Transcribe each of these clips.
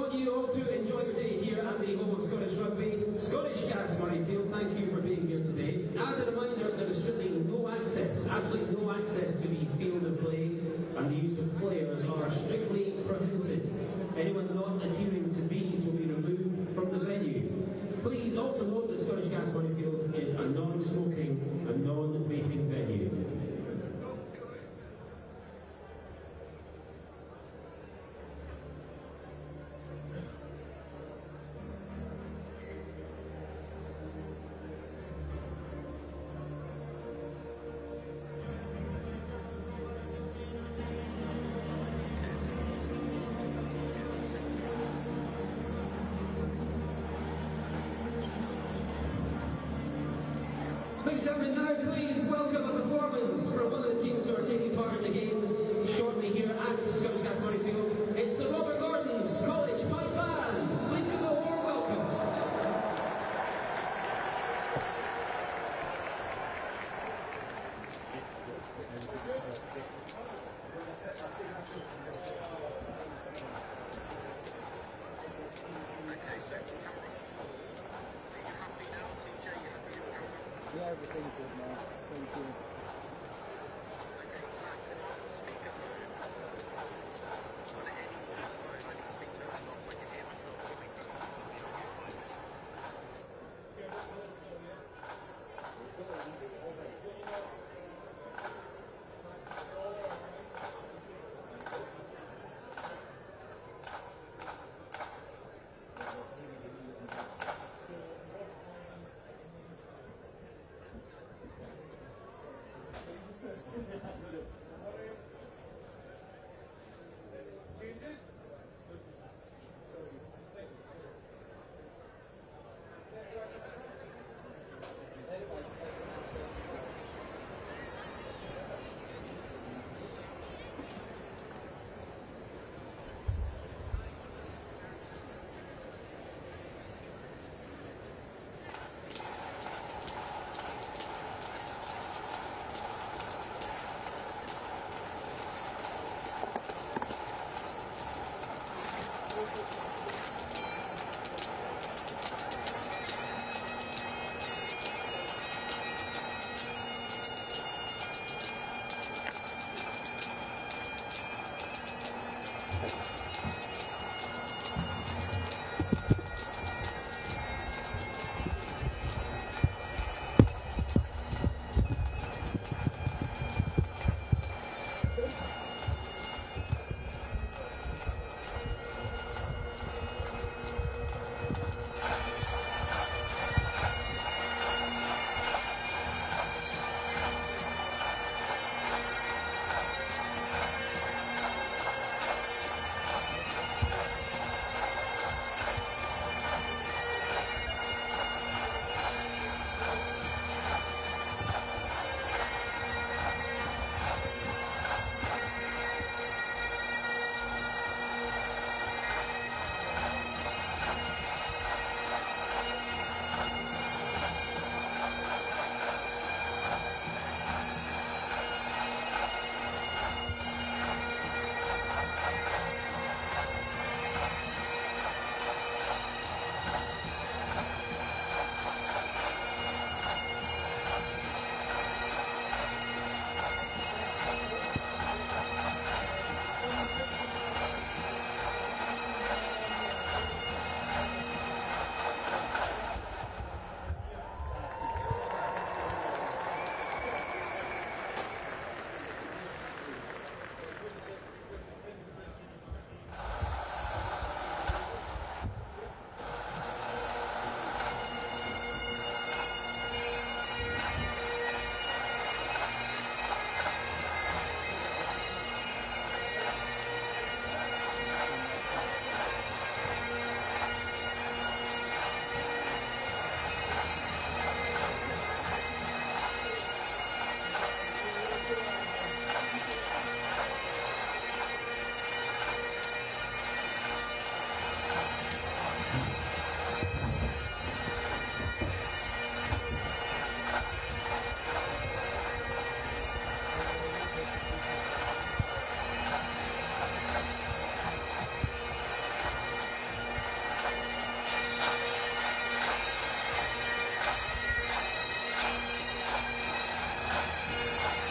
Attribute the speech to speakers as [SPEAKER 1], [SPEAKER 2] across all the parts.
[SPEAKER 1] want you all to enjoy your day here at the home of Scottish Rugby. Scottish Gas Murrayfield, thank you for being here today. As a reminder, there is strictly no access, absolutely no access to the field of play, and the use of flares are strictly prohibited. Anyone not adhering to these will be removed from the venue. Please also note that Scottish Gas Murrayfield is a non-smoking and non-vaping venue. Ladies and gentlemen, now please welcome a performance from one of the teams who are taking part in the game shortly here at Scottish Gas Murrayfield. It's the Robert Gordon's College Pipe Band. Please give them a warm welcome.
[SPEAKER 2] Okay, so camera off. Are you happy now, TJ? You happy with the camera?
[SPEAKER 3] Yeah, everything's good now. Thank you.
[SPEAKER 2] Okay, lads, am I on speakerphone? On any voice line, I need to be turned off. I can hear myself coming from the right.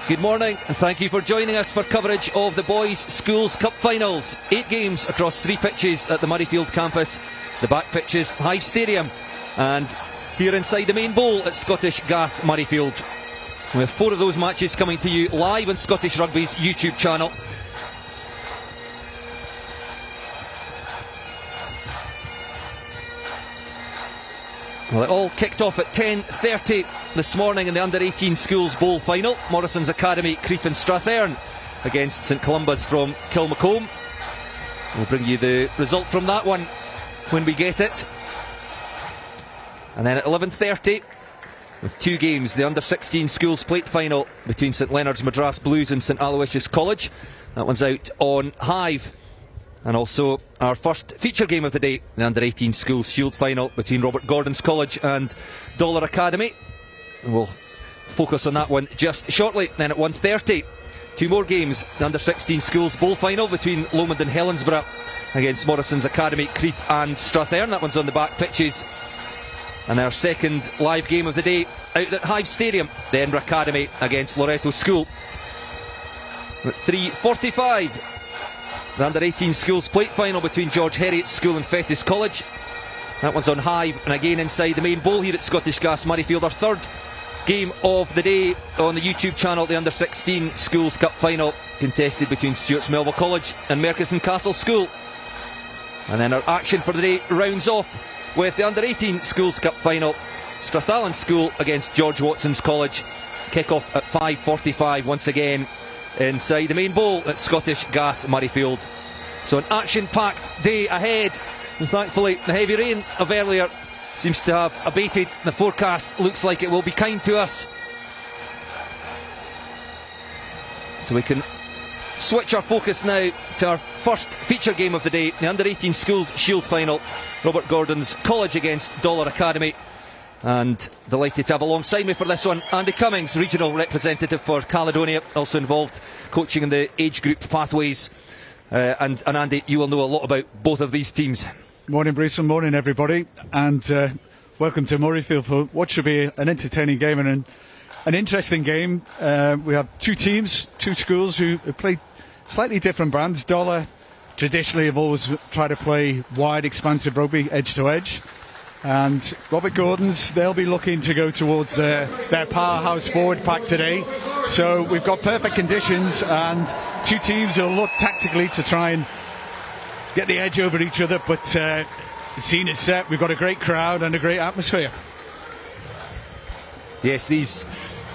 [SPEAKER 4] Good morning and thank you for joining us for coverage of the Boys Schools Cup Finals. 8 games across 3 pitches at the Murrayfield campus. The back pitch is Hive Stadium, and here inside the main bowl at Scottish Gas Murrayfield. We have 4 of those matches coming to you live on Scottish Rugby's YouTube channel. Well, it all kicked off at 10:30 this morning in the Under-18 Schools Bowl final. Morrison's Academy, Crieff and Strathallan against St Columba's from Kilmacombe. We'll bring you the result from that one when we get it. And then at 11:30, with 2 games, the Under-16 Schools Plate final between St Leonard's Madras Blues and St Aloysius College. That one's out on Hive. And also our first feature game of the day, the Under-18 Schools Shield final between Robert Gordon's College and Dollar Academy. And we'll focus on that one just shortly. Then at 1:30, 2 more games, the Under-16 Schools Bowl final between Lomond and Helensburgh against Morrison's Academy, Crieff and Strathallan. That one's on the back pitches. And our second live game of the day out at Hive Stadium, the Edinburgh Academy against Loretto School. At 3:45, the Under-18 Schools Plate final between George Heriot's School and Fettes College. That one's on Hive, and again inside the main bowl here at Scottish Gas Murrayfield. Our third game of the day on the YouTube channel, the Under-16 Schools Cup final, contested between Stuart's Melville College and Merchiston Castle School. And then our action for the day rounds off with the Under-18 Schools Cup final, Strathallan School against George Watson's College. Kick-off at 5:45 once again inside the main bowl at Scottish Gas Murrayfield. So an action-packed day ahead, and thankfully the heavy rain of earlier seems to have abated. The forecast looks like it will be kind to us, so we can switch our focus now to our first feature game of the day, the Under-18 Schools Shield final, Robert Gordon's College against Dollar Academy. And delighted to have alongside me for this one Andy Cummings, regional representative for Caledonia, also involved coaching in the age group pathways. And Andy, you will know a lot about both of these teams.
[SPEAKER 3] Morning, Bruce, and morning, everybody. And welcome to Murrayfield for what should be an entertaining game and an interesting game. We have 2 teams, 2 schools who play slightly different brands. Dollar traditionally have always tried to play wide, expansive rugby, edge to edge. And Robert Gordon's, they'll be looking to go towards their powerhouse forward pack today. So we've got perfect conditions, and 2 teams will look tactically to try and get the edge over each other. But the scene is set. We've got a great crowd and a great atmosphere.
[SPEAKER 4] Yes, these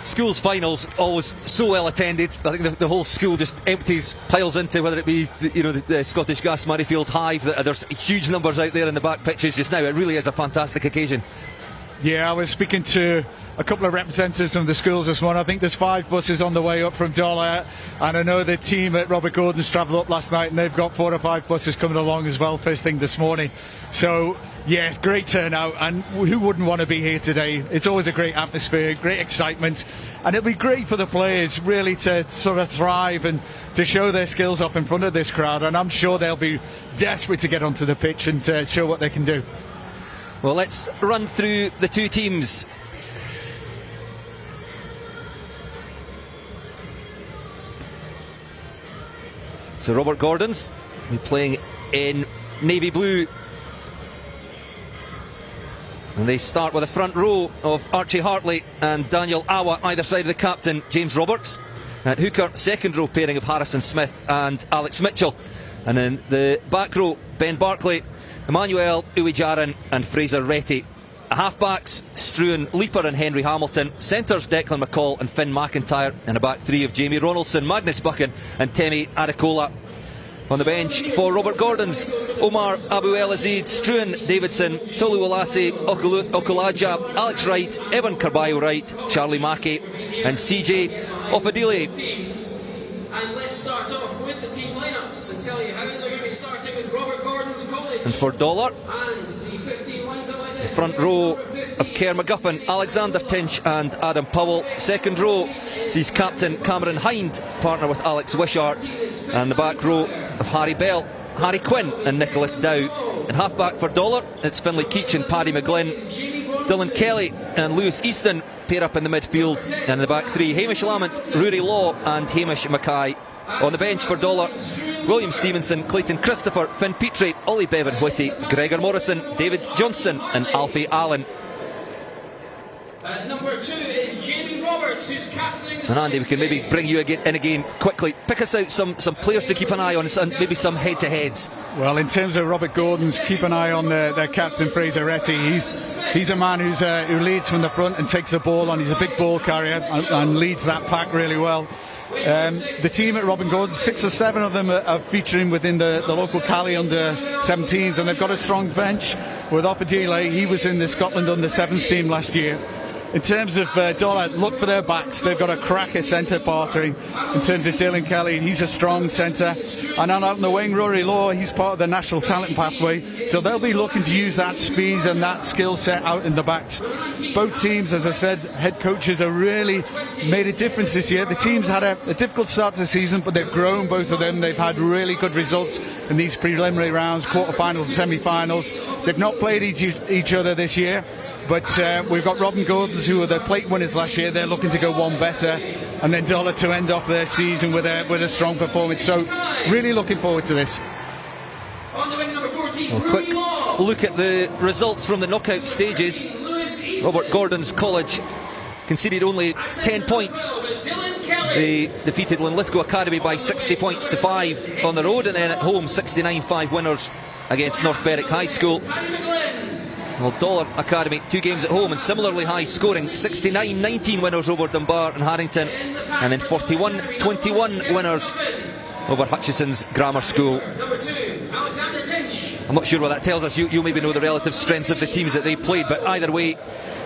[SPEAKER 4] schools finals always so well attended. I think the whole school just empties, piles into, whether it be the Scottish Gas Murrayfield Hive. There's huge numbers out there in the back pitches just now. It really is a fantastic occasion.
[SPEAKER 3] Yeah, I was speaking to a couple of representatives from the schools this morning. I think there's 5 buses on the way up from Dollar, and I know the team at Robert Gordon's travelled up last night, and they've got 4 or 5 buses coming along as well first thing this morning. So yeah, great turnout, and who wouldn't want to be here today? It's always a great atmosphere, great excitement, and it'll be great for the players really to sort of thrive and to show their skills off in front of this crowd, and I'm sure they'll be desperate to get onto the pitch and to show what they can do.
[SPEAKER 4] Well, let's run through the 2 teams. So Robert Gordon's playing in navy blue, and they start with a front row of Archie Hartley and Daniel Awa either side of the captain, James Roberts. At hooker, second row pairing of Harrison Smith and Alex Mitchell. And in the back row, Ben Barclay, Emmanuel Uwijaran and Fraser Retty. Halfbacks, Struan Leaper and Henry Hamilton. Centres, Declan McCall and Finn McIntyre. And a back 3 of Jamie Ronaldson, Magnus Buchan and Temi Adekola. On the bench for Robert Gordon's, Omar Abu El Aziz, Struan Davidson, Tolu Olase, Okulaja, Alex Wright, Evan Carbayo Wright, Charlie Mackey and CJ Ofadile.
[SPEAKER 1] And let's start off with the team lineups and tell you how they're going to be starting with Robert Gordon's College.
[SPEAKER 4] And for Dollar,
[SPEAKER 1] and the 15 lines up like this.
[SPEAKER 4] Front row of Kerr McGuffin, Alexander Tinch and Adam Powell. Second row sees captain Cameron Hind, partner with Alex Wishart. And the back row of Harry Bell, Harry Quinn and Nicholas Dow. And half back for Dollar, it's Finlay Keach and Paddy McGlynn. Dylan Kelly and Lewis Easton pair up in the midfield, and in the back three, Hamish Lamont, Rory Law and Hamish Mackay. On the bench for Dollar, William Stevenson, Clayton Christopher, Finn Petrie, Ollie Bevan Whitty, Gregor Morrison, David Johnston and Alfie Allen.
[SPEAKER 1] Number 2 is Jamie Roberts, who's captaining the
[SPEAKER 4] And Andy, we can maybe bring you in again quickly. Pick us out some players to keep an eye on, and maybe some head-to-heads.
[SPEAKER 3] Well, in terms of Robert Gordon's, keep an eye on their captain Fraser Retty. He's a man who leads from the front and takes the ball on. He's a big ball carrier and leads that pack really well. The team at Robin Gordon, 6 or 7 of them are featuring within the local Cali under 17s, and they've got a strong bench with Opadile. He was in the Scotland under 7s team last year. In terms of Dollar, look for their backs. They've got a cracker centre partnering. In terms of Dylan Kelly, he's a strong centre. And out on the wing, Rory Law, he's part of the national talent pathway. So they'll be looking to use that speed and that skill set out in the backs. Both teams, as I said, head coaches have really made a difference this year. The teams had a difficult start to the season, but they've grown, both of them. They've had really good results in these preliminary rounds, quarterfinals and semi-finals. They've not played each other this year. But we've got Robin Gordons, who were the plate winners last year. They're looking to go one better, and then Dollar to end off their season with a strong performance. So really looking forward to this.
[SPEAKER 1] On the wing, number 14,
[SPEAKER 4] A quick look at the results from the knockout stages. Robert Gordon's College conceded only 10 points. They defeated Linlithgow Academy by 60 points to 5 on the road, and then at home 69-5 winners against North Berwick High School. Well, Dollar Academy, 2 games at home and similarly high scoring, 69-19 winners over Dunbar and Harrington, and then 41-21 winners over Hutchison's Grammar School. I'm not sure what that tells us. You maybe know the relative strengths of the teams that they played, but either way,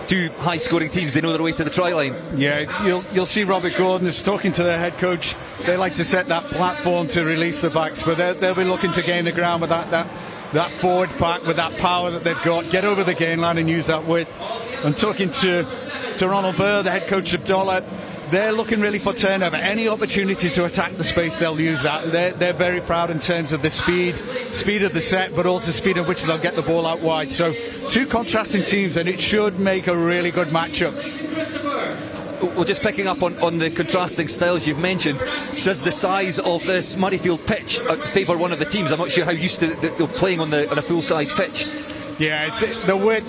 [SPEAKER 4] 2 high scoring teams, they know their way to the try line. Yeah,
[SPEAKER 3] you'll see Robert Gordon is talking to their head coach. They like to set that platform to release the backs, but they'll be looking to gain the ground with that forward pack, with that power that they've got, get over the gain line and use that width. I'm talking to Ronald Burr, the head coach of Dollar. They're looking really for turnover. Any opportunity to attack the space, they'll use that. They're very proud in terms of the speed of the set, but also speed at which they'll get the ball out wide. So 2 contrasting teams, and it should make a really good matchup.
[SPEAKER 4] Well, just picking up on the contrasting styles you've mentioned, does the size of this Murrayfield pitch favour one of the teams? I'm not sure how used to playing on a full-size pitch.
[SPEAKER 3] Yeah, it's the width.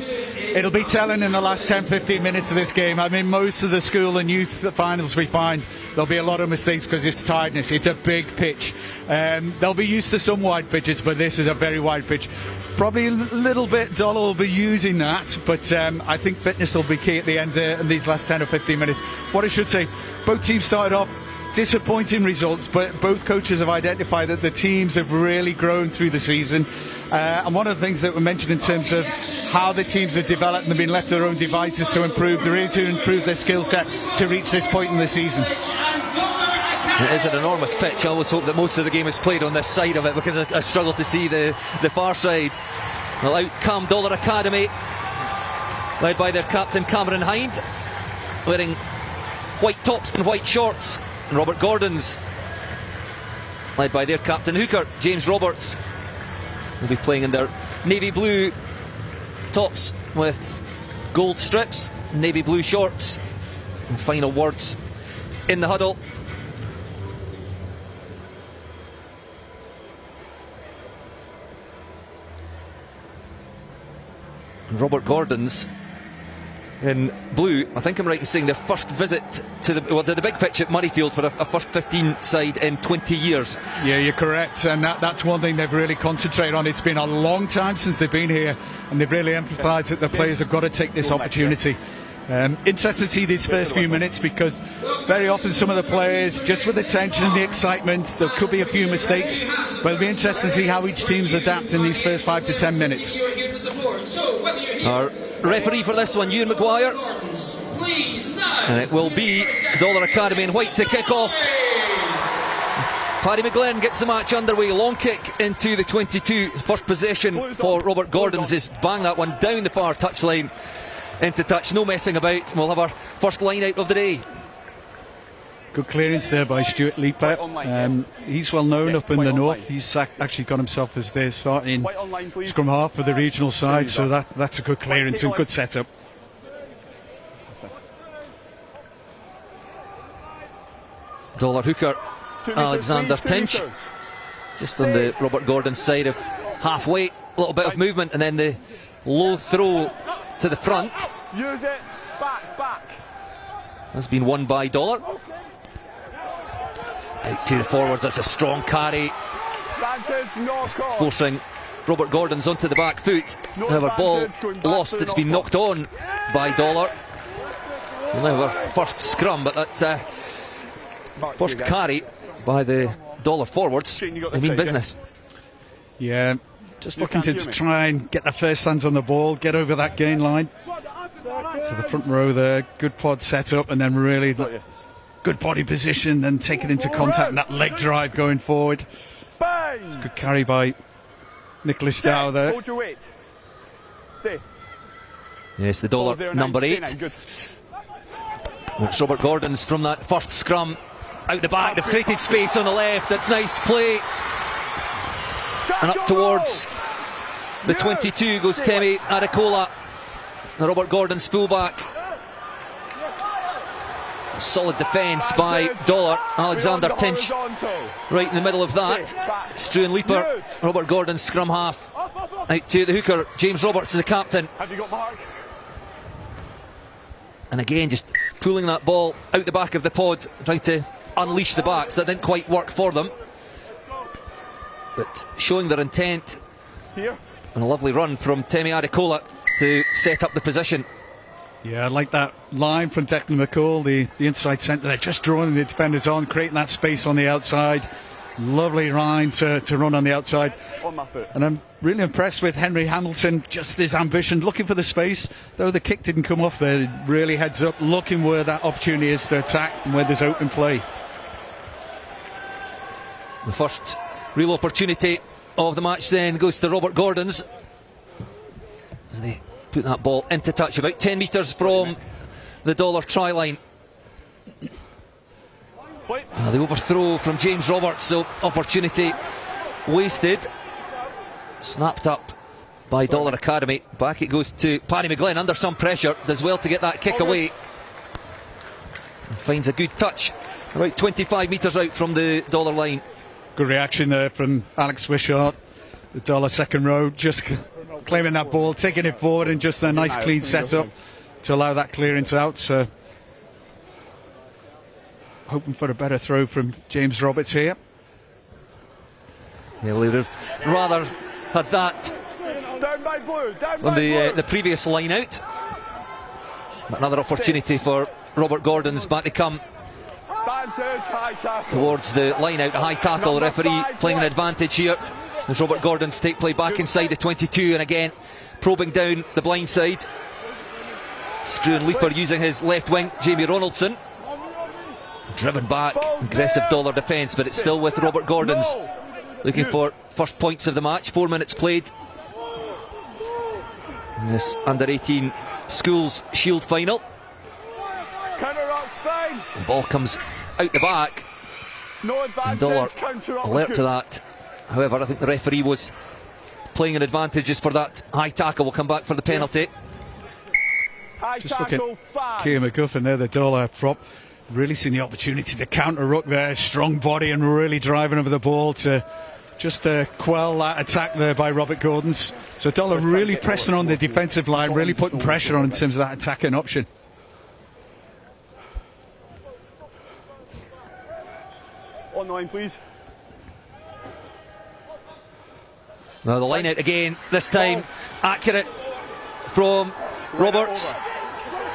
[SPEAKER 3] It'll be telling in the last 10-15 minutes of this game. I mean, most of the school and youth finals we find, there'll be a lot of mistakes because it's tiredness. It's a big pitch. They'll be used to some wide pitches, but this is a very wide pitch. Probably a little bit Dollar will be using that, but I think fitness will be key at the end in these last 10 or 15 minutes. What I should say, both teams started off disappointing results, but both coaches have identified that the teams have really grown through the season. And one of the things that we mentioned in terms of how the teams have developed and have been left to their own devices to improve their skill set to reach this point in the season.
[SPEAKER 4] It is an enormous pitch. I always hope that most of the game is played on this side of it, because I struggle to see the far side. Well, out come Dollar Academy, led by their captain Cameron Hind, wearing white tops and white shorts. And Robert Gordon's, led by their captain hooker James Roberts, will be playing in their navy blue tops with gold strips, navy blue shorts. And final words in the huddle. Robert Gordon's in blue, I think I'm right in saying their first visit to the big pitch at Murrayfield for a first 15 side in 20 years.
[SPEAKER 3] Yeah, you're correct, and that's one thing they've really concentrated on. It's been a long time since they've been here, and they've really emphasised that the players have got to take this opportunity. Interested to see these first few minutes, because very often some of the players, just with the tension and the excitement, there could be a few mistakes, but it'll be interesting to see how each team's adapt in these first 5 to 10 minutes.
[SPEAKER 4] Our referee for this one, Ewan Maguire, and it will be Dollar Academy in white to kick off. Paddy McGlynn gets the match underway. Long kick into the 22. First possession for Robert Gordon's is bang that one down the far touchline into touch. No messing about. We'll have our first line out of the day.
[SPEAKER 3] Good clearance there by Stuart Leaper. He's well known up in the north. He's actually got himself as their starting scrum half for the regional side, so that's a good clearance and good setup.
[SPEAKER 4] Dollar hooker
[SPEAKER 5] 2 metres,
[SPEAKER 4] Alexander
[SPEAKER 5] please, 2
[SPEAKER 4] Tinch,
[SPEAKER 5] metres.
[SPEAKER 4] just on the Robert Gordon side of halfway. A little bit of movement, and then the low throw to the front
[SPEAKER 5] Use it. Back.
[SPEAKER 4] has been won by Dollar. Out to the forwards, that's a strong carry,
[SPEAKER 5] Advantage, knock on.
[SPEAKER 4] forcing Robert Gordon's onto the back foot.
[SPEAKER 5] No
[SPEAKER 4] However, ball
[SPEAKER 5] advantage, going back
[SPEAKER 4] lost,
[SPEAKER 5] to the
[SPEAKER 4] it's been
[SPEAKER 5] knock-on.
[SPEAKER 4] knocked on by Dollar. So now our first scrum, but that first carry by the Dollar forwards,
[SPEAKER 5] Shane, you got
[SPEAKER 4] I
[SPEAKER 5] this
[SPEAKER 4] mean
[SPEAKER 5] side,
[SPEAKER 4] business.
[SPEAKER 3] Yeah, just
[SPEAKER 5] You
[SPEAKER 3] looking
[SPEAKER 5] can't
[SPEAKER 3] to
[SPEAKER 5] hear me.
[SPEAKER 3] try and get their first hands on the ball, get over that gain line. So the front row there, good pod set up, and then really
[SPEAKER 5] you.
[SPEAKER 3] good body position, and take it into contact, and that leg drive going forward.
[SPEAKER 5] Bang!
[SPEAKER 3] Good carry by Nicholas Dow there.
[SPEAKER 5] Hold your weight. Stay.
[SPEAKER 4] Yes, the
[SPEAKER 5] Ball
[SPEAKER 4] Dollar
[SPEAKER 5] there,
[SPEAKER 4] number
[SPEAKER 5] 9,
[SPEAKER 4] 8.
[SPEAKER 5] stay 9, good.
[SPEAKER 4] It's Robert Gordon's from that first scrum. Out the back, they've created space on the left. That's nice play. And up towards the 22 goes Temi Adekola, the Robert Gordon's fullback. Solid defence by Dollar. Alexander Tinch right in the middle of that. Struan Leaper, Robert Gordon's scrum half. Out to the hooker, James Roberts, the captain.
[SPEAKER 5] Have you got Mark?
[SPEAKER 4] And again, just pulling that ball out the back of the pod, trying to unleash the backs. That didn't quite work for them, but showing their intent.
[SPEAKER 5] Here.
[SPEAKER 4] And a lovely run from Temi Adekola to set up the position.
[SPEAKER 3] Yeah, I like that line from Declan McCall, the inside centre there, just drawing the defenders on, creating that space on the outside. Lovely line to run on the outside.
[SPEAKER 5] On my foot.
[SPEAKER 3] And I'm really impressed with Henry Hamilton, just his ambition, looking for the space. Though the kick didn't come off there, it really heads up, looking where that opportunity is to attack and where there's open play.
[SPEAKER 4] The first real opportunity of the match then goes to Robert Gordon's, as they put that ball into touch about 10 metres from the Dollar try line. The overthrow from James Roberts, so opportunity wasted. Snapped up by Dollar Academy. Back it goes to Paddy McGlynn, under some pressure, does well to get that kick away. And finds a good touch about 25 metres out from the Dollar line.
[SPEAKER 3] Good reaction there from Alex Wishart, the Dollar second row, just claiming that ball, taking it forward, and just a nice clean setup to allow that clearance out. So hoping for a better throw from James Roberts here.
[SPEAKER 4] Yeah, well, he would have rather had that
[SPEAKER 5] Down by blue. Down
[SPEAKER 4] from
[SPEAKER 5] by blue.
[SPEAKER 4] the previous line out. Another opportunity for Robert Gordon's back to come
[SPEAKER 5] Advantage, high tackle.
[SPEAKER 4] towards the line out. A high tackle,
[SPEAKER 5] Number
[SPEAKER 4] referee
[SPEAKER 5] 5,
[SPEAKER 4] playing an
[SPEAKER 5] left.
[SPEAKER 4] advantage here as Robert Gordon's take play back inside the 22, and again probing down the blind side. Struan Leaper using his left wing, Jamie Ronaldson. Driven back, aggressive Dollar defence, but it's still with Robert Gordon's. Looking for first points of the match. 4 minutes played in this under-18 schools shield final.
[SPEAKER 5] Counter up, Stein.
[SPEAKER 4] The ball comes out the back,
[SPEAKER 5] No
[SPEAKER 4] and
[SPEAKER 5] advantage.
[SPEAKER 4] Dollar
[SPEAKER 5] Counter up. was
[SPEAKER 4] alert
[SPEAKER 5] good.
[SPEAKER 4] to that. However, I think the referee was playing an advantage just for that high tackle. Will come back for the penalty.
[SPEAKER 5] High
[SPEAKER 3] Just look at
[SPEAKER 5] tackle, 5.
[SPEAKER 3] Keir McGuffin there, the Dollar prop. Really seen the opportunity to counter ruck there, strong body and really driving over the ball to just quell that attack there by Robert Gordon's. So Dollar really pressing on the defensive line, really putting pressure on in terms of that attacking option.
[SPEAKER 5] On the line, please.
[SPEAKER 4] Now the line out again, this time accurate from Roberts.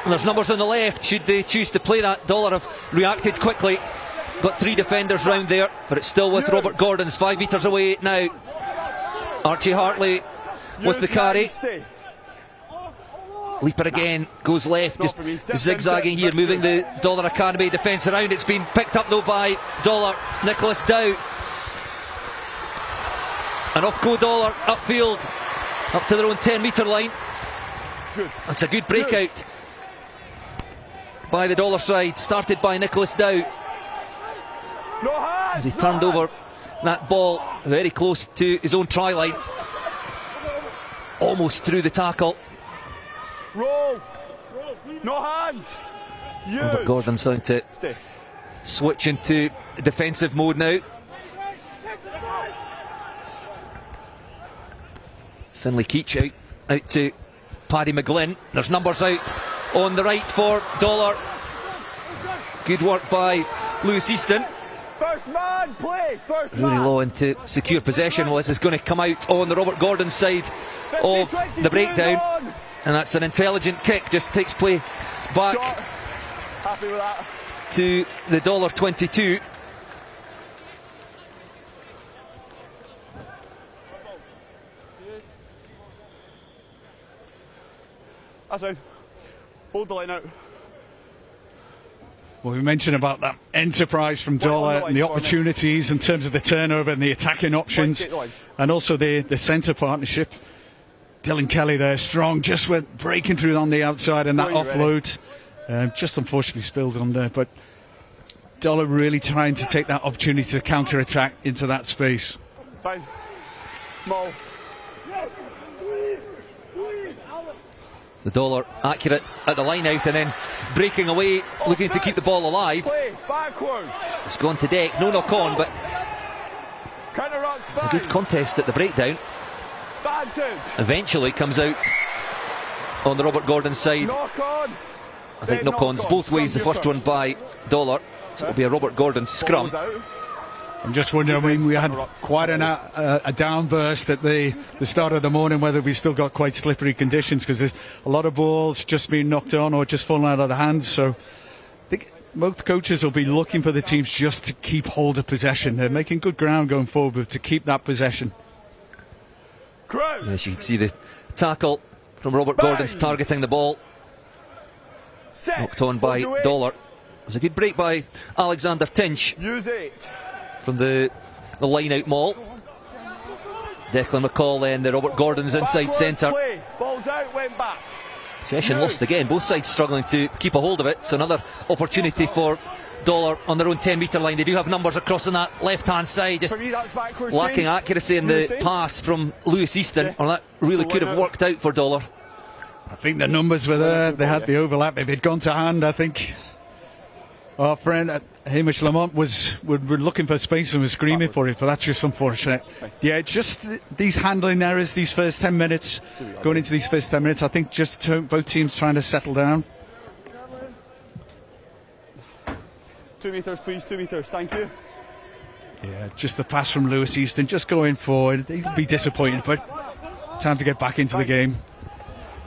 [SPEAKER 4] And there's numbers on the left, should they choose to play that. Dollar have reacted quickly. Got 3 defenders round there, but it's still with Robert Gordon's 5 metres away now. Archie Hartley with the carry. Leaper again goes left, just zigzagging here, moving the Dollar Academy defence around. It's been picked up though by Dollar. Nicholas Dow. And off go Dollar, upfield, up to their own 10 metre line. That's a good breakout by the Dollar side, started by Nicholas Dow.
[SPEAKER 5] No hands.
[SPEAKER 4] As he
[SPEAKER 5] no
[SPEAKER 4] turned
[SPEAKER 5] hands.
[SPEAKER 4] over that ball very close to his own try line. Almost through the tackle.
[SPEAKER 5] Roll. No hands.
[SPEAKER 4] Robert
[SPEAKER 5] Use.
[SPEAKER 4] Gordon starting to
[SPEAKER 5] Stay.
[SPEAKER 4] switch into defensive mode now. Finlay Keach out to Paddy McGlynn. There's numbers out on the right for Dollar. Good work by Lewis Easton.
[SPEAKER 5] First man, play! First
[SPEAKER 4] Rooney
[SPEAKER 5] man!
[SPEAKER 4] Law into secure possession. Well, this is going to come out on the Robert Gordon side of the breakdown.
[SPEAKER 5] On.
[SPEAKER 4] And that's an intelligent kick, just takes play back
[SPEAKER 5] Shot. Happy with that.
[SPEAKER 4] to the $22.
[SPEAKER 5] That's out. Hold the line out.
[SPEAKER 3] Well, we mentioned about that enterprise from Dollar and the opportunities in terms of the turnover and the attacking options, and also the centre partnership. Dylan Kelly there, strong, just went breaking through on the outside, and that offload just unfortunately spilled on there. But Dollar really trying to take that opportunity to counter-attack into that space.
[SPEAKER 5] Fine. Small.
[SPEAKER 4] The Dollar accurate at the line out and then breaking away, looking to keep the ball alive.
[SPEAKER 5] Play backwards.
[SPEAKER 4] It's gone to deck, no knock on, but
[SPEAKER 5] Counter ruck's
[SPEAKER 4] it's a
[SPEAKER 5] fine.
[SPEAKER 4] good contest at the breakdown.
[SPEAKER 5] Advantage.
[SPEAKER 4] Eventually comes out on the Robert Gordon side.
[SPEAKER 5] Knock on.
[SPEAKER 4] I think knock-ons both ways. The first one by Dollar, so it'll be a Robert Gordon scrum.
[SPEAKER 5] Ball's out.
[SPEAKER 3] I'm just wondering, I mean, we had quite a downburst at the start of the morning, whether we still got quite slippery conditions, because there's a lot of balls just being knocked on or just falling out of the hands. So I think most coaches will be looking for the teams just to keep hold of possession. They're making good ground going forward, but to keep that possession.
[SPEAKER 4] As you can see, the tackle from Robert Gordon's targeting the ball,
[SPEAKER 5] Set.
[SPEAKER 4] knocked on by
[SPEAKER 5] Hold your weight.
[SPEAKER 4] Dollar. It was a good break by Alexander Tinch
[SPEAKER 5] Use 8.
[SPEAKER 4] from the line-out maul. Declan McCall then, the Robert Gordon's inside
[SPEAKER 5] Backwards
[SPEAKER 4] centre.
[SPEAKER 5] play. Ball's out, went back.
[SPEAKER 4] Possession lost again, both sides struggling to keep a hold of it, so another opportunity for Dollar on their own 10-metre line. They do have numbers across on that left-hand side, just
[SPEAKER 5] For me, that's backwards
[SPEAKER 4] lacking
[SPEAKER 5] change.
[SPEAKER 4] accuracy in the
[SPEAKER 5] Lewis,
[SPEAKER 4] pass from Lewis Easton,
[SPEAKER 5] Yeah.
[SPEAKER 4] or that really
[SPEAKER 5] So
[SPEAKER 4] could
[SPEAKER 5] line
[SPEAKER 4] have
[SPEAKER 5] out.
[SPEAKER 4] worked out for Dollar.
[SPEAKER 3] I think the numbers were there. They had the overlap. If it'd gone to hand, I think our friend Hamish Lamont was looking for space and was screaming for it, but that's just unfortunate. Yeah, just these handling errors, these first 10 minutes, going into these first 10 minutes, I think just both teams trying to settle down.
[SPEAKER 5] 2 metres, please. 2 metres. Thank you.
[SPEAKER 3] Yeah, just the pass from Lewis Easton, just going forward. He'll be disappointed, but time to get back into the game.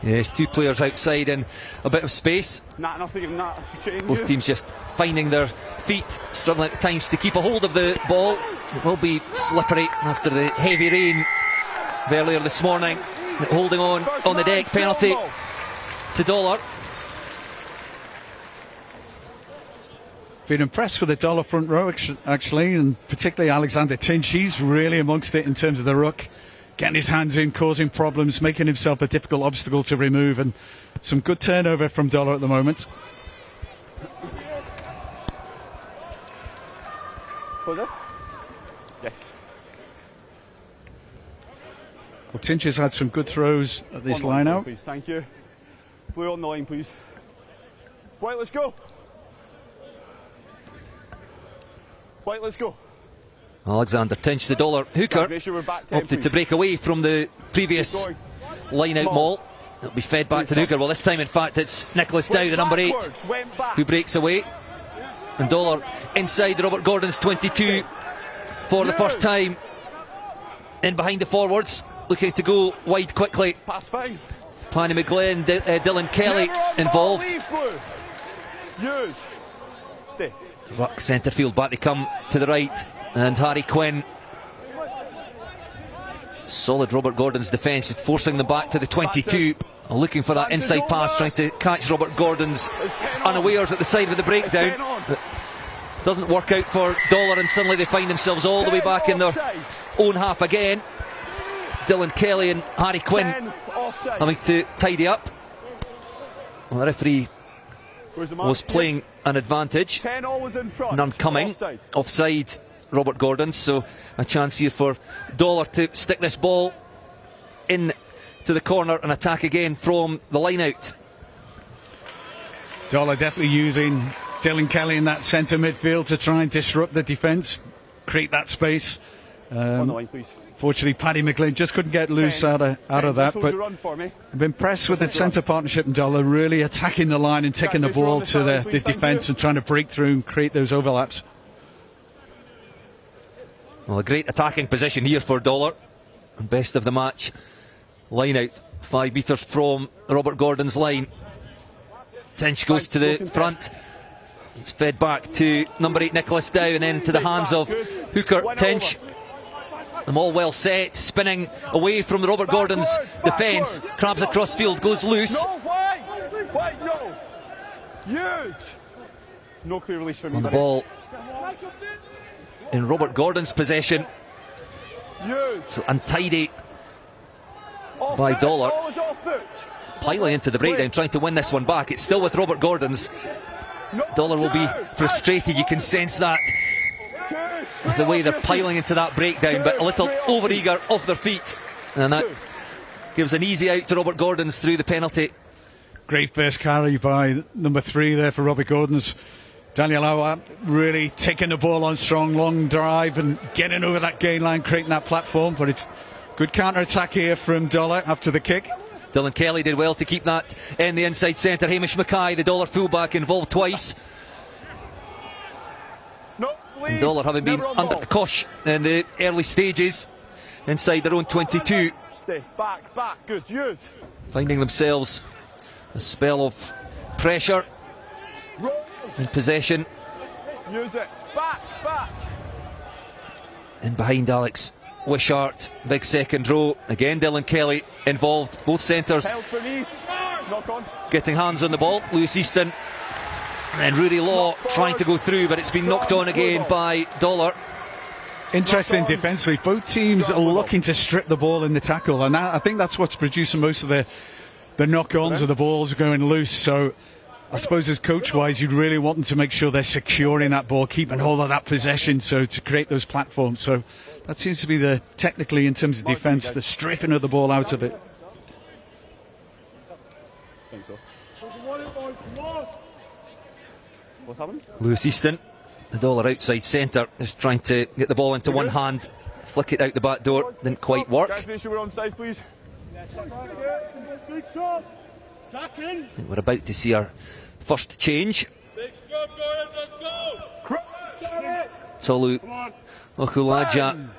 [SPEAKER 4] Yes, two players outside and a bit of space.
[SPEAKER 5] Not enough to give him that change.
[SPEAKER 4] Both teams just finding their feet, struggling at times to keep a hold of the ball. It will be slippery after the heavy rain earlier this morning. Holding on the deck, penalty to Dollar.
[SPEAKER 3] Been impressed with the Dollar front row actually, and particularly Alexander Tinch. He's really amongst it in terms of the ruck, getting his hands in, causing problems, making himself a difficult obstacle to remove, and some good turnover from Dollar at the moment.
[SPEAKER 5] Was it? Yeah.
[SPEAKER 3] Well, Tinch has had some good throws at this
[SPEAKER 5] On the
[SPEAKER 3] line
[SPEAKER 5] line,
[SPEAKER 3] out.
[SPEAKER 5] please. Thank you. Blue on the line, please. White, let's go. White, let's go.
[SPEAKER 4] Alexander Tinch, the Dollar hooker,
[SPEAKER 5] Make sure we're back 10,
[SPEAKER 4] opted to
[SPEAKER 5] please.
[SPEAKER 4] break away from the previous
[SPEAKER 5] Keep
[SPEAKER 4] line-out
[SPEAKER 5] Maul.
[SPEAKER 4] maul. It'll be fed back to the hooker. Well, this time, in fact, it's Nicholas Dow, the number 8,
[SPEAKER 5] Backwards, went back.
[SPEAKER 4] who breaks away. And Dollar inside the Robert Gordon's 22 for the first time. In behind the forwards, looking to go wide quickly.
[SPEAKER 5] Pass fine.
[SPEAKER 4] Paddy McGlynn, Dylan Kelly
[SPEAKER 5] Never on the
[SPEAKER 4] involved.
[SPEAKER 5] leave, Blue. Use. Stay.
[SPEAKER 4] Ruck centre field, back they come to the right, and Harry Quinn. Solid Robert Gordon's defence, is forcing them back to the 22, looking for that inside pass, trying to catch Robert Gordon's unawares at the side of the breakdown. But doesn't work out for Dollar, and suddenly they find themselves all the way back in their own half again. Dylan Kelly and Harry Quinn
[SPEAKER 5] 10 offside.
[SPEAKER 4] having to tidy up. Well, the referee
[SPEAKER 5] Where's the mark?
[SPEAKER 4] was playing an advantage.
[SPEAKER 5] 10 always in front.
[SPEAKER 4] None coming.
[SPEAKER 5] Offside.
[SPEAKER 4] Offside, Robert Gordon. So a chance here for Dollar to stick this ball in to the corner and attack again from the line out.
[SPEAKER 3] Dollar definitely using Dylan Kelly in that centre midfield to try and disrupt the defence, create that space.
[SPEAKER 5] On the line, please.
[SPEAKER 3] Fortunately, Paddy McLean just couldn't get loose out of that. But I'm impressed with the centre partnership and Dollar really attacking the line and taking the ball to the defence and trying to break through and create those overlaps.
[SPEAKER 4] Well, a great attacking position here for Dollar. And best of the match. Line out 5 metres from Robert Gordon's line. Tench goes to the front. It's fed back to number 8 Nicholas Dow and then into the hands of hooker Tench. Them all well set, spinning away from the Robert Gordon's defence. Crabs across field, goes loose.
[SPEAKER 5] No clear release from
[SPEAKER 4] on the ball in Robert Gordon's possession. So untidy by Dollar. Piling into the breakdown, trying to win this one back. It's still with Robert Gordon's. Dollar will be frustrated, you can sense that, with the way they're piling into that breakdown, but a little over-eager off their feet. And that gives an easy out to Robert Gordon's through the penalty.
[SPEAKER 3] Great first carry by number 3 there for Robert Gordon's. Daniel Awa really taking the ball on strong, long drive and getting over that gain line, creating that platform. But it's good counter-attack here from Dollar after the kick.
[SPEAKER 4] Dylan Kelly did well to keep that in the inside centre. Hamish Mackay, the Dollar fullback, involved twice. And Dollar having been under the cosh in the early stages inside their own 22.
[SPEAKER 5] Stay back, good, use.
[SPEAKER 4] Finding themselves a spell of pressure in possession.
[SPEAKER 5] Use it, back.
[SPEAKER 4] And behind Alex Wishart, big second row. Again, Dylan Kelly involved, both centres getting hands on the ball. Lewis Easton and Rudy Law trying to go through, but it's been knocked on again by Dollar.
[SPEAKER 3] Interesting defensively. Both teams are looking to strip the ball in the tackle, and I think that's what's producing most of the knock-ons of the balls going loose. So I suppose as coach-wise, you'd really want them to make sure they're securing that ball, keeping hold of that possession, so to create those platforms. So that seems to be the, technically in terms of defence, the stripping of the ball out of it.
[SPEAKER 5] I think so. What's happened?
[SPEAKER 4] Lewis Easton, the Dollar outside centre, is trying to get the ball into one hand, flick it out the back door, didn't quite work.
[SPEAKER 5] Guys, make sure we're on side, please.
[SPEAKER 4] I think we're about to see our first change. Tolu Okulaja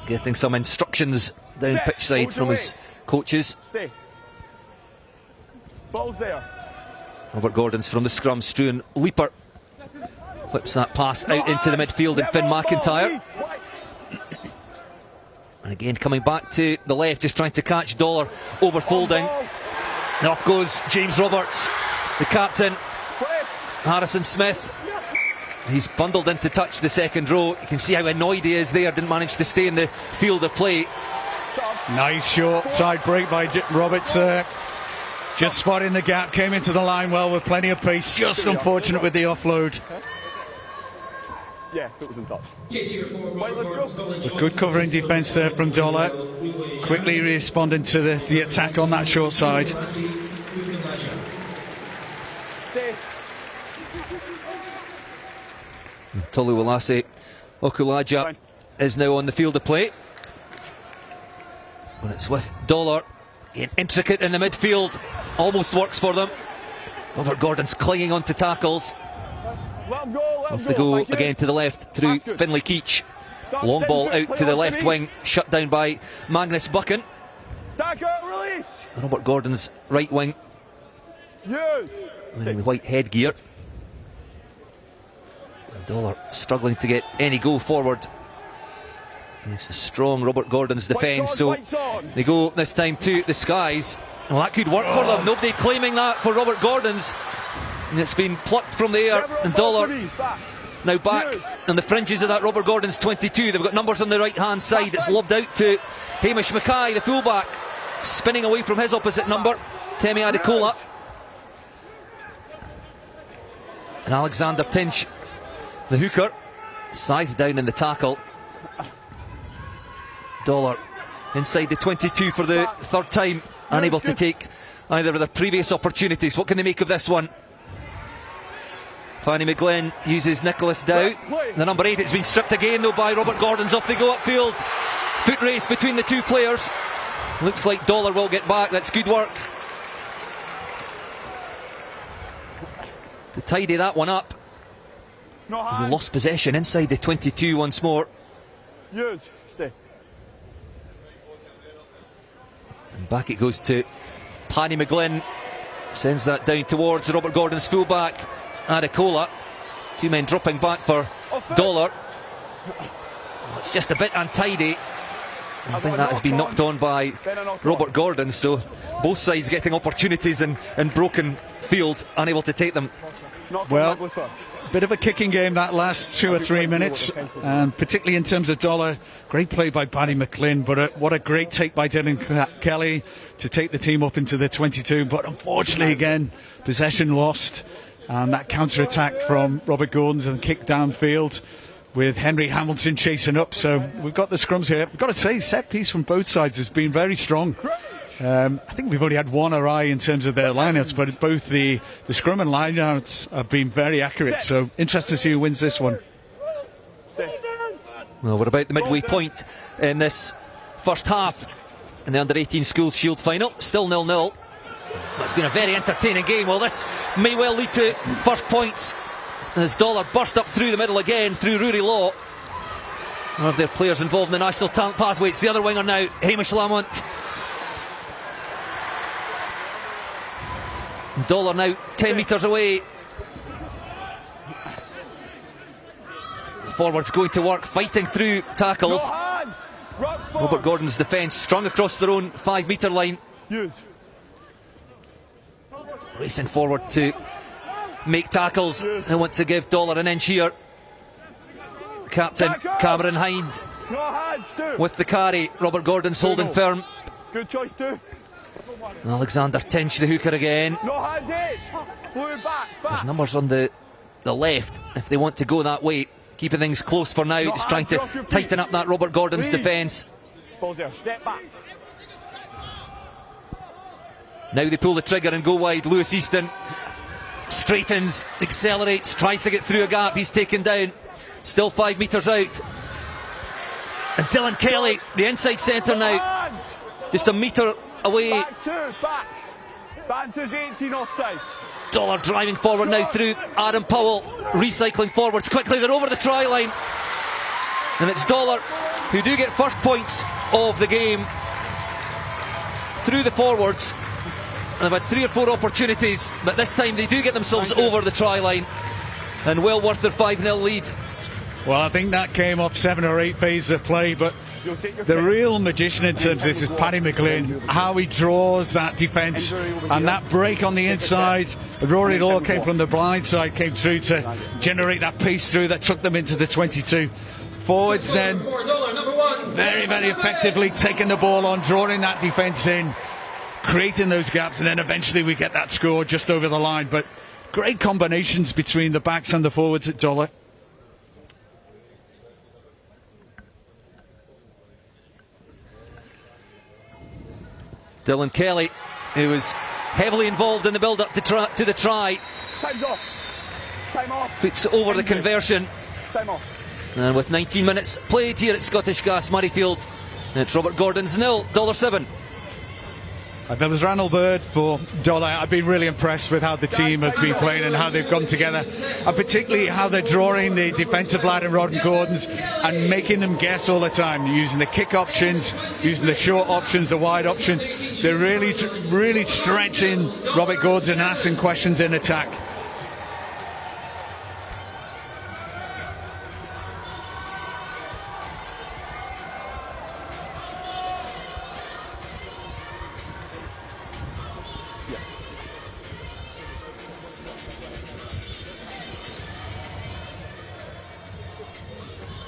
[SPEAKER 4] getting some instructions down pitch side from his coaches.
[SPEAKER 5] Stay. Ball's there.
[SPEAKER 4] Robert Gordon's from the scrum, Struan Leaper flips that pass out into the midfield, and Finn McIntyre. And again coming back to the left, just trying to catch Dollar overfolding. And off goes James Roberts, the captain. Harrison Smith, he's bundled into touch the second row. You can see how annoyed he is there, didn't manage to stay in the field of play.
[SPEAKER 3] Nice short side break by Roberts. Just spotting the gap, came into the line well with plenty of pace, just unfortunate with the offload.
[SPEAKER 5] Yeah, it was in touch.
[SPEAKER 3] A good covering defence there from Dollar, quickly responding to the attack on that short side.
[SPEAKER 4] Tolu Okulaja is now on the field of play. When it's with Dollar, intricate in the midfield, almost works for them. Robert Gordon's clinging on to tackles. Off they go again to the left through Finlay Keach. Long ball out to the left wing, shut down by Magnus Buchan. Robert Gordon's right wing, wearing the white headgear. Dollar struggling to get any go forward against the strong Robert Gordon's defence, so they go this time to the skies. Well, that could work for them. Nobody claiming that for Robert Gordon's, and it's been plucked from the air. And Dollar now back on the fringes of that Robert Gordon's 22. They've got numbers on the right hand side. It's lobbed out to Hamish Mackay, the fullback, spinning away from his opposite number, Temi Adekola. And Alexander Tinch, the hooker, scythed down in the tackle. Dollar inside the 22 for the third time, unable to take either of their previous opportunities. What can they make of this one? Paddy McGlynn uses Nicholas Dow. The number 8, it's been stripped again though by Robert Gordon's. Off they go upfield. Foot race between the two players. Looks like Dollar will get back. That's good work to tidy that one up. He's lost possession inside the 22 once more.
[SPEAKER 5] Use, stay.
[SPEAKER 4] And back it goes to Paddy McGlynn. Sends that down towards Robert Gordon's fullback, Adekola. Two men dropping back for Dollar. Oh, it's just a bit untidy. I think that has been knocked on by Robert Gordon, so both sides getting opportunities in broken field, unable to take them.
[SPEAKER 3] Well, bit of a kicking game that last 2 or 3 minutes, and particularly in terms of Dollar. Great play by Paddy McGlynn, but what a great take by Dylan Kelly to take the team up into the 22. But unfortunately, again, possession lost, and that counter-attack from Robert Gordon's and kick downfield with Henry Hamilton chasing up. So we've got the scrums here. We've got to say, set piece from both sides has been very strong. I think we've only had one awry in terms of their lineouts, but both the scrum and lineouts have been very accurate. So interesting to see who wins this one.
[SPEAKER 4] Well, we're about the midway point in this first half in the under-18 Schools Shield final. Still 0-0. It's been a very entertaining game. Well, this may well lead to first points as Dollar burst up through the middle again through Rory Law. One of their players involved in the national talent pathway. It's the other winger now, Hamish Lamont. Dollar now 10 metres away. The forwards going to work, fighting through tackles. Robert Gordon's defence strung across their own 5 metre line. Racing forward to make tackles. They want to give Dollar an inch here. Captain Cameron Hind with the carry. Robert Gordon's holding firm.
[SPEAKER 5] Good choice too.
[SPEAKER 4] Alexander Tinch, the hooker again. There's numbers on the left if they want to go that way. Keeping things close for now. Just trying to tighten up that Robert Gordon's defence. Now they pull the trigger and go wide. Lewis Easton straightens, accelerates, tries to get through a gap. He's taken down. Still 5 metres out. And Dylan Kelly, the inside centre now, just a metre away.
[SPEAKER 5] Back. Banter's 18 offside.
[SPEAKER 4] Dollar driving forward now through Adam Powell, recycling forwards quickly. They're over the try line, and it's Dollar who do get first points of the game through the forwards. And they've had 3 or 4 opportunities, but this time they do get themselves over the try line, and well worth their 5-0 lead.
[SPEAKER 3] Well, I think that came off 7 or 8 phases of play, but the real magician in terms of this is Paddy McGlynn, how he draws that defence, and that break on the inside. Rory Law came from the blind side, came through to generate that pace through that took them into the 22. Forwards then very, very effectively taking the ball on, drawing that defence in, creating those gaps, and then eventually we get that score just over the line. But great combinations between the backs and the forwards at Dollar.
[SPEAKER 4] Dylan Kelly, who was heavily involved in the build-up to the try,
[SPEAKER 5] Time's off. Time off.
[SPEAKER 4] puts over the conversion.
[SPEAKER 5] Time off.
[SPEAKER 4] And with 19 minutes played here at Scottish Gas Murrayfield, it's Robert Gordon's 0, $7.
[SPEAKER 3] There was Ranald Bird for Dollar. I've been really impressed with how the team have been playing and how they've gone together, and particularly how they're drawing the defensive line and Robert Gordon's and making them guess all the time, using the kick options, using the short options, the wide options. They're really stretching Robert Gordon and asking questions in attack.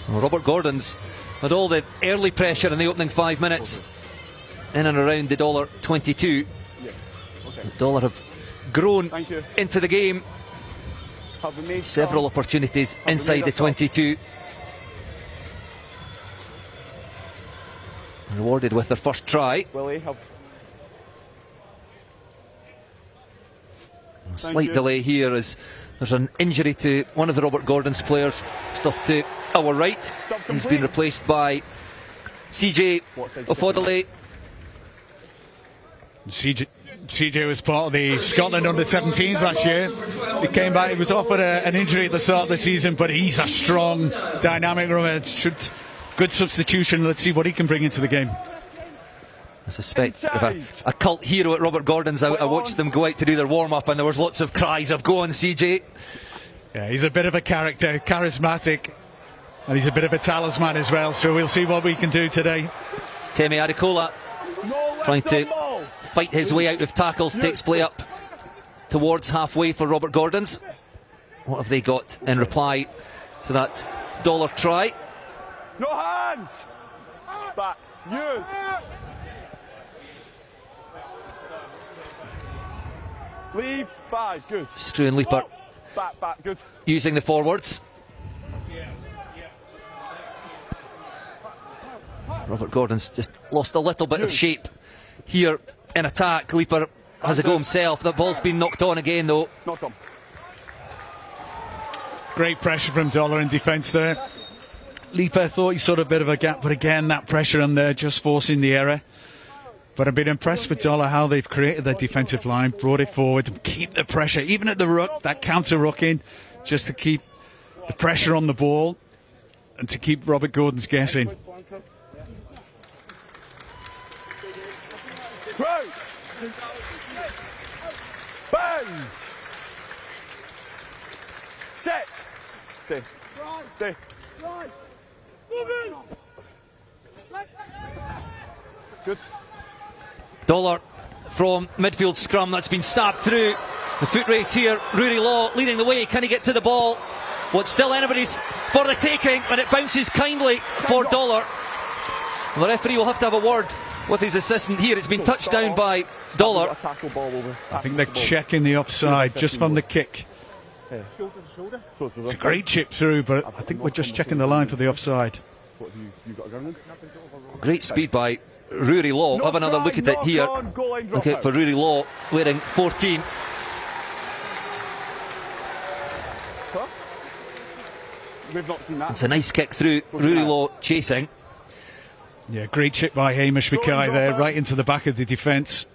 [SPEAKER 4] Well, Robert Gordon's had all the early pressure in the opening 5 minutes in and around the Dollar 22. Dollar have grown into the game. Several opportunities inside the 22. Rewarded with their first try. Slight delay here as there's an injury to one of the Robert Gordon's players, just off to our right. He's been replaced by CJ Ofodale.
[SPEAKER 3] CJ was part of the Scotland under-17s last year. He came back, he was offered an injury at the start of the season, but he's a strong, dynamic runner. Good substitution. Let's see what he can bring into the game.
[SPEAKER 4] I suspect a cult hero at Robert Gordon's. I watched them go out to do their warm-up and there was lots of cries of "Go on, CJ."
[SPEAKER 3] Yeah, he's a bit of a character, charismatic, and he's a bit of a talisman as well, so we'll see what we can do today.
[SPEAKER 4] Temi Aricola trying to fight his way out of tackles, takes play up towards halfway for Robert Gordon's. What have they got in reply to that Dollar try?
[SPEAKER 5] No hands! Back. You! Leave 5, good.
[SPEAKER 4] Strew and Leaper
[SPEAKER 5] Back, good.
[SPEAKER 4] using the forwards. Robert Gordon's just lost a little bit of shape here in attack. Leaper has a go himself. That ball's been knocked on again though.
[SPEAKER 5] Knocked on.
[SPEAKER 3] Great pressure from Dollar in defence there. Leaper thought he saw a bit of a gap, but again that pressure on there just forcing the error. But I've been impressed with Dollar how they've created their defensive line, brought it forward and keep the pressure, even at the ruck, that counter rucking, just to keep the pressure on the ball and to keep Robert Gordon's guessing.
[SPEAKER 5] Right. Bend. Set. Stay. Stay. Good.
[SPEAKER 4] Dollar from midfield scrum, that's been stabbed through. The foot race here, Rory Law leading the way. Can he get to the ball? What's still anybody's for the taking, and it bounces kindly for Dollar. The referee will have to have a word with his assistant here. It's been touched down by Dollar.
[SPEAKER 3] I think they're checking the offside just from the kick. It's a great chip through, but I think we're just checking the line for the offside.
[SPEAKER 4] Great speed by Rory Law. Have another look at it here. Look out for Rory Law wearing 14.
[SPEAKER 5] We've not seen that.
[SPEAKER 4] It's a nice kick through. Rory Law chasing.
[SPEAKER 3] Yeah, great chip by Hamish Mackay there, right into the back of the defence.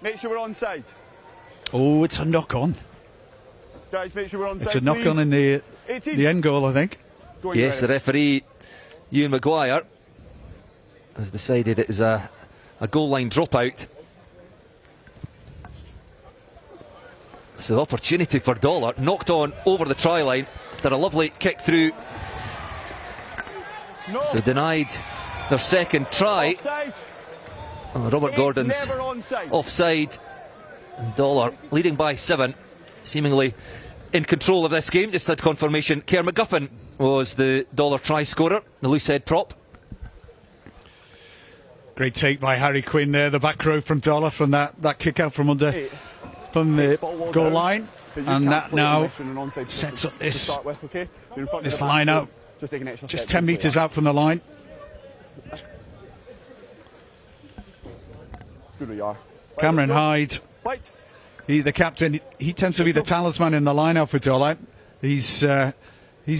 [SPEAKER 5] Make sure we're onside.
[SPEAKER 3] Oh, it's a knock on.
[SPEAKER 5] Guys, make sure we're onside.
[SPEAKER 3] It's a knock on in the end goal, I think.
[SPEAKER 4] Yes, the referee, Ewan Maguire, has decided it is a goal line dropout. So the opportunity for Dollar, knocked on over the try line after a lovely kick through.
[SPEAKER 5] No.
[SPEAKER 4] So denied their second try. Robert Gordon's offside. And Dollar leading by 7, seemingly in control of this game. Just had confirmation. Kerr McGuffin was the Dollar try scorer, the loose head prop.
[SPEAKER 3] Great take by Harry Quinn there, the back row from Dollar from that kick out from under from the goal line, and that now sets up this line out just 10 metres out from the line. Cameron Hyde, the captain, he tends to be the talisman in the line out for Dollar. He's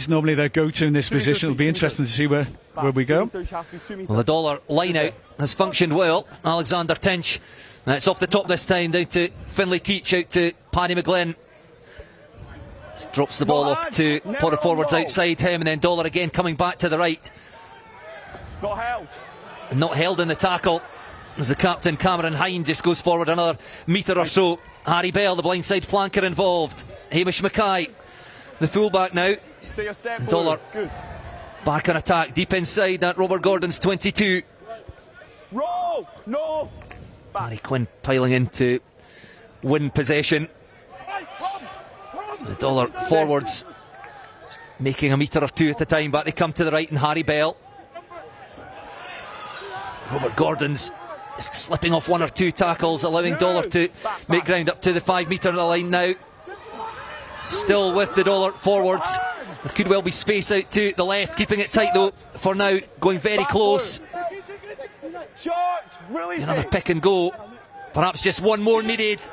[SPEAKER 3] normally their go-to in this position. It'll be interesting to see where we go.
[SPEAKER 4] Well, the Dollar line out has functioned well. Alexander Tinch, it's off the top this time, down to Finlay Keach, out to Paddy McGlynn. Drops the ball off to Potter forwards outside him, and then Dollar again coming back to the right. Not held in the tackle as the captain Cameron Hyde just goes forward another metre or so. Harry Bell, the blindside flanker, involved. Hamish Mackay, the fullback now. Dollar back on attack, deep inside that Robert Gordon's 22. Harry Quinn piling in to win possession. The Dollar forwards making a metre or two at a time, but they come to the right, and Harry Bell. Robert Gordon's slipping off one or two tackles, allowing Dollar to make ground up to the 5 metre line now. Still with the Dollar forwards. There could well be space out to the left, keeping it tight though for now, going very close. Another pick and go, perhaps just one more needed.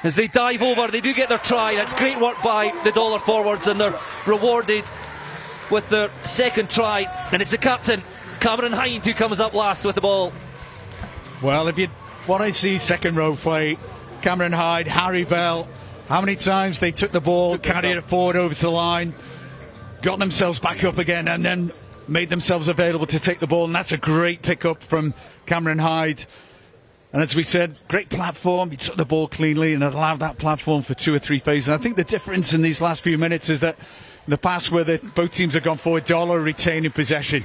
[SPEAKER 4] as they dive over. They do get their try. That's great work by the Dollar forwards, and they're rewarded with their second try. And it's the captain, Cameron Hind, who comes up last with the ball.
[SPEAKER 3] Well, if you want to see second row play, Cameron Hyde, Harry Bell, how many times they took the ball, carried it forward over to the line, got themselves back up again, and then made themselves available to take the ball. And that's a great pick-up from Cameron Hyde. And as we said, great platform. He took the ball cleanly and allowed that platform for 2 or 3 phases. And I think the difference in these last few minutes is that in the past where both teams have gone forward, Dollar retaining possession.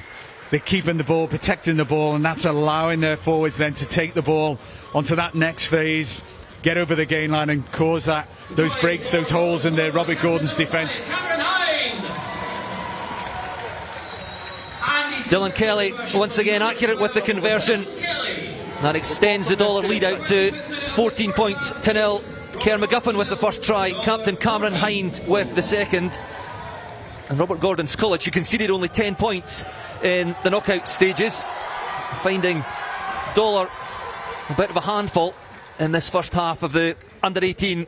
[SPEAKER 3] They're keeping the ball, protecting the ball, and that's allowing their forwards then to take the ball onto that next phase, get over the gain line and cause those breaks, those holes in their Robert Gordon's defence.
[SPEAKER 4] Dylan Kelly once again accurate with the conversion. That extends the Dollar lead out to 14 points to 0. Kerr McGuffin with the first try, Captain Cameron Hind with the second. And Robert Gordon's College, who conceded only 10 points in the knockout stages, finding Dollar a bit of a handful in this first half of the under-18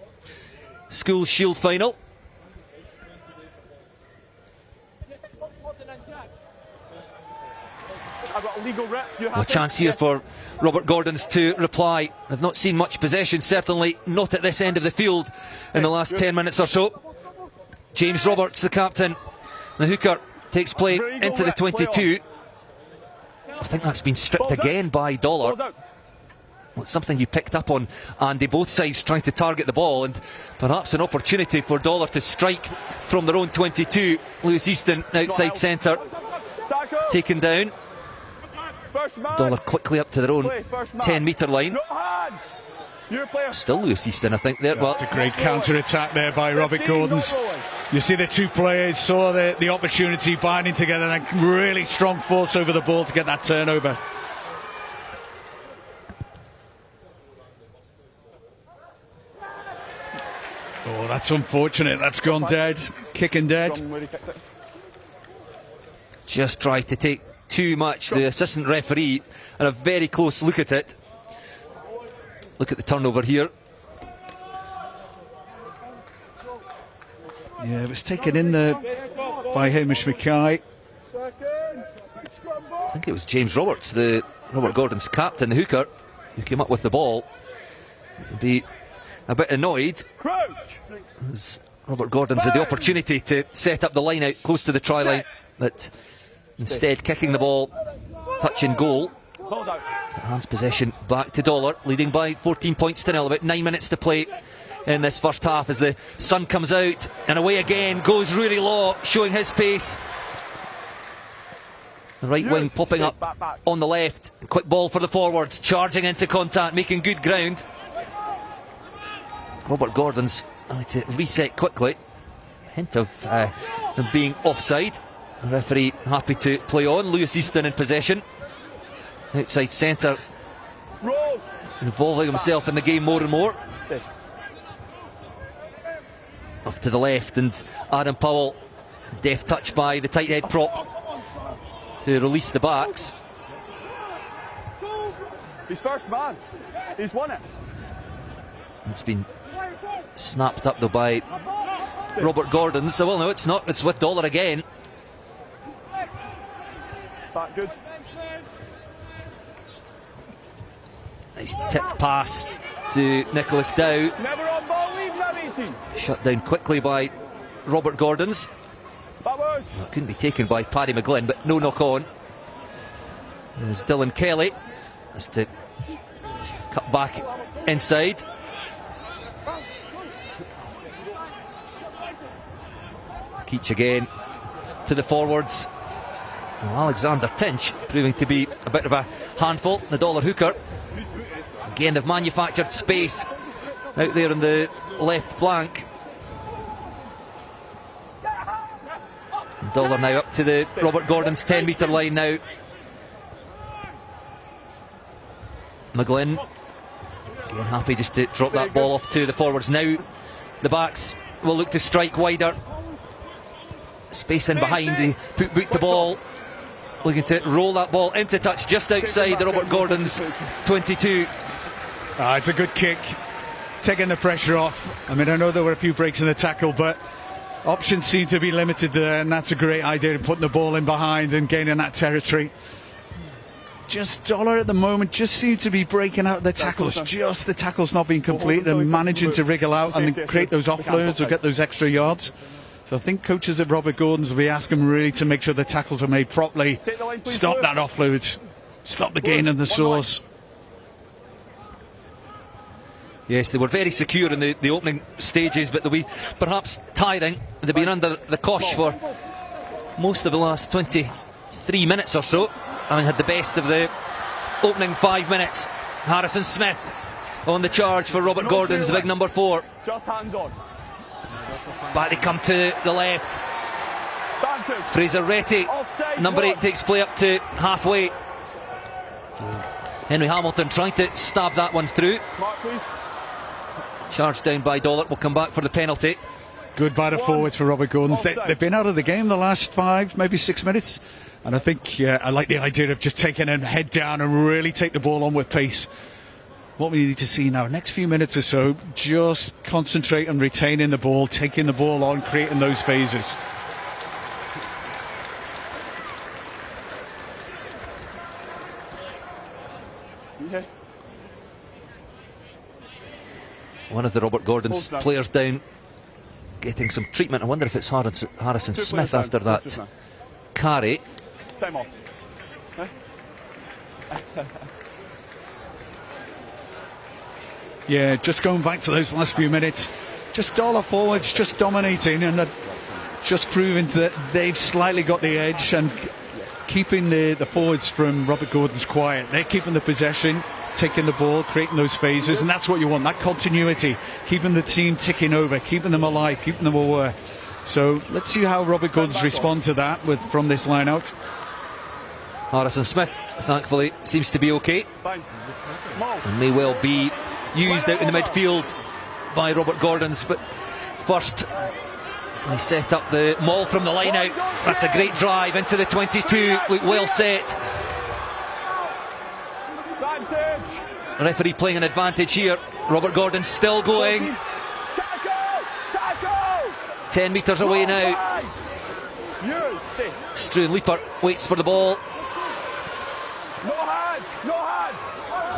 [SPEAKER 4] School Shield final. A chance here for Robert Gordon's to reply. They've not seen much possession, certainly not at this end of the field in the last 10 minutes or so. James Roberts, the captain, the hooker, takes play into the 22. I think that's been stripped again by Dollar. Well, it's something you picked up on, Andy, both sides trying to target the ball, and perhaps an opportunity for Dollar to strike from their own 22. Lewis Easton outside centre, taken down. Dollar quickly up to their own 10-metre line. Still Lewis Easton, I think, there.
[SPEAKER 3] Well, that's a great counter-attack there by Robert Gordon's. You see the two players saw the opportunity, binding together, and a really strong force over the ball to get that turnover. Oh, that's unfortunate. That's gone dead. Kicking dead.
[SPEAKER 4] Just tried to take too much. The assistant referee had a very close look at it. Look at the turnover here.
[SPEAKER 3] Yeah, it was taken in there by Hamish Mackay.
[SPEAKER 4] I think it was James Roberts, Robert Gordon's captain, the hooker, who came up with the ball. He'd be a bit annoyed as Robert Gordon's had the opportunity to set up the line out close to the try line, but instead kicking the ball, touch and goal. So hands possession back to Dollar, leading by 14 points to 0. About 9 minutes to play in this first half as the sun comes out, and away again goes Rory Law, showing his pace. The right wing popping up on the left. Quick ball for the forwards, charging into contact, making good ground. Robert Gordon's going to reset quickly. Hint of them being offside. The referee happy to play on. Lewis Easton in possession. Outside centre, involving himself in the game more and more. Off to the left, and Adam Powell, deft touch by the tight head prop to release the backs.
[SPEAKER 5] He's first man. He's won it.
[SPEAKER 4] It's been snapped up though by Robert Gordon. So, well, no, it's not. It's with Dollar again.
[SPEAKER 5] Back good.
[SPEAKER 4] Nice tipped pass to Nicholas Dow.
[SPEAKER 5] Never on ball, leave that 18.
[SPEAKER 4] Shut down quickly by Robert Gordon's.
[SPEAKER 5] Backwards.
[SPEAKER 4] Well, couldn't be taken by Paddy McGlynn, but no knock on. There's Dylan Kelly. Has to cut back inside. Keach again to the forwards. Well, Alexander Tinch proving to be a bit of a handful. The Dollar hooker. Again, they've manufactured space out there on the left flank. Dollar now up to the Robert Gordon's 10-metre line now. McGlynn again happy just to drop that ball off to the forwards. Now the backs will look to strike wider. Space in behind, the put boot to ball, looking to roll that ball into touch just outside the Robert Gordon's 22.
[SPEAKER 3] It's a good kick. taking the pressure off. I mean, I know there were a few breaks in the tackle, but options seem to be limited there, and that's a great idea, putting the ball in behind and gaining that territory. Just Dollar at the moment just seems to be breaking out the tackles, just the tackles not being complete and managing to wriggle out and create those offloads or get those extra yards. So I think coaches at Robert Gordon's will be asking really to make sure the tackles are made properly, stop that offload, stop the gain in the source.
[SPEAKER 4] Yes, they were very secure in the opening stages, but they'll be perhaps tiring. They've been under the cosh for most of the last 23 minutes or so. I mean, had the best of the opening 5 minutes. Harrison Smith on the charge for Robert Gordon's big number 4.
[SPEAKER 5] Just hands on.
[SPEAKER 4] Back they come to the left. Fraser Retty, number 8, takes play up to halfway. Henry Hamilton trying to stab that one through.
[SPEAKER 5] Mark, please.
[SPEAKER 4] Charged down by Dollart, will come back for the penalty.
[SPEAKER 3] Good by the forwards for Robert Gordon's. They've been out of the game the last 5, maybe 6 minutes. And I think I like the idea of just taking a head down and really take the ball on with pace. What we need to see now, next few minutes or so, just concentrate on retaining the ball, taking the ball on, creating those phases.
[SPEAKER 5] Okay.
[SPEAKER 4] One of the Robert Gordon's players down, getting some treatment. I wonder if it's Harrison Smith after that carry.
[SPEAKER 5] Time off.
[SPEAKER 3] Yeah, just going back to those last few minutes, just Dollar forwards just dominating and just proving that they've slightly got the edge and keeping the forwards from Robert Gordon's quiet. They're keeping the possession, taking the ball, creating those phases, and that's what you want, that continuity, keeping the team ticking over, keeping them alive, keeping them aware. So let's see how Robert Gordon's respond to that from this line out.
[SPEAKER 4] Harrison Smith, thankfully, seems to be okay and may well be used out in the midfield by Robert Gordon's, but first they set up the maul from the line out. That's a great drive into the 22, look well set. Referee playing an advantage here. Robert Gordon still going. 10 metres away now. Struan Leaper waits for the ball.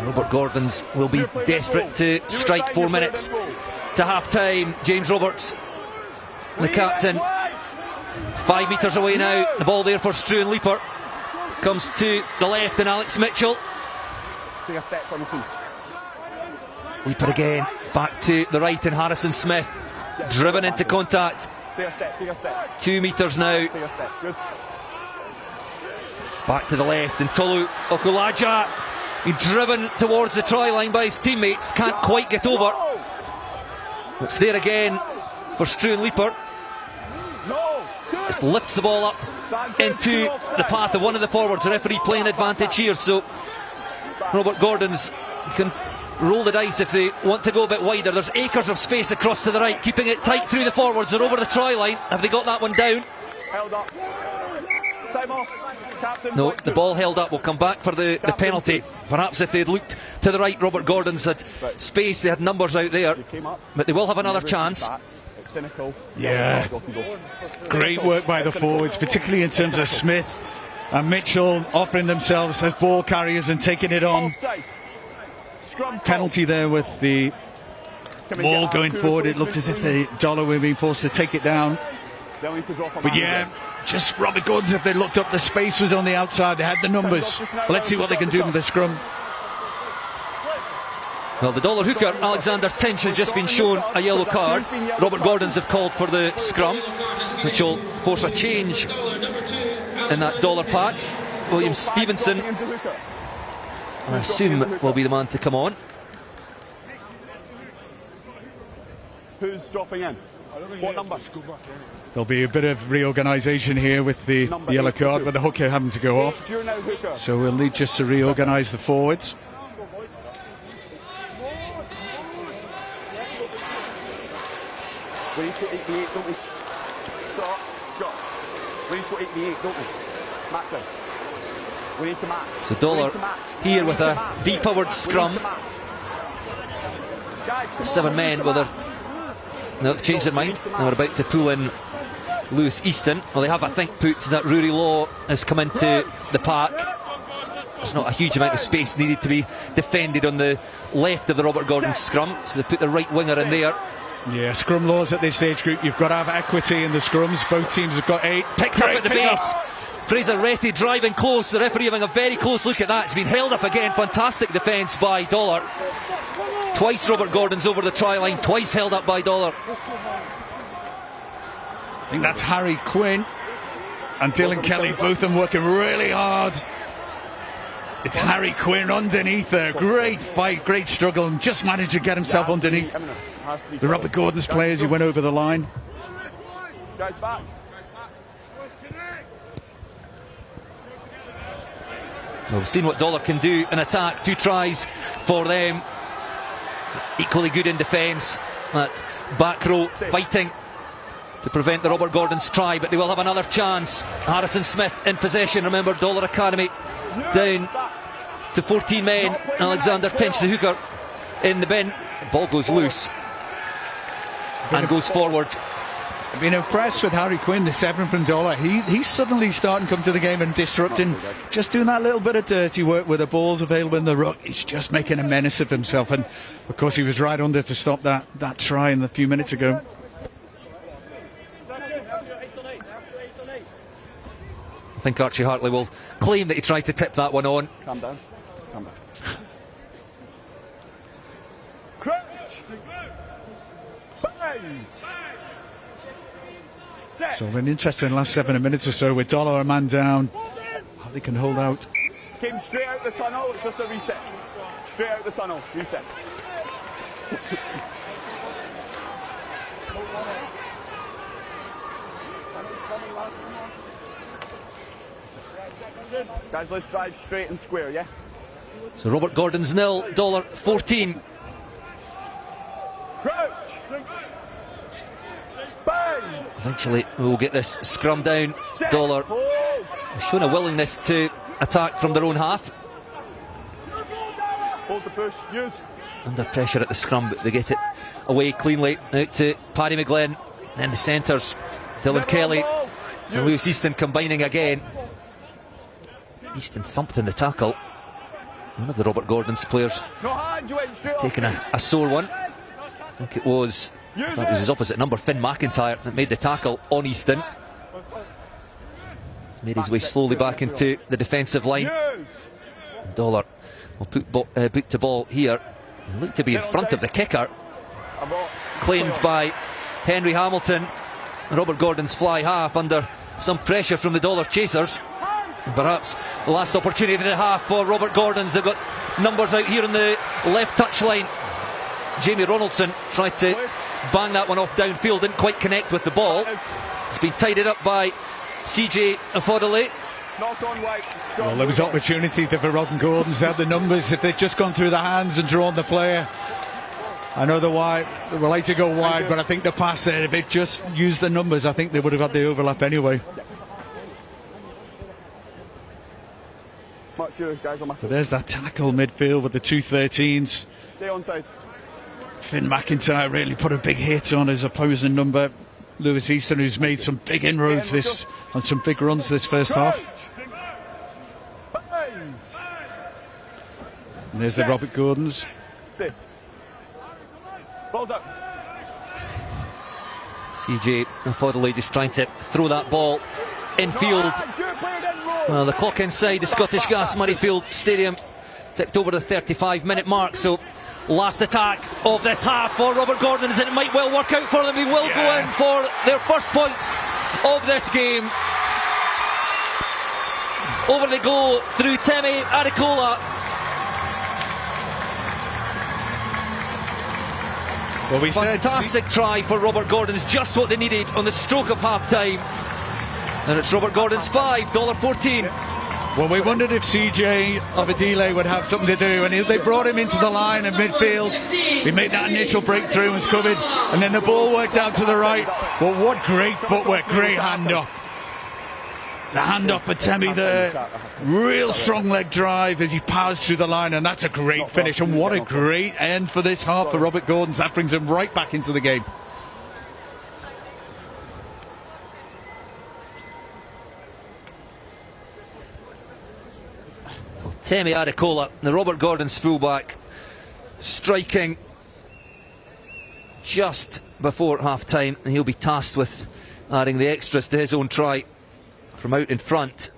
[SPEAKER 4] Robert Gordon's will be desperate to strike. 4 minutes to half time. James Roberts, the captain, 5 metres away now. The ball there for Struan Leaper. Comes to the left and Alex Mitchell.
[SPEAKER 5] Take a step for me, please.
[SPEAKER 4] Leaper again, back to the right, and Harrison Smith driven into contact.
[SPEAKER 5] Take a step.
[SPEAKER 4] 2 metres now.
[SPEAKER 5] Take a step. Good.
[SPEAKER 4] Back to the left, and Tolu Okulaja, he driven towards the try line by his teammates, can't quite get over. It's there again for Struan Leaper. Just lifts the ball up into the path of one of the forwards. The referee playing advantage here, so Robert Gordon's can roll the dice if they want to go a bit wider. There's acres of space across to the right, keeping it tight through the forwards. They're over the try line. Have they got that one down?
[SPEAKER 5] Held up. Time off. Captain,
[SPEAKER 4] no, the ball held up. Will come back for the penalty. Perhaps if they'd looked to the right, Robert Gordon's had space, they had numbers out there, but they will have another chance.
[SPEAKER 3] Yeah, great work by the forwards, particularly in terms of Smith and Mitchell offering themselves as ball carriers and taking it on. Penalty there with the ball going forward. It looked as if the Dollar were being forced to take it down. But yeah, just Robert Gordon's, if they looked up, the space was on the outside, they had the numbers. But let's see what they can do with the scrum.
[SPEAKER 4] Well, the Dollar hooker, Alexander Tinch, has just been shown a yellow card. Robert Gordon's have called for the scrum, which will force a change in that Dollar pack. William Stevenson, I assume, will be the man to come on.
[SPEAKER 5] Who's dropping in? What number?
[SPEAKER 3] There'll be a bit of reorganisation here with the yellow card, with the hooker having to go off. So we'll need just to reorganise the forwards.
[SPEAKER 5] We need to go 88, don't we? Scott. We need to go 88, don't we? Match it. We need to match.
[SPEAKER 4] So Dollar here with a deep-powered scrum. 7 men, well, they've changed their mind. They're about to pull in Lewis Easton. Well, they have, I think, put that Rory Law has come into the park. There's not a huge amount of space needed to be defended on the left of the Robert Gordon scrum, so they put the right winger in there.
[SPEAKER 3] Yeah, scrum laws at this age group, you've got to have equity in the scrums. Both teams have got 8.
[SPEAKER 4] Picked up at the base. Fraser Retty driving close, the referee having a very close look at that. It's been held up again. Fantastic defence by Dollar. Twice Robert Gordon's over the try line, twice held up by Dollar.
[SPEAKER 3] I think that's Harry Quinn and Dylan Kelly, both of them working really hard. It's Harry Quinn underneath there. Great fight, great struggle, and just managed to get himself underneath the Robert Gordon's players who went over the line.
[SPEAKER 5] Guys back.
[SPEAKER 4] Well, we've seen what Dollar can do in attack. 2 tries for them. Equally good in defence. That back row fighting to prevent the Robert Gordon's try, but they will have another chance. Harrison Smith in possession. Remember, Dollar Academy down to 14 men. Alexander Tench, the hooker, in the bin. Ball goes loose and goes forward.
[SPEAKER 3] I've been impressed with Harry Quinn, the 7 from Dollar. He's suddenly starting to come to the game and disrupting, just doing that little bit of dirty work with the balls available in the ruck. He's just making a menace of himself, and of course he was right under to stop that try in a few minutes ago.
[SPEAKER 4] I think Archie Hartley will claim that he tried to tip that one on.
[SPEAKER 5] Calm down. Calm down. Crouch. Bind. Set.
[SPEAKER 3] So an interesting last 7 minutes or so with Dollar a man down. Oh, they can hold out.
[SPEAKER 5] Came straight out the tunnel, it's just a reset. Straight out the tunnel, reset. Guys, let's drive straight and square, yeah?
[SPEAKER 4] So Robert Gordon's 0, Dollar 14.
[SPEAKER 5] Crouch! Bind!
[SPEAKER 4] Eventually we'll get this scrum down. Dollar showing a willingness to attack from their own half.
[SPEAKER 5] Hold the push, use.
[SPEAKER 4] Under pressure at the scrum, but they get it away cleanly. Out to Paddy McGlenn. Then the centres, Dylan Kelly and Lewis Easton combining again. Easton thumped in the tackle. One of the Robert Gordon's players has taken a sore one. I think it was his opposite number, Finn McIntyre, that made the tackle on Easton. Made his way slowly back into the defensive line. Dollar will put boot to ball here. Looked to be in front of the kicker. Claimed by Henry Hamilton. Robert Gordon's fly half under some pressure from the Dollar chasers. Perhaps the last opportunity of the half for Robert Gordon's. They've got numbers out here on the left touchline. Jamie Ronaldson tried to bang that one off downfield, didn't quite connect with the ball. It's been tidied up by CJ Afodele.
[SPEAKER 3] Well, there was opportunity for Robert Gordon's had the numbers. If they'd just gone through the hands and drawn the player, I know they would like to go wide, but I think the pass there, if they'd just used the numbers, I think they would have had the overlap anyway. But there's that tackle midfield with the 2 13s.
[SPEAKER 5] Stay onside.
[SPEAKER 3] Finn McIntyre really put a big hit on his opposing number, Lewis Easton, who's made some big inroads on some big runs this first half. And there's the Robert Gordons.
[SPEAKER 5] Stay. Balls up.
[SPEAKER 4] CJ Afodele just trying to throw that ball infield. Well, the clock inside the Scottish Gas Murrayfield Stadium ticked over the 35-minute mark, so last attack of this half for Robert Gordon's, and it might well work out for them. He will go in for their first points of this game. Over they go through Temi Adekola.
[SPEAKER 3] Well,
[SPEAKER 4] fantastic try for Robert Gordon's, just what they needed on the stroke of half time. And it's Robert Gordon's 5, Dollar 14.
[SPEAKER 3] Well, we wondered if CJ Afodele would have something to do, and they brought him into the line in midfield. He made that initial breakthrough and was covered, and then the ball worked out to the right. Well, what great footwork, great hand off. The handoff for Temi there. Real strong leg drive as he powers through the line, and that's a great finish. And what a great end for this half for Robert Gordons. That brings him right back into the game.
[SPEAKER 4] Temi Adekola, the Robert Gordon's fullback, striking just before half-time, and he'll be tasked with adding the extras to his own try from out in front.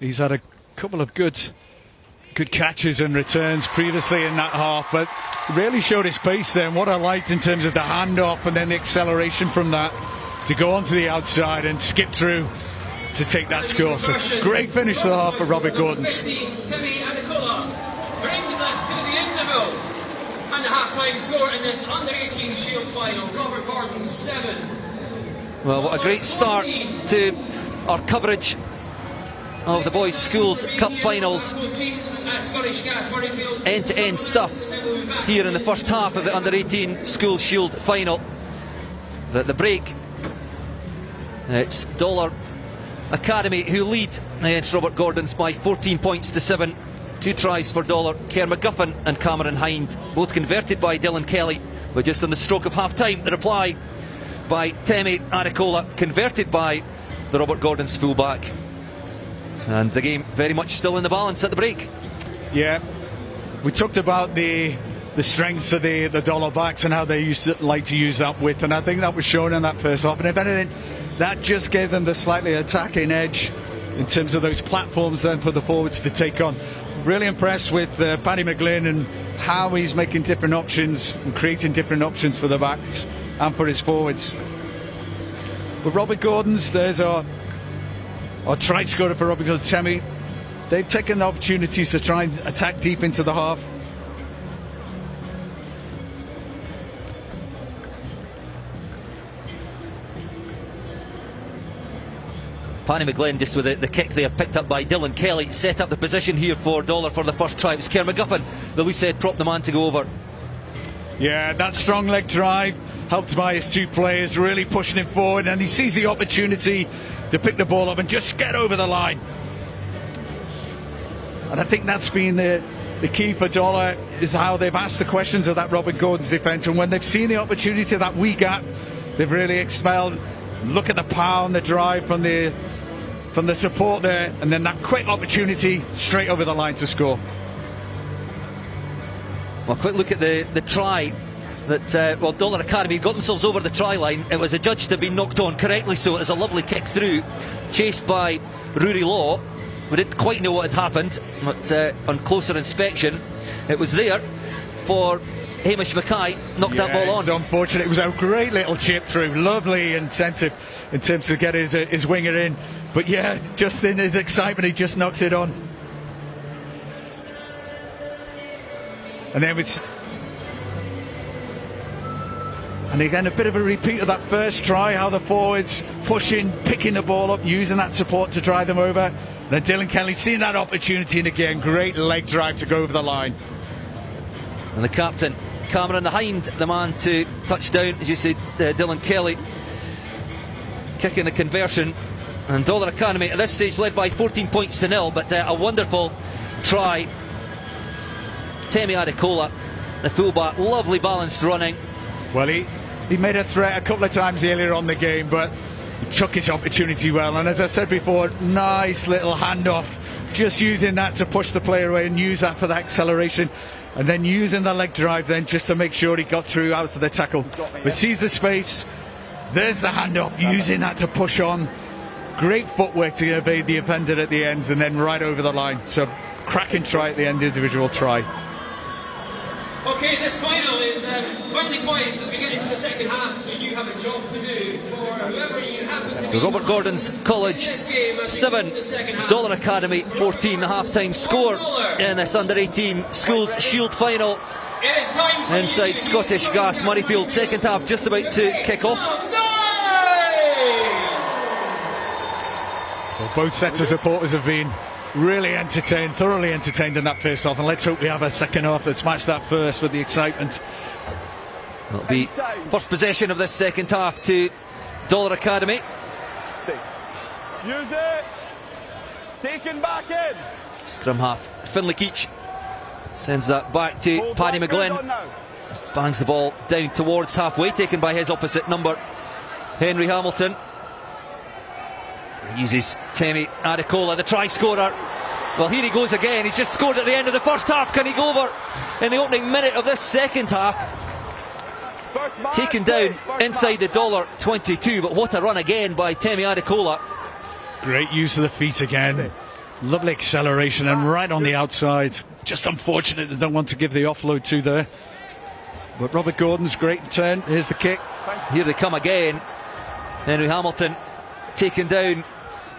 [SPEAKER 3] He's had a couple of good catches and returns previously in that half, but really showed his pace there. And what I liked in terms of the handoff and then the acceleration from that to go onto the outside and skip through to take that score. So great finish to the half for Robert Gordons.
[SPEAKER 1] Temi Adekola brings us to the interval. And the half-time score in this under-18 Shield final. Robert Gordon 7.
[SPEAKER 4] Well, what a great start to our coverage of the Boys Schools Cup finals. End-to-end stuff here in the first half of the under-18 School Shield final. But at the break, it's Dollar Academy who lead against Robert Gordons by 14 points to 7. 2 tries for Dollar. Kerr McGuffin and Cameron Hind, both converted by Dylan Kelly, but just on the stroke of half-time, the reply by Temi Adekola, converted by the Robert Gordon's fullback. And the game very much still in the balance at the break.
[SPEAKER 3] Yeah, we talked about the strengths of the Dollar backs and how they used to like to use that width, and I think that was shown in that first half. And if anything, that just gave them the slightly attacking edge in terms of those platforms then for the forwards to take on. Really impressed with Paddy McGlynn and how he's making different options and creating different options for the backs and for his forwards. With Robert Gordons, there's our try scorer for Robert Gordons, Temi. They've taken the opportunities to try and attack deep into the half.
[SPEAKER 4] Paddy McGlynn just with the kick there picked up by Dylan Kelly, set up the position here for Dollar for the first try. It was Kerr McGuffin that we said propped the man to go over.
[SPEAKER 3] Yeah, that strong leg drive helped by his 2 players really pushing him forward, and he sees the opportunity to pick the ball up and just get over the line. And I think that's been the key for Dollar, is how they've asked the questions of that Robert Gordon's defence, and when they've seen the opportunity, that wee gap, they've really expelled. Look at the power and the drive from the support there, and then that quick opportunity straight over the line to score.
[SPEAKER 4] Well, quick look at the try that Dollar Academy got themselves over the try line. It was adjudged to have been knocked on correctly, so it was a lovely kick through, chased by Rory Law. We didn't quite know what had happened, but on closer inspection it was there for Hamish Mackay. Knocked that ball on.
[SPEAKER 3] It's unfortunate. It was a great little chip through, lovely incentive in terms of get his winger in, but yeah, just in his excitement he just knocks it on. And then and again a bit of a repeat of that first try, how the forwards pushing, picking the ball up, using that support to drive them over. Then Dylan Kelly seeing that opportunity, and again great leg drive to go over the line.
[SPEAKER 4] And the captain Cameron Hind, the man to touch down, as you said, Dylan Kelly kicking the conversion. And Dollar Academy at this stage led by 14 points to 0, but a wonderful try. Temi Adekola, the fullback, lovely balanced running.
[SPEAKER 3] Well, he made a threat a couple of times earlier on the game, but he took his opportunity well, and as I said before, nice little handoff, just using that to push the player away and use that for the acceleration, and then using the leg drive then just to make sure he got through out of the tackle. But sees the space, there's the handoff, using that to push on. Great footwork to evade the offender at the ends and then right over the line. So cracking try at the end, individual try.
[SPEAKER 1] Okay, this final is finally poised as we get into the second half, so you have a job to do for whoever you happen to be.
[SPEAKER 4] So Robert Gordon's College 7, Dollar Academy 14, the half-time score in this under-18 Schools Shield final.
[SPEAKER 1] It is time for
[SPEAKER 4] inside Scottish Gas Murrayfield, second half just about to kick off.
[SPEAKER 3] Well, both sets of supporters have been really entertained, thoroughly entertained in that first half, and let's hope we have a second half that's matched that first with the excitement.
[SPEAKER 4] It'll be first possession of this second half to Dollar Academy.
[SPEAKER 5] Use it. Taken back in.
[SPEAKER 4] Scrum half Finlay Keach sends that back to Paddy McGlynn. Just bangs the ball down towards halfway, taken by his opposite number, Henry Hamilton. He uses Temi Adekola, the try scorer. Well, here he goes again. He's just scored at the end of the first half. Can he go over in the opening minute of this second half? Taken down inside the $22, but what a run again by Temi Adekola.
[SPEAKER 3] Great use of the feet again. Lovely acceleration and right on the outside. Just unfortunate they don't want to give the offload to there. But Robert Gordon's great turn. Here's the kick.
[SPEAKER 4] Here they come again. Henry Hamilton taken down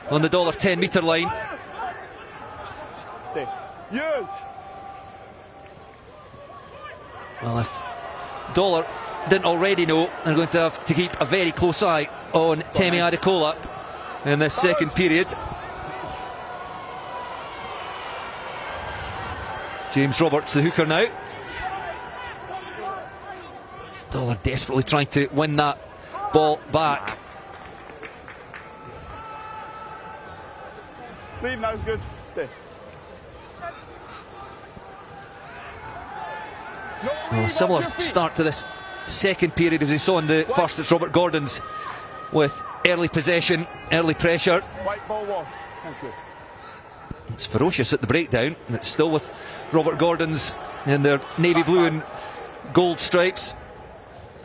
[SPEAKER 4] on the $10 metre line.
[SPEAKER 5] Stay. Use.
[SPEAKER 4] Well, if Dollar didn't already know, they're going to have to keep a very close eye on Temi Adekola in this second period. James Roberts, the hooker now. Dollar desperately trying to win that ball back.
[SPEAKER 5] Leave now, good. Stay.
[SPEAKER 4] Well, a similar start to this second period as we saw in the first. It's Robert Gordon's with early possession, early pressure.
[SPEAKER 5] White ball wash. Thank you.
[SPEAKER 4] It's ferocious at the breakdown, and it's still with Robert Gordon's in their navy blue and gold stripes.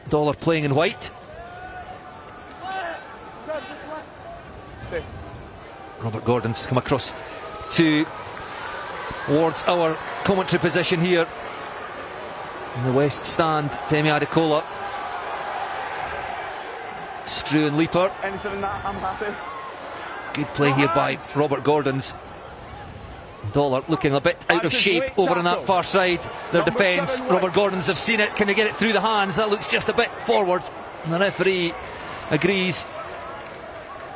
[SPEAKER 4] Dollar playing in white.
[SPEAKER 5] Stay.
[SPEAKER 4] Robert Gordon's come across towards our commentary position here in the west stand. Temi Adekola, Struan Leaper.
[SPEAKER 5] Anything in that, I'm happy.
[SPEAKER 4] Good play here by Robert Gordon's. Dollar looking a bit out of shape over on that far side. Their defence, Robert Gordon's have seen it. Can they get it through the hands? That looks just a bit forward. And the referee agrees.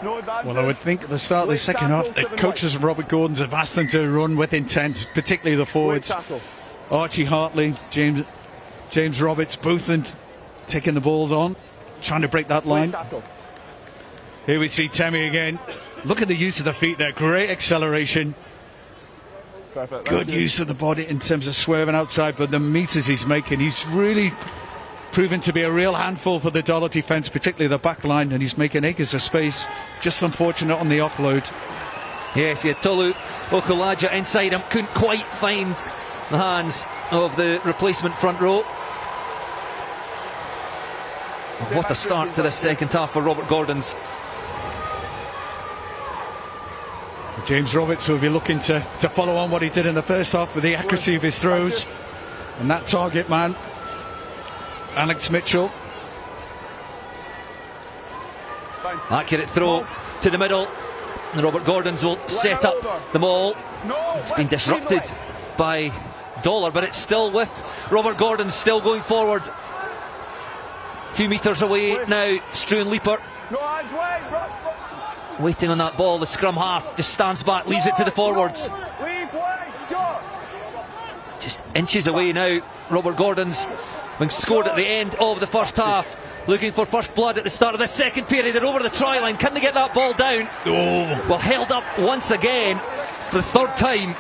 [SPEAKER 3] Well, I would think at the start of the second half, the coaches of Robert Gordon's have asked them to run with intent, particularly the forwards. Archie Hartley, James Roberts, both taking the balls on, trying to break that line. Here we see Temi again. Look at the use of the feet there. Great acceleration.
[SPEAKER 5] Perfect.
[SPEAKER 3] Good use of the body in terms of swerving outside, but the metres he's making, he's really proven to be a real handful for the Dollar defence, particularly the back line, and he's making acres of space. Just unfortunate on the offload.
[SPEAKER 4] Yes, he had Tolu Okulaja inside him, couldn't quite find the hands of the replacement front row. What a start to this second half for Robert Gordon's.
[SPEAKER 3] James Roberts will be looking to follow on what he did in the first half with the accuracy of his throws. And that target man, Alex Mitchell.
[SPEAKER 4] Accurate throw to the middle. And Robert Gordon's will set up the maul. It's been disrupted by Dollar, but it's still with Robert Gordon, still going forward. 2 metres away now, Struan Leaper. Waiting on that ball, the scrum half just stands back, leaves it to the forwards. Just inches away now, Robert Gordon's being scored at the end of the first half. Looking for first blood at the start of the second period. They're over the try line, can they get that ball down? Well, held up once again for the third time.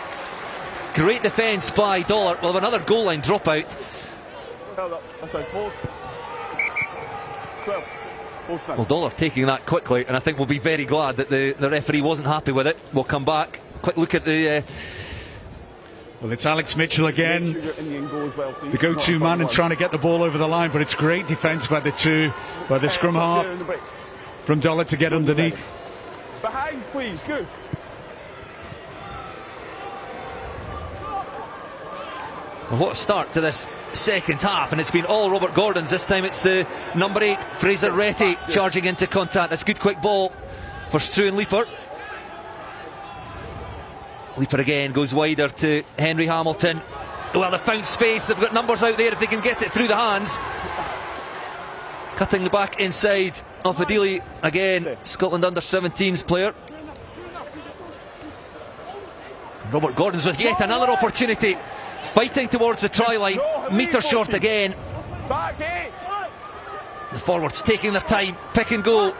[SPEAKER 4] Great defence by Dollar. We'll have another goal line dropout.
[SPEAKER 5] Held up, that's out, hold. 12.
[SPEAKER 4] Well, Dollar taking that quickly, and I think we'll be very glad that the referee wasn't happy with it. We'll come back. Quick look at the...
[SPEAKER 3] Well, it's Alex Mitchell again, the go-to man, and trying to get the ball over the line, but it's great defence by the scrum half from Dollar to get underneath.
[SPEAKER 5] Behind, please, good.
[SPEAKER 4] Well, what a start to this second half, and it's been all Robert Gordon's. This time it's the number 8 Fraser Retty charging into contact. That's a good quick ball for Struan Leaper. Leaper again goes wider to Henry Hamilton. Well, they've found space, they've got numbers out there if they can get it through the hands. Cutting the back inside of Adili again, Scotland under-17s player. Robert Gordon's with yet another opportunity, fighting towards the try line, metre short again. The forwards taking their time, pick and go.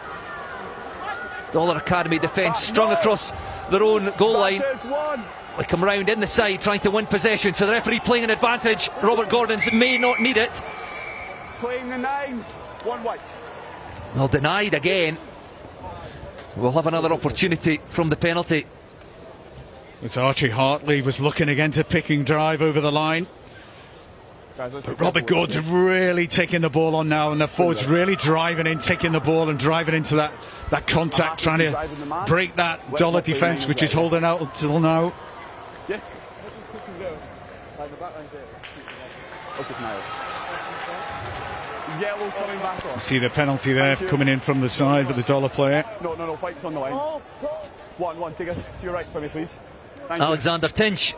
[SPEAKER 4] Dollar Academy defence strung across their own goal line. They come round in the side trying to win possession, so the referee playing an advantage. Robert Gordon's may not need it.
[SPEAKER 5] Playing the 9, 1 white.
[SPEAKER 4] Well, denied again. We'll have another opportunity from the penalty.
[SPEAKER 3] It's Archie Hartley was looking again to picking drive over the line. But Robert Gordon's really taking the ball on now, and the forwards really driving in, taking the ball and driving into that contact, trying to break that Dollar defence, which is holding out until now.
[SPEAKER 5] Yeah. Yellow's coming back on.
[SPEAKER 3] You see the penalty there coming in from the side with the Dollar player.
[SPEAKER 5] No, white's on the line. 1, take it to your right for me, please. Thank
[SPEAKER 4] Alexander Tinch,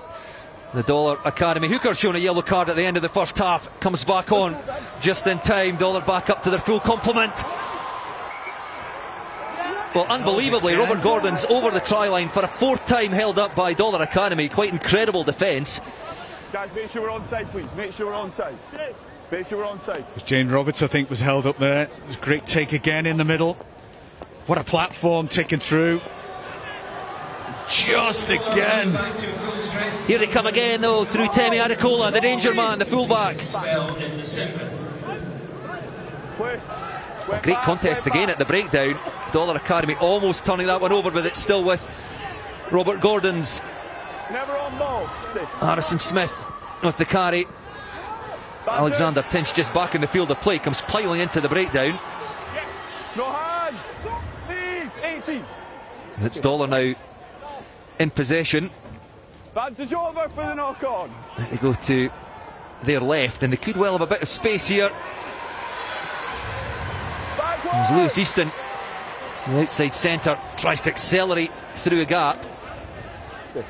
[SPEAKER 4] the Dollar Academy hooker, shown a yellow card at the end of the first half, comes back on just in time. Dollar back up to their full complement. Well, unbelievably, Robert Gordon's over the try line for a 4th time held up by Dollar Academy. Quite incredible defence.
[SPEAKER 5] Guys, make sure we're onside, please. Make sure we're onside. Make sure we're onside.
[SPEAKER 3] Jane Roberts, I think, was held up there. It was a great take again in the middle. What a platform taken through. Just again.
[SPEAKER 4] Here they come again, though, through Temi Adekola, the danger man, the fullback. Great contest again at the breakdown. Dollar Academy almost turning that one over, but it's still with Robert Gordon's.
[SPEAKER 5] Never on ball.
[SPEAKER 4] Harrison Smith with the carry. Alexander Tinch just back in the field of play, comes piling into the breakdown.
[SPEAKER 5] No hands. Leave. 18.
[SPEAKER 4] It's Dollar now in possession.
[SPEAKER 5] Vantage over for the knock on.
[SPEAKER 4] They go to their left, and they could well have a bit of space here. As Lewis Easton, the outside centre, tries to accelerate through a gap. And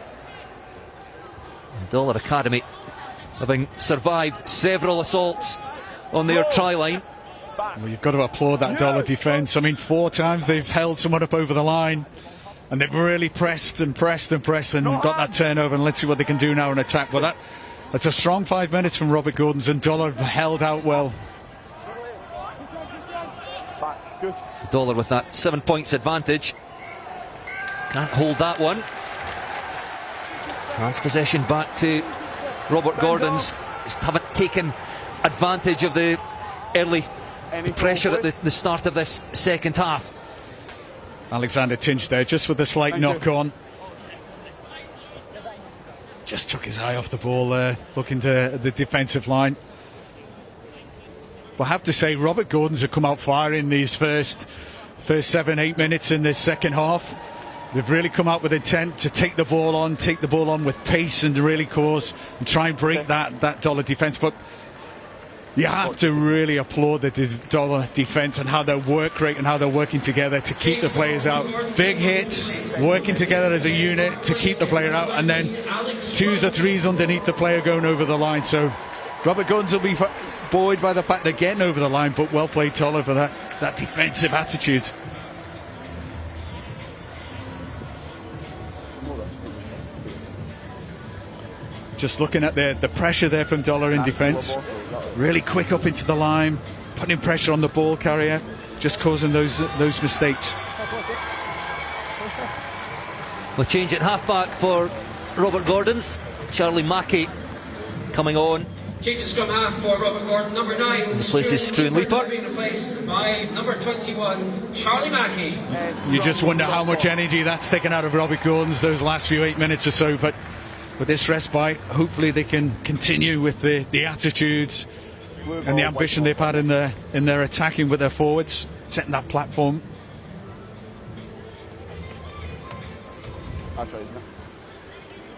[SPEAKER 4] Dollar Academy, having survived several assaults on their try line.
[SPEAKER 3] Well, you've got to applaud that Dollar defence. I mean, 4 times they've held someone up over the line, and they've really pressed and got that turnover, and let's see what they can do now in attack. Well, that's a strong 5 minutes from Robert Gordon's, and Dollar held out well.
[SPEAKER 5] Good.
[SPEAKER 4] Dollar with that 7 points advantage. Can't hold that one. Hands possession back to Robert Gordon's. Just haven't taken advantage of the early pressure at the start of this second half.
[SPEAKER 3] Alexander Tinch there, just with a slight knock on. Just took his eye off the ball there, looking to the defensive line. Well, I have to say, Robert Gordon's have come out firing these first 7-8 minutes in this second half. They've really come out with intent to take the ball on with pace, and to really cause and try and break that Dollar defence. But you have to really applaud the Dollar defence and how their work rate and how they're working together to keep the players out. Big hits, working together as a unit to keep the player out, and then 2s or 3s underneath the player going over the line. So Robert Gordon's will be buoyed by the fact they're getting over the line, but well played, Dollar, for that defensive attitude. Just looking at the pressure there from Dollar in defence. Really quick up into the line, putting pressure on the ball carrier, just causing those mistakes.
[SPEAKER 4] We'll change at half-back for Robert Gordon's. Charlie Mackey coming on.
[SPEAKER 1] Change at scrum half for Robert Gordon. Number 9
[SPEAKER 4] replaces Struan Leaper.
[SPEAKER 1] Being replaced by number 21 Charlie Mackey.
[SPEAKER 3] You just wonder how much energy that's taken out of Robert Gordon's those last few 8 minutes or so, but with this respite, hopefully they can continue with the attitudes and the ambition they've had in their attacking with their forwards, setting that platform.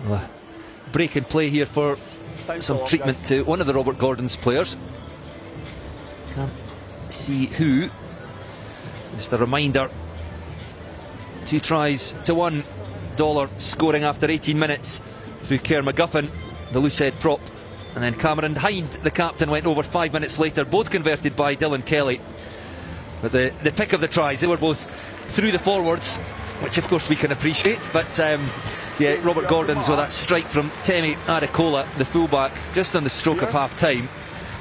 [SPEAKER 4] Well, break and play here for some treatment to one of the Robert Gordon's players. Can't see who. Just a reminder, 2 tries to 1. Dollar scoring after 18 minutes through Kerr McGuffin, the loose head prop, and then Cameron Hind, the captain, went over 5 minutes later, both converted by Dylan Kelly. But the pick of the tries, they were both through the forwards, which of course we can appreciate, but yeah, Robert Gordon's with that strike from Temi Adekola, the fullback, just on the stroke of half time,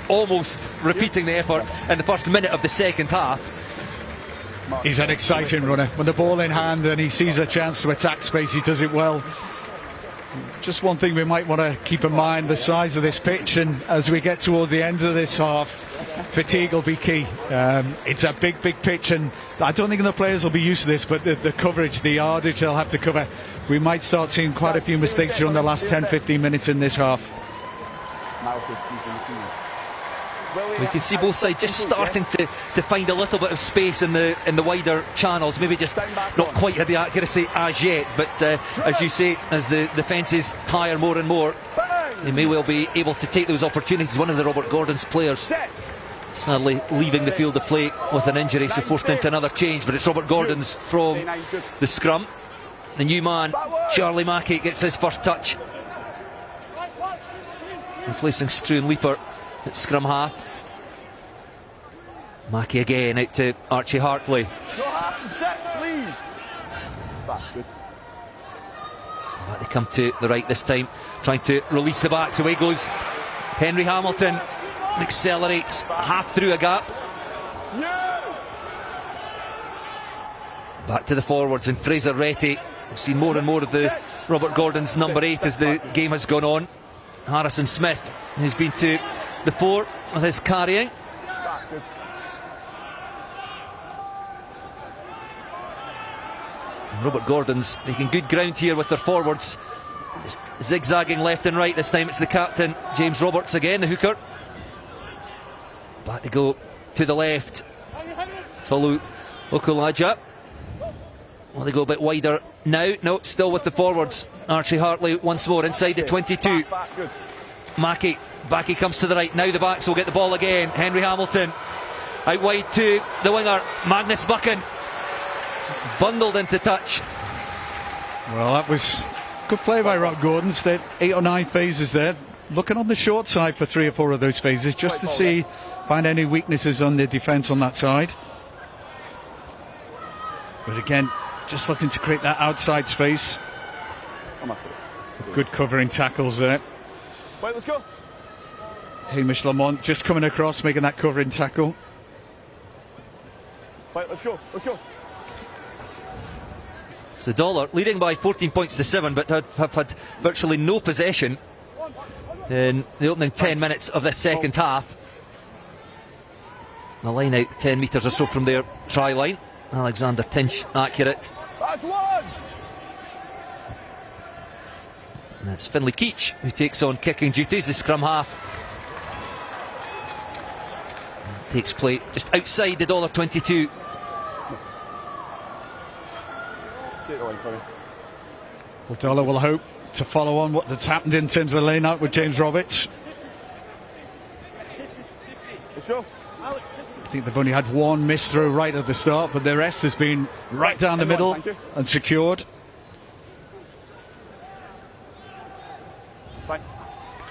[SPEAKER 4] almost repeating the effort in the first minute of the second half.
[SPEAKER 3] He's an exciting runner. When the ball in hand and he sees a chance to attack space, he does it well. Just one thing we might want to keep in mind, the size of this pitch, and as we get towards the end of this half, fatigue will be key. It's a big pitch, and I don't think the players will be used to this, but the coverage, the yardage they'll have to cover, we might start seeing quite a few mistakes during the last 10-15 minutes in this half.
[SPEAKER 4] We can see both sides just starting to find a little bit of space in the wider channels. Maybe just not quite at the accuracy as yet, but as you say, as the defences tire more and more, they may well be able to take those opportunities. One of the Robert Gordon's players sadly leaving the field of play with an injury, so forced into another change, but it's Robert Gordon's from the scrum. The new man, Charlie Mackey, gets his first touch, replacing Struan Leaper at scrum half. Mackey again out to Archie Hartley. They come to the right this time, trying to release the backs. Away goes Henry Hamilton, accelerates half through a gap. Back to the forwards, and Fraser Retty. We've seen more and more of the Robert Gordon's number 8 as the game has gone on. Harrison Smith has been to the fore with his carrying. And Robert Gordon's making good ground here with their forwards, just zigzagging left and right. This time it's the captain, James Roberts again, the hooker. Back to go to the left, Tolu Okulaja. Will they go a bit wider now? No, still with the forwards. Archie Hartley once more inside the 22. Mackey, back he comes to the right. Now the backs will get the ball again. Henry Hamilton out wide to the winger, Magnus Buchan. Bundled into touch.
[SPEAKER 3] Well, that was good play by Rob Gordon. Stayed 8 or 9 phases there. Looking on the short side for 3 or 4 of those phases, just to find any weaknesses on the defence on that side. But again, just looking to create that outside space. Good covering tackles there.
[SPEAKER 5] Right, let's go.
[SPEAKER 3] Hamish Lamont just coming across, making that covering tackle.
[SPEAKER 5] Right, let's go.
[SPEAKER 4] So Dollar leading by 14 points to 7, but have had virtually no possession in the opening 10 minutes of this second half. The line out 10 metres or so from their try line. Alexander Tinch accurate.
[SPEAKER 5] That's once.
[SPEAKER 4] And that's Finlay Keach who takes on kicking duties, the scrum half. And takes play just outside the Dollar 22.
[SPEAKER 3] Well, Dollar will hope to follow on what's happened in terms of the lane out with James Roberts.
[SPEAKER 5] Let's go.
[SPEAKER 3] I think they've only had one miss throw right at the start, but the rest has been right down the middle and secured.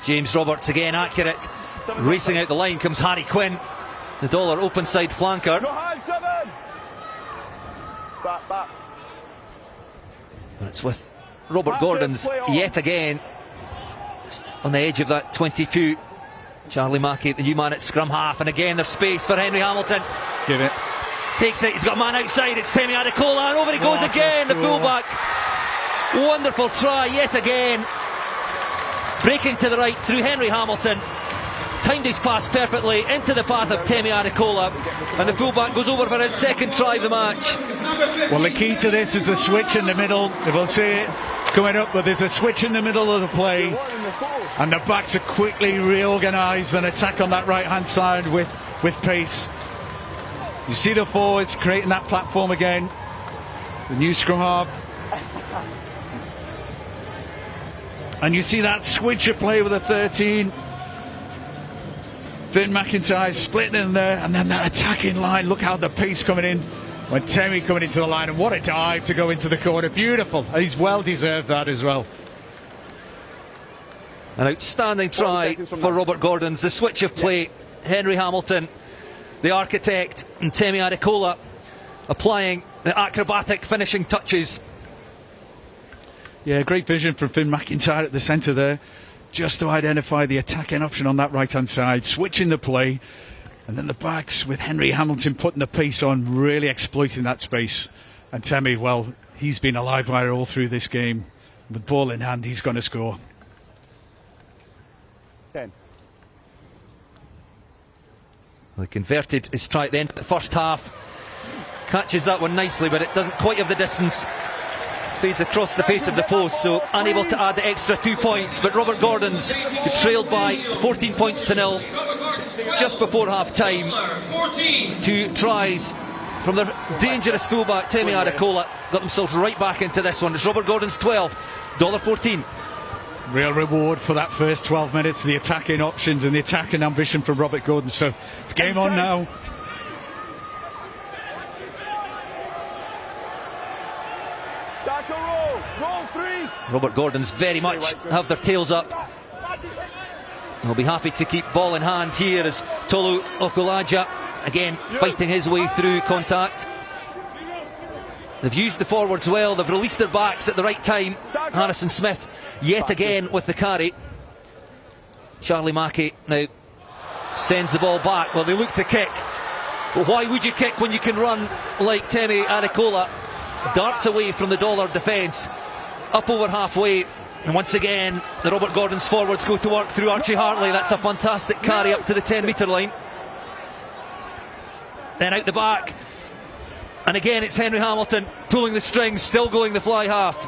[SPEAKER 4] James Roberts again accurate. Racing out the line comes Harry Quinn, the Dollar open side flanker.
[SPEAKER 5] Back.
[SPEAKER 4] And it's with Robert Gordon's yet again just on the edge of that 22. Charlie Mackey, the new man at scrum half, and again there's space for Henry Hamilton.
[SPEAKER 3] Give it.
[SPEAKER 4] Takes it, he's got a man outside, it's Temi Adekola, and over he goes again, the fullback. Wonderful try yet again. Breaking to the right through Henry Hamilton. Timed his pass perfectly into the path of Temi Adekola, and the fullback goes over for his second try of the match.
[SPEAKER 3] Well, the key to this is the switch in the middle. We'll see it coming up, but there's a switch in the middle of the play, and the backs are quickly reorganised and attack on that right hand side with pace. You see the forwards creating that platform again. The new scrum half. And you see that switch of play with a 13. Finn McIntyre splitting in there, and then that attacking line. Look how the pace coming in when Temi coming into the line, and what a dive to go into the corner. Beautiful. He's well deserved that as well.
[SPEAKER 4] An outstanding try for Robert Gordon's. The switch of play, Henry Hamilton, the architect, and Temi Adekola applying the acrobatic finishing touches.
[SPEAKER 3] Yeah, great vision from Finn McIntyre at the centre there, just to identify the attacking option on that right hand side, switching the play, And then the backs with Henry Hamilton putting the pace on, really exploiting that space. And Temi, well, he's been a live wire all through this game. With ball in hand, he's going to score.
[SPEAKER 5] 10.
[SPEAKER 4] Well, he converted his try at the end of the first half. Catches that one nicely, but it doesn't quite have the distance. Fades across the face of the post, so unable to add the extra 2 points. But Robert Gordon's, who trailed by 14 points to nil just before half time. 2 tries from their dangerous fullback Temi Adekola, got themselves right back into this one. It's Robert Gordon's 12, $14.
[SPEAKER 3] Real reward for that first 12 minutes, the attacking options and the attacking ambition from Robert Gordon. So it's game on now.
[SPEAKER 4] Robert Gordon's very much have their tails up. He'll be happy to keep ball in hand here as Tolu Okulaja again fighting his way through contact. They've used the forwards well, they've released their backs at the right time. Harrison Smith yet again with the carry. Charlie Mackey now sends the ball back. Well, they look to kick. Well, why would you kick when you can run like Temi Adekola? Darts away from the Dollar defence, up over halfway, and once again the Robert Gordon's forwards go to work through Archie Hartley. That's a fantastic carry up to the 10-metre line. Then out the back, and again it's Henry Hamilton pulling the strings, still going the fly half.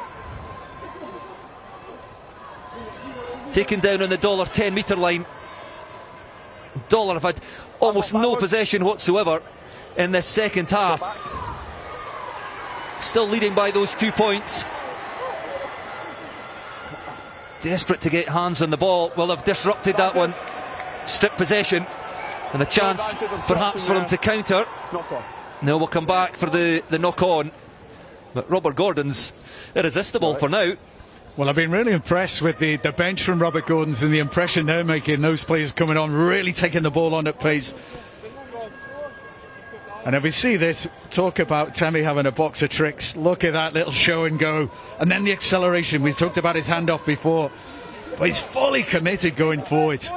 [SPEAKER 4] Taken down on the Dollar 10-metre line. Dollar have had almost no possession whatsoever in this second half. Still leading by those 2 points. Desperate to get hands on the ball. Well, they've disrupted that one. Stripped possession and a chance perhaps for them to counter. Now we'll come back for the knock on. But Robert Gordon's irresistible for now.
[SPEAKER 3] Well, I've been really impressed with the bench from Robert Gordon's and the impression they're making. Those players coming on, really taking the ball on at pace. And if we see this, talk about Temi having a box of tricks. Look at that little show and go. And then the acceleration. We talked about his handoff before. But he's fully committed going forward.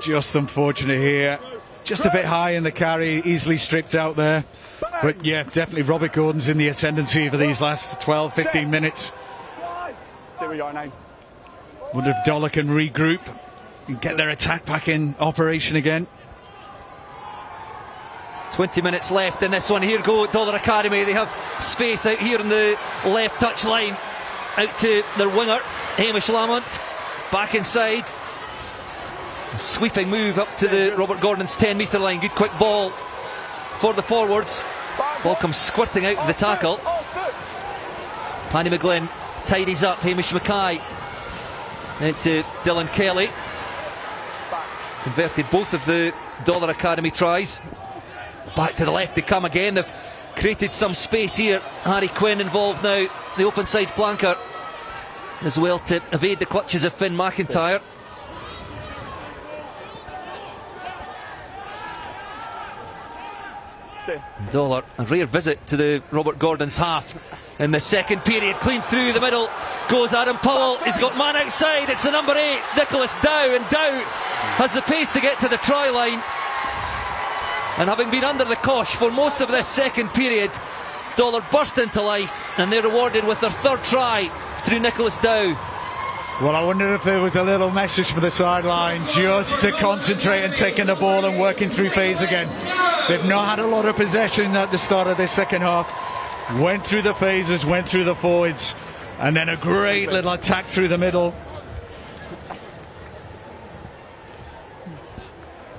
[SPEAKER 3] Just unfortunate here. Just a bit high in the carry, easily stripped out there. But yeah, definitely Robert Gordon's in the ascendancy for these last 12, 15 minutes.
[SPEAKER 5] Stay where you are now.
[SPEAKER 3] Wonder if Dollar can regroup and get their attack back in operation again.
[SPEAKER 4] 20 minutes left in this one. Here go Dollar Academy. They have space out here in the left touch line. Out to their winger, Hamish Lamont. Back inside. A sweeping move up to the Robert Gordon's 10-metre line. Good quick ball for the forwards. Ball comes squirting out of the tackle. Paddy McGlynn tidies up Hamish Mackay. Into Dylan Kelly. Converted both of the Dollar Academy tries. Back to the left they come again. They've created some space here. Harry Quinn involved now, the open side flanker, as well to evade the clutches of Finn McIntyre. Dollar, a rare visit to the Robert Gordon's half in the second period. Clean through the middle goes Adam Powell. He's got man outside. It's the number 8, Nicholas Dow, and Dow has the pace to get to the try line. And having been under the cosh for most of this second period, Dollar burst into life, and they're rewarded with their third try through Nicholas Dow.
[SPEAKER 3] Well, I wonder if there was a little message from the sideline just to concentrate and taking the ball and working through phase again. They've not had a lot of possession at the start of this second half. Went through the phases, went through the forwards, and then a great little attack through the middle.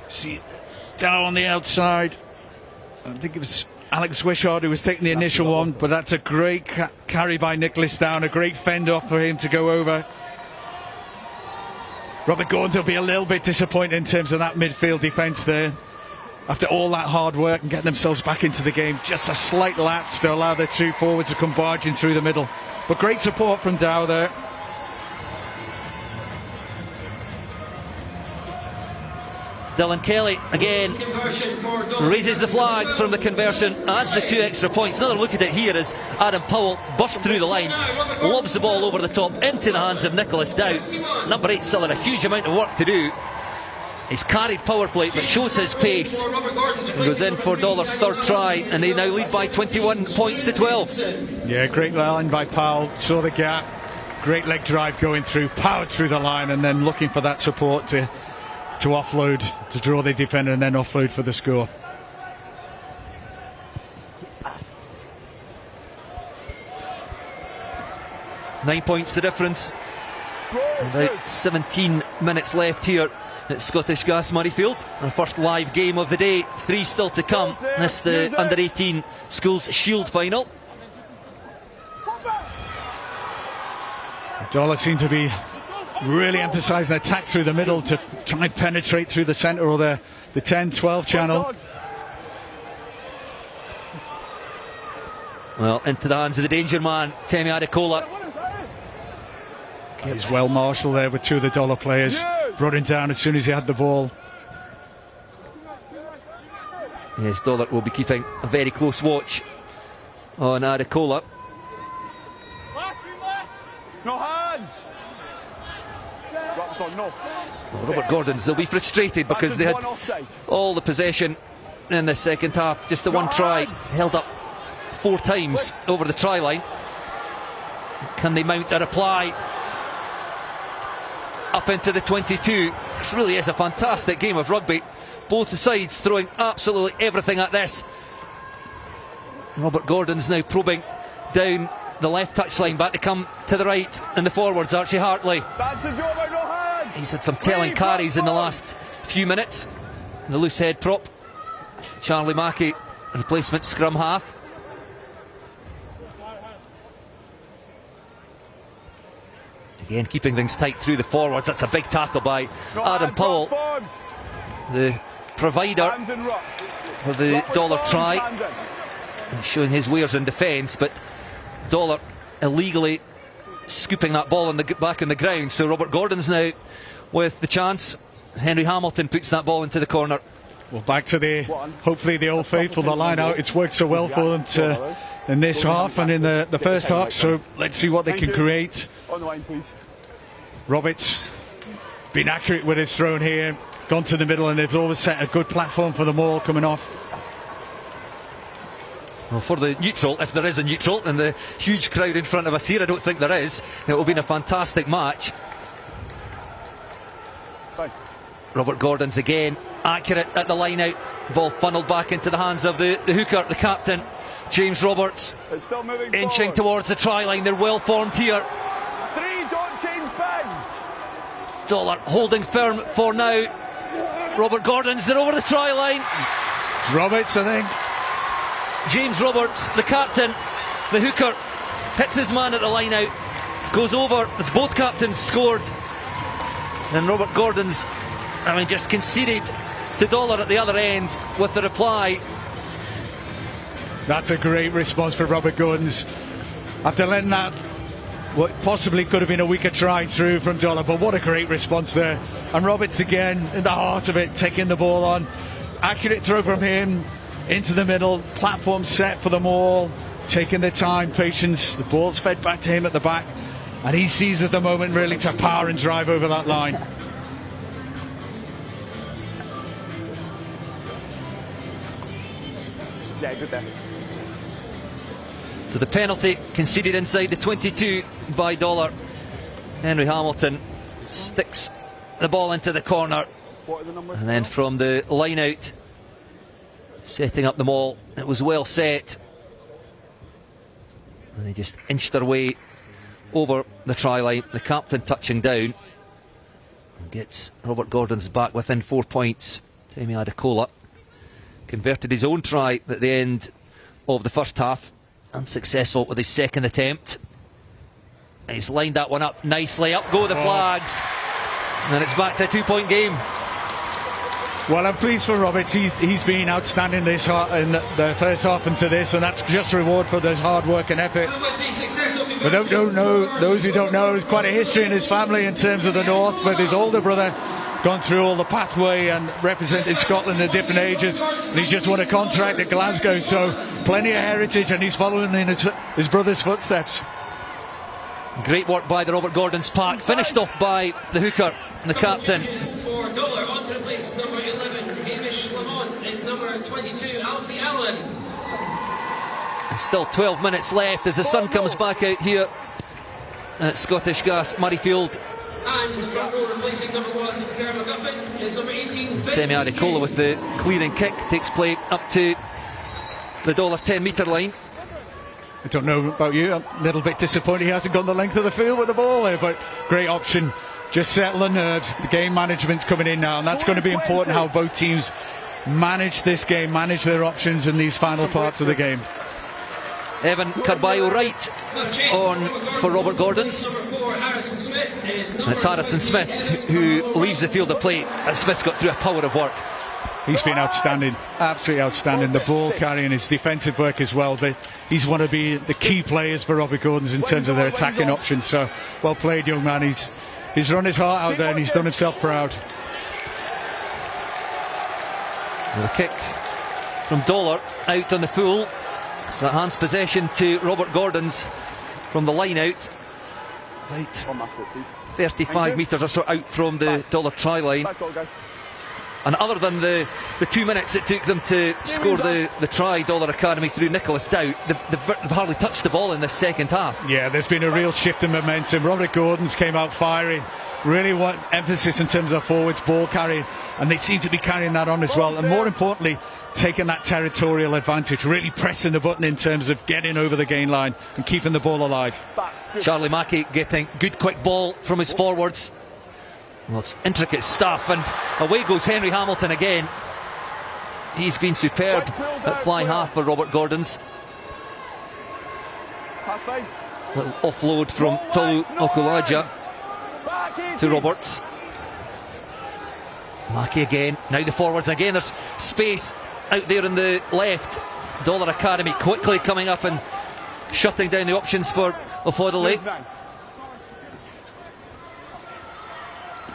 [SPEAKER 3] See Dow on the outside. I think it was Alex Wishart who was taking the initial one, but that's a great carry by Nicholas Dow, a great fend off for him to go over. Robert Gordon will be a little bit disappointed in terms of that midfield defence there. After all that hard work and getting themselves back into the game, just a slight lapse to allow their 2 forwards to come barging through the middle. But great support from Dow there.
[SPEAKER 4] Dylan Kelly again raises the flags from the conversion, adds the 2 extra points. Another look at it here as Adam Powell bursts through the line, lobs the ball over the top into the hands of Nicholas Dowd. Number 8 still had a huge amount of work to do. He's carried power play but shows his pace and goes in for Dollar's third try, and they now lead by 21 points to 12.
[SPEAKER 3] Yeah, great line by Powell, saw the gap, great leg drive going through, powered through the line, and then looking for that support to offload, to draw the defender and then offload for the score.
[SPEAKER 4] Nine points the difference. About 17 minutes left here at Scottish Gas Murrayfield. Our first live game of the day, 3 still to come. This the under-18 Schools Shield final.
[SPEAKER 3] Dollar seem to be really emphasising attack through the middle to try and penetrate through the centre or the 10-12 channel.
[SPEAKER 4] Well, into the hands of the danger man, Temi Adekola.
[SPEAKER 3] He's well marshalled there with 2 of the Dollar players. Brought him down as soon as he had the ball.
[SPEAKER 4] Yes, Dollar will be keeping a very close watch on Adekola.
[SPEAKER 5] No hands!
[SPEAKER 4] Well, Robert Gordons, they'll be frustrated because they had all the possession in the second half. Just the one try, held up 4 times over the try line. Can they mount a reply? Up into the 22. It really is a fantastic game of rugby. Both sides throwing absolutely everything at this. Robert Gordon's now probing down the left touchline, back to come to the right, and the forwards, Archie Hartley. He's had some telling carries in the last few minutes. The loose head prop, Charlie Mackey, replacement scrum half. Again, keeping things tight through the forwards. That's a big tackle by Adam Powell, the provider for the Dollar try, showing his wares in defence, but Dollar illegally scooping that ball in the back on the ground. So Robert Gordon's now with the chance. Henry Hamilton puts that ball into the corner.
[SPEAKER 3] Well, back to the, hopefully the Old Faithful, the line out. It's worked so well for them in this half and in the first half, so let's see what they can create.
[SPEAKER 5] On the line, please.
[SPEAKER 3] Roberts been accurate with his thrown here, gone to the middle, and they've always set a good platform for the maul coming off.
[SPEAKER 4] Well, for the neutral, if there is a neutral, and the huge crowd in front of us here, I don't think there is. It will be a fantastic match.
[SPEAKER 5] Fine.
[SPEAKER 4] Robert Gordon's again accurate at the line out. Ball funneled back into the hands of the hooker, the captain, James Roberts.
[SPEAKER 5] It's still moving
[SPEAKER 4] inching
[SPEAKER 5] forward
[SPEAKER 4] towards the try line. They're well formed here.
[SPEAKER 5] 3, don't change bend.
[SPEAKER 4] Dollar holding firm for now. Robert Gordon's, they're over the try line.
[SPEAKER 3] Roberts, I think.
[SPEAKER 4] James Roberts, the captain, the hooker, hits his man at the line out, goes over as both captains scored. And Robert Gordon's, just conceded to Dollar at the other end with the reply.
[SPEAKER 3] That's a great response for Robert Gordons. After letting that, what possibly could have been a weaker try through from Dollar, but what a great response there. And Roberts again, in the heart of it, taking the ball on. Accurate throw from him, into the middle, platform set for them all, taking their time, patience. The ball's fed back to him at the back, and he seizes the moment really to power and drive over that line.
[SPEAKER 5] Yeah, good there.
[SPEAKER 4] So the penalty conceded inside the 22 by Dollar. Henry Hamilton sticks the ball into the corner,
[SPEAKER 5] What are the numbers?
[SPEAKER 4] and then from the line out, setting up the maul, it was well set, and they just inched their way over the try line. The captain touching down gets Robert Gordon's back within 4 points. Temi Adekola converted his own try at the end of the first half, unsuccessful with his second attempt. He's lined that one up nicely. Up go the flags, and it's back to a 2-point game.
[SPEAKER 3] Well, I'm pleased for Roberts. He's been outstanding this in the first half into this, and that's just reward for the hard work and effort. But those who don't know, there's quite a history in his family in terms of the North, with his older brother gone through all the pathway and represented Scotland at different ages, and he's just won a contract at Glasgow, so plenty of heritage, and he's following in his brother's footsteps.
[SPEAKER 4] Great work by the Robert Gordon's pack, finished off by the hooker, the captain.
[SPEAKER 1] For Dollar, onto the place, number 11, Hamish Lamont, is number 22, Alfie Allen.
[SPEAKER 4] And still 12 minutes left as the sun comes back out here at Scottish Gas Murrayfield.
[SPEAKER 1] And in the front row, replacing number 1, Kerr McGuffin, is number 18, Finn.
[SPEAKER 4] Temi Adekola with the clearing kick, takes play up to the Dollar 10 metre line.
[SPEAKER 3] I don't know about you, I'm a little bit disappointed he hasn't gone the length of the field with the ball there, but great option. Just settle the nerves. The game management's coming in now, and that's going to be important, how both teams manage this game, manage their options in these final parts of the game.
[SPEAKER 4] Evan Carballo right on for Robert Gordon's.
[SPEAKER 1] Number 4, Harrison Smith, is number
[SPEAKER 4] And it's Harrison Smith who leaves the field of play, and Smith's got through a tower of work.
[SPEAKER 3] He's been outstanding, absolutely outstanding. The ball carrying, his defensive work as well. He's one of the key players for Robert Gordon's in terms of their attacking options. So well played, young man. He's run his heart out there, and he's done himself proud.
[SPEAKER 4] And the kick from Dollar out on the full. So that hands possession to Robert Gordon's from the line out. Right, 35 metres or so out from the Dollar try line. And other than the 2 minutes it took them to score the try, Dollar Academy, through Nicholas Dow, they've hardly touched the ball in the second half.
[SPEAKER 3] Yeah, there's been a real shift in momentum. Robert Gordon's came out firing, really want emphasis in terms of forwards ball carrying, and they seem to be carrying that on as well, and more importantly taking that territorial advantage, really pressing the button in terms of getting over the gain line and keeping the ball alive.
[SPEAKER 4] Charlie Mackey getting good quick ball from his forwards. Well, it's intricate stuff, and away goes Henry Hamilton again. He's been superb at fly half for Robert Gordon's. Little offload from Tolu Okulaja to Roberts. Mackey again, now the forwards again. There's space out there in the left. Dollar Academy quickly coming up and shutting down the options for Ofodole.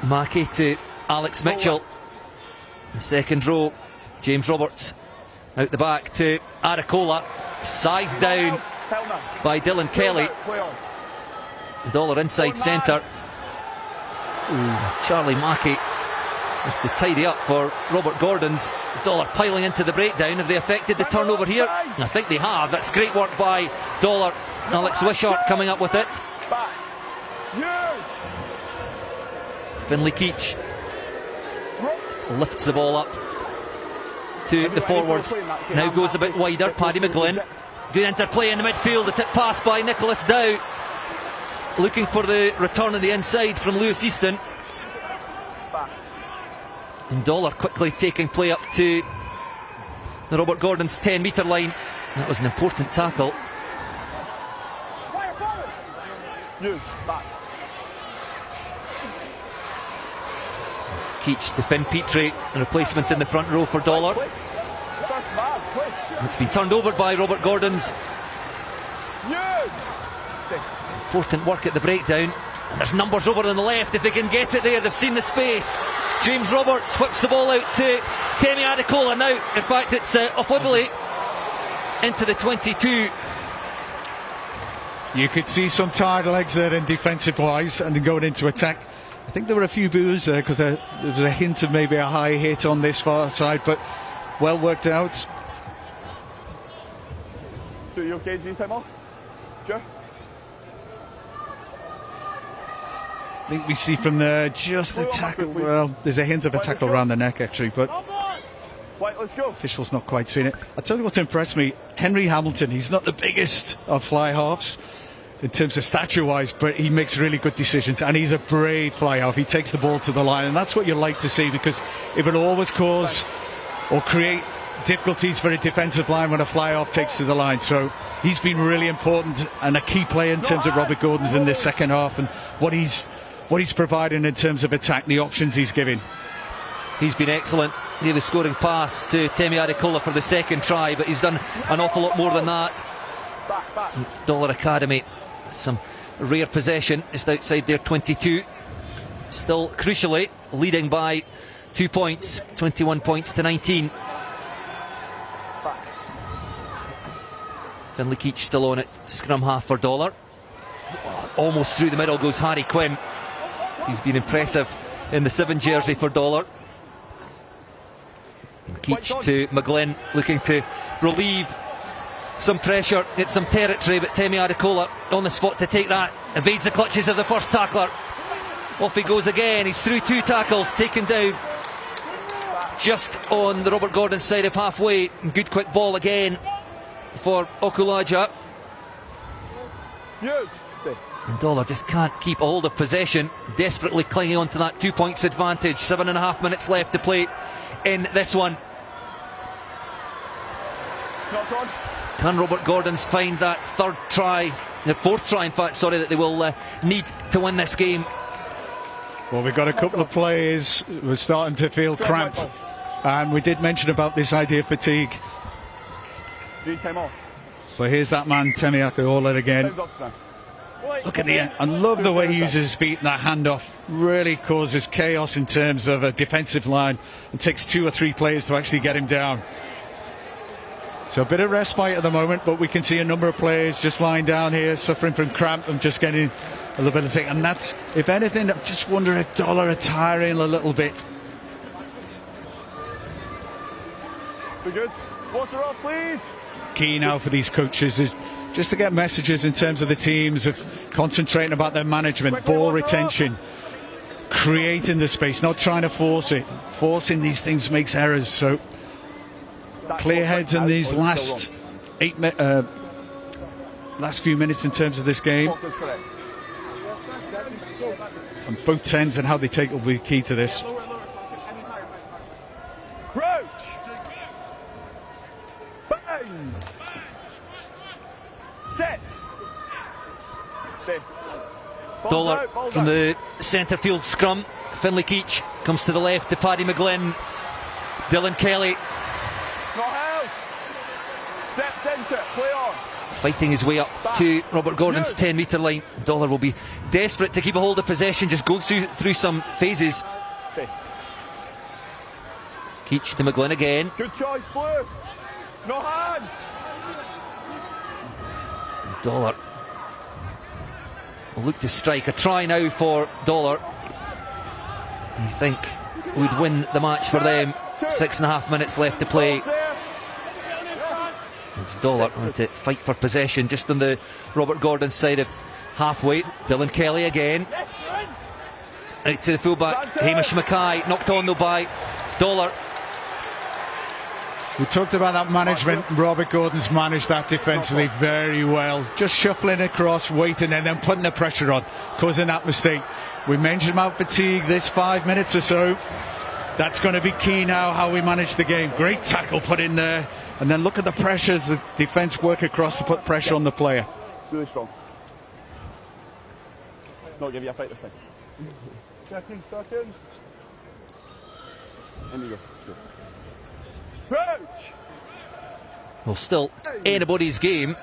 [SPEAKER 4] Mackey to Alex Mitchell. The second row, James Roberts. Out the back to Adekola. Scythed down by Dylan Kelly. Dollar inside centre. Charlie Mackey is to tidy up for Robert Gordon's. Dollar piling into the breakdown. Have they affected the turnover here? I think they have. That's great work by Dollar. Alex Wishart coming up with it. Finlay Keach lifts the ball up to the forwards. Now goes a bit wider. Paddy McGlynn. Good interplay in the midfield. The tip pass by Nicholas Dow. Looking for the return on the inside from Lewis Easton. And Dollar quickly taking play up to the Robert Gordon's 10 metre line. That was an important tackle. Keach to Finn Petrie, a replacement in the front row for Dollar. It's been turned over by Robert Gordon's. Important work at the breakdown. And there's numbers over on the left if they can get it there. They've seen the space. James Roberts whips the ball out to Temi Adekola now. In fact, it's Ofodole into the 22.
[SPEAKER 3] You could see some tired legs there in defensive wise and then going into attack. I think there were a few boos there because there was a hint of maybe a high hit on this far side, but well worked out.
[SPEAKER 5] So you okay, G, time off? Sure.
[SPEAKER 3] I think we see from there just the tackle. Well, there's a hint of a tackle around the neck actually, but
[SPEAKER 5] let's go.
[SPEAKER 3] Official's not quite seen it. I'll tell you what's impressed me. Henry Hamilton, he's not the biggest of fly halves in terms of stature wise, but he makes really good decisions and he's a brave fly half. He takes the ball to the line, and that's what you like to see, because it will always cause or create difficulties for a defensive line when a fly half takes to the line. So he's been really important and a key player in terms of Robert Gordon's in this second half, and what he's providing in terms of attack, the options he's giving.
[SPEAKER 4] He's been excellent. He had the scoring pass to Temi Adekola for the second try, but he's done an awful lot more than that. Dollar Academy, some rare possession, just outside their 22. still crucially leading by 2 points, 21 points to 19.
[SPEAKER 5] Back.
[SPEAKER 4] Finlay Keach still on it, scrum half for Dollar. Almost through the middle goes Harry Quinn. He's been impressive in the 7 jersey for Dollar. Keach to McGlynn, looking to relieve some pressure, get some territory, but Temi Adekola on the spot to take that. Evades the clutches of the first tackler. Off he goes again. He's through 2 tackles, taken down just on the Robert Gordon side of halfway. Good quick ball again for Okulaja.
[SPEAKER 5] Yes. Stay.
[SPEAKER 4] And Dollar just can't keep a hold of possession, desperately clinging on to that 2 points advantage. 7.5 minutes left to play in this one.
[SPEAKER 5] Knock on.
[SPEAKER 4] Can Robert Gordons find that third try, the fourth try in fact, sorry, that they will need to win this game?
[SPEAKER 3] Well, we've got a couple of players who are starting to feel cramped, and we did mention about this idea of fatigue.
[SPEAKER 5] Time off.
[SPEAKER 3] But here's that man, Temi Adekola again.
[SPEAKER 5] Time's off, son.
[SPEAKER 3] Look at the end. I love the way he uses his feet and that handoff. Really causes chaos in terms of a defensive line. It takes 2 or 3 players to actually get him down. So a bit of respite at the moment, but we can see a number of players just lying down here, suffering from cramp and just getting a little bit of thing. And that's, if anything, I just wonder if Dollar are tiring a little bit.
[SPEAKER 5] Be good. Water off, please.
[SPEAKER 3] Key now for these coaches is just to get messages in terms of the teams of concentrating about their management, ball retention, creating the space, not trying to force it. Forcing these things makes errors. So clear heads in these last few minutes in terms of this game. And both ends and how they take will be key to this.
[SPEAKER 5] Crouch. Bend. Set. Stay. Balls
[SPEAKER 4] Dollar
[SPEAKER 5] out, balls
[SPEAKER 4] from
[SPEAKER 5] out.
[SPEAKER 4] the centre field scrum. Finlay Keach comes to the left to Paddy McGlynn. Dylan Kelly
[SPEAKER 5] Not out. Step centre. Play on.
[SPEAKER 4] fighting his way up to Robert Gordon's 10 metre line. Dollar will be desperate to keep a hold of possession, just goes through some phases.
[SPEAKER 5] Stay.
[SPEAKER 4] Keach to McGlynn again.
[SPEAKER 5] Good choice, Blue. No hands.
[SPEAKER 4] Dollar will look to strike. A try now for Dollar. You think would win the match for them. 6.5 minutes left to play. It's Dollar to fight for possession just on the Robert Gordon side of halfway. Dylan Kelly again. Out to the fullback, Hamish Mackay, knocked on though by Dollar.
[SPEAKER 3] We talked about that management. Robert Gordon's managed that defensively very well. Just shuffling across, waiting, and then putting the pressure on, causing that mistake. We mentioned about fatigue this 5 minutes or so. That's going to be key now, how we manage the game. Great tackle put in there. And then look at the pressures the defence work across to put pressure on the player.
[SPEAKER 5] Really strong. Not give you a fight this time. Seconds. In you go. Good. Crouch!
[SPEAKER 4] Well, still anybody's game.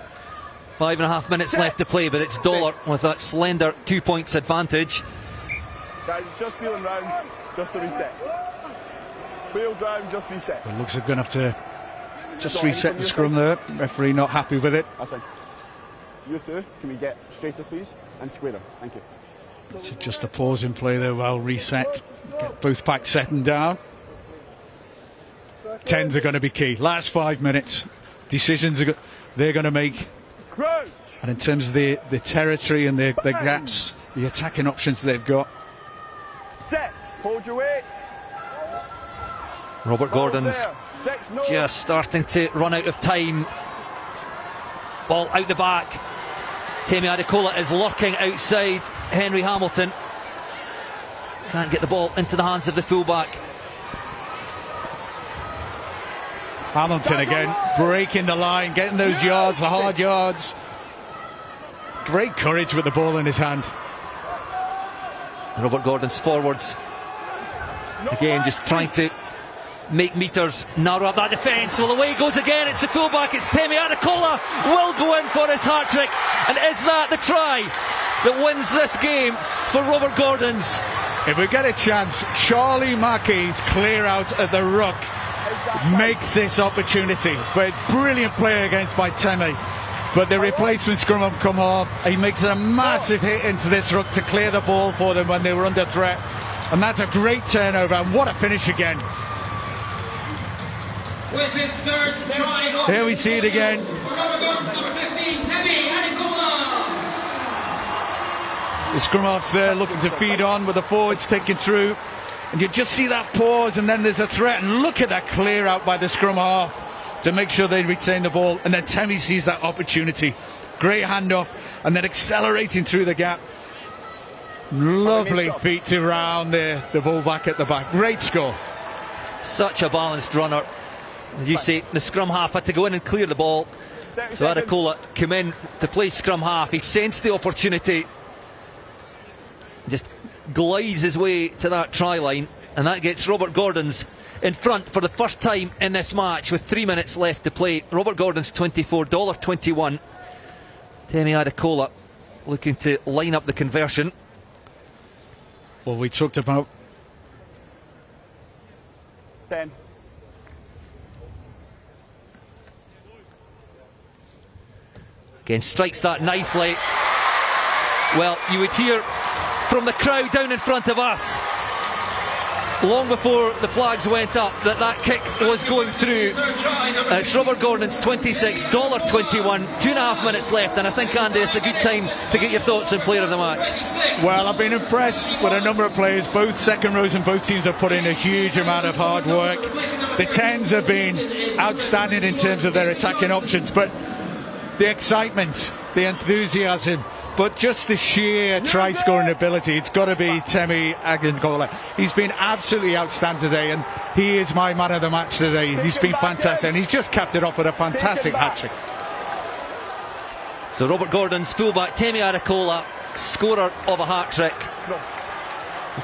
[SPEAKER 4] 5.5 minutes left to play, but it's Dollar with that slender 2 points advantage.
[SPEAKER 5] Guys, just feeling round, just a reset. Wheels round, just reset.
[SPEAKER 3] It looks like we're going to have to just reset the scrum there. Referee not happy with it.
[SPEAKER 5] That's it. You two, can we get straighter, please? And squarer. Thank you.
[SPEAKER 3] So just a pause in play there while reset. Get both packs setting down. 10s are going to be key. Last 5 minutes. Decisions they're going to make.
[SPEAKER 5] Crouch!
[SPEAKER 3] And in terms of the territory and the gaps, the attacking options they've got.
[SPEAKER 5] Set. Hold your weight.
[SPEAKER 4] Robert Gordon's just starting to run out of time. Ball out the back. Temi Adekola is lurking outside Henry Hamilton. Can't get the ball into the hands of the fullback.
[SPEAKER 3] Hamilton again, breaking the line, getting those yards, the hard yards. Great courage with the ball in his hand.
[SPEAKER 4] Robert Gordon's forwards again just trying to make meters, narrow up that defence. Well, away goes again. It's the fullback. It's Temi Adekola will go in for his hat trick, and is that the try that wins this game for Robert Gordons?
[SPEAKER 3] If we get a chance, Charlie Mackey's clear out at the ruck makes this opportunity. But brilliant play against by Temi. But the replacement scrum have come off. He makes a massive hit into this ruck to clear the ball for them when they were under threat. And that's a great turnover. And what a finish again.
[SPEAKER 1] With his third try.
[SPEAKER 3] Here we see it again.
[SPEAKER 1] Number 15, Temi Adekola.
[SPEAKER 3] The scrum half's there looking to feed on with the forwards taking through. And you just see that pause, and then there's a threat. And look at that clear out by the scrum half to make sure they retain the ball. And then Temi sees that opportunity. Great handoff, and then accelerating through the gap. Lovely feet to round the ball back at the back. Great score.
[SPEAKER 4] Such a balanced runner. As you say, the scrum half had to go in and clear the ball. So Adekola came in to play scrum half. He sensed the opportunity. Just glides his way to that try line, and that gets Robert Gordon's in front for the first time in this match with 3 minutes left to play. Robert Gordon's $24.21. Temi Adekola looking to line up the conversion.
[SPEAKER 3] Well, we talked about
[SPEAKER 5] 10.
[SPEAKER 4] Again, strikes that nicely. Well, you would hear from the crowd down in front of us long before the flags went up that kick was going through. It's Robert Gordon's $26.21, 2.5 minutes left, and I think, Andy, it's a good time to get your thoughts on player of the match.
[SPEAKER 3] Well, I've been impressed with a number of players. Both second rows and both teams have put in a huge amount of hard work. The 10s have been outstanding in terms of their attacking options, but the excitement, the enthusiasm, but just the sheer try-scoring ability, it's got to be Temi Adekola. He's been absolutely outstanding today, and he is my man of the match today. He's been fantastic, and he's just capped it off with a fantastic hat-trick.
[SPEAKER 4] So Robert Gordon's fullback, Temi Adekola, scorer of a hat-trick.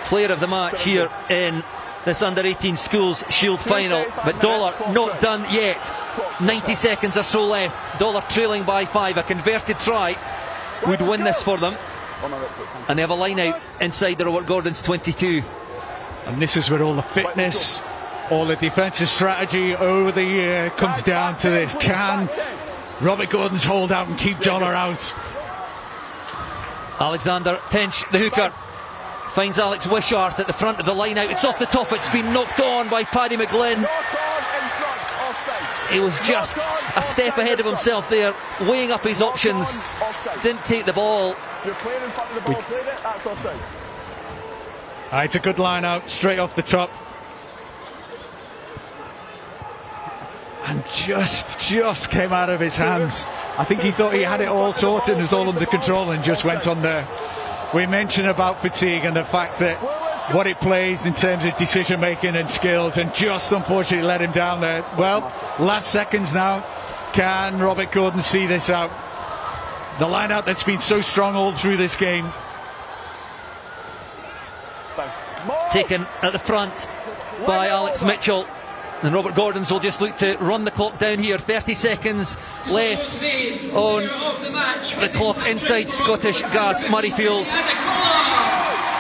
[SPEAKER 4] Player of the match here in this under-18 schools Shield final. But Dollar not done yet. 90 seconds or so left. Dollar trailing by 5. A converted try would win this for them, and they have a line out inside the Robert Gordon's 22.
[SPEAKER 3] And this is where all the fitness, all the defensive strategy over the year comes down to this. Can Robert Gordon's hold out and keep Dollar out?
[SPEAKER 4] Alexander Tench, the hooker, finds Alex Wishart at the front of the line out. It's off the top, it's been knocked on by Paddy McGlynn. He was just a step ahead of himself there, weighing up his options. Didn't take the ball.
[SPEAKER 5] You're playing in front of the ball, played it, that's offside.
[SPEAKER 3] It's a good line out, straight off the top. And just came out of his hands. I think he thought he had it all sorted and was all under control, and just went on there. We mentioned about fatigue and the fact that what it plays in terms of decision making and skills, and just unfortunately let him down there. Well, last seconds now. Can Robert Gordon see this out? The line out that's been so strong all through this game.
[SPEAKER 4] Taken at the front by Alex Mitchell, and Robert Gordon's will just look to run the clock down here. 30 seconds left on the clock inside Scottish Gas Murrayfield,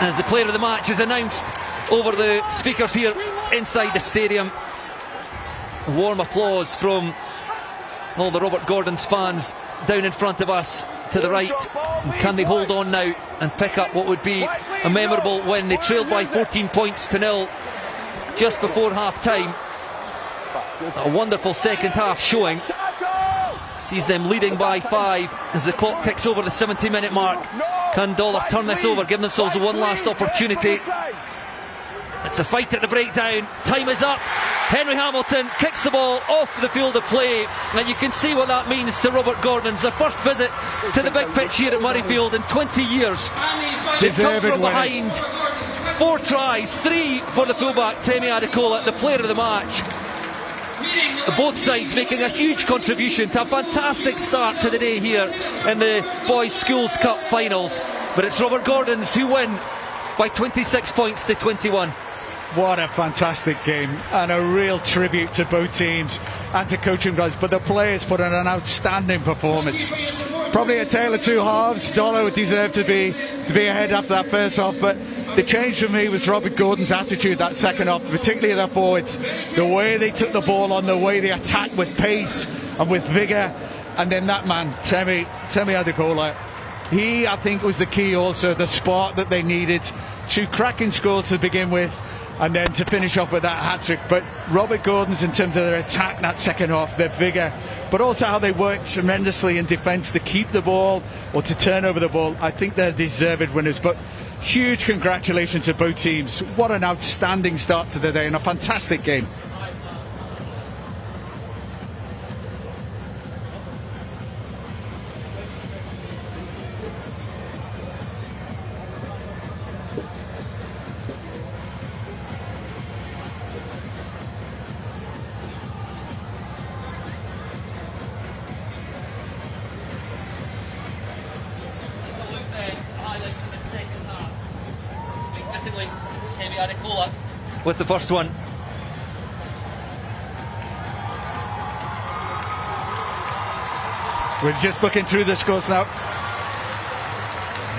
[SPEAKER 4] as the player of the match is announced over the speakers here inside the stadium. A warm applause from all the Robert Gordon's fans down in front of us to the right. Can they hold on now and pick up what would be a memorable win? They trailed by 14 points to 0 just before half time. A wonderful second half showing sees them leading by 5 as the clock ticks over the 70-minute mark. Can Dollar turn this over, give themselves one last opportunity? It's a fight at the breakdown. Time is up. Henry Hamilton kicks the ball off the field of play, and you can see what that means to Robert Gordon's. Their first visit to the big pitch here at Murrayfield in 20 years. They've come from behind. 4 tries, 3 for the fullback Temi Adekola, the player of the match. Both sides making a huge contribution to a fantastic start to the day here in the Boys Schools Cup finals. But it's Robert Gordon's who win by 26 points to 21.
[SPEAKER 3] What a fantastic game, and a real tribute to both teams and to coaching guys. But the players put in an outstanding performance. Probably a tale of two halves. Dollar would deserve to be ahead after that first half, but the change for me was Robert Gordon's attitude that second half, particularly their forwards. The way they took the ball on, the way they attacked with pace and with vigour. And then that man, Temi Adekola, he, I think, was the key also, the spark that they needed. 2 cracking scores to begin with, and then to finish off with that hat-trick. But Robert Gordon's, in terms of their attack that second half, their vigour, but also how they worked tremendously in defence to keep the ball or to turn over the ball, I think they're deserved winners. But huge congratulations to both teams. What an outstanding start to the day and a fantastic game.
[SPEAKER 4] With the first one.
[SPEAKER 3] We're just looking through the scores now.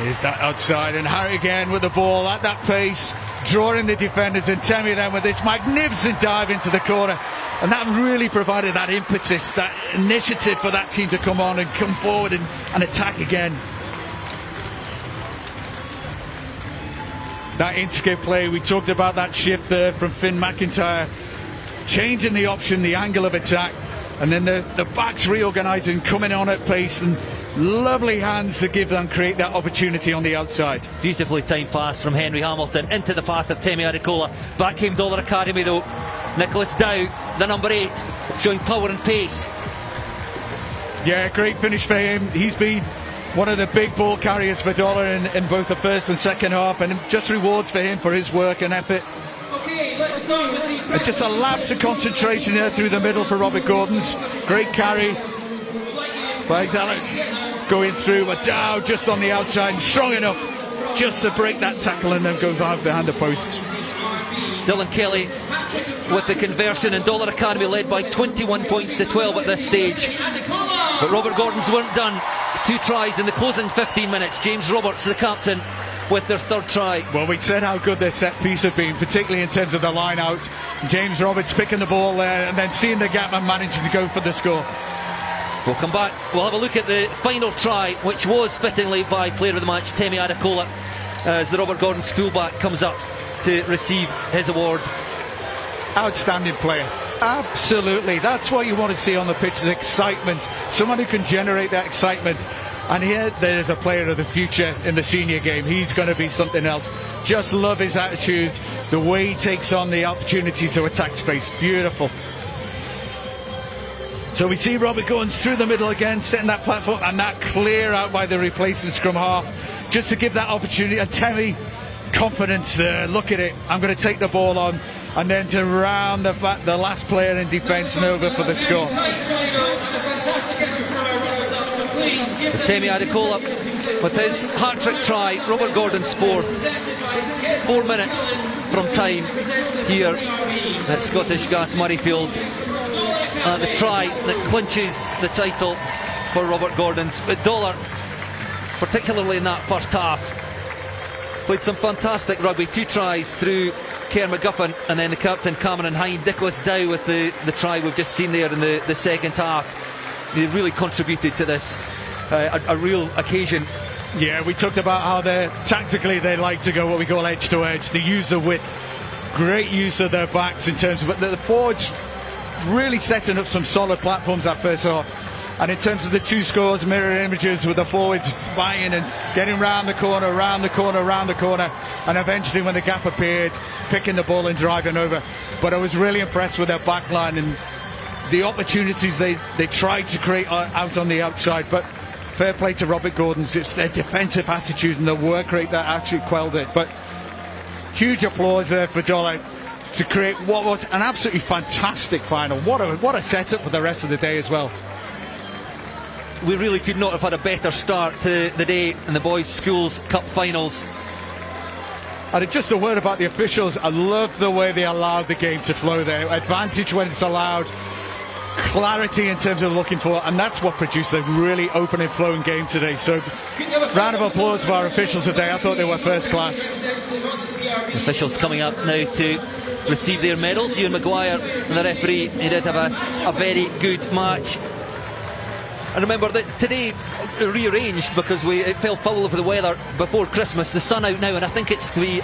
[SPEAKER 3] Here's that outside, and Harry again with the ball at that pace, drawing the defenders, and Temi then with this magnificent dive into the corner. And that really provided that impetus, that initiative for that team to come on and come forward and attack again. That intricate play, we talked about that shift there from Finn McIntyre, changing the option, the angle of attack, and then the backs reorganising, coming on at pace, and lovely hands to give them, create that opportunity on the outside.
[SPEAKER 4] Beautifully timed pass from Henry Hamilton into the path of Temi Adekola. Back came Dollar Academy though. Nicholas Dow, the number 8, showing power and pace.
[SPEAKER 3] Yeah, great finish for him. He's been one of the big ball carriers for Dollar in both the first and second half, and just rewards for him for his work and effort.
[SPEAKER 1] Okay, let's start with these.
[SPEAKER 3] And just a lapse of concentration there through the middle for Robert Gordon's. Great carry by Alec going through, but Dow just on the outside and strong enough just to break that tackle and then go behind the posts.
[SPEAKER 4] Dylan Kelly with the conversion, and Dollar Academy led by 21 points to 12 at this stage. But Robert Gordon's weren't done. 2 tries in the closing 15 minutes. James Roberts, the captain, with their 3rd try.
[SPEAKER 3] Well, we said how good their set piece had been, particularly in terms of the line out. James Roberts picking the ball there and then seeing the gap and managing to go for the score.
[SPEAKER 4] We'll come back. We'll have a look at the final try, which was fittingly by player of the match Temi Adekola, as the Robert Gordon's fullback comes up to receive his award.
[SPEAKER 3] Outstanding player. Absolutely. That's what you want to see on the pitch, is excitement. Someone who can generate that excitement. And here there's a player of the future in the senior game. He's going to be something else. Just love his attitude, the way he takes on the opportunity to attack space. Beautiful. So we see Robert Gordon's through the middle again, setting that platform, and that clear out by the replacing scrum half, just to give that opportunity. And Temi, confidence there. Look at it. I'm going to take the ball on, and then to round the last player in defence and over for the score.
[SPEAKER 4] Temi Adekola with his hat-trick try. Robert Gordon's 4th. 4 minutes from time here at Scottish Gas Murrayfield. The try that clinches the title for Robert Gordon's. But Dollar, particularly in that first half, played some fantastic rugby. 2 tries through Kerr McGuffin, and then the captain Cameron Hind. Nicholas Dow with the try we've just seen there in the second half. They really contributed to this, a real occasion.
[SPEAKER 3] Yeah, we talked about how tactically they like to go what we call edge to edge. They use the width, great use of their backs in terms of, but the forwards really setting up some solid platforms that first half. And in terms of the 2 scores, mirror images with the forwards buying and getting round the corner, round the corner, round the corner, and eventually when the gap appeared, picking the ball and driving over. But I was really impressed with their back line and the opportunities they tried to create out on the outside. But fair play to Robert Gordon's. It's their defensive attitude and the work rate that actually quelled it. But huge applause there for Dollar to create what was an absolutely fantastic final. What a setup for the rest of the day as well.
[SPEAKER 4] We really could not have had a better start to the day in the Boys Schools Cup finals.
[SPEAKER 3] And just a word about the officials. I love the way they allowed the game to flow there. Advantage when it's allowed. clarity in terms of looking for, and that's what produced a really open and flowing game today. So round of applause for our officials today. I thought they were first class.
[SPEAKER 4] The officials coming up now to receive their medals. Ewan Maguire and the referee, he did have a very good match. I remember that today rearranged because it fell foul of the weather before Christmas. The sun out now, and I think it's to be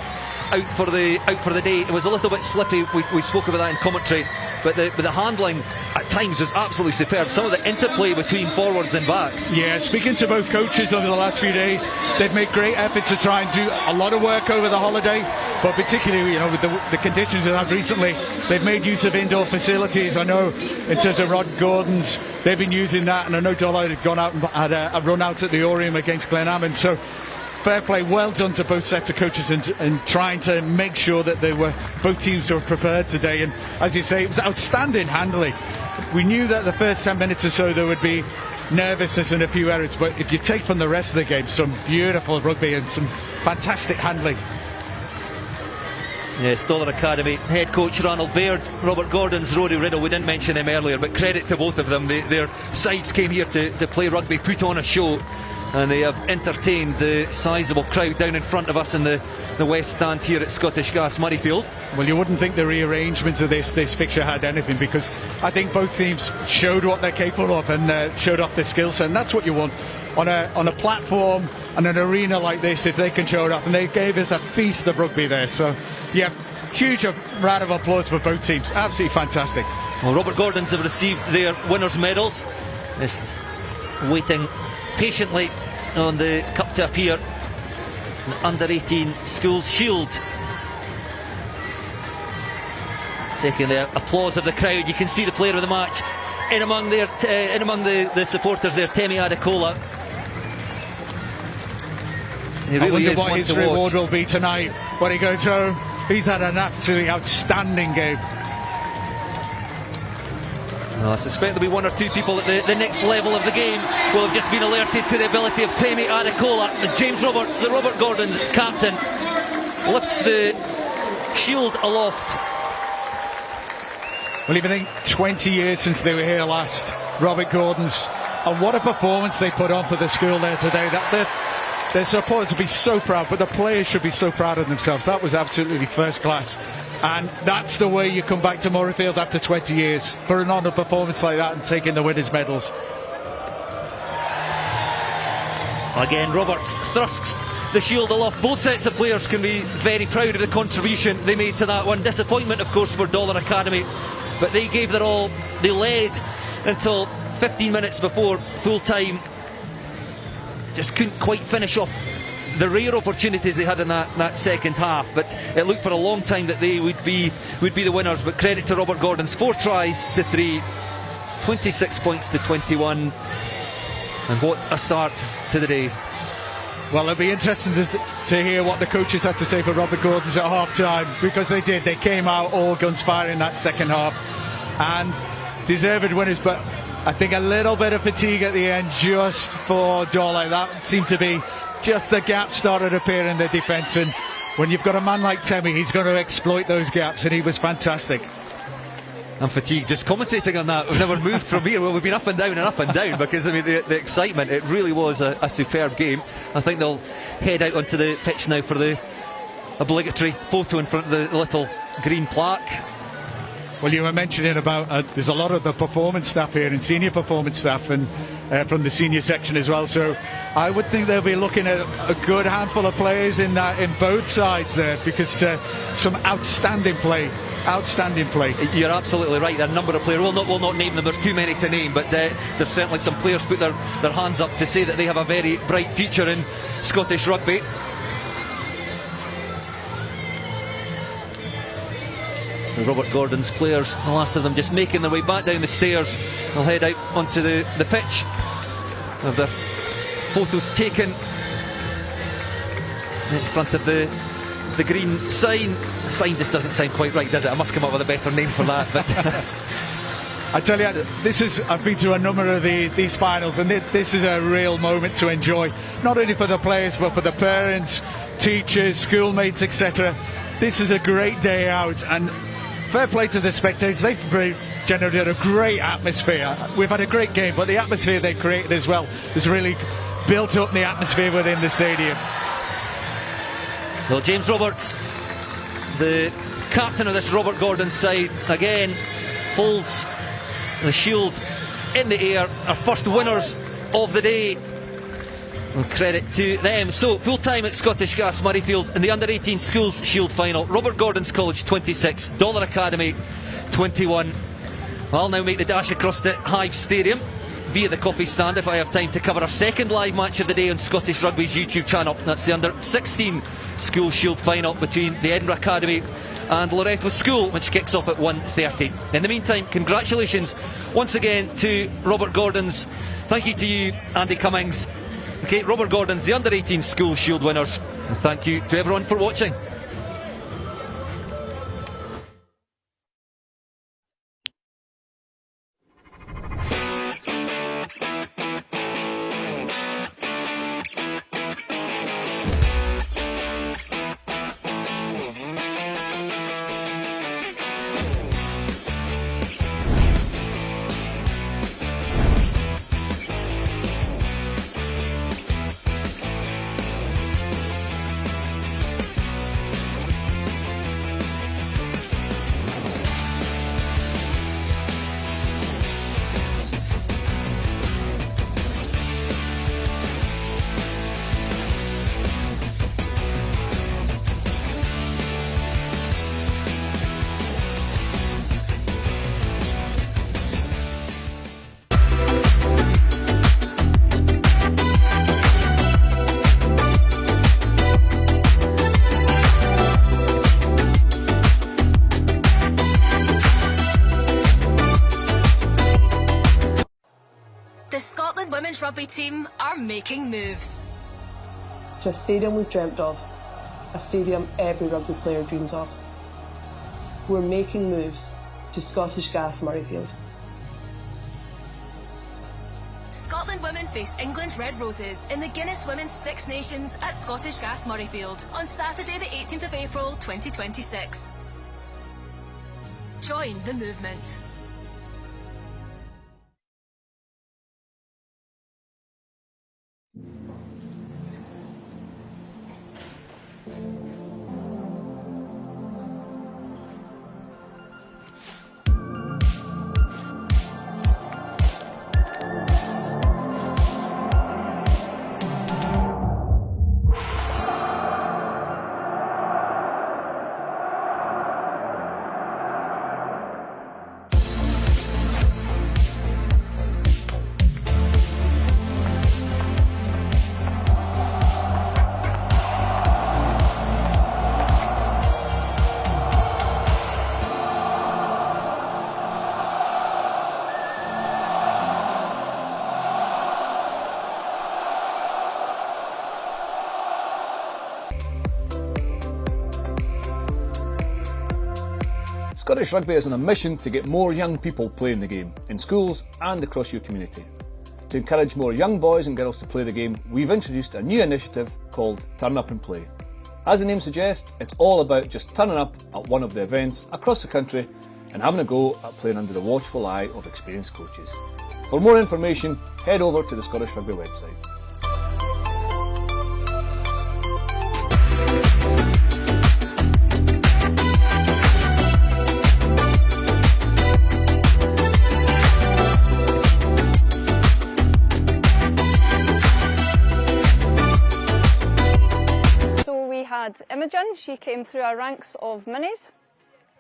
[SPEAKER 4] out for the day. It was a little bit slippy. We spoke about that in commentary, but the handling at times was absolutely superb. Some of the interplay between forwards and backs.
[SPEAKER 3] Yeah, speaking to both coaches over the last few days, they've made great efforts to try and do a lot of work over the holiday, but particularly, with the conditions we've had recently, they've made use of indoor facilities. I know in terms of Rod Gordon's, they've been using that, and I know Dollar had gone out and had a run out at the Oriam against Glenhammond. So fair play, well done to both sets of coaches and trying to make sure that both teams were prepared today. And as you say, it was outstanding handling. We knew that the first 10 minutes or so there would be nervousness and a few errors, but if you take from the rest of the game, some beautiful rugby and some fantastic handling.
[SPEAKER 4] Yes, Dollar Academy head coach Ronald Baird, Robert Gordon's Rory Riddle. We didn't mention him earlier, but credit to both of them. Their sides came here to play rugby, put on a show, and they have entertained the sizeable crowd down in front of us in the West Stand here at Scottish Gas Murrayfield.
[SPEAKER 3] Well, you wouldn't think the rearrangement of this fixture had anything, because I think both teams showed what they're capable of and showed off their skill set, and that's what you want on a platform and an arena like this, if they can show it up. And they gave us a feast of rugby there. So yeah, huge round of applause for both teams. Absolutely fantastic.
[SPEAKER 4] Well, Robert Gordons have received their winners' medals, just waiting patiently on the cup to appear. The under-18 schools shield, taking the applause of the crowd. You can see the player of the match in among the supporters there, Temi Adekola. He really
[SPEAKER 3] I wonder
[SPEAKER 4] is
[SPEAKER 3] what
[SPEAKER 4] one
[SPEAKER 3] his
[SPEAKER 4] to
[SPEAKER 3] reward
[SPEAKER 4] watch.
[SPEAKER 3] will be tonight when he goes home. He's had an absolutely outstanding game.
[SPEAKER 4] Well, I suspect there'll be one or two people at the next level of the game will have just been alerted to the ability of Temi Adekola. And James Roberts, the Robert Gordon captain, lifts the shield aloft.
[SPEAKER 3] Well, even think 20 years since they were here last, Robert Gordon's, and what a performance they put on for the school there today. Their supporters will be so proud, but the players should be so proud of themselves. That was absolutely first class. And that's the way you come back to Murrayfield after 20 years, for an honour performance like that and taking the winners' medals.
[SPEAKER 4] Again, Roberts thrusts the shield aloft. Both sets of players can be very proud of the contribution they made to that one. Disappointment, of course, for Dollar Academy, but they gave their all. They led until 15 minutes before full time. Just couldn't quite finish off the rare opportunities they had in that second half, but it looked for a long time that they would be the winners. But credit to Robert Gordon's 4 tries to 3, 26 points to 21, and what a start to the day.
[SPEAKER 3] Well, it'll be interesting to hear what the coaches had to say for Robert Gordon's at half time, because they came out all guns firing that second half and deserved winners, but I think a little bit of fatigue at the end just for Dollar. That seemed to be just the gaps started appearing in the defence, and when you've got a man like Temi, he's going to exploit those gaps, and he was fantastic.
[SPEAKER 4] I'm fatigued just commentating on that. We've never moved from here. Well, we've been up and down because I mean the excitement, it really was a superb game. I think they'll head out onto the pitch now for the obligatory photo in front of the little green plaque.
[SPEAKER 3] Well, you were mentioning about there's a lot of the performance staff here and senior performance staff, and from the senior section as well, so I would think they'll be looking at a good handful of players in both sides there, because some outstanding play. You're absolutely right. There are a number of players, we'll not name them, there's too many to name, but there's certainly some players put their hands up to say that they have a very bright future in Scottish rugby. So Robert Gordon's players, the last of them just making their way back down the stairs. They'll head out onto the pitch, have their photos taken in front of the green sign. The sign just doesn't sound quite right, does it? I must come up with a better name for that. But I tell you, I've been to a number of these finals, and this is a real moment to enjoy, not only for the players but for the parents, teachers, schoolmates, etc. This is a great day out, and fair play to the spectators. They generated a great atmosphere. We've had a great game, but the atmosphere they created as well has really built up the atmosphere within the stadium.
[SPEAKER 4] Well, James Roberts, the captain of this Robert Gordon side, again holds the shield in the air. Our first winners of the day, and credit to them. So full time at Scottish Gas Murrayfield in the under-18 schools shield final. Robert Gordon's College 26, Dollar Academy 21. I'll now make the dash across the Hive Stadium via the coffee stand if I have time to cover our second live match of the day on Scottish Rugby's YouTube channel. That's the under-16 school shield final between the Edinburgh Academy and Loretto School, which kicks off at 1:30. In the meantime, congratulations once again to Robert Gordon's. Thank you to you, Andy Cummings. Okay, Robert Gordon's the under-18 school shield winners. And thank you to everyone for watching.
[SPEAKER 6] Women's rugby team are making moves.
[SPEAKER 7] To a stadium we've dreamt of, a stadium every rugby player dreams of. We're making moves to Scottish Gas Murrayfield.
[SPEAKER 6] Scotland women face England's Red Roses in the Guinness Women's Six Nations at Scottish Gas Murrayfield on Saturday the 18th of April 2026. Join the movement.
[SPEAKER 8] Scottish Rugby is on a mission to get more young people playing the game, in schools and across your community. To encourage more young boys and girls to play the game, we've introduced a new initiative called Turn Up and Play. As the name suggests, it's all about just turning up at one of the events across the country and having a go at playing under the watchful eye of experienced coaches. For more information, head over to the Scottish Rugby website.
[SPEAKER 9] Imogen, she came through our ranks of minis.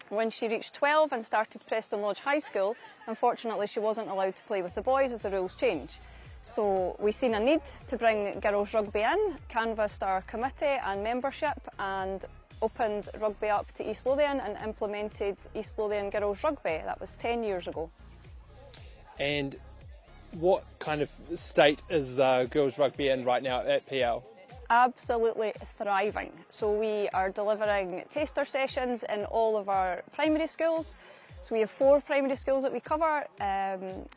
[SPEAKER 9] When she reached 12 and started Preston Lodge High School, unfortunately she wasn't allowed to play with the boys as the rules changed. So we seen a need to bring girls rugby in, canvassed our committee and membership and opened rugby up to East Lothian and implemented East Lothian girls rugby. That was 10 years ago.
[SPEAKER 10] And what kind of state is girls rugby in right now at PL?
[SPEAKER 9] Absolutely thriving. So we are delivering taster sessions in all of our primary schools. So we have 4 primary schools that we cover,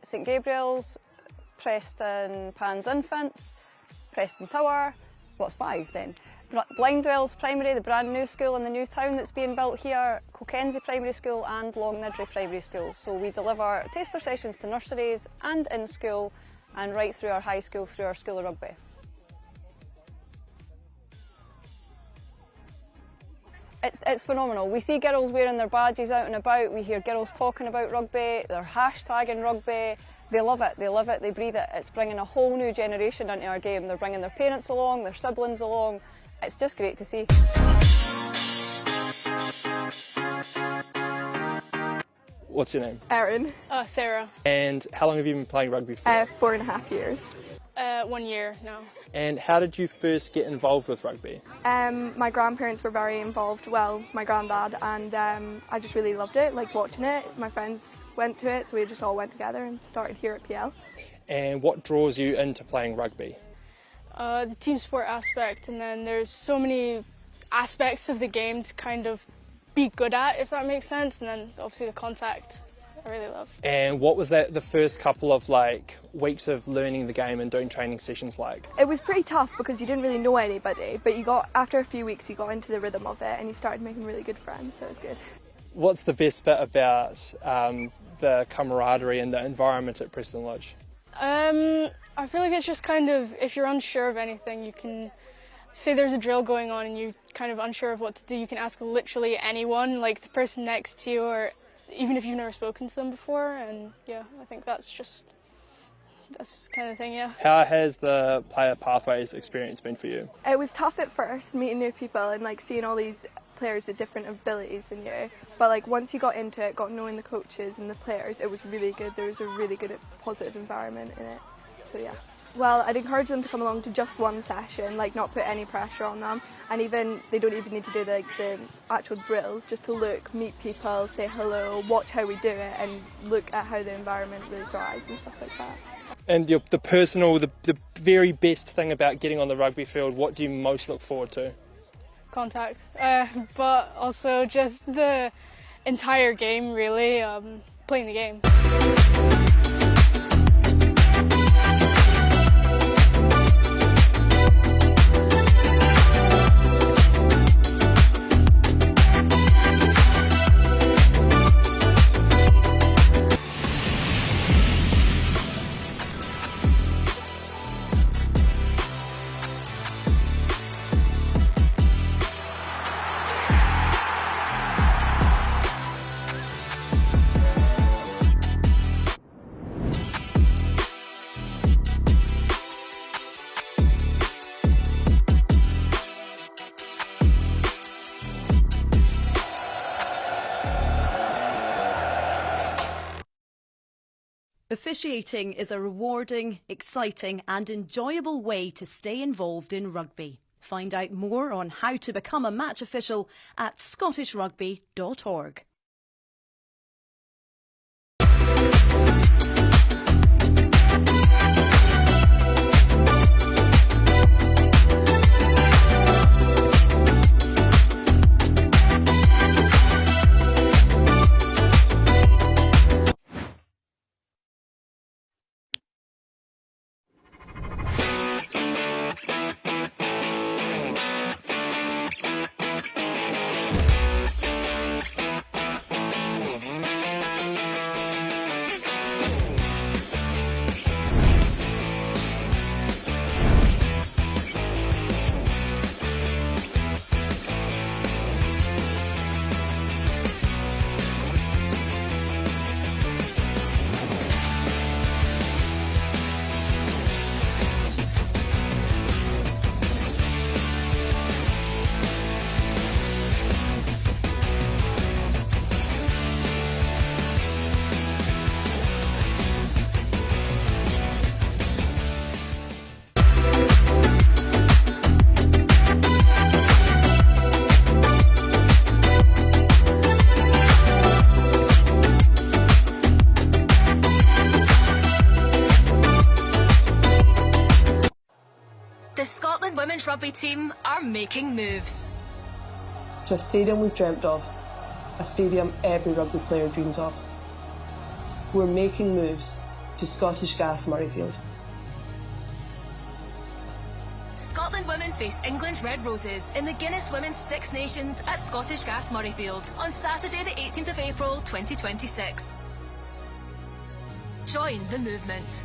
[SPEAKER 9] St Gabriel's, Preston Pan's Infants, Preston Tower, what's 5 then? Blindwell's Primary, the brand new school in the new town that's being built here, Clancy Primary School and Long Nidri Primary School. So we deliver taster sessions to nurseries and in school and right through our high school, through our School of Rugby. It's phenomenal. We see girls wearing their badges out and about, we hear girls talking about rugby, they're hashtagging rugby, they love it, they breathe it. It's bringing a whole new generation into our game. They're bringing their parents along, their siblings along. It's just great to see.
[SPEAKER 10] What's your name?
[SPEAKER 11] Erin. Sarah.
[SPEAKER 10] And how long have you been playing rugby for?
[SPEAKER 11] 4.5 years.
[SPEAKER 12] 1 year now.
[SPEAKER 10] And how did you first get involved with rugby?
[SPEAKER 11] My grandparents were very involved, well, my granddad, and I just really loved it, like watching it. My friends went to it, so we just all went together and started here at PL.
[SPEAKER 10] And what draws you into playing rugby?
[SPEAKER 12] The team sport aspect, and then there's so many aspects of the game to kind of be good at, if that makes sense, and then obviously the contact I really love.
[SPEAKER 10] And what was the first couple of weeks of learning the game and doing training sessions like?
[SPEAKER 11] It was pretty tough because you didn't really know anybody, but after a few weeks you got into the rhythm of it and you started making really good friends, so it was good.
[SPEAKER 10] What's the best bit about the camaraderie and the environment at Preston Lodge?
[SPEAKER 12] I feel like it's just kind of, if you're unsure of anything, you can say there's a drill going on and you're kind of unsure of what to do, you can ask literally anyone, like the person next to you, or even if you've never spoken to them before, and yeah, I think that's kind of thing, yeah.
[SPEAKER 10] How has the player pathways experience been for you?
[SPEAKER 11] It was tough at first, meeting new people and seeing all these players with different abilities than you, but once you got into it, got knowing the coaches and the players, it was really good. There was a really good positive environment in it, so yeah. Well, I'd encourage them to come along to just one session, not put any pressure on them, and they don't even need to do the actual drills, just to look, meet people, say hello, watch how we do it, and look at how the environment really thrives and stuff like that.
[SPEAKER 10] And the very best thing about getting on the rugby field, what do you most look forward to?
[SPEAKER 12] Contact, but also just the entire game, really, playing the game.
[SPEAKER 13] Officiating is a rewarding, exciting and enjoyable way to stay involved in rugby. Find out more on how to become a match official at scottishrugby.org.
[SPEAKER 6] Women's rugby team are making moves.
[SPEAKER 7] To a stadium we've dreamt of, a stadium every rugby player dreams of. We're making moves to Scottish Gas Murrayfield.
[SPEAKER 6] Scotland Women women face England's Red Roses in the Guinness Women's Six Nations at Scottish Gas Murrayfield on Saturday the 18th of April 2026. Join the movement.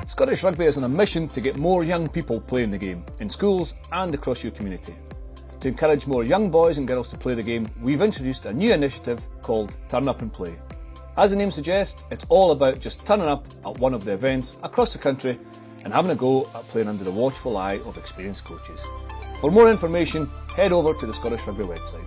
[SPEAKER 8] Scottish Rugby is on a mission to get more young people playing the game, in schools and across your community. To encourage more young boys and girls to play the game, we've introduced a new initiative called Turn Up and Play. As the name suggests, it's all about just turning up at one of the events across the country and having a go at playing under the watchful eye of experienced coaches. For more information, head over to the Scottish Rugby website.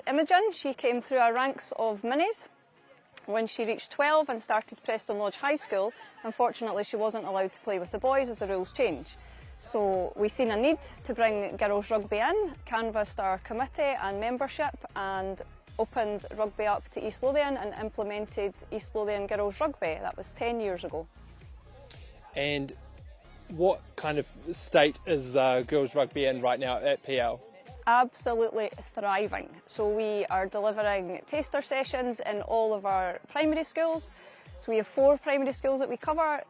[SPEAKER 9] Imogen, she came through our ranks of minis when she reached 12 and started Preston Lodge High School. Unfortunately, she wasn't allowed to play with the boys as the rules changed. So we seen a need to bring girls rugby in, canvassed our committee and membership and opened rugby up to East Lothian and implemented East Lothian girls rugby. That was 10 years ago.
[SPEAKER 10] And what kind of state is girls rugby in right now at PL?
[SPEAKER 9] Absolutely thriving. So we are delivering taster sessions in all of our primary schools. So we have 4 primary schools that we cover,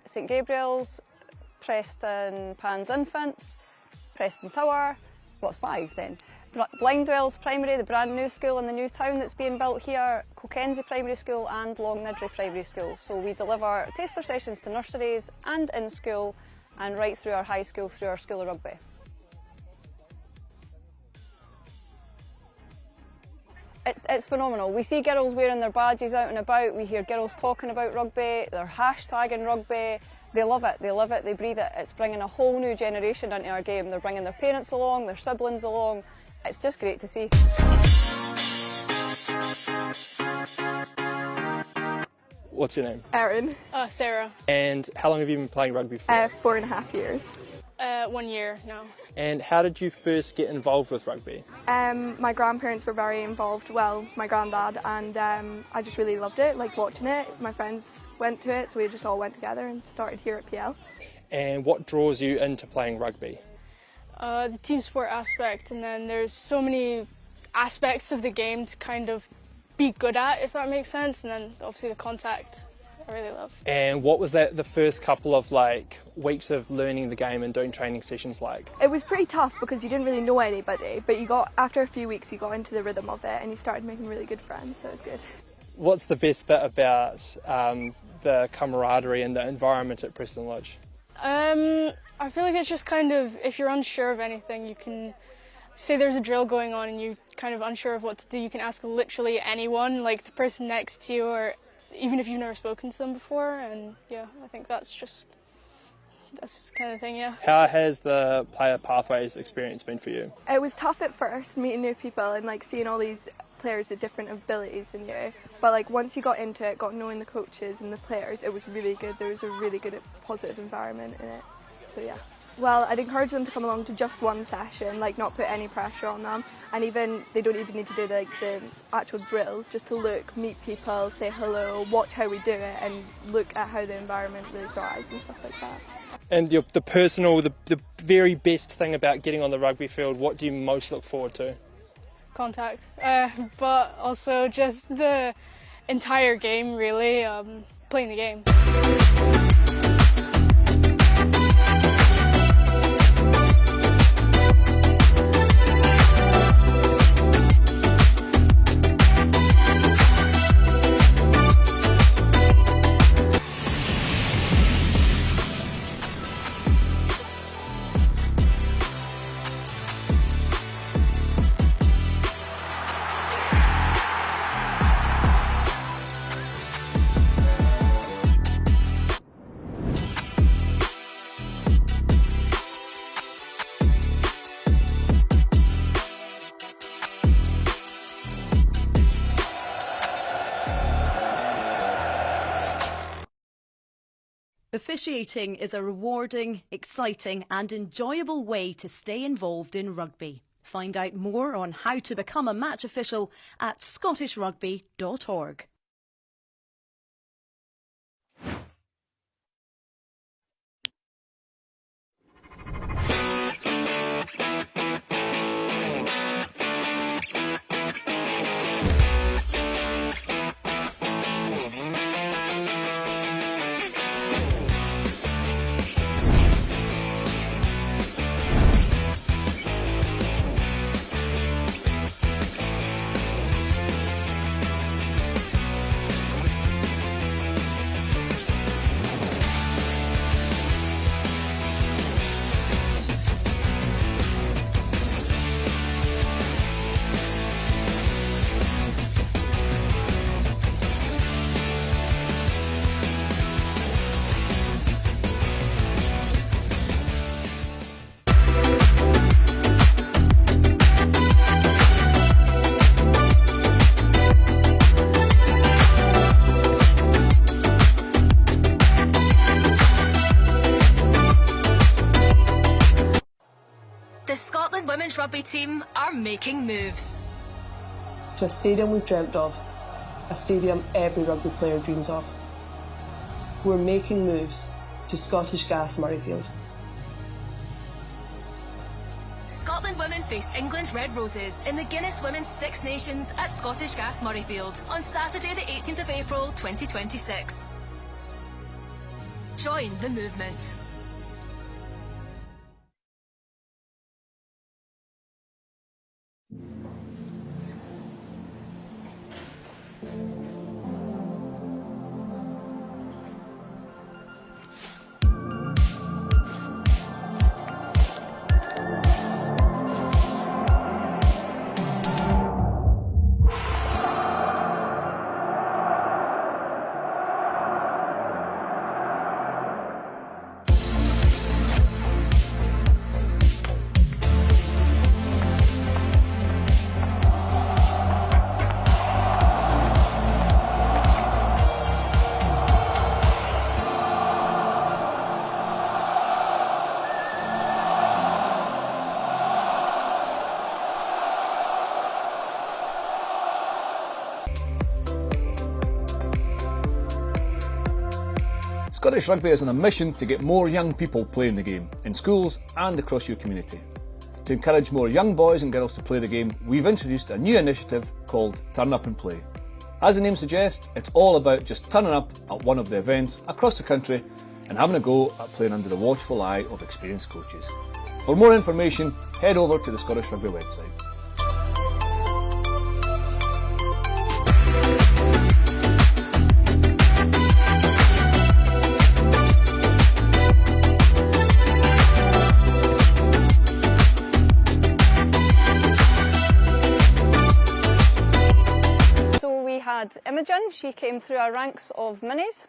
[SPEAKER 9] St Gabriel's, Preston Pan's Infants, Preston Tower, well it's 5 then, Blindwell's Primary, the brand new school in the new town that's being built here, Clancy Primary School and Long Nidri Primary School. So we deliver taster sessions to nurseries and in school and right through our high school, through our School of Rugby. It's phenomenal. We see girls wearing their badges out and about, we hear girls talking about rugby, they're hashtagging rugby, they love it, they breathe it. It's bringing a whole new generation into our game. They're bringing their parents along, their siblings along. It's just great to see.
[SPEAKER 10] What's your name?
[SPEAKER 11] Erin.
[SPEAKER 12] Sarah.
[SPEAKER 10] And how long have you been playing rugby for?
[SPEAKER 11] 4.5 years.
[SPEAKER 12] 1 year now.
[SPEAKER 10] And how did you first get involved with rugby?
[SPEAKER 11] My grandparents were very involved, well, my granddad, and I just really loved it, like watching it. My friends went to it, so we just all went together and started here at PL.
[SPEAKER 10] And what draws you into playing rugby?
[SPEAKER 12] The team sport aspect, and then there's so many aspects of the game to kind of be good at, if that makes sense, and then obviously the contact I really love.
[SPEAKER 10] And what was that the first couple of weeks of learning the game and doing training sessions like?
[SPEAKER 11] It was pretty tough because you didn't really know anybody, but after a few weeks you got into the rhythm of it and you started making really good friends, so it was good.
[SPEAKER 10] What's the best bit about the camaraderie and the environment at Preston Lodge?
[SPEAKER 12] I feel like it's just kind of, if you're unsure of anything, you can say there's a drill going on and you're kind of unsure of what to do, you can ask literally anyone, like the person next to you, or even if you've never spoken to them before, and yeah, I think that's the kind of thing, yeah.
[SPEAKER 10] How has the player pathways experience been for you?
[SPEAKER 11] It was tough at first, meeting new people and seeing all these players with different abilities than you, but once you got into it, got knowing the coaches and the players, it was really good. There was a really good positive environment in it, so yeah. Well, I'd encourage them to come along to just one session, not put any pressure on them, and they don't even need to do the actual drills, just to look, meet people, say hello, watch how we do it, and look at how the environment really thrives and stuff like that.
[SPEAKER 10] And the very best thing about getting on the rugby field, what do you most look forward to?
[SPEAKER 12] Contact, but also just the entire game, really, playing the game.
[SPEAKER 13] Officiating is a rewarding, exciting and enjoyable way to stay involved in rugby. Find out more on how to become a match official at scottishrugby.org.
[SPEAKER 6] The Scotland women's rugby team are making moves.
[SPEAKER 7] To a stadium we've dreamt of, a stadium every rugby player dreams of. We're making moves to Scottish Gas Murrayfield.
[SPEAKER 6] Scotland women face England's Red Roses in the Guinness Women's Six Nations at Scottish Gas Murrayfield on Saturday the 18th of April 2026. Join the movement.
[SPEAKER 8] Scottish Rugby is on a mission to get more young people playing the game, in schools and across your community. To encourage more young boys and girls to play the game, we've introduced a new initiative called Turn Up and Play. As the name suggests, it's all about just turning up at one of the events across the country and having a go at playing under the watchful eye of experienced coaches. For more information, head over to the Scottish Rugby website.
[SPEAKER 9] Imogen, she came through our ranks of minis.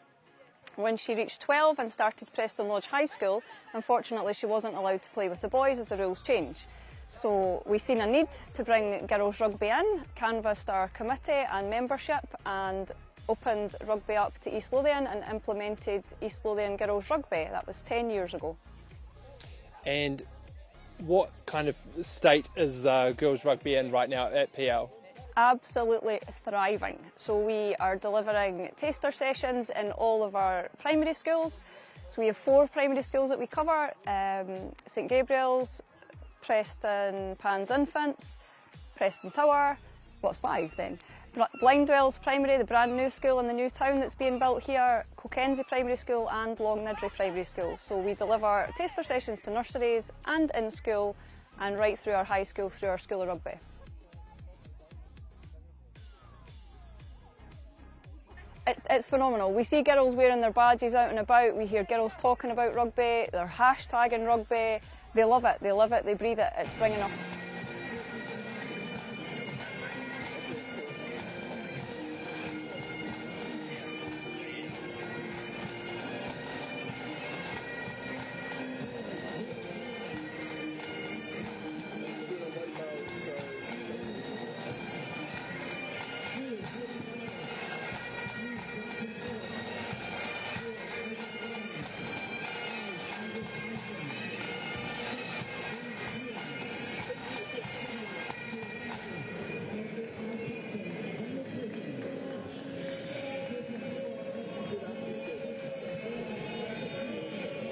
[SPEAKER 9] When she reached 12 and started Preston Lodge High School, unfortunately she wasn't allowed to play with the boys as the rules changed. So we seen a need to bring girls rugby in, canvassed our committee and membership and opened rugby up to East Lothian and implemented East Lothian girls rugby. That was 10 years ago.
[SPEAKER 10] And what kind of state is the girls rugby in right now at PL?
[SPEAKER 9] Absolutely thriving. So we are delivering taster sessions in all of our primary schools. So we have 4 primary schools that we cover, St Gabriel's, Preston Pans Infants, Preston Tower, what's 5 then? Blindwell's Primary, the brand new school in the new town that's being built here, Clancy Primary School and Long Nidri Primary School. So we deliver taster sessions to nurseries and in school and right through our high school, through our School of Rugby. It's phenomenal. We see girls wearing their badges out and about, we hear girls talking about rugby, they're hashtagging rugby, they love it, they breathe it, it's bringing up.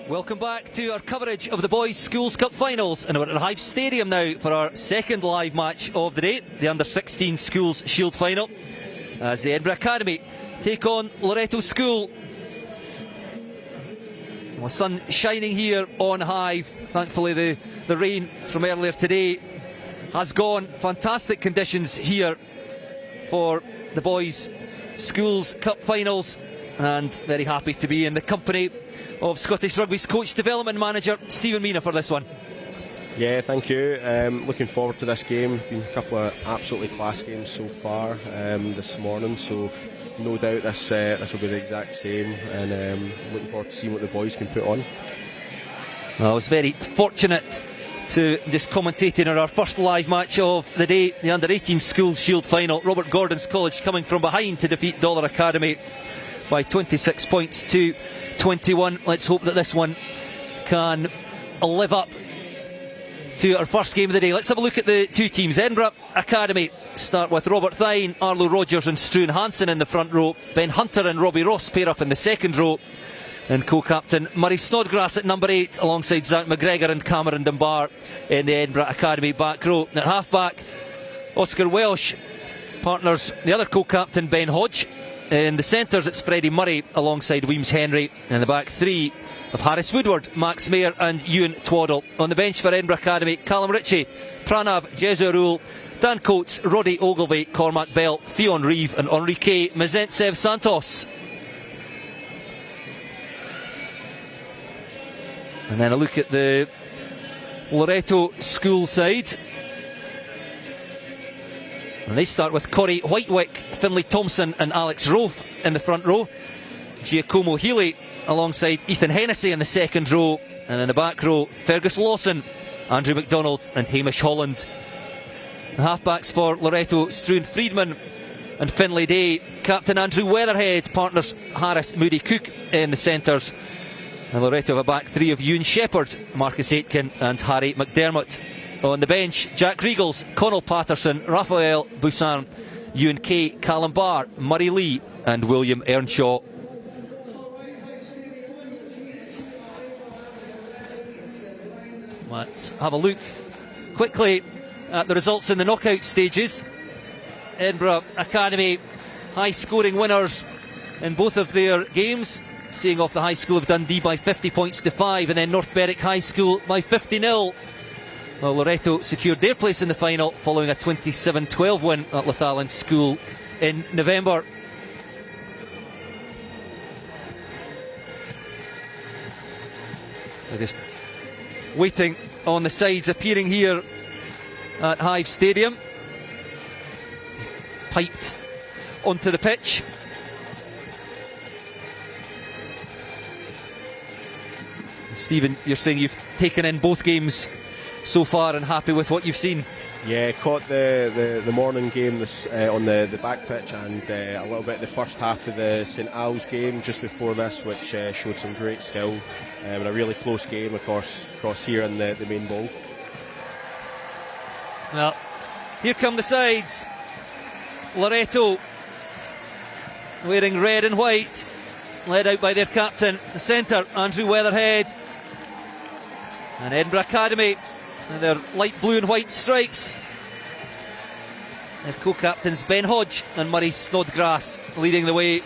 [SPEAKER 4] Welcome back to our coverage of the Boys Schools Cup finals, and we're at Hive Stadium now for our second live match of the day, the Under-16 Schools Shield final, as the Edinburgh Academy take on Loretto School. Well, sun shining here on Hive. Thankfully the rain from earlier today has gone. Fantastic conditions here for the Boys Schools Cup finals, and very happy to be in the company of Scottish Rugby's coach development manager Stephen Mina for this one.
[SPEAKER 14] Yeah, thank you. Looking forward to this game. Been a couple of absolutely class games so far this morning, so no doubt this will be the exact same, and looking forward to seeing what the boys can put on.
[SPEAKER 4] Well, I was very fortunate to just commentating on our first live match of the day, the Under-18 Schools Shield final. Robert Gordon's College coming from behind to defeat Dollar Academy by 26 points to 21. Let's hope that this one can live up to our first game of the day. Let's have a look at the two teams. Edinburgh Academy start with Robert Thine, Arlo Rogers and Struan Hansen in the front row. Ben Hunter and Robbie Ross pair up in the second row, and co-captain Murray Snodgrass at number 8 alongside Zach McGregor and Cameron Dunbar in the Edinburgh Academy back row. At half back, Oscar Welsh partners the other co-captain Ben Hodge. In the centres, it's Freddie Murray alongside Weems Henry. In the back three of Harris Woodward, Max Mayer and Ewan Twaddle. On the bench for Edinburgh Academy, Callum Ritchie, Pranav Jezerul, Dan Coates, Roddy Ogilvie, Cormac Bell, Fionn Reeve and Enrique Mezentsev Santos. And then a look at the Loretto School side. And they start with Corey Whitewick, Finlay Thompson and Alex Roth in the front row. Giacomo Healy alongside Ethan Hennessy in the second row. And in the back row, Fergus Lawson, Andrew McDonald and Hamish Holland. The halfbacks for Loretto, Struan Friedman and Finlay Day. Captain Andrew Weatherhead, partners Harris Moody Cook in the centres. And Loretto have a back three of Ewan Shepherd, Marcus Aitken and Harry McDermott. On the bench, Jack Regals, Connell Patterson, Raphael Busan, Ewan Kay, Callum Barr, Murray Lee and William Earnshaw. Let's have a look quickly at the results in the knockout stages. Edinburgh Academy high scoring winners in both of their games, seeing off the High School of Dundee by 50 points to 5 and then North Berwick High School by 50-0. Well, Loretto secured their place in the final following a 27-12 win at Strathallan School in November. They're just waiting on the sides appearing here at Hive Stadium. Piped onto the pitch. Stephen, you're saying you've taken in both games so far and happy with what you've seen?
[SPEAKER 14] Yeah, caught the morning game on the back pitch and a little bit the first half of the St Al's game just before this, which showed some great skill and a really close game across here in the main bowl.
[SPEAKER 4] Well, here come the sides. Loretto wearing red and white, led out by their captain, the centre Andrew Weatherhead, and Edinburgh Academy and their light blue and white stripes. Their co-captains Ben Hodge and Murray Snodgrass leading the way.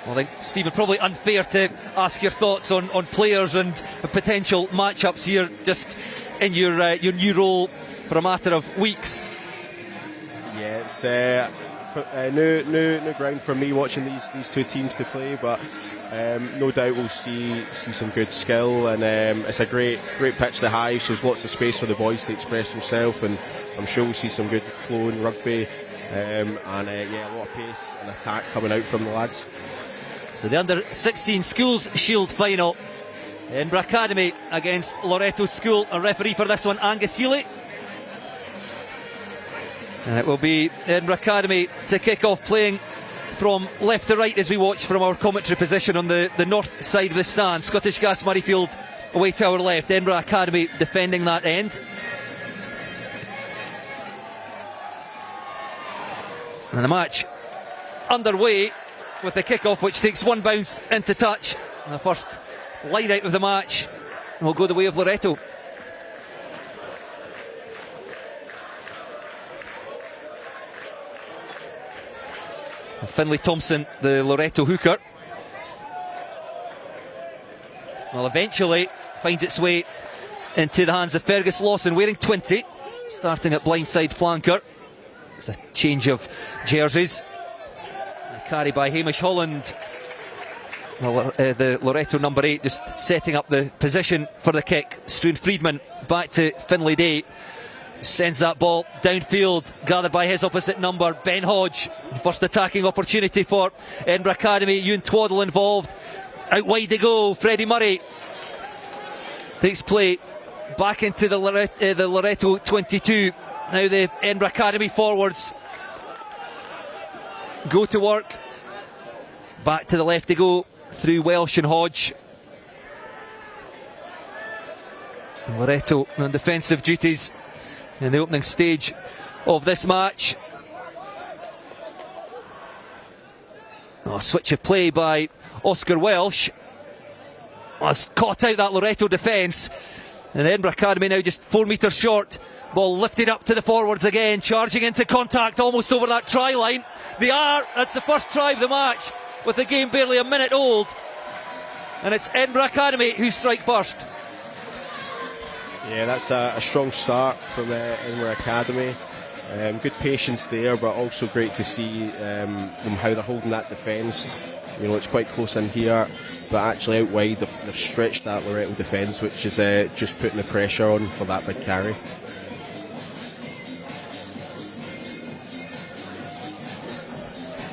[SPEAKER 4] Well, I think, Stephen, probably unfair to ask your thoughts on players and potential matchups here, just in your new role for a matter of weeks.
[SPEAKER 14] Yeah, it's new ground for me watching these two teams to play, but no doubt we'll see some good skill, and it's a great pitch to Hive, so there's lots of space for the boys to express themselves, and I'm sure we'll see some good flowing rugby, and a lot of pace and attack coming out from the lads.
[SPEAKER 4] So the Under-16 Schools Shield final, Edinburgh Academy against Loretto School. A referee for this one, Angus Healy. And it will be Edinburgh Academy to kick off, playing from left to right as we watch from our commentary position on the north side of the stand. Scottish Gas Murrayfield away to our left, Edinburgh Academy defending that end. And the match underway with the kickoff, which takes one bounce into touch. And the first line out of the match will go the way of Loretto. Finlay Thompson, the Loretto hooker, well, eventually finds its way into the hands of Fergus Lawson, wearing 20, starting at blindside flanker. It's a change of jerseys. A carry by Hamish Holland. Well, the Loretto number 8 just setting up the position for the kick. Struan Friedman back to Finlay Day. Sends that ball downfield, gathered by his opposite number, Ben Hodge. First attacking opportunity for Edinburgh Academy. Ewan Twaddle involved. Out wide they go. Freddie Murray takes play back into the Loretto 22. Now the Edinburgh Academy forwards go to work. Back to the left they go through Welsh and Hodge. Loretto on defensive duties in the opening stage of this match. Switch of play by Oscar Welsh. Has caught out that Loretto defence, and the Edinburgh Academy now just 4 metres short. Ball lifted up to the forwards again, charging into contact almost over that try line. They are. That's the first try of the match, with the game barely a minute old, and it's Edinburgh Academy who strike first.
[SPEAKER 14] Yeah, that's a strong start from Edinburgh Academy. Good patience there, but also great to see how they're holding that defence. You know, it's quite close in here, but actually out wide they've stretched that Loretto defence, which is just putting the pressure on for that big carry.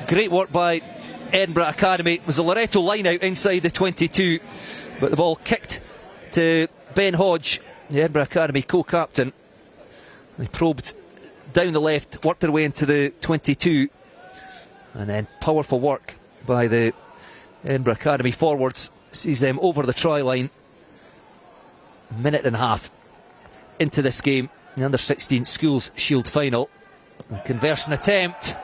[SPEAKER 4] Great work by Edinburgh Academy. It was a Loretto line out inside the 22, but the ball kicked to Ben Hodge, the Edinburgh Academy co-captain. They probed down the left, worked their way into the 22, and then powerful work by the Edinburgh Academy forwards sees them over the try line. Minute and a half into this game, the under-16 Schools Shield final. The conversion attempt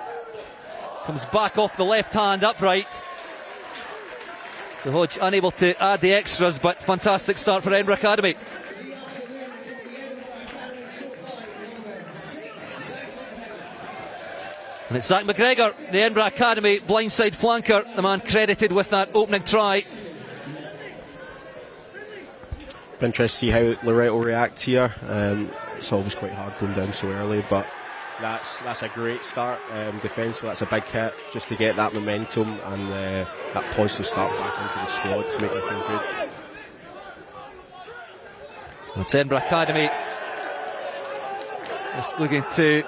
[SPEAKER 4] comes back off the left hand upright. So Hodge unable to add the extras, but fantastic start for Edinburgh Academy. And it's Zach McGregor, the Edinburgh Academy blindside flanker, the man credited with that opening try.
[SPEAKER 14] Be interested to see how Loretto react here. It's always quite hard going down so early, but that's a great start defensively. That's a big hit just to get that momentum and that positive start back into the squad to make them feel good.
[SPEAKER 4] It's Edinburgh Academy just looking to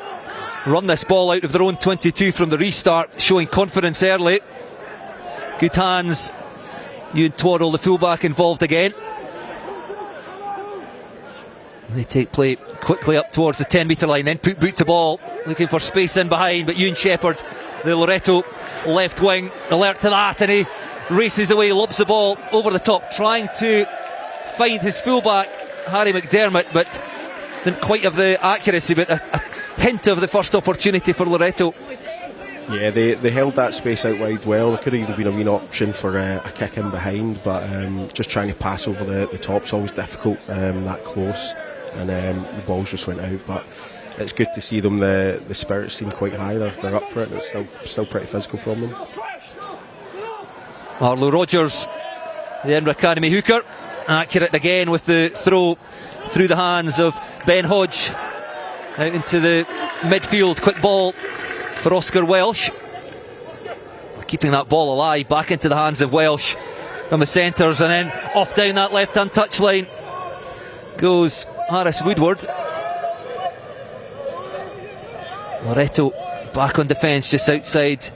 [SPEAKER 4] run this ball out of their own 22 from the restart, showing confidence early. Good hands. Ewan Twaddle, the fullback, involved again. They take play quickly up towards the 10 metre line, then put boot to ball, looking for space in behind, but Ewan Shepherd, the Loretto left wing, alert to that, and he races away, lobs the ball over the top, trying to find his fullback, Harry McDermott, but didn't quite have the accuracy, but a hint of the first opportunity for Loretto.
[SPEAKER 14] Yeah, they held that space out wide well. There could have even been a wee option for a kick in behind, but just trying to pass over the top's always difficult, that close, and the balls just went out. But it's good to see them. The spirits seem quite high. They're up for it. It's still pretty physical from them.
[SPEAKER 4] Arlo Rogers, the Edinburgh Academy hooker, accurate again with the throw through the hands of Ben Hodge out into the midfield. Quick ball for Oscar Welsh, keeping that ball alive, back into the hands of Welsh from the centres, and then off down that left hand touchline goes Harris Woodward. Loretto back on defence just outside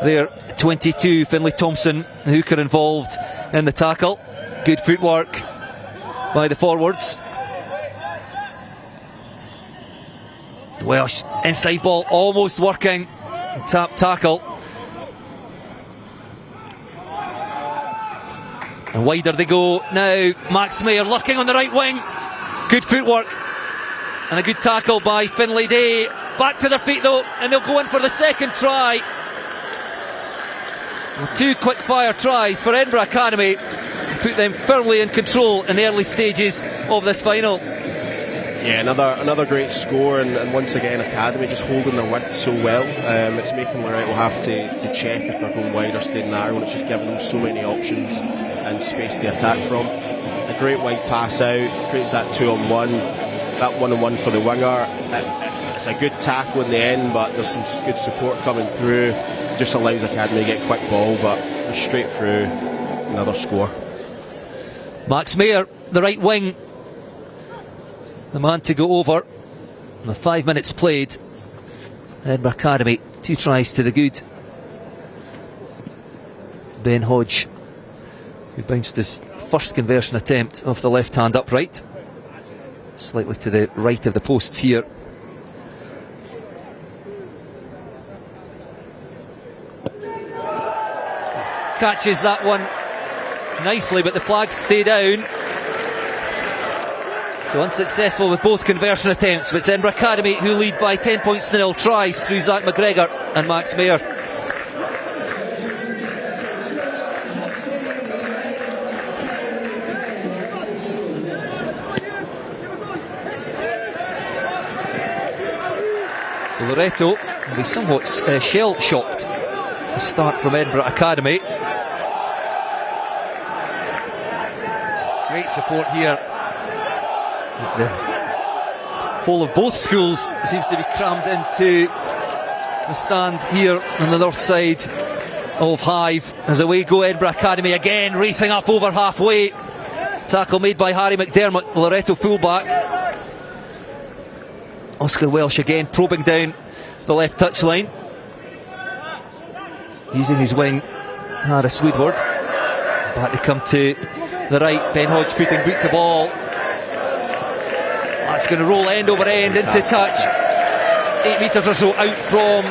[SPEAKER 4] their 22. Finlay Thompson, the hooker, involved in the tackle. Good footwork by the forwards. The Welsh inside ball almost working. Tap tackle. And wider they go now. Max Mayer lurking on the right wing. Good footwork and a good tackle by Finlay Day. Back to their feet though, and they'll go in for the second try. Two quick fire tries for Edinburgh Academy, put them firmly in control in the early stages of this final.
[SPEAKER 14] Yeah, another great score, and once again Academy just holding their width so well. It's making Loretto have to check if they're going wide or staying narrow, and it's just giving them so many options and space to attack from. A great wide pass out, creates that 2-on-1, that 1-on-1 for the winger. It's a good tackle in the end, but there's some good support coming through. Just allows Academy to get quick ball, but straight through, another score.
[SPEAKER 4] Max Mayer, the right wing, the man to go over. And the 5 minutes played, Edinburgh Academy 2 tries to the good. Ben Hodge, who bounced his first conversion attempt off the left hand upright, slightly to the right of the posts here. Catches that one nicely, but the flags stay down. So unsuccessful with both conversion attempts, but it's Edinburgh Academy who lead by 10 points to 0, tries through Zach McGregor and Max Mayer. So Loretto will be somewhat shell-shocked. A start from Edinburgh Academy. Great support here. The whole of both schools seems to be crammed into the stand here on the north side of Hive. As away go Edinburgh Academy again, racing up over halfway. Tackle made by Harry McDermott, Loretto fullback. Oscar Welsh again probing down the left touchline. Using his wing, Harris Woodward. Back to come to the right, Ben Hodge putting boot to ball. That's going to roll end over end into touch. 8 metres or so out from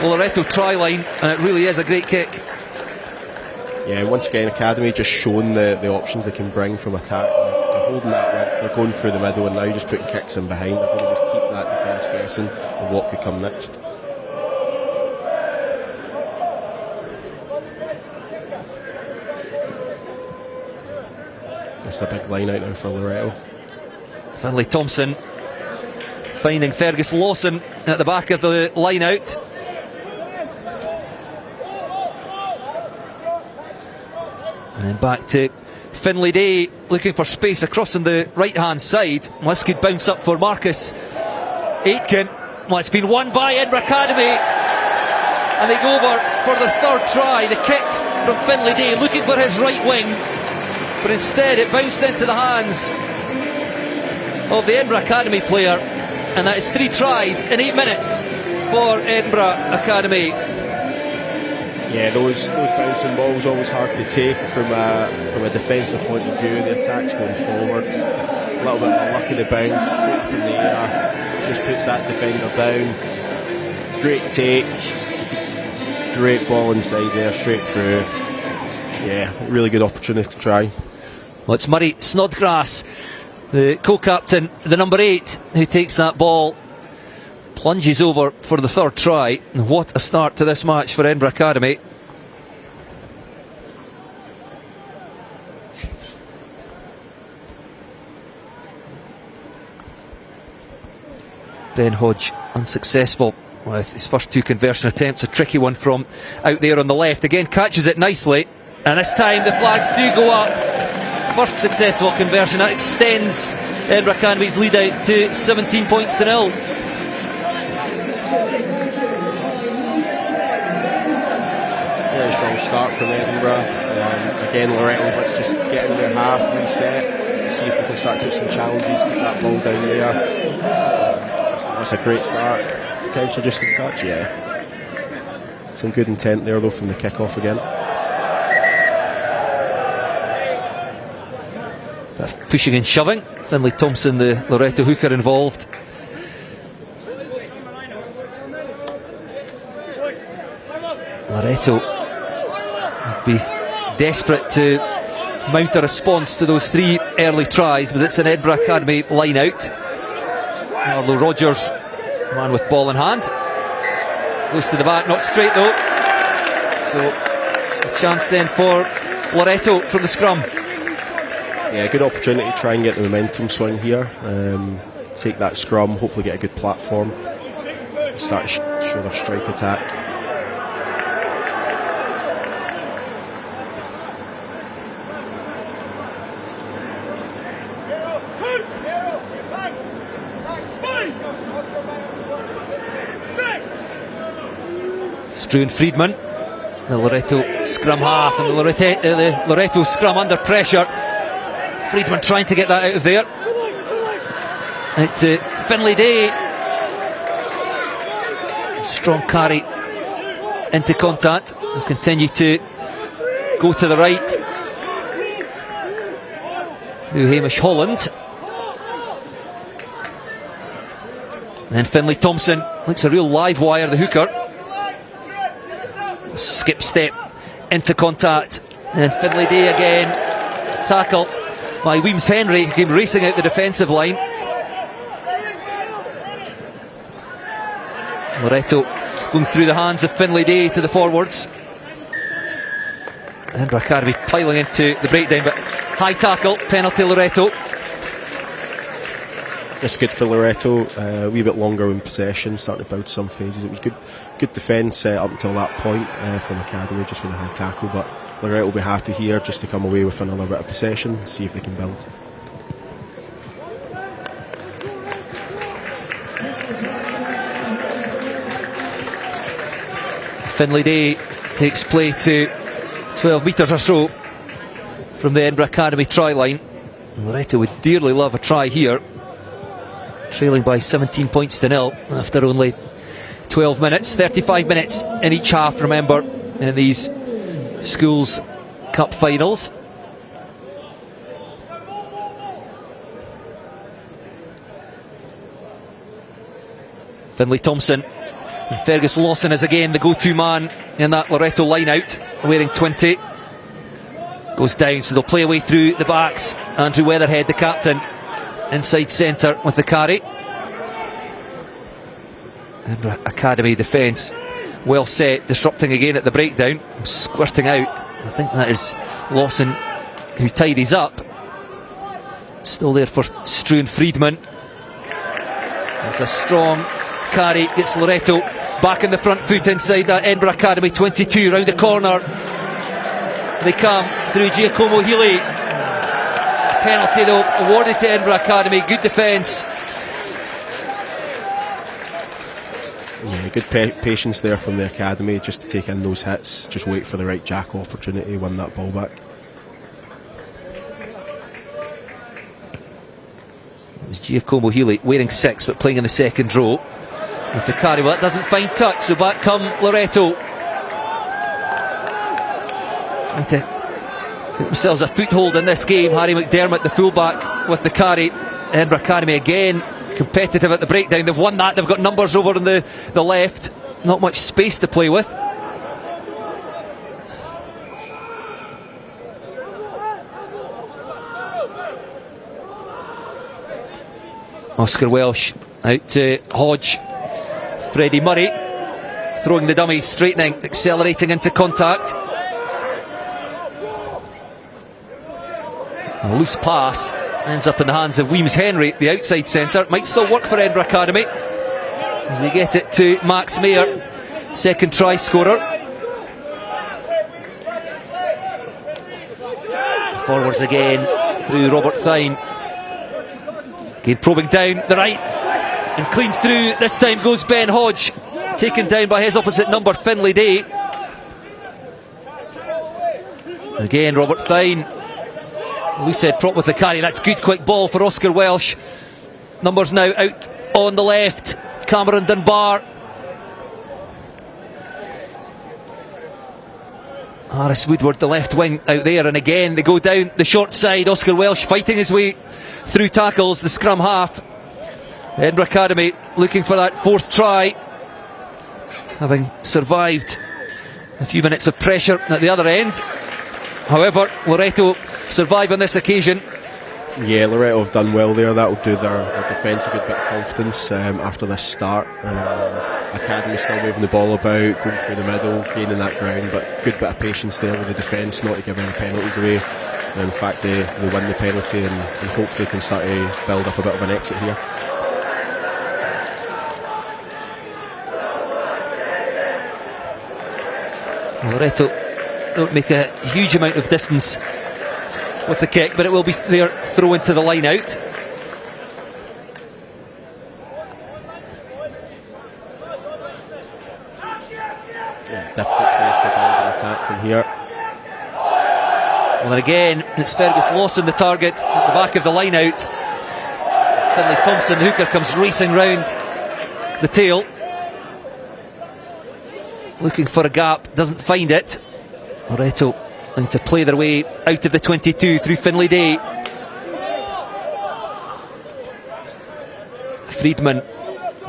[SPEAKER 4] the Loretto try line, and it really is a great kick.
[SPEAKER 14] Yeah, once again Academy just showing the options they can bring from attack. They're holding that width, they're going through the middle, and now just putting kicks in behind. They're going to just keep that defence guessing of what could come next. It's a big line out now for Loretto.
[SPEAKER 4] Finlay Thompson finding Fergus Lawson at the back of the line out. And then back to Finlay Day looking for space across on the right hand side. Well, this could bounce up for Marcus Aitken. Well, it's been won by Edinburgh Academy, and they go over for their third try. The kick from Finlay Day looking for his right wing, but instead it bounced into the hands of the Edinburgh Academy player, and that is 3 tries in 8 minutes for Edinburgh Academy.
[SPEAKER 14] Yeah, those bouncing balls always hard to take from a defensive point of view. The attack's going forwards, a little bit of luck in the bounce, straight up in the air, just puts that defender down. Great take, great ball inside there, straight through. Yeah, really good opportunity to try.
[SPEAKER 4] Well, it's Murray Snodgrass, the co-captain, the number 8, who takes that ball, plunges over for the third try. And what a start to this match for Edinburgh Academy. Ben Hodge unsuccessful with his first 2 conversion attempts. A tricky one from out there on the left. Again catches it nicely, and this time the flags do go up. First successful conversion, that extends Edinburgh Academy's lead out to 17 points to 0.
[SPEAKER 14] Very strong start from Edinburgh. Again, Loretto, let's just get in their half, reset, see if we can start to put some challenges, keep that ball down there. That's a great start. Potential just a touch, yeah. Some good intent there though from the kickoff again.
[SPEAKER 4] Pushing and shoving. Finlay Thompson, the Loretto hooker, involved. Loretto would be desperate to mount a response to those 3 early tries, but it's an Edinburgh Academy line out. Arlo Rogers, man with ball in hand, goes to the back, not straight though. So Chance then for Loretto from the scrum.
[SPEAKER 14] Yeah, good opportunity to try and get the momentum swing here. Take that scrum, hopefully get a good platform, start to show their strike attack.
[SPEAKER 4] Struan Friedman, the Loretto scrum half, and the Loretto scrum under pressure. Friedman trying to get that out of there. It's Finlay Day. Strong carry into contact. Will continue to go to the right. Through Hamish Holland. Then Finlay Thompson looks a real live wire, the hooker. Skip step into contact, and Finlay Day again. Tackle by Weems Henry, who came racing out the defensive line. Loretto is going through the hands of Finlay Day to the forwards. Edinburgh Academy piling into the breakdown, but high tackle, penalty Loretto.
[SPEAKER 14] It's good for Loretto, a wee bit longer in possession, starting to build some phases. It was good defence up until that point from Academy, just with a high tackle, but Loretto will be happy here just to come away with another bit of possession, see if they can build.
[SPEAKER 4] Finlay Day takes play to 12 metres or so from the Edinburgh Academy try line. Loretto would dearly love a try here, trailing by 17 points to 0 after only 12 minutes. 35 minutes in each half, remember, in these Schools Cup finals. Finlay Thompson, and Fergus Lawson is again the go-to man in that Loretto line-out, wearing 20. Goes down, so they'll play away through the backs. Andrew Weatherhead, the captain, inside centre with the carry. Edinburgh Academy defence well set, disrupting again at the breakdown, squirting out. I think that is Lawson who tidies up. Still there for Struan Friedman. It's a strong carry, gets Loretto back in the front foot inside that Edinburgh Academy 22, round the corner. They come through Giacomo Healy. Penalty though awarded to Edinburgh Academy. Good defence.
[SPEAKER 14] Yeah, good patience there from the Academy, just to take in those hits, just wait for the right jack opportunity, win that ball back.
[SPEAKER 4] It was Giacomo Healy, wearing 6 but playing in the second row with the carry. Well, that doesn't find touch, so back come Loretto. Trying to get themselves a foothold in this game. Harry McDermott, the fullback, with the carry. Edinburgh Academy again competitive at the breakdown. They've won that. They've got numbers over on the left. Not much space to play with. Oscar Welsh out to Hodge. Freddie Murray throwing the dummy, straightening, accelerating into contact. A loose pass ends up in the hands of Weems Henry, the outside centre. Might still work for Edinburgh Academy as they get it to Max Mayer, second try scorer. Forwards again through Robert Thine. Again probing down the right and clean through. This time goes Ben Hodge, taken down by his opposite number, Finlay Day. Again Robert Thine, loose head prop with the carry. That's good quick ball for Oscar Welsh. Numbers now out on the left. Cameron Dunbar. Harris Woodward, the left wing out there, and again they go down the short side. Oscar Welsh fighting his way through tackles, the scrum half. Edinburgh Academy looking for that fourth try, having survived a few minutes of pressure at the other end. However, Loretto survive on this occasion.
[SPEAKER 14] Yeah, Loretto have done well there. That will do their defence a good bit of confidence after this start. academy still moving the ball about, going through the middle, gaining that ground, but good bit of patience there with the defence not to give any penalties away. And in fact, they win the penalty and hopefully can start to build up a bit of an exit here.
[SPEAKER 4] Loretto don't make a huge amount of distance with the kick, but it will be their throw into the line out.
[SPEAKER 14] Yeah, difficult place to build an attack from here.
[SPEAKER 4] Well, and again, it's Fergus Lawson the target at the back of the line out. Finlay Thompson, the hooker, comes racing round the tail, looking for a gap, doesn't find it. Loretto going to play their way out of the 22 through Finlay Day. Friedman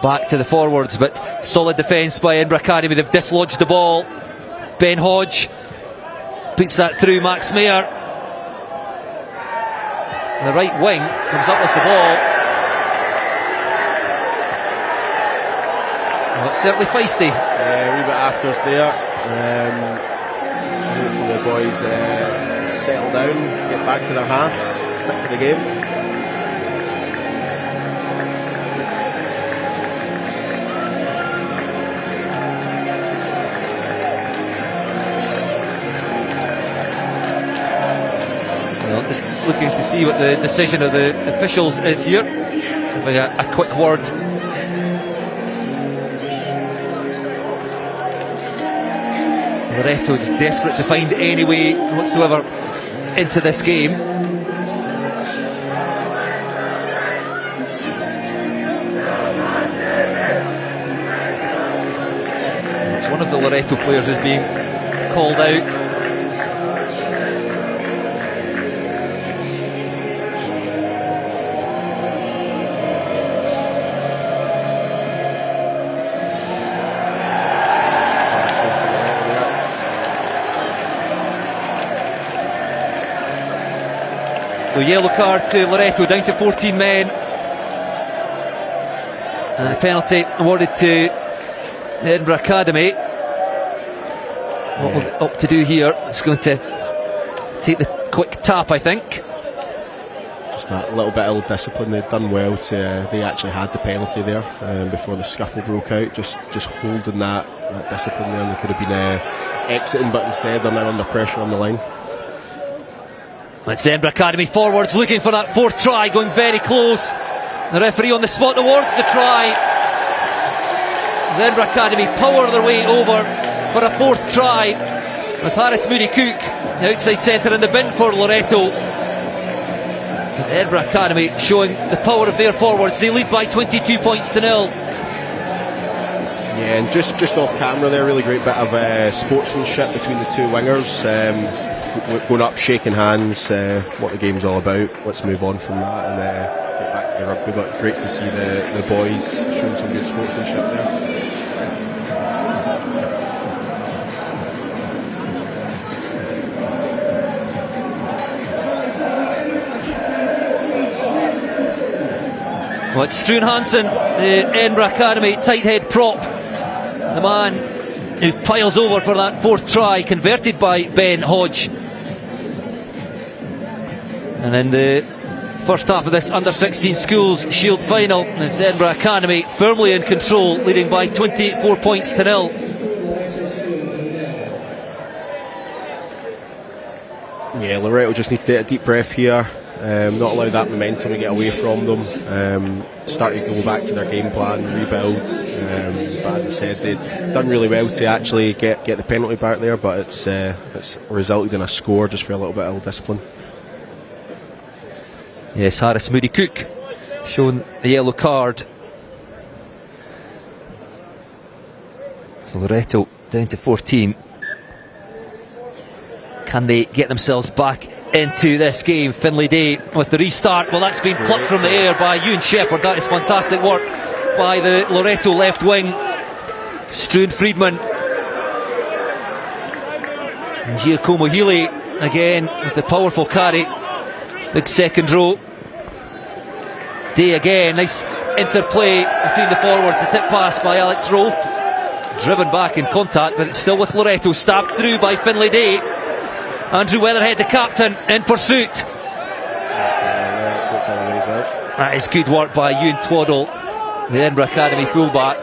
[SPEAKER 4] back to the forwards, but solid defence by Edinburgh Academy. They've dislodged the ball. Ben Hodge puts that through Max Mayer. The right wing comes up with the ball. Well, it's certainly feisty.
[SPEAKER 14] Yeah, a wee bit afters there. Hopefully the boys settle down, get back to their halves, stick to the game.
[SPEAKER 4] Well, just looking to see what the decision of the officials is here. Having a quick word. Loretto is desperate to find any way whatsoever into this game. It's one of the Loretto players is being called out. So yellow card to Loretto, down to 14 men. And a penalty awarded to Edinburgh Academy. What we'll opt to do here is going to take the quick tap, I think.
[SPEAKER 14] Just that little bit of discipline. They'd done well to. They actually had the penalty there before the scuffle broke out. Just holding that discipline there. They could have been exiting, but instead they're now under pressure on the line.
[SPEAKER 4] It's Edinburgh Academy forwards looking for that fourth try, going very close. The referee on the spot awards the try. The Edinburgh Academy power their way over for a fourth try, with Harris Moody Cook, the outside centre, in the bin for Loretto. The Edinburgh Academy showing the power of their forwards. They lead by 22 points to 0.
[SPEAKER 14] Yeah, and just off camera there, really great bit of sportsmanship between the two wingers. Going up, shaking hands, what the game's all about. Let's move on from that and get back to the rugby. But great to see the boys showing some good sportsmanship there.
[SPEAKER 4] Well, it's Struan Hansen, the Edinburgh Academy tight head prop, the man who piles over for that fourth try, converted by Ben Hodge. And in the first half of this under-16 schools Shield final, it's Edinburgh Academy firmly in control, leading by 24 points to 0.
[SPEAKER 14] Yeah, Loretto just need to take a deep breath here. Not allow that momentum to get away from them. Start to go back to their game plan, rebuild. But as I said, they've done really well to actually get the penalty back there. But it's resulted in a score just for a little bit of discipline.
[SPEAKER 4] Yes, Harris Moody Cook shown the yellow card. So Loretto down to 14. Can they get themselves back into this game? Finlay Day with the restart. Well, that's been plucked from the air by Ewan Shepherd. That is fantastic work by the Loretto left wing. Struan Friedman and Giacomo Healy again with the powerful carry. Big second row. Day again, nice interplay between the forwards. The tip pass by Alex Rolfe, driven back in contact, but it's still with Loretto, stabbed through by Finlay Day. Andrew Weatherhead, the captain, in pursuit. That is good work by Ewan Twaddle, the Edinburgh Academy fullback.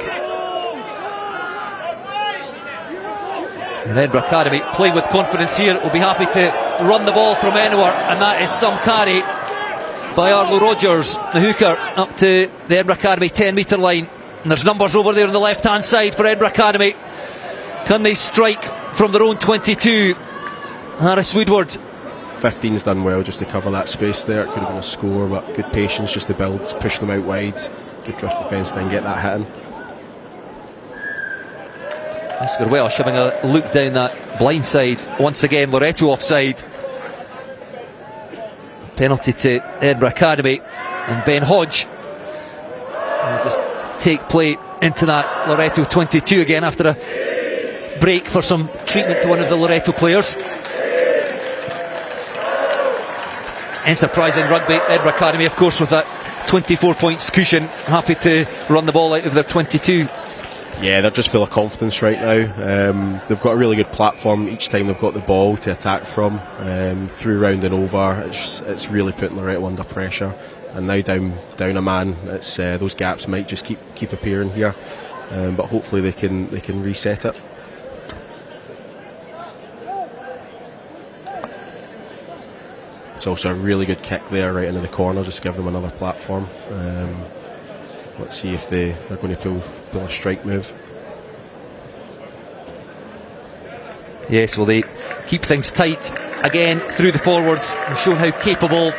[SPEAKER 4] And Edinburgh Academy playing with confidence here, will be happy to run the ball from anywhere, and that is some carry by Arlo Rogers, the hooker, up to the Edinburgh Academy 10-metre line. And there's numbers over there on the left-hand side for Edinburgh Academy. Can they strike from their own 22? Harris Woodward.
[SPEAKER 14] 15's done well just to cover that space there. It could have been a score, but good patience just to build, push them out wide. Good drift defence, then get that hit in.
[SPEAKER 4] Oscar Welsh having a look down that blind side. Once again, Loretto offside. Penalty to Edinburgh Academy, and Ben Hodge will just take play into that Loretto 22 again after a break for some treatment to one of the Loretto players. Enterprising rugby, Edinburgh Academy, of course, with that 24 points cushion, happy to run the ball out of their 22.
[SPEAKER 14] Yeah, they're just full of confidence right now. They've got a really good platform each time they've got the ball to attack from, through, round and over. It's really putting Loretto under pressure, and now down a man, it's those gaps might just keep appearing here, but hopefully they can reset it. It's also a really good kick there right into the corner, just give them another platform. Let's see if they're going to pull a strike move.
[SPEAKER 4] Yes, well, they keep things tight again through the forwards, and showing how capable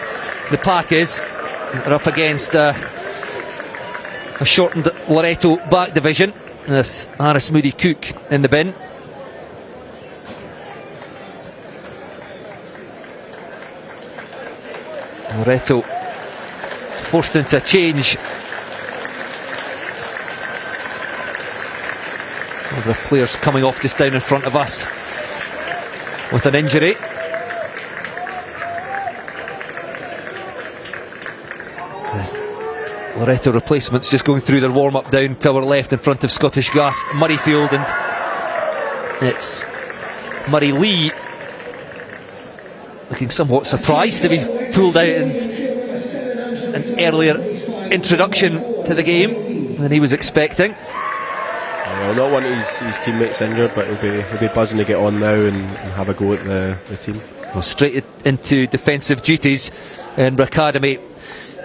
[SPEAKER 4] the pack is. They're up against a shortened Loretto back division with Harris Moody Cook in the bin. Loretto forced into a change. The players coming off just down in front of us with an injury. The Loretto replacements just going through their warm-up down to our left in front of Scottish Gas Murrayfield, and it's Murray Lee looking somewhat surprised to be pulled out in an earlier introduction to the game than he was expecting.
[SPEAKER 14] Well, not one of his teammates injured, but he'll be buzzing to get on now and have a go at the team.
[SPEAKER 4] Well, straight into defensive duties. Edinburgh Academy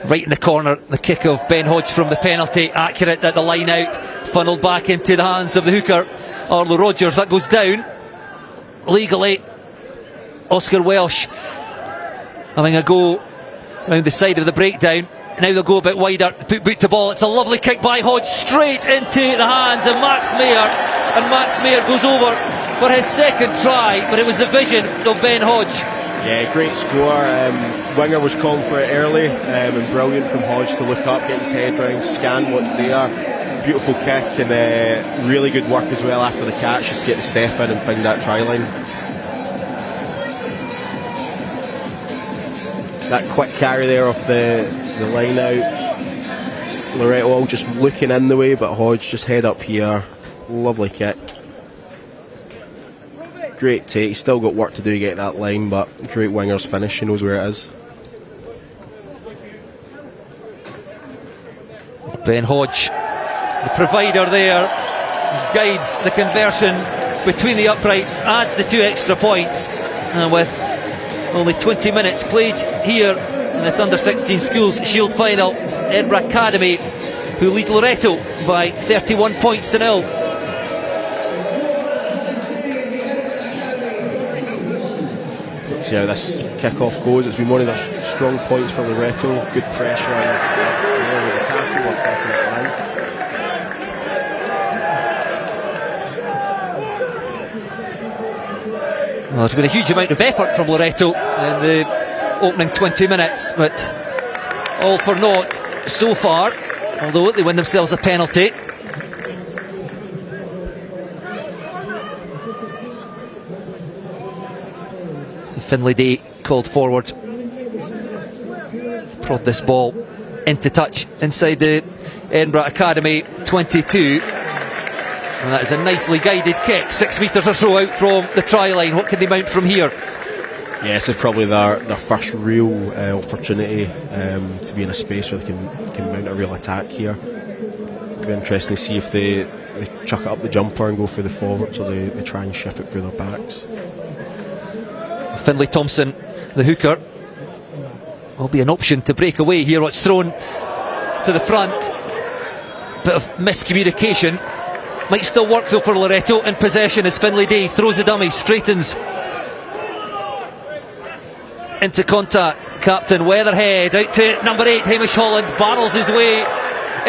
[SPEAKER 4] right in the corner. The kick of Ben Hodge from the penalty, accurate at the line out, funneled back into the hands of the hooker Arlo Rogers. That goes down legally. Oscar Welsh having a go round the side of the breakdown. Now they'll go a bit wider, put boot to ball. It's a lovely kick by Hodge straight into the hands of Max Mayer, and Max Mayer goes over for his second try, but it was the vision of Ben Hodge.
[SPEAKER 14] Yeah, great score. Winger was calling for it early, and brilliant from Hodge to look up, get his head round, scan what's there. Beautiful kick, and really good work as well after the catch, just to get the step in and find that try line. That quick carry there off the line out. Loretto all just looking in the way, but Hodge just head up here. Lovely kick. Great take. He's still got work to do to get that line, but great winger's finish. He knows where it is.
[SPEAKER 4] Ben Hodge, the provider there, guides the conversion between the uprights, adds the 2 extra points, and with only 20 minutes played here in this under-16 schools shield final, it's Edinburgh Academy who lead Loretto by 31 points to 0.
[SPEAKER 14] Let's see how this kick-off goes. It's been one of the strong points for Loretto. Good pressure on the tackle or tackling it live.
[SPEAKER 4] Well, there's been a huge amount of effort from Loretto in the opening 20 minutes, but all for naught so far, although they win themselves a penalty. So Finlay Day called forward to prod this ball into touch inside the Edinburgh Academy 22. And that is a nicely guided kick, 6 metres or so out from the try line. What can they mount from here?
[SPEAKER 14] Yes, it's probably their first real opportunity to be in a space where they can mount a real attack here. It'll be interesting to see if they chuck it up the jumper and go for the forwards, or they try and ship it through their backs.
[SPEAKER 4] Finlay Thompson, the hooker, will be an option to break away here. It's thrown to the front. Bit of miscommunication. Might still work though for Loretto. In possession is Finlay Day. Throws the dummy, straightens into contact. Captain Weatherhead out to number 8, Hamish Holland. Barrels his way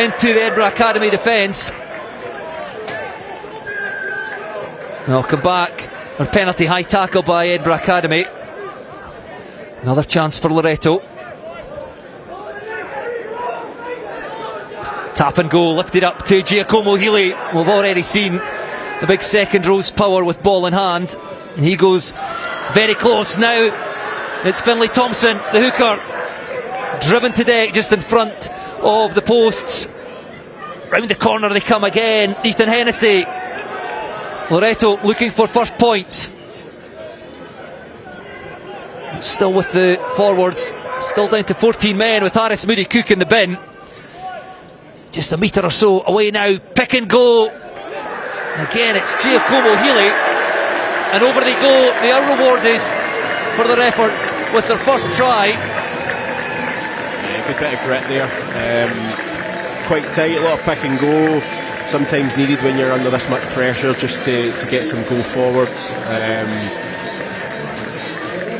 [SPEAKER 4] into the Edinburgh Academy defence. They'll come back. A penalty, high tackle by Edinburgh Academy. Another chance for Loretto. Tap and go, lifted up to Giacomo Healy. We've already seen the big second row's power with ball in hand. He goes very close now. It's Finlay Thompson, the hooker, driven to deck just in front of the posts. Round the corner they come again. Ethan Hennessy. Loretto looking for first points. Still with the forwards, still down to 14 men with Harris Moody Cook in the bin. Just a metre or so away now. Pick and go. Again, it's Giacomo Healy. And over they go. They are rewarded for their efforts with their first try.
[SPEAKER 14] Yeah, good bit of grit there. Quite tight, a lot of pick and go. Sometimes needed when you're under this much pressure, just to get some go forward.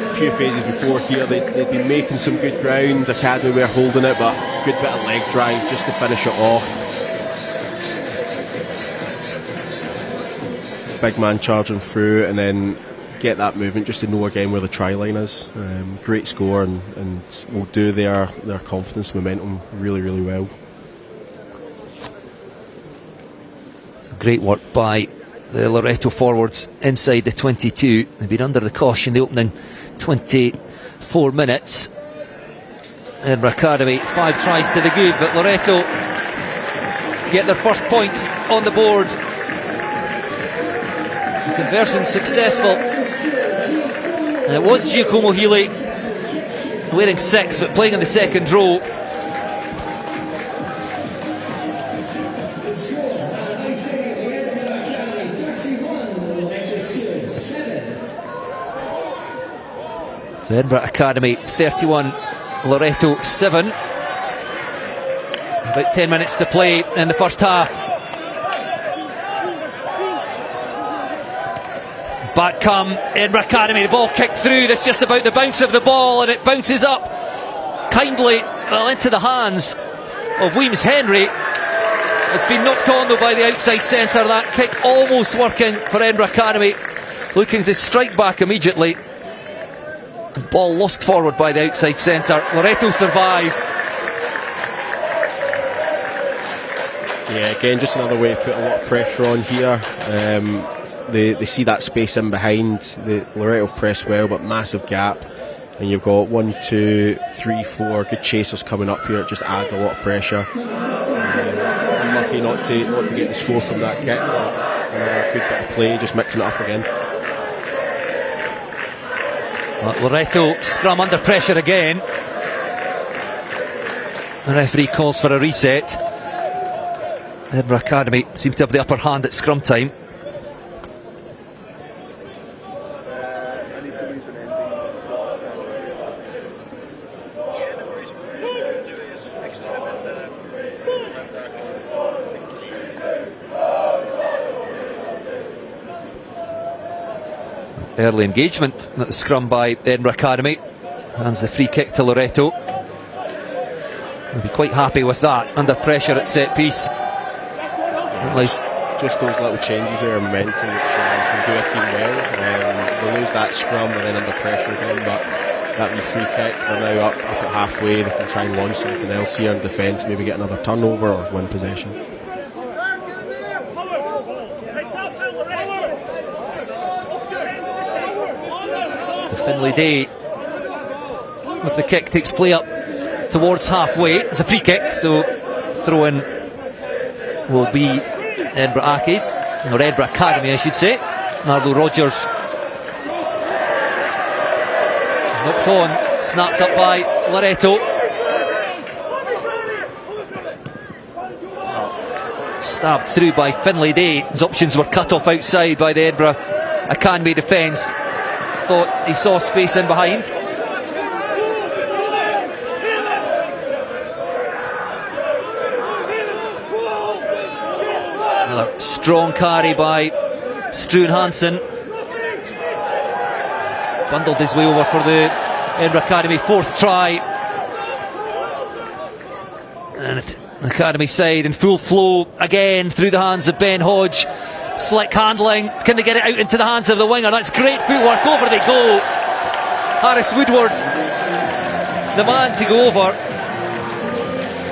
[SPEAKER 14] A few phases before here they'd been making some good ground. Academy were holding it, but good bit of leg drive just to finish it off. Big man charging through and then get that movement just to know again where the try line is. Great score and will do their confidence momentum really well.
[SPEAKER 4] Great work by the Loretto forwards inside the 22. They've been under the cosh in the opening 24 minutes. Edinburgh Academy 5 tries to the good, but Loretto get their first points on the board. Conversion successful. And it was Giacomo Healy, wearing 6 but playing in the second row. So Edinburgh Academy 31, Loretto 7. About 10 minutes to play in the first half. Back come Edinburgh Academy, the ball kicked through. That's just about the bounce of the ball, and it bounces up kindly into the hands of Weems Henry. It's been knocked on though by the outside centre. That kick almost working for Edinburgh Academy, looking to strike back immediately. The ball lost forward by the outside centre. Loretto survive.
[SPEAKER 14] Yeah, again, just another way to put a lot of pressure on here. They see that space in behind. The Loretto press well, but massive gap. And you've got 1, 2, 3, 4 good chasers coming up here. It just adds a lot of pressure. Unlucky not to get the score from that kick. Good bit of play, just mixing it up again.
[SPEAKER 4] Well, Loretto scrum under pressure again. The referee calls for a reset. Edinburgh Academy seem to have the upper hand at scrum time. Early engagement at the scrum by Edinburgh Academy. Hands the free kick to Loretto. They'll be quite happy with that. Under pressure at set piece.
[SPEAKER 14] Just those little changes there are momentum which can do a team well. They lose that scrum and then under pressure again, but that wee free kick, they're now up at halfway. They can try and launch something else here in defence, maybe get another turnover or win possession.
[SPEAKER 4] Finlay Day with the kick, takes play up towards halfway. It's a free kick, so throw in will be Edinburgh Accies, or Edinburgh Academy I should say. Arlo Rogers knocked on, snapped up by Loretto. Stabbed through by Finlay Day. His options were cut off outside by the Edinburgh Academy defence. Thought he saw space in behind. Another strong carry by Struan Hansen. Bundled his way over for the Edinburgh Academy 4th try. And the Academy side in full flow again through the hands of Ben Hodge. Slick handling. Can they get it out into the hands of the winger? That's great footwork. Over they go. Harris Woodward, the man to go over.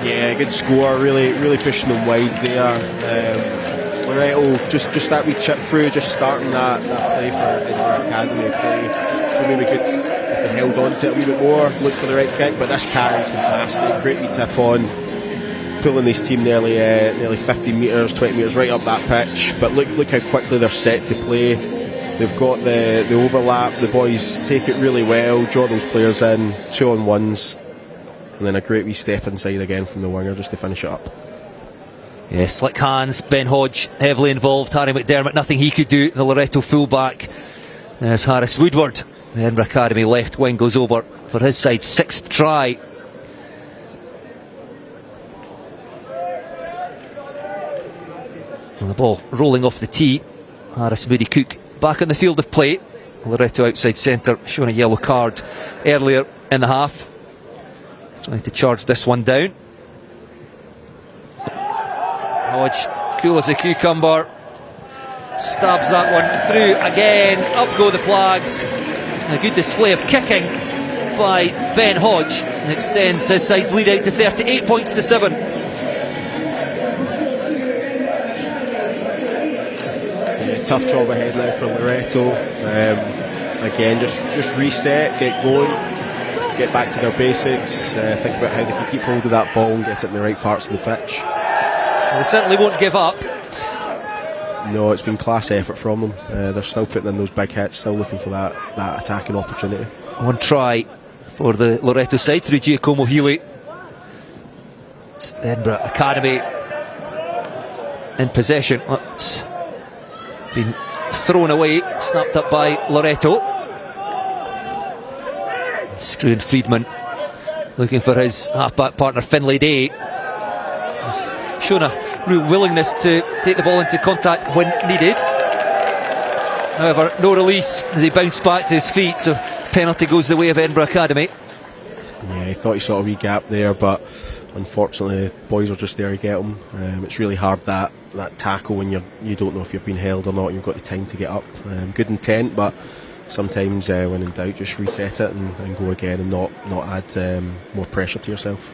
[SPEAKER 14] Yeah, good score. Really pushing them wide there. Loretto, just that wee chip through, just starting that play for Edinburgh Academy play. Maybe good if they held on to it a wee bit more, look for the right kick, but this carry's fantastic. Great wee tip on, pulling this team nearly 15 metres, 20 metres right up that pitch. But look how quickly they're set to play. They've got the overlap, the boys take it really well, draw those players in, 2-on-1s, and then a great wee step inside again from the winger just to finish it up.
[SPEAKER 4] Yeah, slick hands, Ben Hodge heavily involved, Harry McDermott, nothing he could do, the Loretto fullback. As Harris Woodward, the Edinburgh Academy left wing, goes over for his side, 6th try. And the ball rolling off the tee. Harris Moody Cook back on the field of play. Loretto outside centre, showing a yellow card earlier in the half. Trying to charge this one down. Hodge, cool as a cucumber, stabs that one through again. Up go the flags. A good display of kicking by Ben Hodge, and extends his side's lead out to 38 points to 7.
[SPEAKER 14] Yeah, tough job ahead now for Loretto. Again, just reset, get going, get back to their basics, think about how they can keep hold of that ball and get it in the right parts of the pitch.
[SPEAKER 4] They certainly won't give up.
[SPEAKER 14] No, it's been class effort from them. They're still putting in those big hits, still looking for that attacking opportunity.
[SPEAKER 4] One try for the Loretto side through Giacomo Healy. It's Edinburgh Academy in possession. It's been thrown away, snapped up by Loretto. Struan Friedman looking for his half-back partner Finlay Day. He's shown a real willingness to take the ball into contact when needed. However, no release as he bounced back to his feet, so penalty goes the way of Edinburgh Academy.
[SPEAKER 14] Yeah, he thought he saw a wee gap there, but unfortunately the boys were just there to get him. It's really hard that tackle when you don't know if you've been held or not. You've got the time to get up. Good intent, but sometimes when in doubt, just reset it and go again, and not add more pressure to yourself.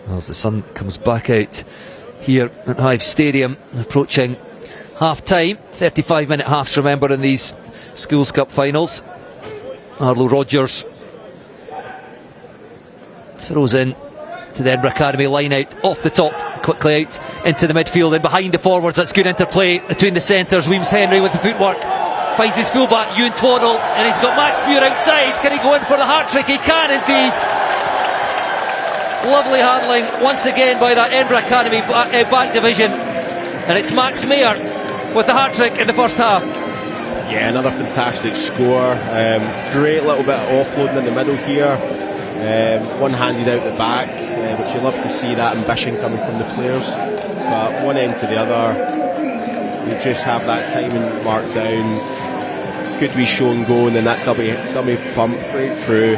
[SPEAKER 4] As the sun comes back out here at Hive Stadium, approaching half time. 35-minute halves, remember, in these Schools Cup finals. Arlo Rogers throws in to the Edinburgh Academy line out off the top, quickly out into the midfield and behind the forwards. That's good interplay between the centres. Weems Henry with the footwork, finds his fullback Ewan Twaddle, and he's got Max Muir outside. Can he go in for the hat trick? He can indeed. Lovely handling once again by that Edinburgh Academy back division, and it's Max Muir with the hat trick in the first half.
[SPEAKER 14] Yeah, another fantastic score. Great little bit of offloading in the middle here. One handed out the back, which you love to see that ambition coming from the players. But one end to the other, you just have that timing marked down. Good wee show and go, and then that dummy pump right through.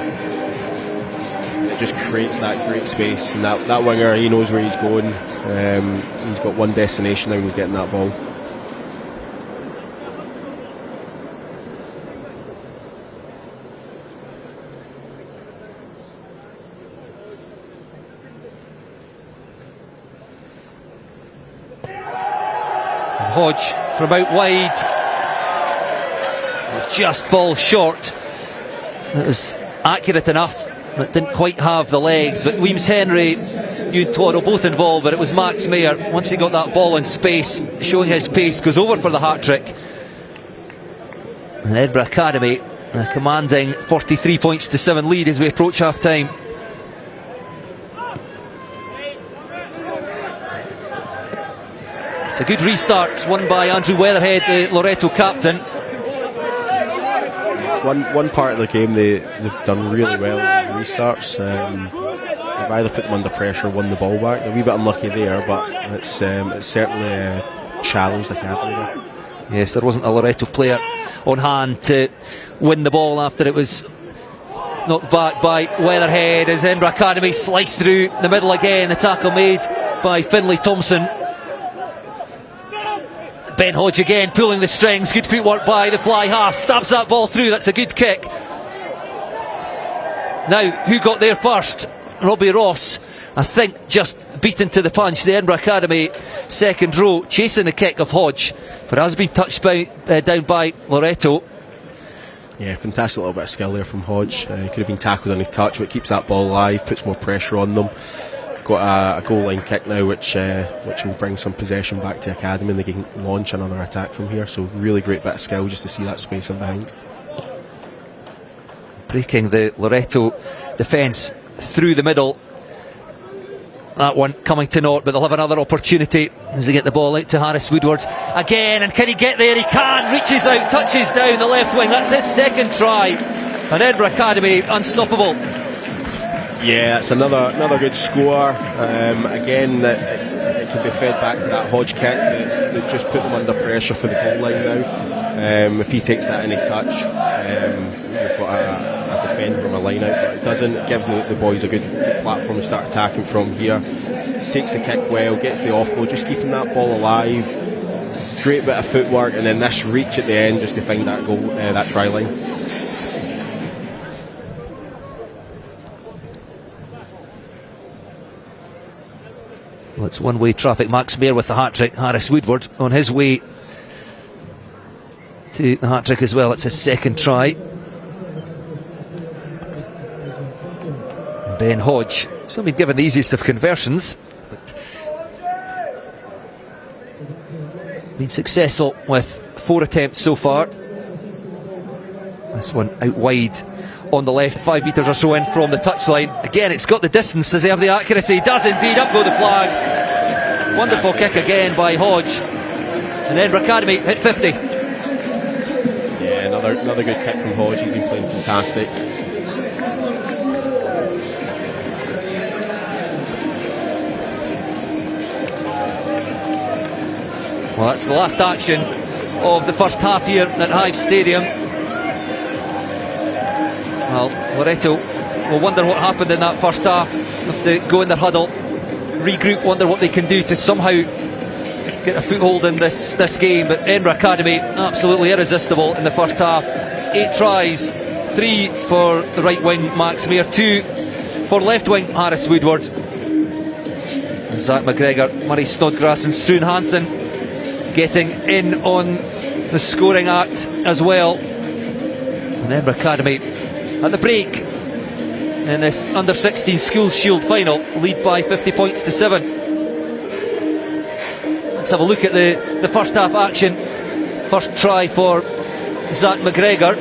[SPEAKER 14] It just creates that great space, and that winger, he knows where he's going. He's got one destination now, and he's getting that ball.
[SPEAKER 4] Hodge from out wide, just falls short. It was accurate enough, but didn't quite have the legs. But Weems Henry, Ewan Toro both involved, but it was Max Mayer, once he got that ball in space, showing his pace, goes over for the hat-trick. And Edinburgh Academy a commanding 43 points to 7 lead as we approach half-time. It's a good restart, won by Andrew Weatherhead, the Loretto captain.
[SPEAKER 14] One part of the game they've done really well in restarts. They've either put them under pressure or won the ball back. They're a wee bit unlucky there, but it's certainly challenged the academy there.
[SPEAKER 4] Yes, there wasn't a Loretto player on hand to win the ball after it was knocked back by Weatherhead as Edinburgh Academy sliced through the middle again. The tackle made by Finlay Thompson. Ben Hodge again pulling the strings. Good footwork by the fly half. Stabs that ball through. That's a good kick. Now, who got there first? Robbie Ross, I think, just beaten to the punch. The Edinburgh Academy second row chasing the kick of Hodge, but has been touched down by Loretto.
[SPEAKER 14] Yeah, fantastic little bit of skill there from Hodge. He could have been tackled on his touch, but keeps that ball alive, puts more pressure on them. Got a goal line kick now, which will bring some possession back to Academy, and they can launch another attack from here. So really great bit of skill just to see that space in behind.
[SPEAKER 4] Breaking the Loretto defence through the middle. That one coming to naught, but they'll have another opportunity as they get the ball out to Harris Woodward again. And can he get there? He can. Reaches out, touches down the left wing. That's his second try. And Edinburgh Academy unstoppable.
[SPEAKER 14] Yeah, it's another good score. Again, it can be fed back to that Hodge kick that just put them under pressure for the goal line now. If he takes that any touch, we've got a defender from a line out, but it doesn't. It gives the boys a good platform to start attacking from here. Takes the kick well, gets the offload, just keeping that ball alive. Great bit of footwork, and then this reach at the end just to find that goal, that try line.
[SPEAKER 4] Well, it's one-way traffic. Max Mayer with the hat-trick. Harris Woodward on his way to the hat-trick as well. It's his second try. Ben Hodge, still been given the easiest of conversions, but been successful with 4 attempts so far. This one out wide on the left, 5 metres or so in from the touchline. Again, it's got the distance. Does he have the accuracy? He does indeed. Up go the flags. Wonderful kick again by Hodge. And Edinburgh Academy hit 50.
[SPEAKER 14] Yeah, another good kick from Hodge. He's been playing fantastic.
[SPEAKER 4] Well, that's the last action of the first half here at Hive Stadium. Well, Loretto will wonder what happened in that first half. Have to go in their huddle, regroup, wonder what they can do to somehow get a foothold in this game. But Edinburgh Academy absolutely irresistible in the first half. 8 tries, 3 for the right wing Max Mayer, 2 for left wing Harris Woodward. Zach McGregor, Murray Snodgrass and Struan Hansen getting in on the scoring act as well. And Edinburgh Academy at the break in this under-16 Schools Shield final, lead by 50 points to 7. Let's have a look at the first half action. First try for Zach McGregor,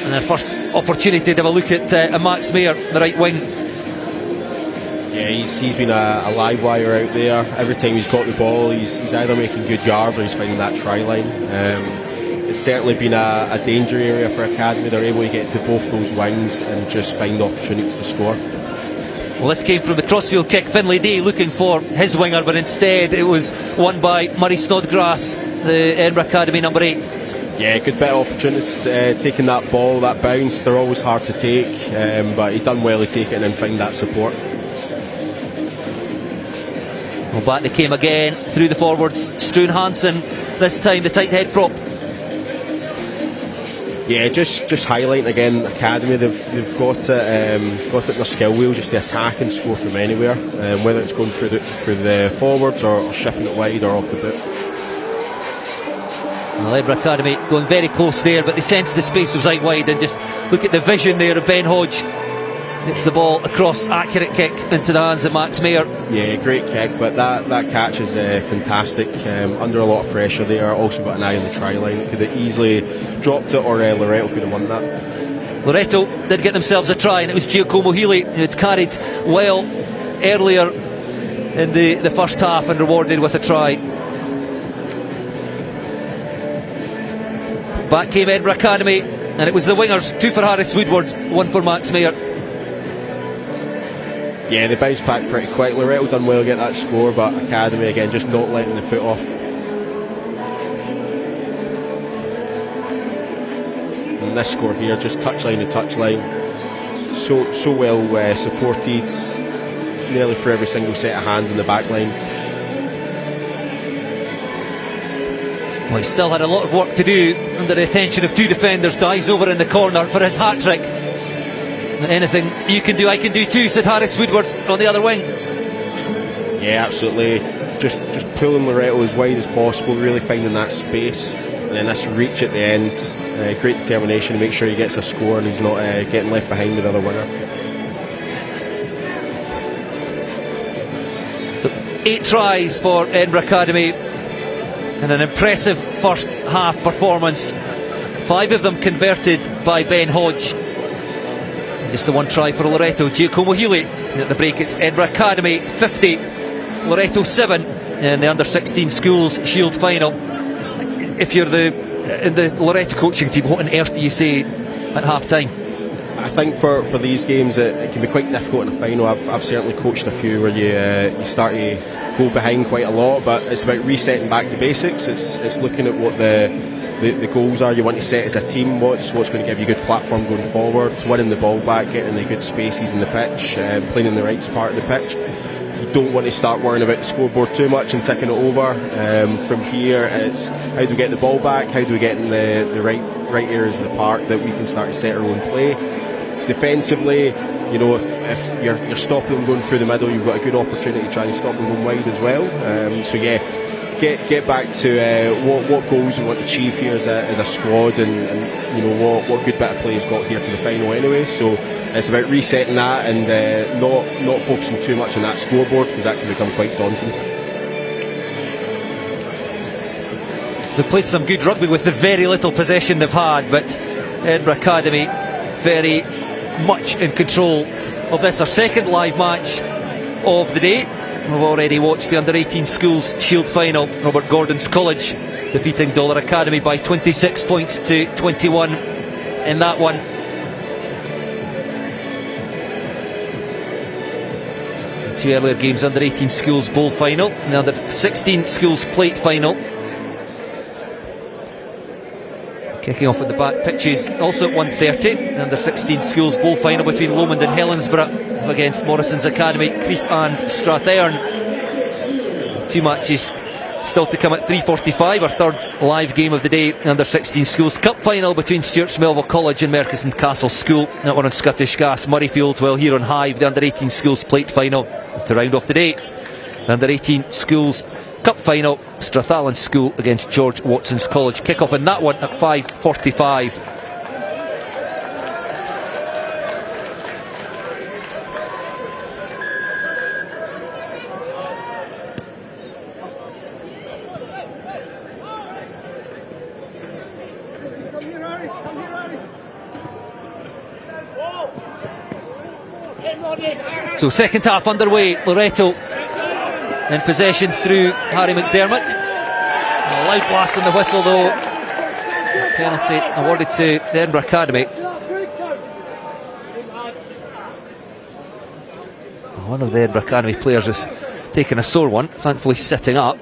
[SPEAKER 4] and their first opportunity to have a look at Max Mayer, the right wing.
[SPEAKER 14] Yeah, he's been a live wire out there. Every time he's got the ball, he's either making good yards or he's finding that try line. It's certainly been a danger area for Academy. They're able to get to both those wings and just find opportunities to score.
[SPEAKER 4] Well, this came from the crossfield kick. Finlay Day looking for his winger, but instead it was won by Murray Snodgrass, the Edinburgh Academy number 8.
[SPEAKER 14] Yeah, good bit of opportunities taking that ball, that bounce. They're always hard to take, but he done well to take it and then find that support.
[SPEAKER 4] Well, back they came again through the forwards. Struan Hansen, this time the tight head prop.
[SPEAKER 14] Yeah, just highlighting again Academy. They've got it in their skill wheel just to attack and score from anywhere, whether it's going through the forwards or shipping it wide or off the boot.
[SPEAKER 4] Well, Edinburgh Academy going very close there, but they sensed the space was out wide, and just look at the vision there of Ben Hodge. It's the ball across, accurate kick into the hands of Max Mayer.
[SPEAKER 14] Yeah, great kick, but that catch is fantastic. Under a lot of pressure there, also got an eye on the try line. Could have easily dropped it, or Loretto could have won that.
[SPEAKER 4] Loretto did get themselves a try, and it was Giacomo Healy who had carried well earlier in the first half and rewarded with a try. Back came Edinburgh Academy, and it was the wingers, 2 for Harris Woodward, 1 for Max Mayer.
[SPEAKER 14] Yeah, they bounced back pretty quick. Loretto done well to get that score, but Academy again just not letting the foot off. And this score here, just touchline to touchline, so well supported, nearly for every single set of hands in the back line.
[SPEAKER 4] Well, he still had a lot of work to do under the attention of 2 defenders. Dives over in the corner for his hat-trick. Anything you can do, I can do too, said Harris Woodward on the other wing.
[SPEAKER 14] Yeah, absolutely. Just pulling Loretto as wide as possible, really finding that space, and then this reach at the end. Great determination to make sure he gets a score and he's not getting left behind with another winner.
[SPEAKER 4] So 8 tries for Edinburgh Academy, and an impressive first half performance. 5 of them converted by Ben Hodge. Just the 1 try for Loretto. Giacomo Healy at the break. It's Edinburgh Academy 50, Loretto 7 in the under-16 schools Shield final. If you're in the Loretto coaching team, what on earth do you say at half time?
[SPEAKER 14] I think for these games it can be quite difficult in a final. I've certainly coached a few where you start to go behind quite a lot, but it's about resetting back to basics. It's looking at what the goals are you want to set as a team, what's going to give you a good platform going forward, winning the ball back, getting the good spaces in the pitch, playing in the right part of the pitch. You don't want to start worrying about the scoreboard too much and ticking it over. From here, it's how do we get the ball back, how do we get in the right areas of the park that we can start to set our own play. Defensively, you know, if you're stopping them going through the middle, you've got a good opportunity to try and stop them going wide as well. So yeah, get back to what goals we want to achieve here as a squad, and you know what good bit of play we've got here to the final anyway. So it's about resetting that and not focusing too much on that scoreboard, because that can become quite daunting.
[SPEAKER 4] They've played some good rugby with the very little possession they've had, but Edinburgh Academy very much in control of this. Our second live match of the day. We've already watched the under-18 schools Shield final. Robert Gordon's College defeating Dollar Academy by 26 points to 21 in that one. The 2 earlier games, under-18 schools bowl final, and the under-16 schools plate final. Kicking off at the back pitches also at 1:30. Under-16 schools bowl final between Lomond and Helensburgh against Morrison's Academy, Crieff and Strathallan. 2 matches still to come at 3:45. Our third live game of the day, under-16 schools cup final between Stewart's Melville College and Merchiston Castle School. That one on Scottish Gas Murrayfield. Well, here on Hive, the under-18 schools plate final to round off the day. The under-18 schools cup final, Strathallan School against George Watson's College. Kick-off in that one at 5:45. So second half underway. Loretto in possession through Harry McDermott. A loud blast on the whistle though. Penalty awarded to the Edinburgh Academy. One of the Edinburgh Academy players has taken a sore one, thankfully sitting up.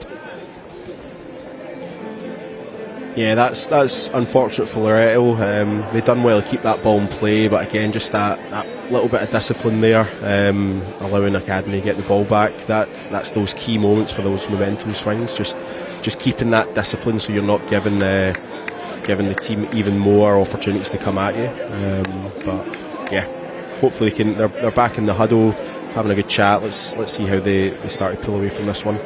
[SPEAKER 14] Yeah, that's unfortunate for Loretto. They've done well to keep that ball in play, but again, just that little bit of discipline there, allowing Academy to get the ball back. That's those key moments for those momentum swings. Just keeping that discipline, so you're not giving the team even more opportunities to come at you. But yeah, hopefully they're back in the huddle, having a good chat. Let's see how they start to pull away from this one.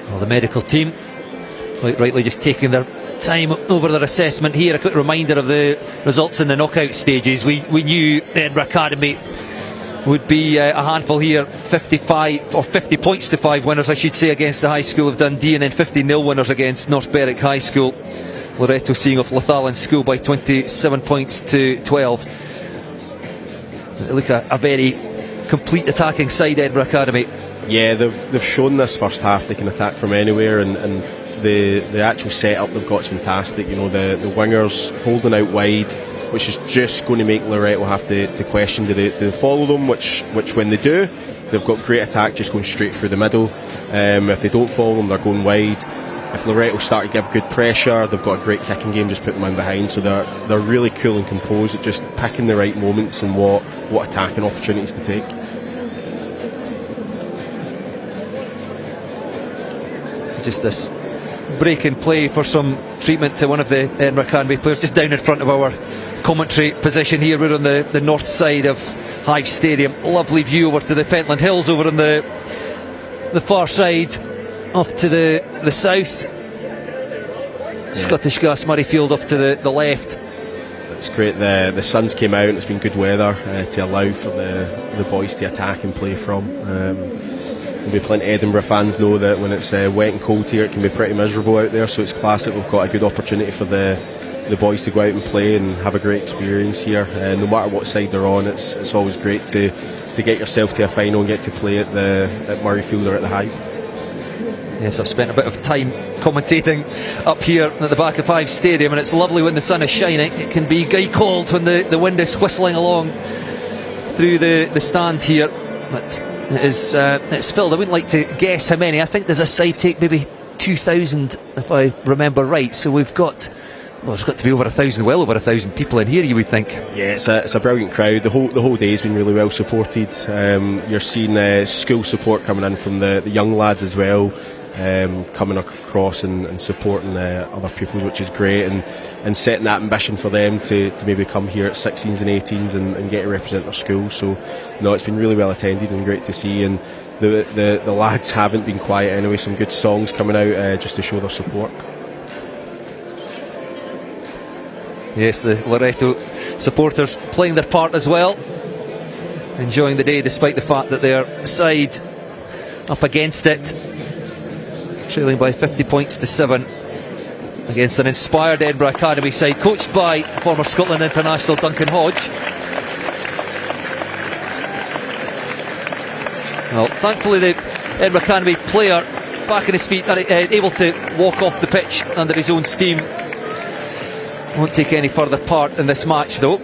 [SPEAKER 4] Well, the medical team quite rightly just taking their time over their assessment here. A quick reminder of the results in the knockout stages. We knew the Edinburgh Academy would be a handful here. 55 or 50 points to 5 winners, I should say, against the High School of Dundee, and then 50-0 winners against North Berwick High School. Loretto seeing off Strathallan School by 27 points to 12. Look, a very complete attacking side, Edinburgh Academy.
[SPEAKER 14] Yeah, they've shown this first half they can attack from anywhere, and the actual setup they've got is fantastic. You know, the wingers holding out wide, which is just going to make Loretto have to question, do they follow them, which when they do, they've got great attack just going straight through the middle. If they don't follow them, they're going wide. If Loretto start to give good pressure, they've got a great kicking game, just put them in behind. So they're really cool and composed at just picking the right moments and what attacking opportunities to take.
[SPEAKER 4] Just this break in play for some treatment to one of the Edinburgh Academy players, just down in front of our commentary position here. We're on the north side of Hive Stadium. Lovely view over to the Pentland Hills over on the far side, off to the south. Yeah. Scottish Gas Murrayfield off to the left.
[SPEAKER 14] It's great, the sun's came out and it's been good weather to allow for the boys to attack and play from. Maybe plenty of Edinburgh fans know that when it's wet and cold here, it can be pretty miserable out there, so it's classic. We've got a good opportunity for the boys to go out and play and have a great experience here. No matter what side they're on, it's always great to get yourself to a final and get to play at Murrayfield or at the Hive.
[SPEAKER 4] Yes, I've spent a bit of time commentating up here at the back of Hive Stadium, and it's lovely when the sun is shining. It can be guy cold when the wind is whistling along through the stand here, but it's filled. I wouldn't like to guess how many. I think there's a side take, maybe 2,000 if I remember right. So we've got, it's got to be over 1,000, well over 1,000 people in here, you would think. Yeah,
[SPEAKER 14] it's a brilliant crowd. The whole day has been really well supported. You're seeing school support coming in from the young lads as well, coming across and supporting other pupils, which is great, and setting that ambition for them to maybe come here at 16s and 18s and get to represent their school. So no, it's been really well attended and great to see, and the lads haven't been quiet anyway. Some good songs coming out just to show their support.
[SPEAKER 4] Yes, the Loretto supporters playing their part as well, enjoying the day despite the fact that their side up against it, trailing by 50 points to 7 against an inspired Edinburgh Academy side coached by former Scotland international Duncan Hodge. Well, thankfully the Edinburgh Academy player back on his feet, able to walk off the pitch under his own steam. Won't take any further part in this match though.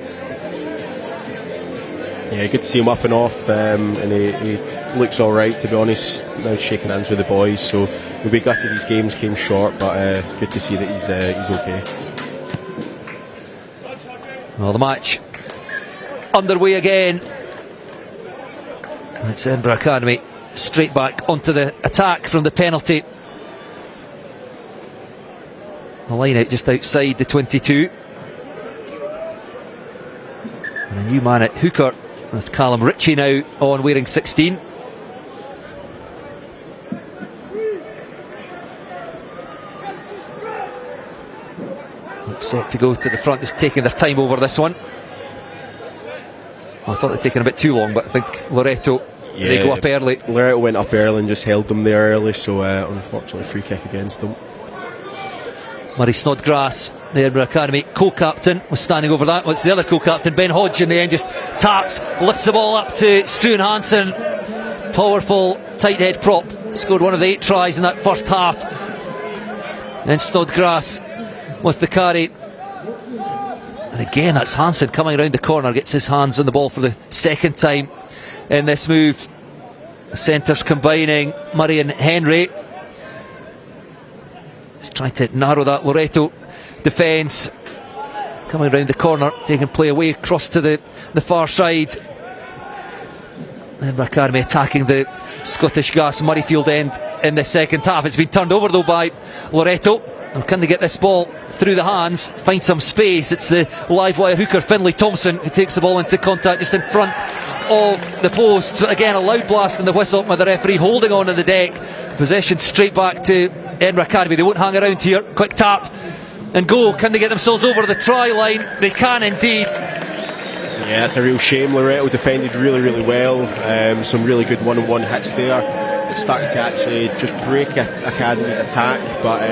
[SPEAKER 14] Yeah, good to see him up and off, and he looks alright, to be honest. Now shaking hands with the boys, so we'll be gutted these games came short, but good to see that he's okay.
[SPEAKER 4] Well, the match underway again. It's Edinburgh Academy straight back onto the attack from the penalty. The line out just outside the 22. And a new man at hooker with Callum Ritchie now on, wearing 16. Looks set to go to the front, just taking their time over this one. I thought they'd taken a bit too long, but I think Loretto, they go up early.
[SPEAKER 14] Loretto went up early and just held them there early, so unfortunately free kick against them.
[SPEAKER 4] Murray Snodgrass, the Edinburgh Academy co-captain, was standing over that. What's the other co-captain? Ben Hodge in the end just taps, lifts the ball up to Struan Hansen. Powerful tight head prop. Scored one of the 8 tries in that first half. And Snodgrass with the carry. And again, that's Hansen coming around the corner, gets his hands on the ball for the second time in this move. The centres combining, Murray and Henry. He's trying to narrow that Loretto defence. Coming around the corner, taking play away across to the far side. Edinburgh Academy attacking the Scottish Gas Murrayfield end in the second half. It's been turned over though by Loretto. And can they get this ball through the hands, find some space? It's the live wire hooker Finlay Thompson who takes the ball into contact just in front of the post. So again, a loud blast in the whistle with the referee holding on in the deck. Possession straight back to Edinburgh Academy. They won't hang around here. Quick tap and go. Can they get themselves over the try line? They can indeed.
[SPEAKER 14] Yeah, it's a real shame. Loretto defended really, really well. Some really good one-on-one hits there. It started to actually just break Academy's attack, but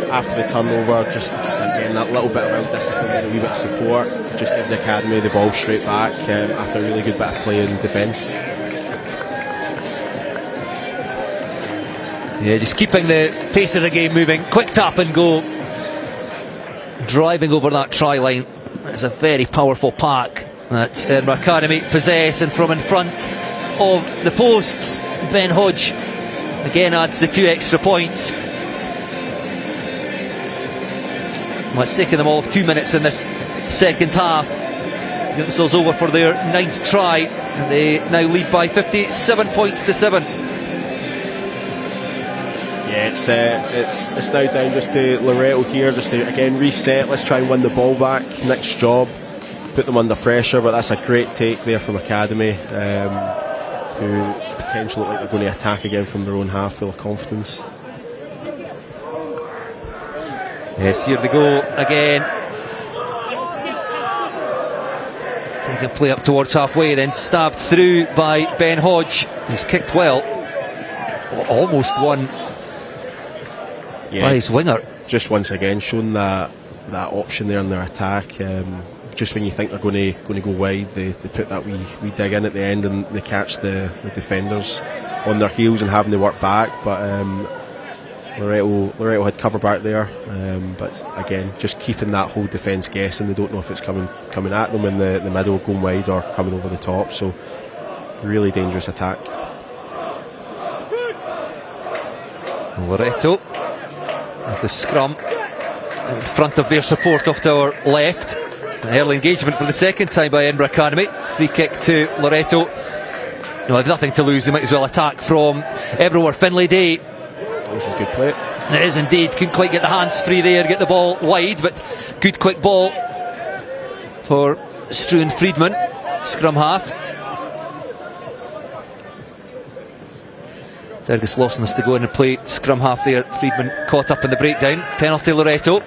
[SPEAKER 14] after the turnover, just again that little bit around discipline and a wee bit of support just gives the Academy the ball straight back after a really good bit of play in defence.
[SPEAKER 4] Yeah, just keeping the pace of the game moving. Quick tap and go. Driving over that try line. It's a very powerful pack that Edinburgh Academy possess, and from in front of the posts, Ben Hodge again adds the 2 extra points. Well, it's taken them all 2 minutes in this second half. Get themselves over for their 9th try, and they now lead by 57 points to 7.
[SPEAKER 14] Yeah, it's now down just to Loretto here, just to again reset. Let's try and win the ball back. Next job, put them under pressure. But that's a great take there from Academy, who potentially look like they're going to attack again from their own half, full of confidence.
[SPEAKER 4] Yes, here they go again. They can play up towards halfway, then stabbed through by Ben Hodge. He's kicked well, almost won.
[SPEAKER 14] Yeah,
[SPEAKER 4] by his winger.
[SPEAKER 14] Just once again showing that option there in their attack. Just when you think they're going to go wide, they put that wee dig in at the end, and they catch the defenders on their heels and having to work back. But Loretto had cover back there, but again just keeping that whole defence guessing. They don't know if it's coming at them in the middle, going wide, or coming over the top. So really dangerous attack.
[SPEAKER 4] Loretto with the scrum in front of their support off to our left. An early engagement for the second time by Edinburgh Academy. Free kick to Loretto. No, they've nothing to lose. They might as well attack from everywhere. Finlay Day.
[SPEAKER 14] This is good play.
[SPEAKER 4] It is indeed. Couldn't quite get the hands free there, get the ball wide, but good quick ball for Struan Friedman, scrum half. Fergus Lawson has to go in and play scrum half there. Friedman caught up in the breakdown. Penalty Loretto.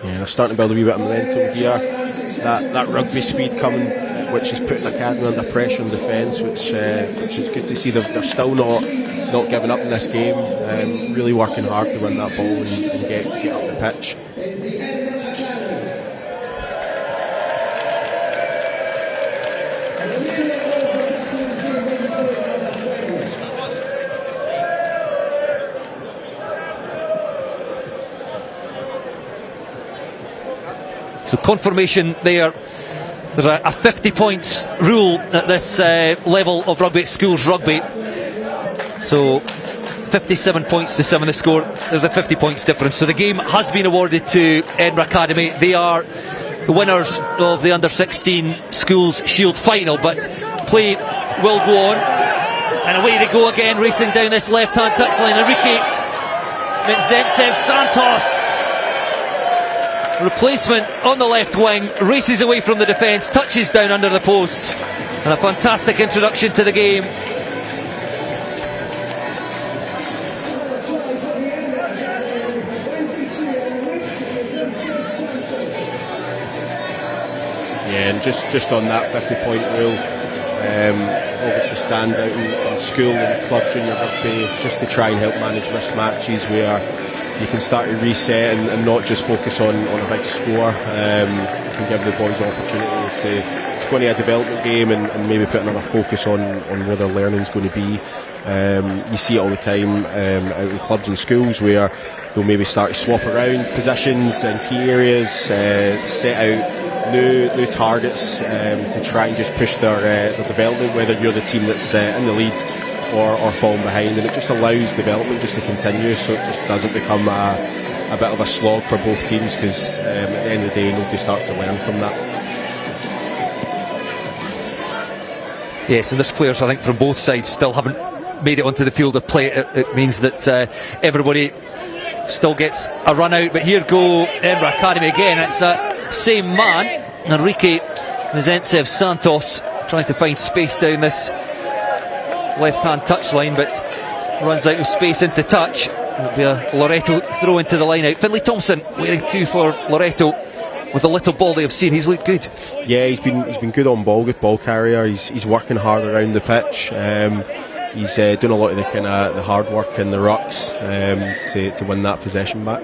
[SPEAKER 14] Yeah, they're starting to build a wee bit of momentum here. That rugby speed coming, which is putting Academy under pressure in defence, which is good to see. They're still not giving up in this game. Really working hard to win that ball and get up the pitch.
[SPEAKER 4] So confirmation there. There's a 50 points rule at this level of rugby, at schools rugby. So 57 points to 7 the score. There's a 50 points difference. So the game has been awarded to Edinburgh Academy. They are the winners of the under-16 schools shield final, but play will go on. And away they go again, racing down this left-hand touchline. Enrique Minzentsev Santos, replacement on the left wing, races away from the defence, touches down under the posts, and a fantastic introduction to the game.
[SPEAKER 14] Yeah, and just on that 50-point rule, obviously stands out in school and club junior rugby, just to try and help manage mismatches where you can start to reset and not just focus on a big score. You can give the boys an opportunity to go into a development game and maybe put another focus on where their learning is going to be. You see it all the time out in clubs and schools where they'll maybe start to swap around positions and key areas, set out new targets to try and just push their development, whether you're the team that's in the lead or falling behind, and it just allows development just to continue, so it just doesn't become a bit of a slog for both teams, because at the end of the day nobody starts to learn from that.
[SPEAKER 4] Yes, and there's players I think from both sides still haven't made it onto the field of play. It means that everybody still gets a run out, but here go Edinburgh Academy again. It's that same man, Enrique Minzentsev Santos, trying to find space down this left-hand touchline, but runs out of space into touch. It'll be a Loretto throw into the line out. Finlay Thompson wearing 2 for Loretto. With the little ball they have seen, he's looked good.
[SPEAKER 14] Yeah, he's been good on ball, good ball carrier. He's working hard around the pitch. He's doing a lot of the hard work and the rucks to win that possession back.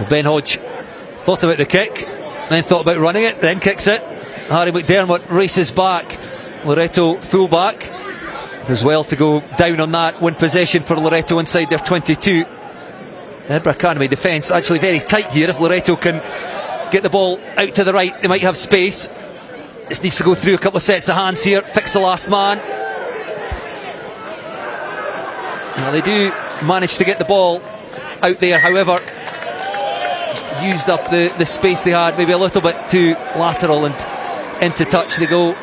[SPEAKER 4] Ben Hodge thought about the kick, then thought about running it, then kicks it. Harry McDermott races back. Loretto full back. Does well to go down on that. Win possession for Loretto inside their 22. Edinburgh Academy defence actually very tight here. If Loretto can get the ball out to the right, they might have space. This needs to go through a couple of sets of hands here. Fix the last man. Now they do manage to get the ball out there, however. Used up the space they had, maybe a little bit too lateral and into touch they go.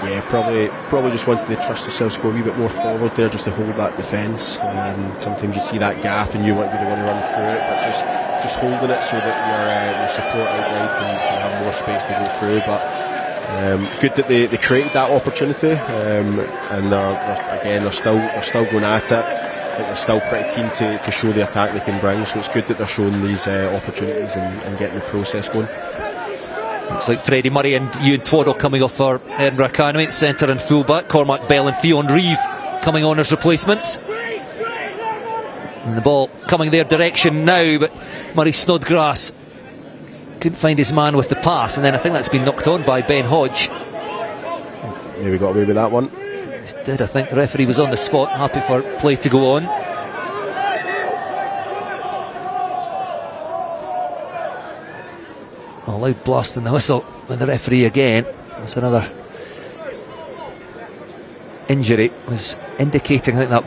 [SPEAKER 14] Yeah, probably just wanted to trust themselves to go a wee bit more forward there, just to hold that defence. Sometimes you see that gap and you want to be the one to run through it, but just holding it so that your support outside can have more space to go through. But good that they created that opportunity, and they're still going at it. I think they're still pretty keen to show the attack they can bring, so it's good that they're showing these opportunities and getting the process going.
[SPEAKER 4] Looks like Freddie Murray and Ewan Twaddle coming off for Edinburgh Academy, centre and fullback. Cormac Bell and Fionn Reeve coming on as replacements. And the ball coming their direction now, but Murray Snodgrass couldn't find his man with the pass, and then I think that's been knocked on by Ben Hodge.
[SPEAKER 14] Maybe got away with that one.
[SPEAKER 4] Did, I think the referee was on the spot, happy for play to go on. A loud blast in the whistle when the referee again. That's another injury, was indicating, I think, that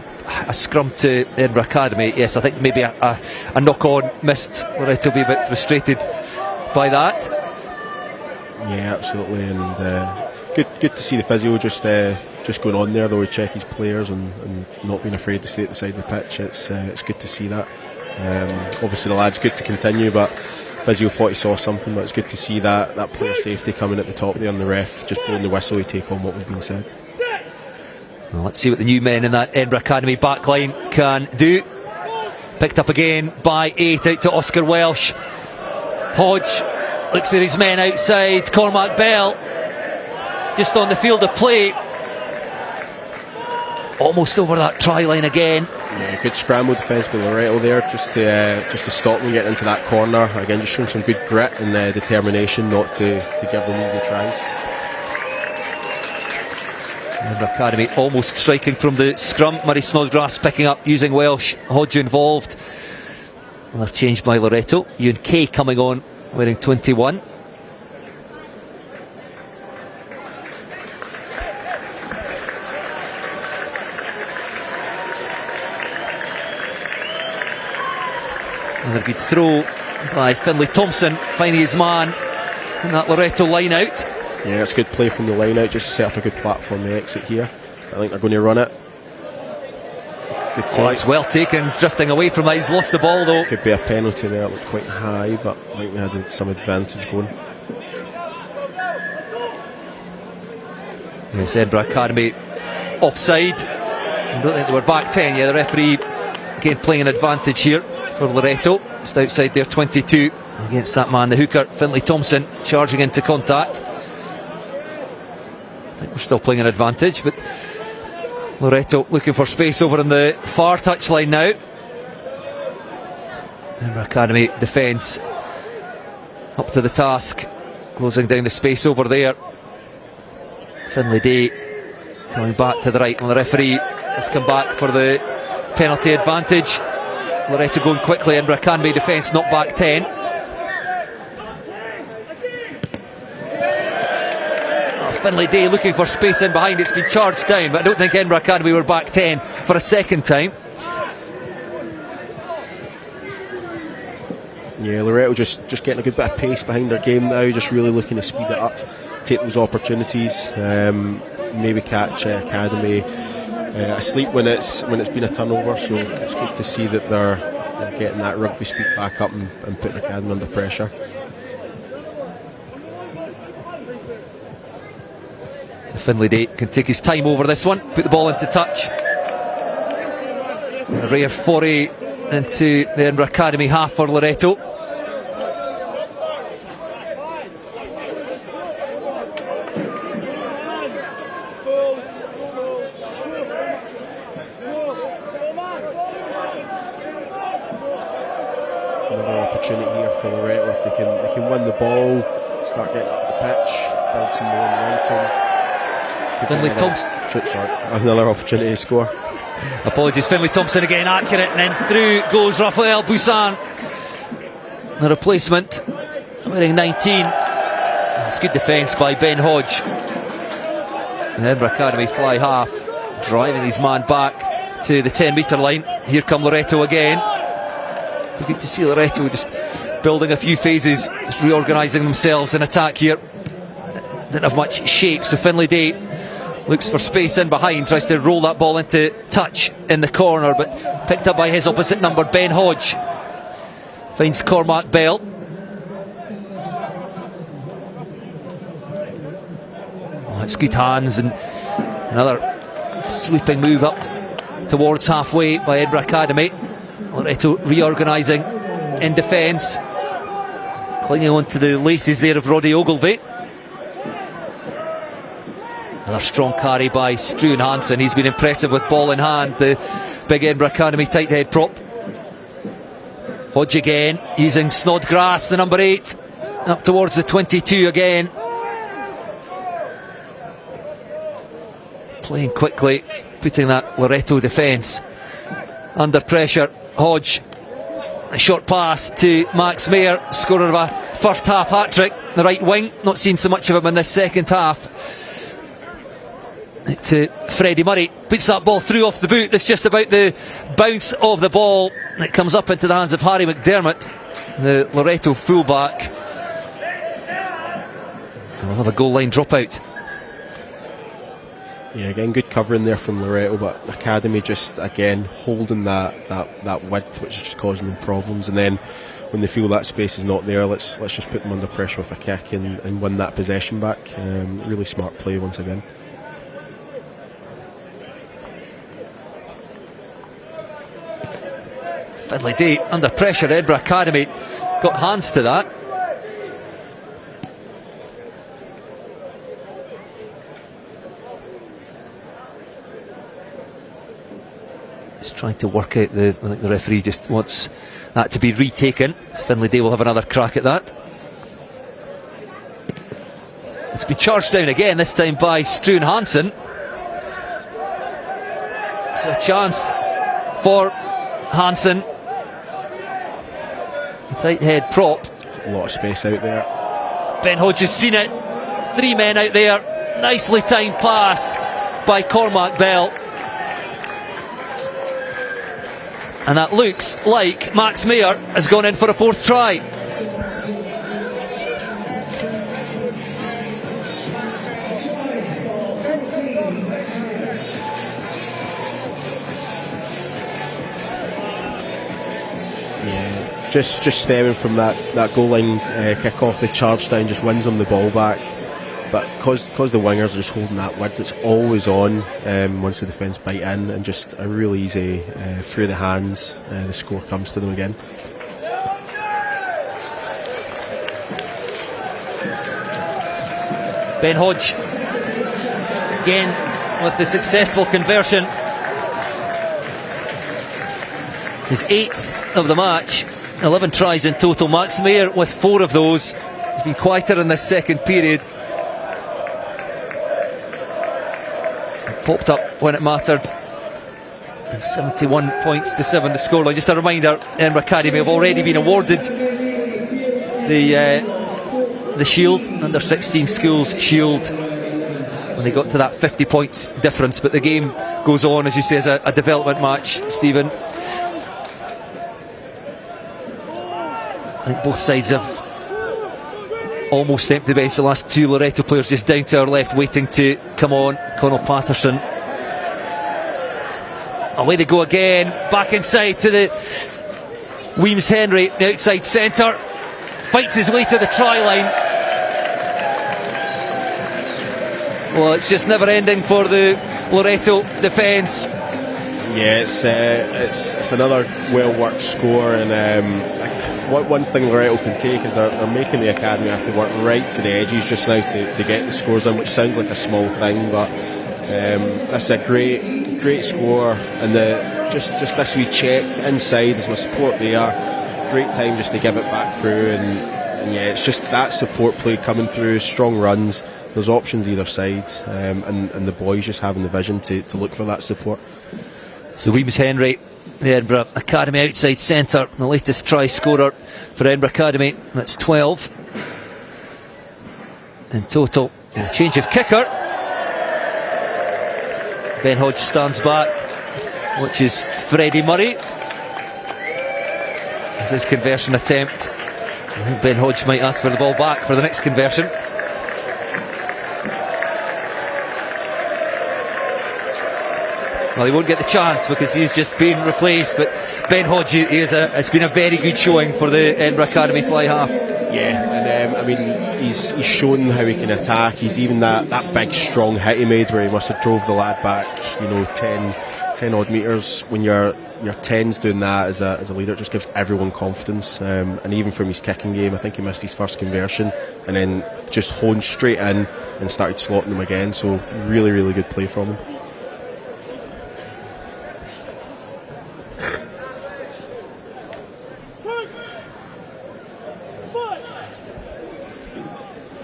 [SPEAKER 4] a scrum to Edinburgh Academy. Yes, I think maybe a knock on missed. Loretto will be a bit frustrated by that.
[SPEAKER 14] Yeah, absolutely, and good to see the physio just going on there, though, to check his players and not being afraid to stay at the side of the pitch. It's good to see that. Obviously the lad's good to continue, but physio thought he saw something, but it's good to see that player safety coming at the top there, and the ref just blowing the whistle to take on what was being said.
[SPEAKER 4] Well, let's see what the new men in that Edinburgh Academy backline can do. Picked up again by 8 out to Oscar Welsh. Hodge looks at his men outside. Cormac Bell just on the field of play, almost over that try line again.
[SPEAKER 14] Yeah, good scramble defence by Loretto there, just to stop them getting into that corner. Again, just showing some good grit and determination not to give them easy tries.
[SPEAKER 4] Edinburgh Academy almost striking from the scrum. Murray Snodgrass picking up, using Welsh. Hodge involved. Another change by Loretto. Ewan Kay coming on, wearing 21. Another good throw by Finlay Thompson, finding his man in that Loretto line out.
[SPEAKER 14] Yeah, it's good play from the line out, just to set up a good platform to exit here. I think they're going to run it. Good take.
[SPEAKER 4] Oh, it's well taken, drifting away from that. He's lost the ball though.
[SPEAKER 14] Could be a penalty there, it looked quite high, but I think we had some advantage going.
[SPEAKER 4] Yes, Edinburgh Academy offside. I don't think they were back 10. Yeah, the referee again playing an advantage here for Loretto. Just outside their 22 against that man, the hooker Finlay Thompson, charging into contact. I think we're still playing an advantage, but Loretto looking for space over on the far touchline now. Edinburgh Academy defence up to the task, closing down the space over there. Finlay Day coming back to the right, and the referee has come back for the penalty advantage. Loretto going quickly, Edinburgh Academy defence not back 10. Finlay Day looking for space in behind. It's been charged down, but I don't think Edinburgh Academy were back 10 for a second time.
[SPEAKER 14] Yeah, Loretto just getting a good bit of pace behind their game now, just really looking to speed it up, take those opportunities, maybe catch Academy asleep when it's been a turnover. So it's good to see that they're getting that rugby speed back up and putting Academy under pressure.
[SPEAKER 4] So Finlay Day can take his time over this one, put the ball into touch. A rare foray into the Edinburgh Academy half for Loretto.
[SPEAKER 14] Another opportunity here for Loretto if they can win the ball, start getting up the pitch, build some more momentum.
[SPEAKER 4] Finlay Thompson.
[SPEAKER 14] Another opportunity to score.
[SPEAKER 4] Apologies, Finlay Thompson again accurate, and then through goes Raphael Busan, the replacement, wearing 19. It's good defence by Ben Hodge. The Edinburgh Academy fly half, driving his man back to the 10-metre line. Here come Loretto again. Good to see Loretto just building a few phases, just reorganising themselves in attack here. Didn't have much shape, so Finlay Day looks for space in behind, tries to roll that ball into touch in the corner, but picked up by his opposite number, Ben Hodge. Finds Cormac Bell. Oh, it's good hands, and another sweeping move up towards halfway by Edinburgh Academy. Loretto reorganising in defence, clinging on to the laces there of Roddy Ogilvie. Another strong carry by Struan Hansen. He's been impressive with ball in hand, the big Edinburgh Academy tight head prop. Hodge again, using Snodgrass, the number 8, up towards the 22 again. Playing quickly, putting that Loretto defence under pressure. Hodge, a short pass to Max Mayer, scorer of a first half hat-trick, the right wing. Not seen so much of him in this second half. To Freddie Murray, puts that ball through off the boot. It's just about the bounce of the ball. It comes up into the hands of Harry McDermott, the Loretto fullback. We'll have a goal line dropout.
[SPEAKER 14] Yeah, again, good covering there from Loretto, but Academy just again holding that width, which is just causing them problems. And then when they feel that space is not there, let's just put them under pressure with a kick and win that possession back. Really smart play once again.
[SPEAKER 4] Finlay Day under pressure. Edinburgh Academy got hands to that. Just trying to work out I think the referee just wants that to be retaken. Finlay Day will have another crack at that. It's been charged down again, this time by Struan Hansen. It's a chance for Hansen. Tight head prop.
[SPEAKER 14] A lot of space out there.
[SPEAKER 4] Ben Hodge has seen it. 3 men out there. Nicely timed pass by Cormac Bell. And that looks like Max Mayer has gone in for a 4th try.
[SPEAKER 14] Just stemming from that goal line kick-off, the charge down just wins them the ball back. But because the wingers are just holding that width, it's always on once the defence bite in, and just a really easy through the hands, the score comes to them again.
[SPEAKER 4] Ben Hodge again with the successful conversion. His 8th of the match. 11 tries in total. Max Mayer with 4 of those. He's been quieter in this second period. Popped up when it mattered. And 71 points to 7 the scoreline. Just a reminder, Edinburgh Academy have already been awarded the Shield, under 16 schools Shield, when they got to that 50 points difference. But the game goes on, as you say, as a development match, Stephen. I think both sides have almost empty the bench. The last 2 Loretto players just down to our left waiting to come on. Conal Patterson Away they go again, back inside to the Weems Henry, the outside centre, fights his way to the try line. Well, it's just never ending for the Loretto defence.
[SPEAKER 14] Yeah, it's another well worked score, and one thing Loretto can take is they're making the academy have to work right to the edges just now to get the scores in, which sounds like a small thing, but that's a great score, and just this wee check inside as my support there, great time just to give it back through, and yeah, it's just that support play coming through, strong runs, there's options either side, and the boys just having the vision to look for that support.
[SPEAKER 4] So Weems Henry, the Edinburgh Academy outside centre, the latest try scorer for Edinburgh Academy. That's 12 in total. And a change of kicker. Ben Hodge stands back, which is Freddie Murray. It's his conversion attempt. I think Ben Hodge might ask for the ball back for the next conversion. Well, he won't get the chance because he's just been replaced, but Ben Hodge, it's been a very good showing for the Edinburgh Academy fly half.
[SPEAKER 14] Yeah, and I mean, he's shown how he can attack. He's even that big strong hit he made where he must have drove the lad back, 10 odd metres. When your 10's doing that as a leader, it just gives everyone confidence, and even from his kicking game, I think he missed his first conversion and then just honed straight in and started slotting them again, so really, really good play from him.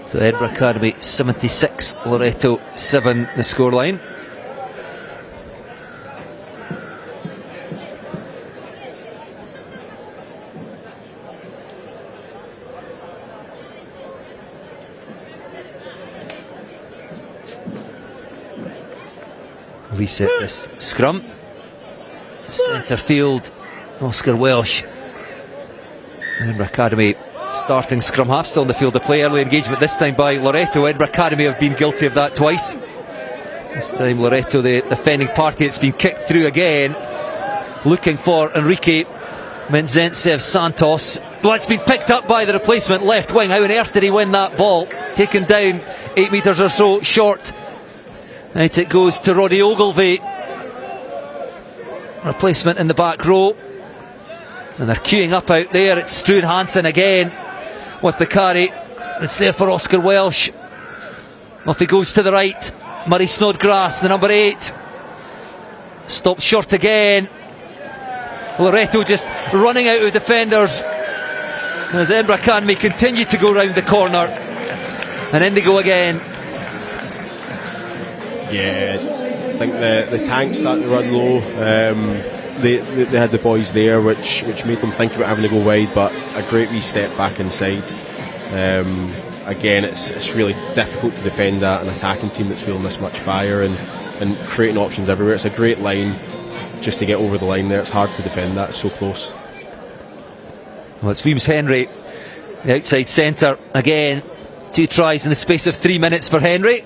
[SPEAKER 4] So Edinburgh Academy 76, Loretto 7 the scoreline. Reset this scrum. Centre field, Oscar Welsh. Edinburgh Academy starting scrum half still in the field of play. Early engagement this time by Loretto. Edinburgh Academy have been guilty of that twice. This time Loretto, the defending party. It's been kicked through again, looking for Enrique Menzentsev Santos. Well, it's been picked up by the replacement left wing. How on earth did he win that ball? Taken down 8 metres or so short. Right, it goes to Roddy Ogilvie. Replacement in the back row. And they're queuing up out there. It's Struan Hansen again with the carry. It's there for Oscar Welsh. Off he goes to the right. Murray Snodgrass, the number 8. Stopped short again. Loretto just running out of defenders as Edinburgh Academy continue to go round the corner. And in they go again.
[SPEAKER 14] Yeah, I think the tanks started to run low. They had the boys there, which made them think about having to go wide, but a great wee step back inside. Again, it's really difficult to defend an attacking team that's feeling this much fire and creating options everywhere. It's a great line just to get over the line there. It's hard to defend that, it's so close.
[SPEAKER 4] Well, it's Weems Henry, the outside centre again. 2 tries in the space of 3 minutes for Henry.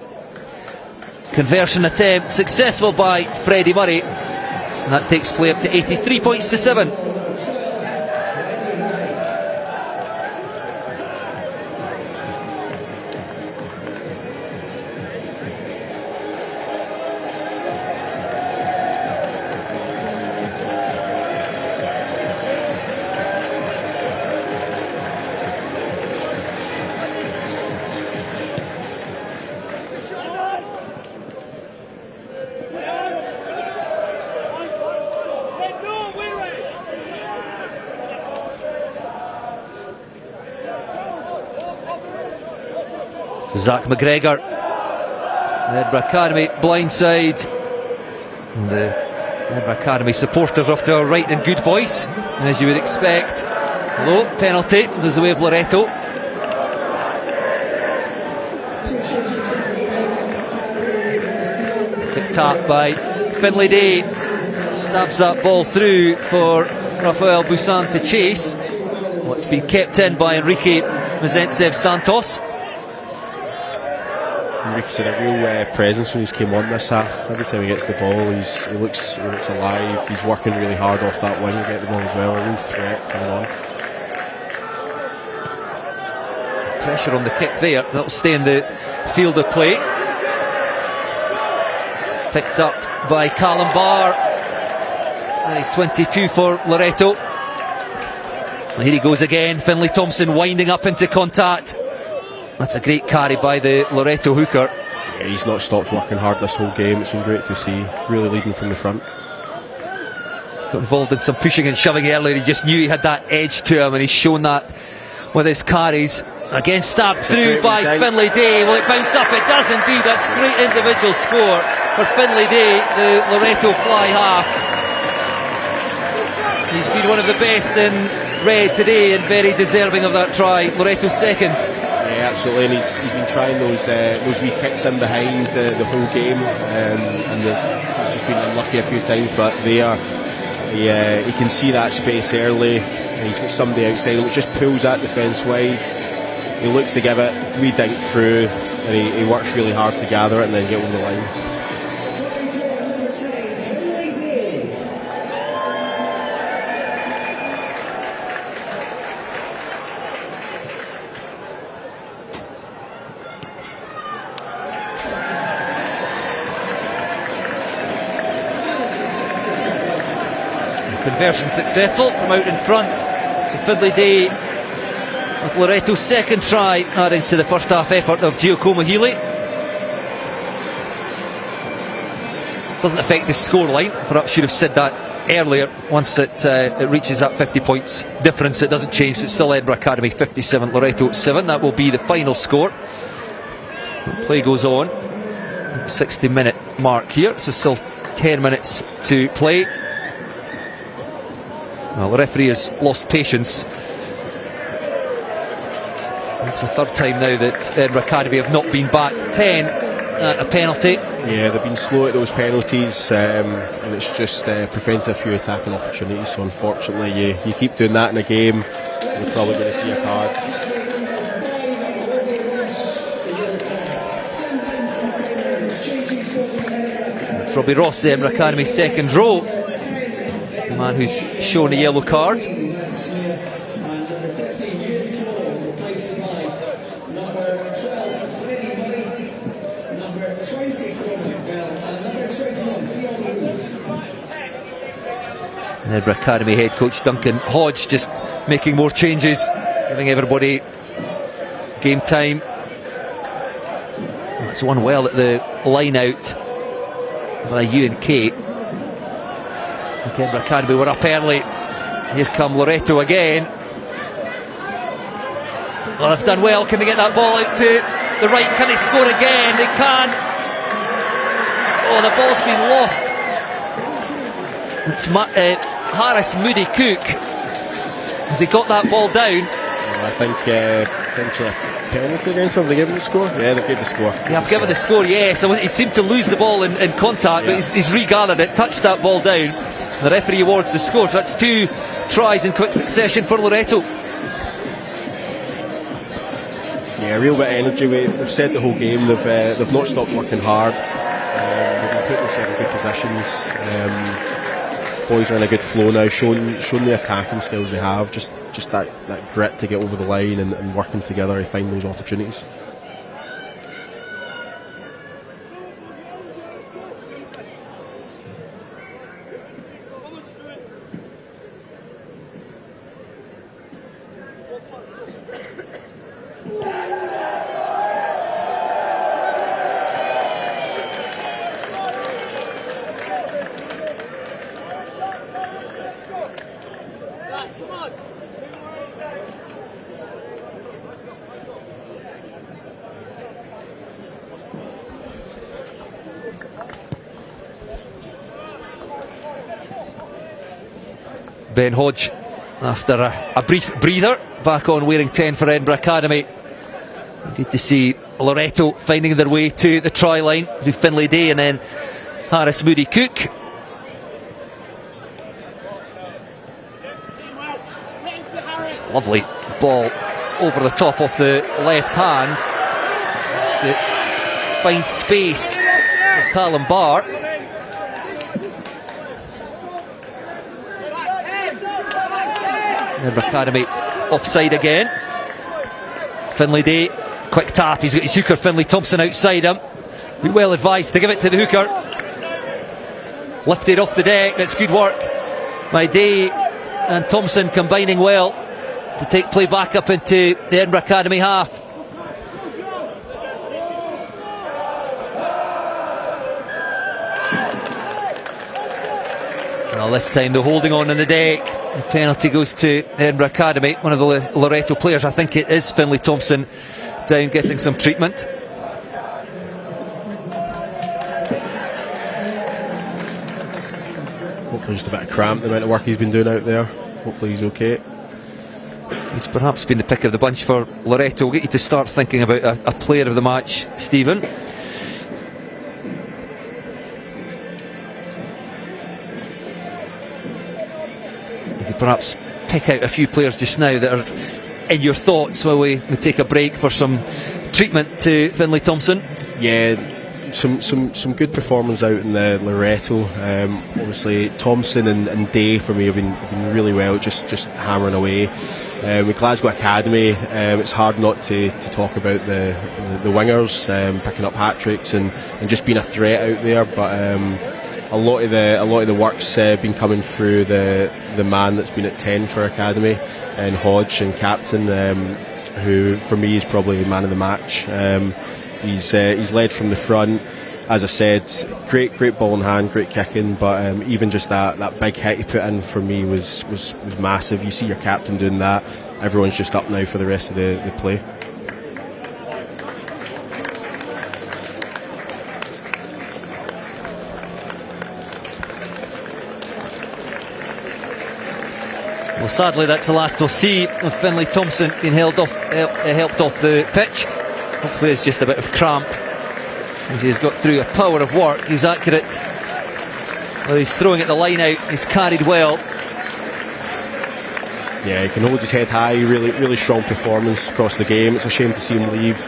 [SPEAKER 4] Conversion attempt successful by Freddie Murray. And that takes play up to 83 points to 7. So Zach McGregor, the Edinburgh Academy blindside. And the Edinburgh Academy supporters off to our right in good voice, as you would expect. Low penalty, there's the way of Loretto. Quick tap by Finlay Day. Stabs that ball through for Rafael Busan to chase. What's been kept in by Enrique Menzentsev Santos.
[SPEAKER 14] Enrique's had a real presence when he's came on this half. Every time he gets the ball, he looks alive. He's working really hard off that wing to get the ball as well. A real threat coming on.
[SPEAKER 4] Pressure on the kick there. That'll stay in the field of play. Picked up by Callum Barr. 22 for Loretto. And here he goes again. Finlay Thompson winding up into contact. That's a great carry by the Loretto hooker.
[SPEAKER 14] Yeah, he's not stopped working hard this whole game. It's been great to see. Really leading from the front.
[SPEAKER 4] Got involved in some pushing and shoving earlier. He just knew he had that edge to him, and he's shown that with his carries. Again, stabbed through by Finlay Day. Will it bounce up? It does indeed. That's a great individual score for Finlay Day, the Loretto fly half. He's been one of the best in red today and very deserving of that try. Loretto's second.
[SPEAKER 14] Yeah, absolutely, and he's been trying those wee kicks in behind the whole game, and he's just been unlucky a few times, but he can see that space early, and he's got somebody outside him which just pulls that defence wide. He looks to give it, we dink through, and he works really hard to gather it and then get over the line.
[SPEAKER 4] Conversion successful from out in front. So Finlay Day with Loretto's second try, adding to the first half effort of Giacomo Healy. Doesn't affect the scoreline. Perhaps should have said that earlier. Once it reaches that 50 points difference, it doesn't change. It's still Edinburgh Academy 57, Loretto 7. That will be the final score. The play goes on. 60-minute mark here, so still 10 minutes to play. Well, the referee has lost patience. It's the third time now that Edinburgh Academy have not been back 10 at a penalty.
[SPEAKER 14] Yeah, they've been slow at those penalties, and it's just prevented a few attacking opportunities. So unfortunately, you keep doing that in a game, you're probably going to see a card.
[SPEAKER 4] Robbie Ross, the Edinburgh Academy second row, the man who's shown a yellow card. Edinburgh Academy head coach Duncan Hodge just making more changes, giving everybody game time. That's one well at the line out by UNK. Edinburgh Academy were up early. Here come Loretto again. Well, they've done well. Can they get that ball out to the right? Can they score again? They can. Oh, the ball's been lost. It's Harris Moody Cook. Has he got that ball down?
[SPEAKER 14] I think potentially a penalty against him. Have they given the score? Yeah, they've given the score.
[SPEAKER 4] They have given the score, yes. He seemed to lose the ball in contact, but he's regathered it, touched that ball down. The referee awards the score. So that's 2 tries in quick succession for Loretto.
[SPEAKER 14] Yeah, a real bit of energy. We've said the whole game they've not stopped working hard. They've been putting themselves in good positions. Boys are in a good flow now, showing the attacking skills they have. Just that grit to get over the line and working together to find those opportunities.
[SPEAKER 4] Ben Hodge, after a brief breather, back on wearing 10 for Edinburgh Academy. Good to see Loretto finding their way to the try line through Finlay Day and then Harris Moody Cook. It's a lovely ball over the top of the left hand. Just to finds space for Callum Barr. Edinburgh Academy offside again. Finlay Day, quick tap, he's got his hooker Finlay Thompson outside him. Be well advised to give it to the hooker. Lifted off the deck, that's good work by Day and Thompson, combining well to take play back up into the Edinburgh Academy half. Well, this time they're holding on the deck. The penalty goes to Edinburgh Academy. One of the Loretto players, I think it is Finlay Thompson, down getting some treatment.
[SPEAKER 14] Hopefully just a bit of cramp, the amount of work he's been doing out there. Hopefully he's okay.
[SPEAKER 4] He's perhaps been the pick of the bunch for Loretto. We'll get you to start thinking about a player of the match, Stephen. You could perhaps pick out a few players just now that are in your thoughts while we take a break for some treatment to Finlay Thompson.
[SPEAKER 14] Yeah, some good performance out in the Loretto. Obviously Thompson and Day for me have been really well, just hammering away. With Glasgow Academy, it's hard not to talk about the wingers picking up hat-tricks and just being a threat out there, but a lot of the work's been coming through the man that's been at 10 for Academy, and Hodge and captain, who for me is probably man of the match. He's led from the front, as I said, great ball in hand, great kicking, but even just that big hit he put in for me was massive. You see your captain doing that, everyone's just up now for the rest of the play.
[SPEAKER 4] Well, sadly that's the last we'll see of Finlay Thompson being helped off the pitch. Hopefully it's just a bit of cramp, as he's got through a power of work. He's accurate. Well, he's throwing at the line out, he's carried well.
[SPEAKER 14] Yeah, he can hold his head high, really strong performance across the game. It's a shame to see him leave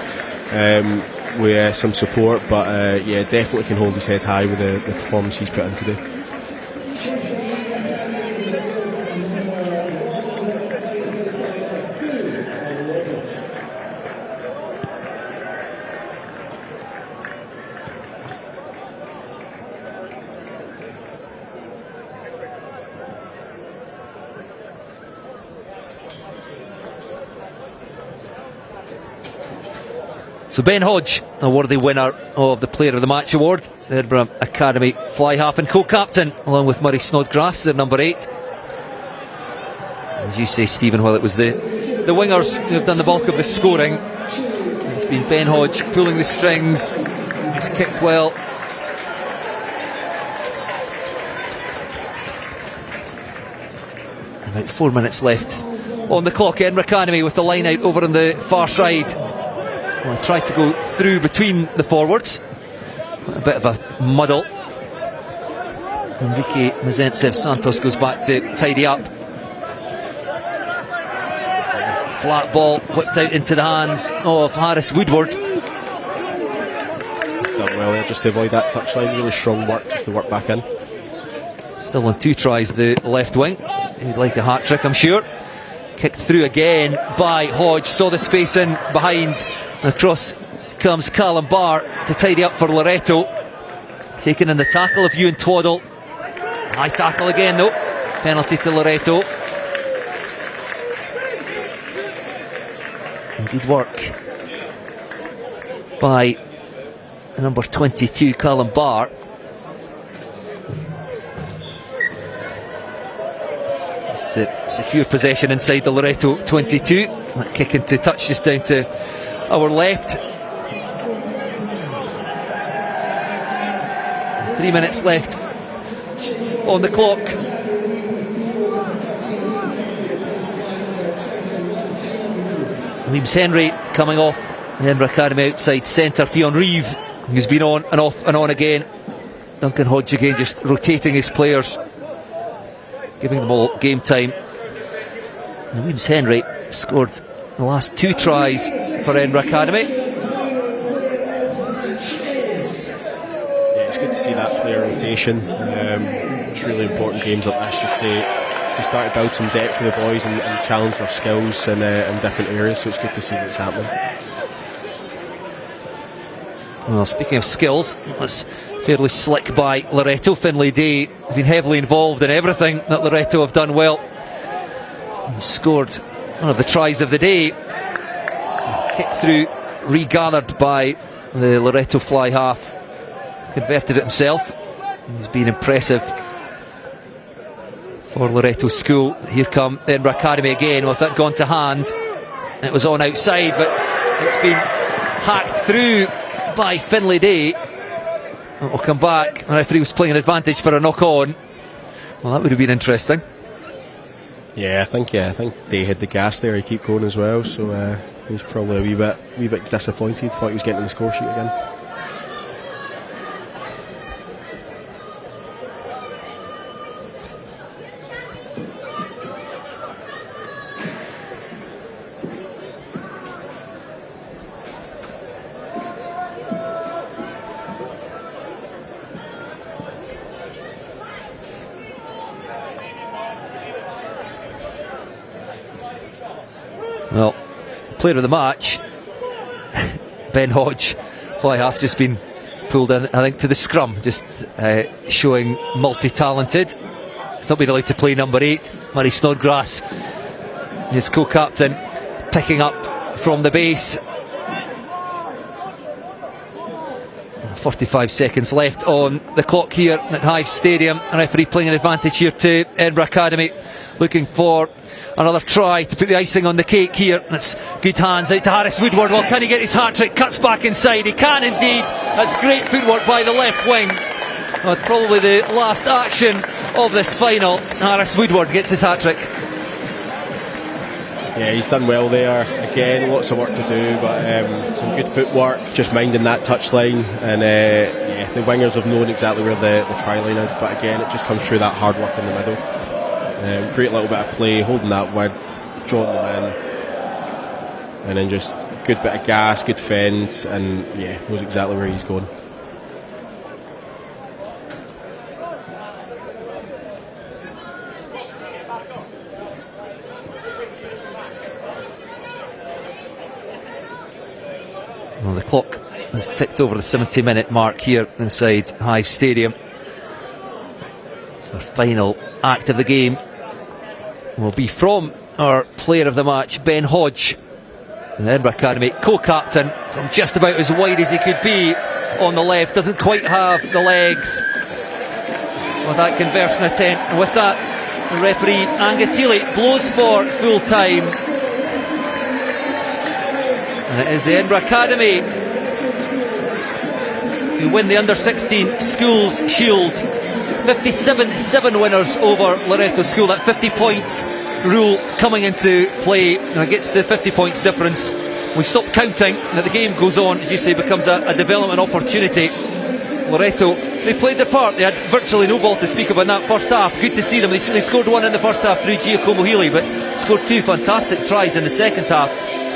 [SPEAKER 14] with some support, but yeah, definitely can hold his head high with the performance he's put in today.
[SPEAKER 4] So Ben Hodge, a worthy winner of the Player of the Match award, the Edinburgh Academy fly half and co-captain, along with Murray Snodgrass, their number 8. As you say, Stephen, while it was the wingers who have done the bulk of the scoring, it's been Ben Hodge pulling the strings. He's kicked well. About 4 minutes left on the clock. Edinburgh Academy with the line out over on the far side. Well, I tried to go through between the forwards. A bit of a muddle. Enrique Mazentsev Santos goes back to tidy up. Flat ball whipped out into the hands of Harris Woodward.
[SPEAKER 14] Done well there just to avoid that touchline. Really strong work just to work back in.
[SPEAKER 4] Still on 2 tries, the left wing. He'd like a hat trick, I'm sure. Kicked through again by Hodge. Saw the space in behind. Across comes Callum Barr to tidy up for Loretto. Taking in the tackle of Ewan Twaddle. High tackle again though. Penalty to Loretto. And good work by the number 22, Callum Barr. Just to secure possession inside the Loretto 22. That kick into touch just down to our left. 3 minutes left on the clock. Williams Henry coming off the Edinburgh Academy outside centre. Fionn Reeve, who's been on and off and on again. Duncan Hodge again just rotating his players, giving them all game time. And Williams Henry scored the last 2 tries for Edinburgh Academy.
[SPEAKER 14] good to see that player rotation. It's really important games like this just to start to build some depth for the boys and challenge their skills in different areas, so it's good to see that's happening.
[SPEAKER 4] Well, speaking of skills, that's fairly slick by Loretto. Finlay Day have been heavily involved in everything that Loretto have done well. Scored one of the tries of the day. Kick through, regathered by the Loretto fly half. Converted it himself. He's been impressive for Loretto School. Here come Edinburgh Academy again. With that gone to hand, it was on outside, but it's been hacked through by Finlay Day. It'll come back. The referee was playing an advantage for a knock on. Well, that would have been interesting.
[SPEAKER 14] Yeah, I think Day had the gas there. He keep going as well, so he's probably a wee bit disappointed. Thought he was getting on the score sheet again.
[SPEAKER 4] Well, player of the match, Ben Hodge, fly half, just been pulled in, I think, to the scrum, just showing multi-talented. He's not been allowed to play number 8. Murray Snodgrass, his co-captain, picking up from the base. 45 seconds left on the clock here at Hive Stadium. A referee playing an advantage here to Edinburgh Academy, looking for another try to put the icing on the cake here. It's good hands out to Harris Woodward. Well, can he get his hat-trick? Cuts back inside. He can indeed. That's great footwork by the left wing. Well, probably the last action of this final. Harris Woodward gets his hat-trick.
[SPEAKER 14] Yeah, he's done well there. Again, lots of work to do, but some good footwork, just minding that touchline. And yeah, the wingers have known exactly where the try line is, but again, it just comes through that hard work in the middle. Great little bit of play, holding that width, drawing them in, and then just good bit of gas, good fend, and yeah, knows exactly where he's going.
[SPEAKER 4] Well, the clock has ticked over the 70-minute mark here inside Hive Stadium. So the final act of the game will be from our player of the match, Ben Hodge, the Edinburgh Academy co-captain, from just about as wide as he could be on the left. Doesn't quite have the legs with that conversion attempt, and with that, the referee Angus Healy blows for full time. And it is the Edinburgh Academy who win the Under-16 Schools Shield. 57-7 winners over Loretto School. That 50 points rule coming into play. Now it gets the 50 points difference. We stop counting, and the game goes on, as you say, becomes a development opportunity. Loretto, they played their part. They had virtually no ball to speak about in that first half. Good to see them. They scored one in the first half through Giacomo Healy, but scored 2 fantastic tries in the second half.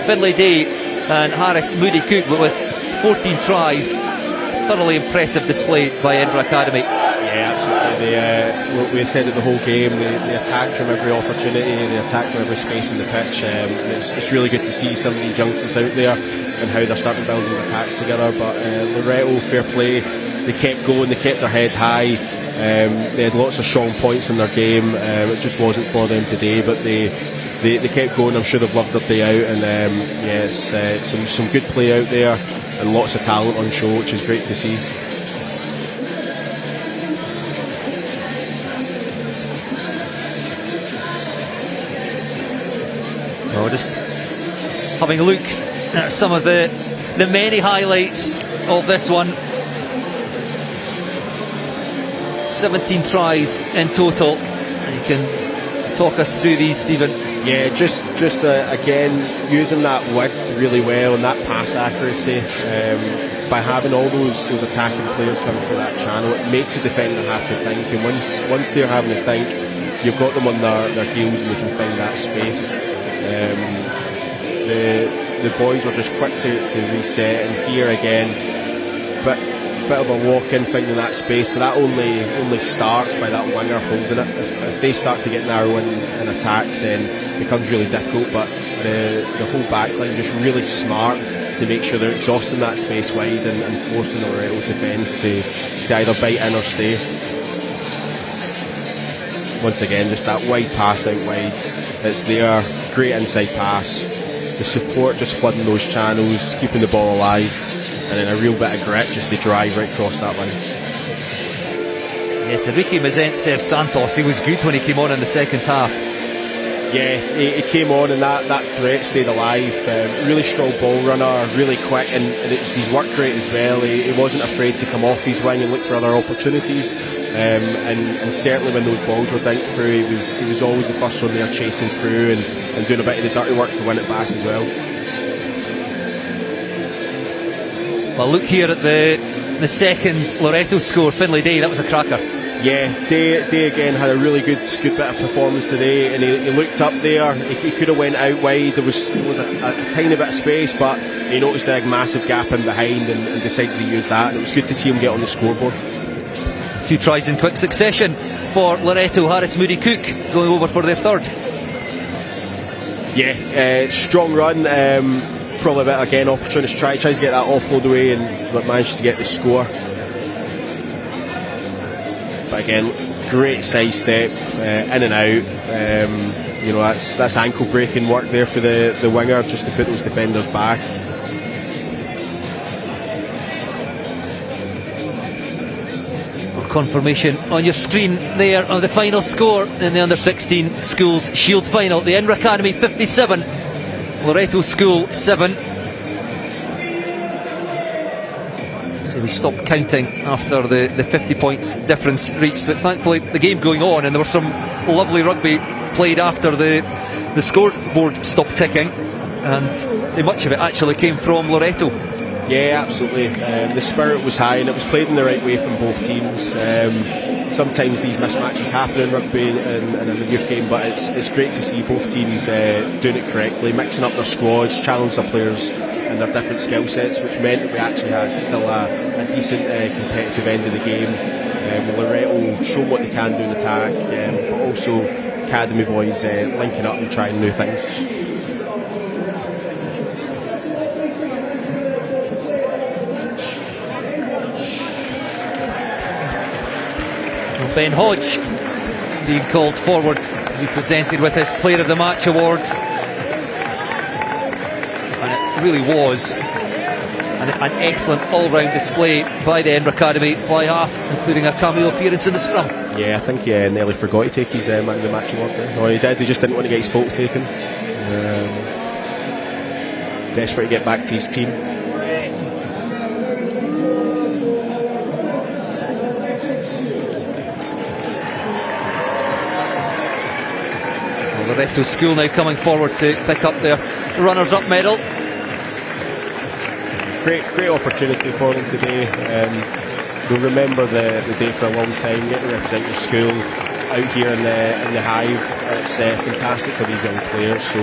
[SPEAKER 4] Finlay Day and Harris Moody Cook, but with 14 tries. Thoroughly impressive display by Edinburgh Academy.
[SPEAKER 14] Yeah, absolutely. We said it the whole game. They attack from every opportunity. They attack from every space in the pitch. It's really good to see some of these youngsters out there and how they're starting building attacks together. But Loretto, fair play. They kept going. They kept their head high. They had lots of strong points in their game. It just wasn't for them today, but they kept going. I'm sure they've loved their day out, and yes, some good play out there and lots of talent on show, which is great to see.
[SPEAKER 4] Well, just having a look at some of the many highlights of this one. 17 tries in total. You can talk us through these, Stephen.
[SPEAKER 14] Yeah, just again using that width really well and that pass accuracy. By having all those attacking players coming through that channel, it makes the defender have to think. And once they're having to think, you've got them on their heels and they can find that space. The boys were just quick to reset, and here again, but bit of a walk-in thing in that space, but that only starts by that winger holding it. If they start to get narrow in attack, then it becomes really difficult. But the whole backline just really smart to make sure they're exhausting that space wide and forcing the Loretto defence to either bite in or stay. Once again, just that wide pass out wide. It's there, great inside pass. The support just flooding those channels, keeping the ball alive, and then a real bit of grit just to drive right across that line.
[SPEAKER 4] Yes, Enrique Mazentsev Santos, he was good when he came on in the second half.
[SPEAKER 14] Yeah, he came on and that threat stayed alive. Really strong ball runner, really quick, and it's his work rate as well. He wasn't afraid to come off his wing and look for other opportunities. And certainly when those balls were dinked through, he was always the first one there chasing through and doing a bit of the dirty work to win it back as well.
[SPEAKER 4] Well, look here at the second Loretto score, Finlay Day, that was a cracker.
[SPEAKER 14] Yeah, Day again had a really good bit of performance today, and he looked up there. He could have went out wide. There was a tiny bit of space, but he noticed a massive gap in behind and decided to use that. And it was good to see him get on the scoreboard.
[SPEAKER 4] 2 tries in quick succession for Loretto. Harris Moody Cook going over for their third.
[SPEAKER 14] Yeah, strong run. Probably a bit again opportunist tries to get that offload away and managed to get the score. But again, great sidestep, in and out. You know, that's ankle breaking work there for the winger just to put those defenders back.
[SPEAKER 4] Confirmation on your screen there of the final score in the under-16 schools Shield final. The Edinburgh Academy 57, Loretto School 7. So we stopped counting after the 50 points difference reached, but thankfully the game going on, and there was some lovely rugby played after the scoreboard stopped ticking, and so much of it actually came from Loretto.
[SPEAKER 14] Yeah, absolutely. The spirit was high and it was played in the right way from both teams. Sometimes these mismatches happen in rugby and in the youth game, but it's great to see both teams doing it correctly, mixing up their squads, challenge their players and their different skill sets, which meant that we actually had still a decent competitive end of the game. Loretto showing what they can do in attack, but also academy boys linking up and trying new things.
[SPEAKER 4] Ben Hodge being called forward to be presented with his Player of the Match award, and it really was an excellent all-round display by the Edinburgh Academy fly half, including a cameo appearance in the scrum.
[SPEAKER 14] Yeah, I think he nearly forgot to take his Man of the Match award there. Or he did, he just didn't want to get his photo taken. Desperate to get back to his team.
[SPEAKER 4] Loretto School now coming forward to pick up their runners-up medal.
[SPEAKER 14] Great opportunity for them today. They'll remember the day for a long time, getting to represent your school out here in the Hive. It's fantastic for these young players, so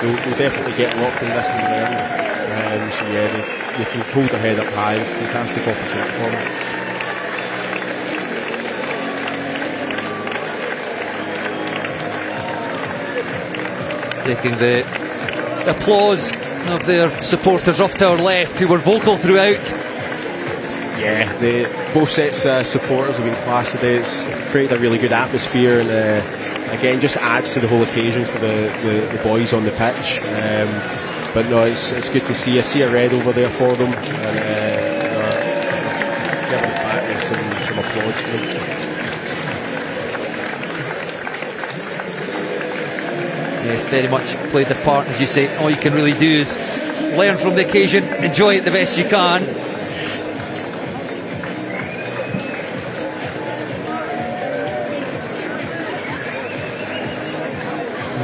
[SPEAKER 14] they'll definitely get a lot from this and learn. So yeah, they can hold their head up high. Fantastic opportunity for them.
[SPEAKER 4] Taking the applause of their supporters off to our left, who were vocal throughout.
[SPEAKER 14] Yeah, both sets of supporters have been class today. It's created a really good atmosphere, and again just adds to the whole occasion for the boys on the pitch. But no, it's good to see. I see a red over there for them, and giving it back with some applause to them.
[SPEAKER 4] Yes, very much played their part. As you say, all you can really do is learn from the occasion, enjoy it the best you can.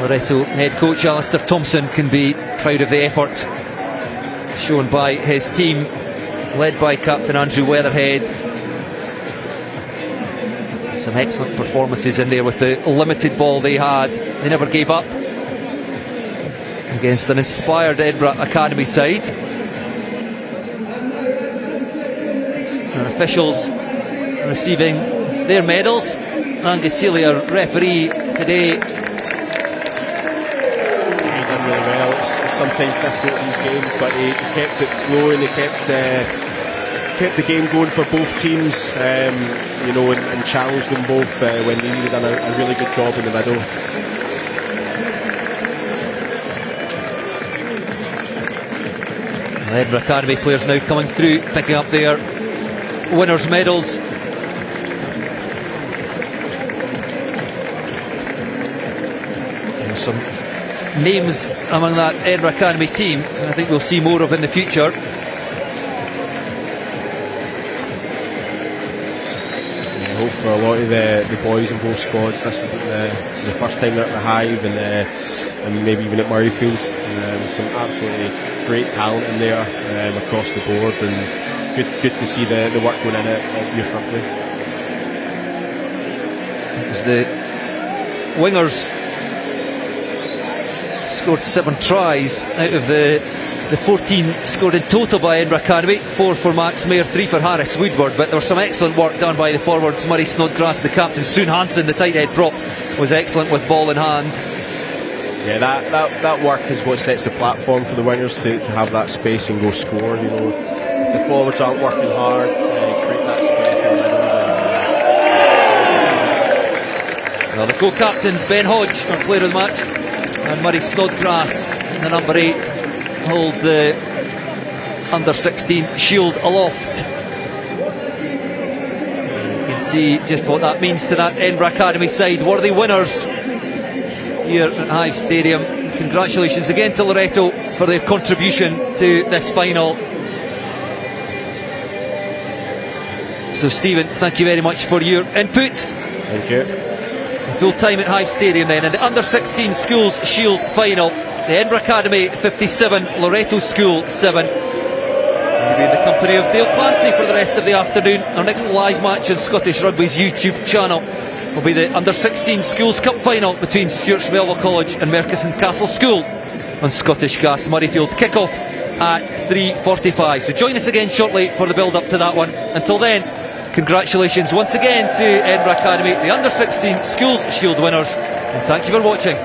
[SPEAKER 4] Loretto head coach Alistair Thompson can be proud of the effort shown by his team, led by captain Andrew Weatherhead. Some excellent performances in there with the limited ball they had. They never gave up against an inspired Edinburgh Academy side. And a officials receiving their medals. Angus Healy, our referee today.
[SPEAKER 14] He done really well. It's sometimes difficult these games, but he kept it flowing. He kept the game going for both teams, and challenged them both when they needed. Done a really good job in the middle.
[SPEAKER 4] The Edinburgh Academy players now coming through, picking up their winners' medals. There's some names among that Edinburgh Academy team, and I think we'll see more of in the future.
[SPEAKER 14] Hope for a lot of the boys in both squads. This isn't the first time they're at the Hive, and maybe even at Murrayfield. Some absolutely great talent in there across the board, and good to see the work going in at youth rugby.
[SPEAKER 4] As the wingers scored 7 tries out of the 14 scored in total by Edinburgh Academy, 4 for Max Mayer, 3 for Harris Woodward, but there was some excellent work done by the forwards. Murray Snodgrass, the captain, Soon Hansen, the tight head prop, was excellent with ball in hand.
[SPEAKER 14] Yeah, that work is what sets the platform for the wingers to have that space and go score. If the forwards aren't working hard, create that space in the middle.
[SPEAKER 4] Well, the co-captains, Ben Hodge, our player of the match, and Murray Snodgrass, the number 8, hold the under-16 shield aloft. You can see just what that means to that Edinburgh Academy side. Worthy winners here at Hive Stadium. Congratulations again to Loretto for their contribution to this final. So Stephen, thank you very much for your input.
[SPEAKER 14] Thank you.
[SPEAKER 4] Full time at Hive Stadium then, in the under-16 schools shield final. The Edinburgh Academy 57, Loretto School 7. We'll be in the company of Dale Clancy for the rest of the afternoon. Our next live match on Scottish Rugby's YouTube channel will be the under-16 schools cup final between Stewart's Melville College and Merchiston Castle School on Scottish Gas Murrayfield. Kickoff at 3:45. So join us again shortly for the build-up to that one. Until then, congratulations once again to Edinburgh Academy, the under-16 schools shield winners, and thank you for watching.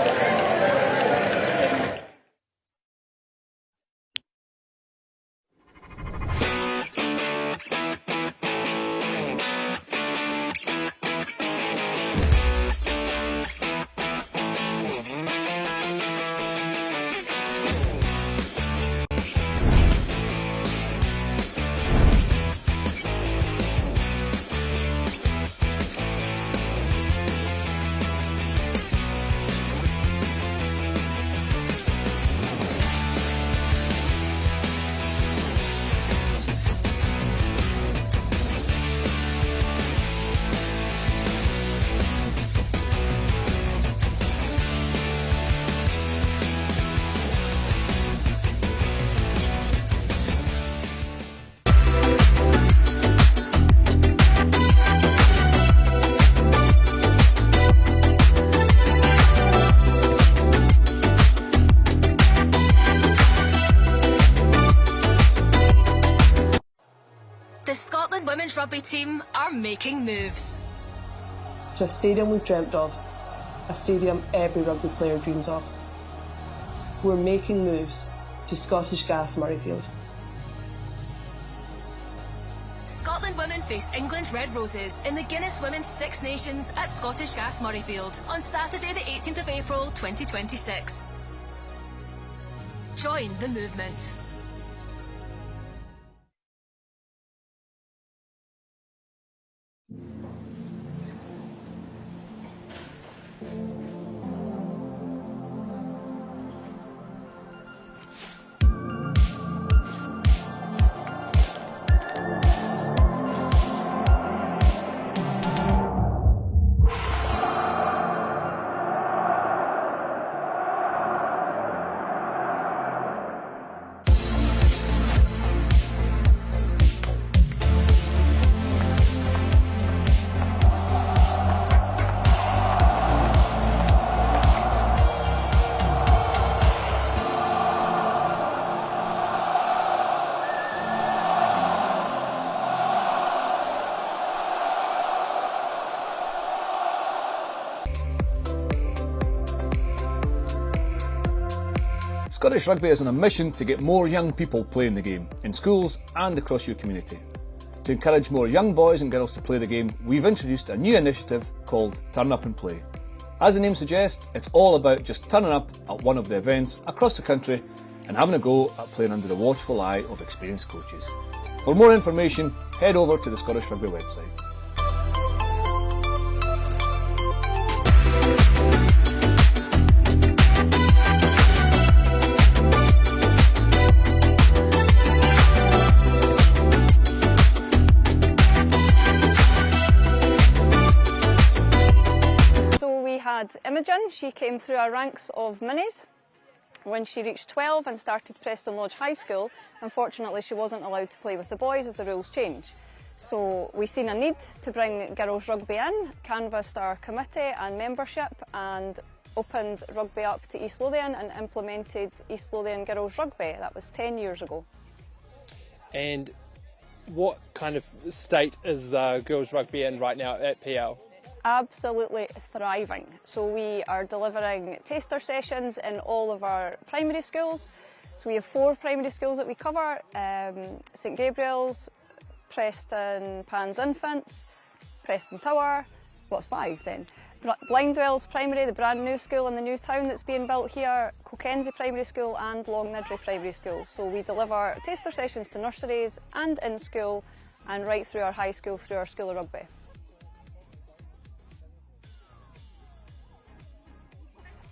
[SPEAKER 6] Women's rugby team are making moves.
[SPEAKER 7] To a stadium we've dreamt of, a stadium every rugby player dreams of. We're making moves to Scottish Gas Murrayfield.
[SPEAKER 6] Scotland women face England's Red Roses in the Guinness Women's Six Nations at Scottish Gas Murrayfield on Saturday the 18th of April 2026. Join the movement.
[SPEAKER 8] Scottish Rugby is on a mission to get more young people playing the game, in schools and across your community. To encourage more young boys and girls to play the game, we've introduced a new initiative called Turn Up and Play. As the name suggests, it's all about just turning up at one of the events across the country and having a go at playing under the watchful eye of experienced coaches. For more information, head over to the Scottish Rugby website.
[SPEAKER 9] Imogen, she came through our ranks of minis when she reached 12 and started Preston Lodge High School. Unfortunately, she wasn't allowed to play with the boys as the rules changed. So we seen a need to bring girls rugby in, canvassed our committee and membership and opened rugby up to East Lothian and implemented East Lothian girls rugby. That was 10 years ago.
[SPEAKER 10] And what kind of state is girls rugby in right now at PL?
[SPEAKER 9] Absolutely thriving. So we are delivering taster sessions in all of our primary schools. So we have 4 primary schools that we cover, St Gabriel's, Preston Pans Infants, Preston Tower, well it's 5 then, Blindwells Primary, the brand new school in the new town that's being built here, Cockenzie Primary School and Long Nidri Primary School. So we deliver taster sessions to nurseries and in school and right through our high school, through our School of Rugby.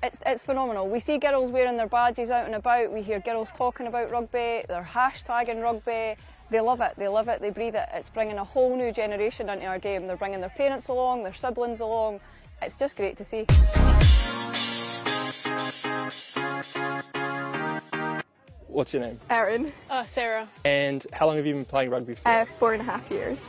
[SPEAKER 9] It's phenomenal. We see girls wearing their badges out and about, we hear girls talking about rugby, they're hashtagging rugby, they love it, they breathe it. It's bringing a whole new generation into our game. They're bringing their parents along, their siblings along. It's just great to see.
[SPEAKER 10] What's your name?
[SPEAKER 11] Erin.
[SPEAKER 12] Sarah.
[SPEAKER 10] And how long have you been playing rugby for?
[SPEAKER 11] 4.5 years.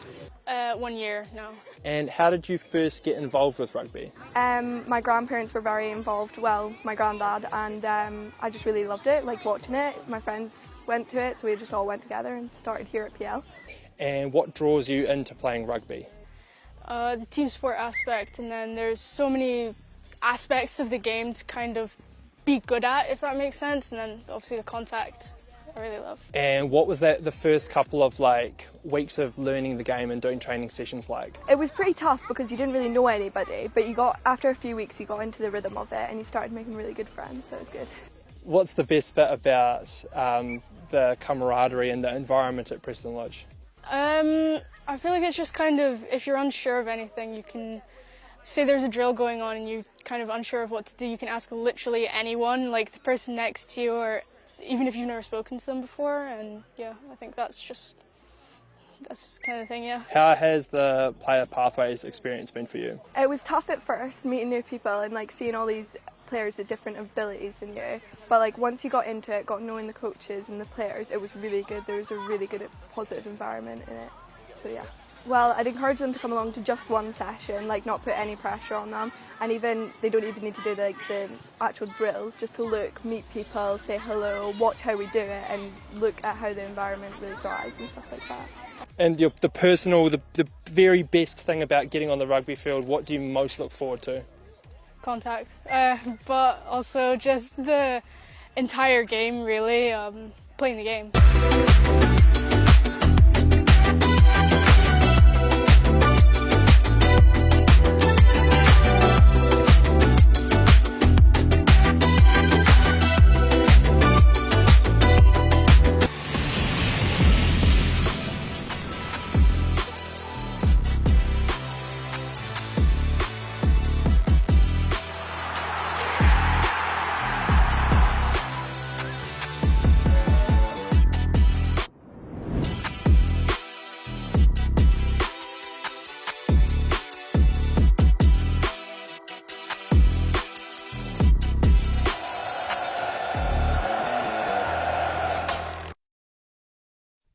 [SPEAKER 12] 1 year now.
[SPEAKER 10] And how did you first get involved with rugby?
[SPEAKER 11] My grandparents were very involved, well, my granddad, and I just really loved it, like watching it. My friends went to it, so we just all went together and started here at PL.
[SPEAKER 10] And what draws you into playing rugby?
[SPEAKER 12] The team sport aspect, and then there's so many aspects of the game to kind of be good at, if that makes sense, and then obviously the contact I really love.
[SPEAKER 10] And what was the first couple of weeks of learning the game and doing training sessions like?
[SPEAKER 11] It was pretty tough because you didn't really know anybody, but after a few weeks you got into the rhythm of it and you started making really good friends, so it was good.
[SPEAKER 10] What's the best bit about the camaraderie and the environment at Preston Lodge?
[SPEAKER 12] I feel like it's just kind of, if you're unsure of anything, you can say there's a drill going on and you're kind of unsure of what to do, you can ask literally anyone, like the person next to you, or even if you've never spoken to them before. And yeah, I think that's kind of thing, yeah.
[SPEAKER 10] How has the player pathways experience been for you?
[SPEAKER 11] It was tough at first, meeting new people and seeing all these players with different abilities than you, but once you got into it, got knowing the coaches and the players, it was really good. There was a really good positive environment in it, so yeah. Well, I'd encourage them to come along to just one session, not put any pressure on them, and they don't even need to do the actual drills, just to look, meet people, say hello, watch how we do it, and look at how the environment really thrives and stuff like that.
[SPEAKER 10] And the very best thing about getting on the rugby field, what do you most look forward to?
[SPEAKER 12] Contact, but also just the entire game, really, playing the game.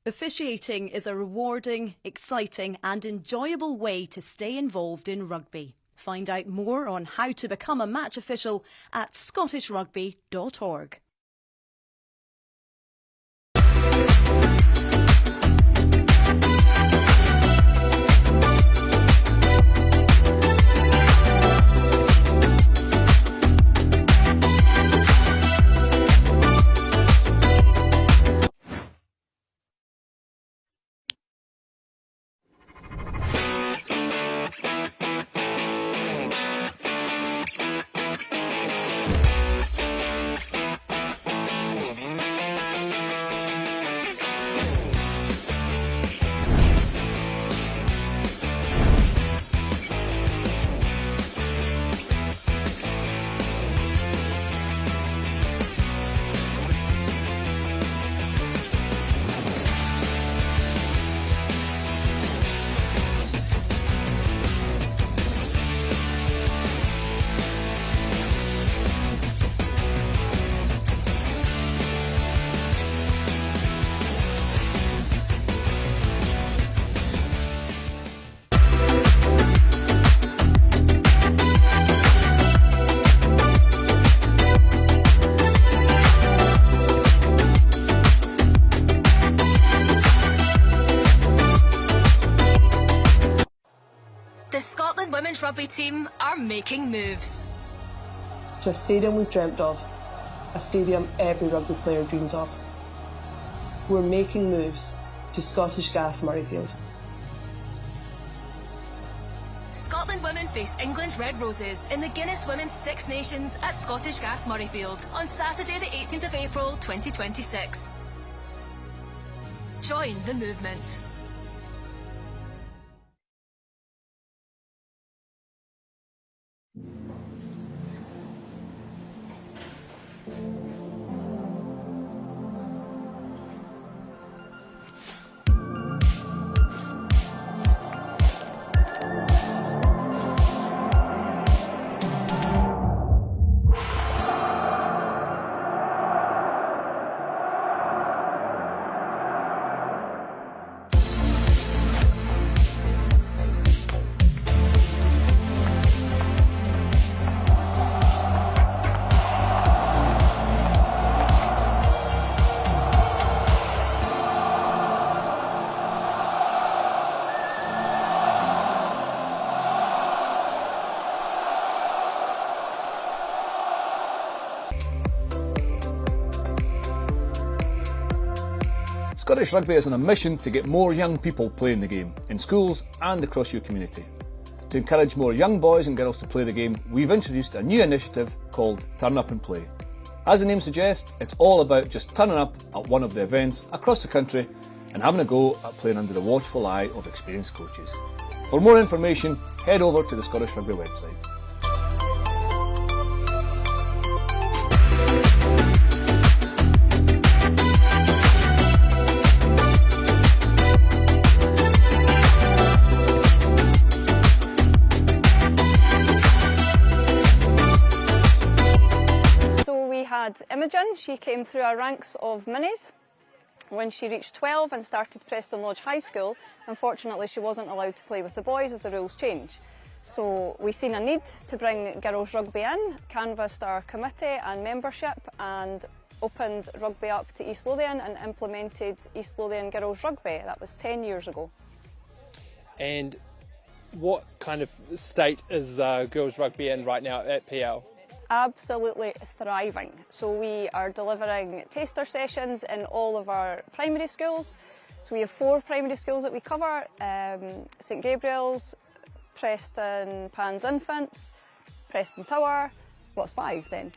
[SPEAKER 13] Officiating is a rewarding, exciting and enjoyable way to stay involved in rugby. Find out more on how to become a match official at scottishrugby.org.
[SPEAKER 6] Rugby team are making moves.
[SPEAKER 7] To a stadium we've dreamt of, a stadium every rugby player dreams of. We're making moves to Scottish Gas Murrayfield.
[SPEAKER 6] Scotland women face England's Red Roses in the Guinness Women's Six Nations at Scottish Gas Murrayfield on Saturday the 18th of April 2026. Join the movement.
[SPEAKER 8] Scottish Rugby is on a mission to get more young people playing the game, in schools and across your community. To encourage more young boys and girls to play the game, we've introduced a new initiative called Turn Up and Play. As the name suggests, it's all about just turning up at one of the events across the country and having a go at playing under the watchful eye of experienced coaches. For more information, head over to the Scottish Rugby website.
[SPEAKER 9] Imogen, she came through our ranks of minis when she reached 12 and started Preston Lodge High School. Unfortunately, she wasn't allowed to play with the boys as the rules changed. So we seen a need to bring girls rugby in, canvassed our committee and membership and opened rugby up to East Lothian and implemented East Lothian girls rugby. That was 10 years ago.
[SPEAKER 10] And what kind of state is girls rugby in right now at PL?
[SPEAKER 9] Absolutely thriving. So we are delivering taster sessions in all of our primary schools. So we have 4 primary schools that we cover, St Gabriel's, Preston Pans Infants, Preston Tower, what's 5 then?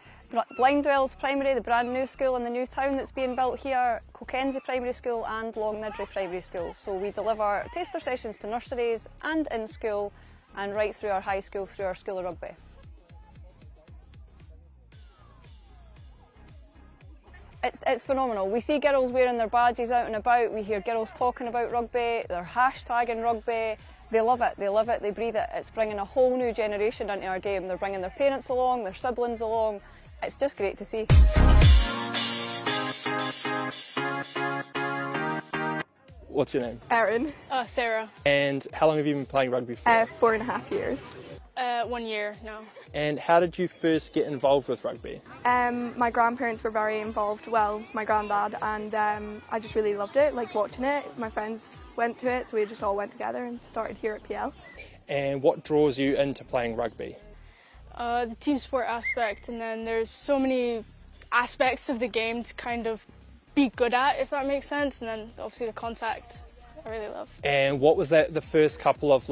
[SPEAKER 9] Blindwells Primary, the brand new school in the new town that's being built here, Kilkenzie Primary School and Long Nidri Primary School. So we deliver taster sessions to nurseries and in school and right through our high school, through our School of Rugby. It's phenomenal. We see girls wearing their badges out and about, we hear girls talking about rugby, they're hashtagging rugby, they love it, they breathe it. It's bringing a whole new generation into our game. They're bringing their parents along, their siblings along. It's just great to see.
[SPEAKER 10] What's your name?
[SPEAKER 11] Erin.
[SPEAKER 12] Sarah.
[SPEAKER 10] And how long have you been playing rugby for?
[SPEAKER 11] 4.5 years.
[SPEAKER 12] 1 year now.
[SPEAKER 10] And how did you first get involved with rugby?
[SPEAKER 11] My grandparents were very involved, well, my granddad, and I just really loved it, like watching it. My friends went to it, so we just all went together and started here at PL.
[SPEAKER 10] And what draws you into playing rugby?
[SPEAKER 12] The team sport aspect, and then there's so many aspects of the game to kind of be good at, if that makes sense, and then obviously the contact. I really love.
[SPEAKER 10] And what was the first couple of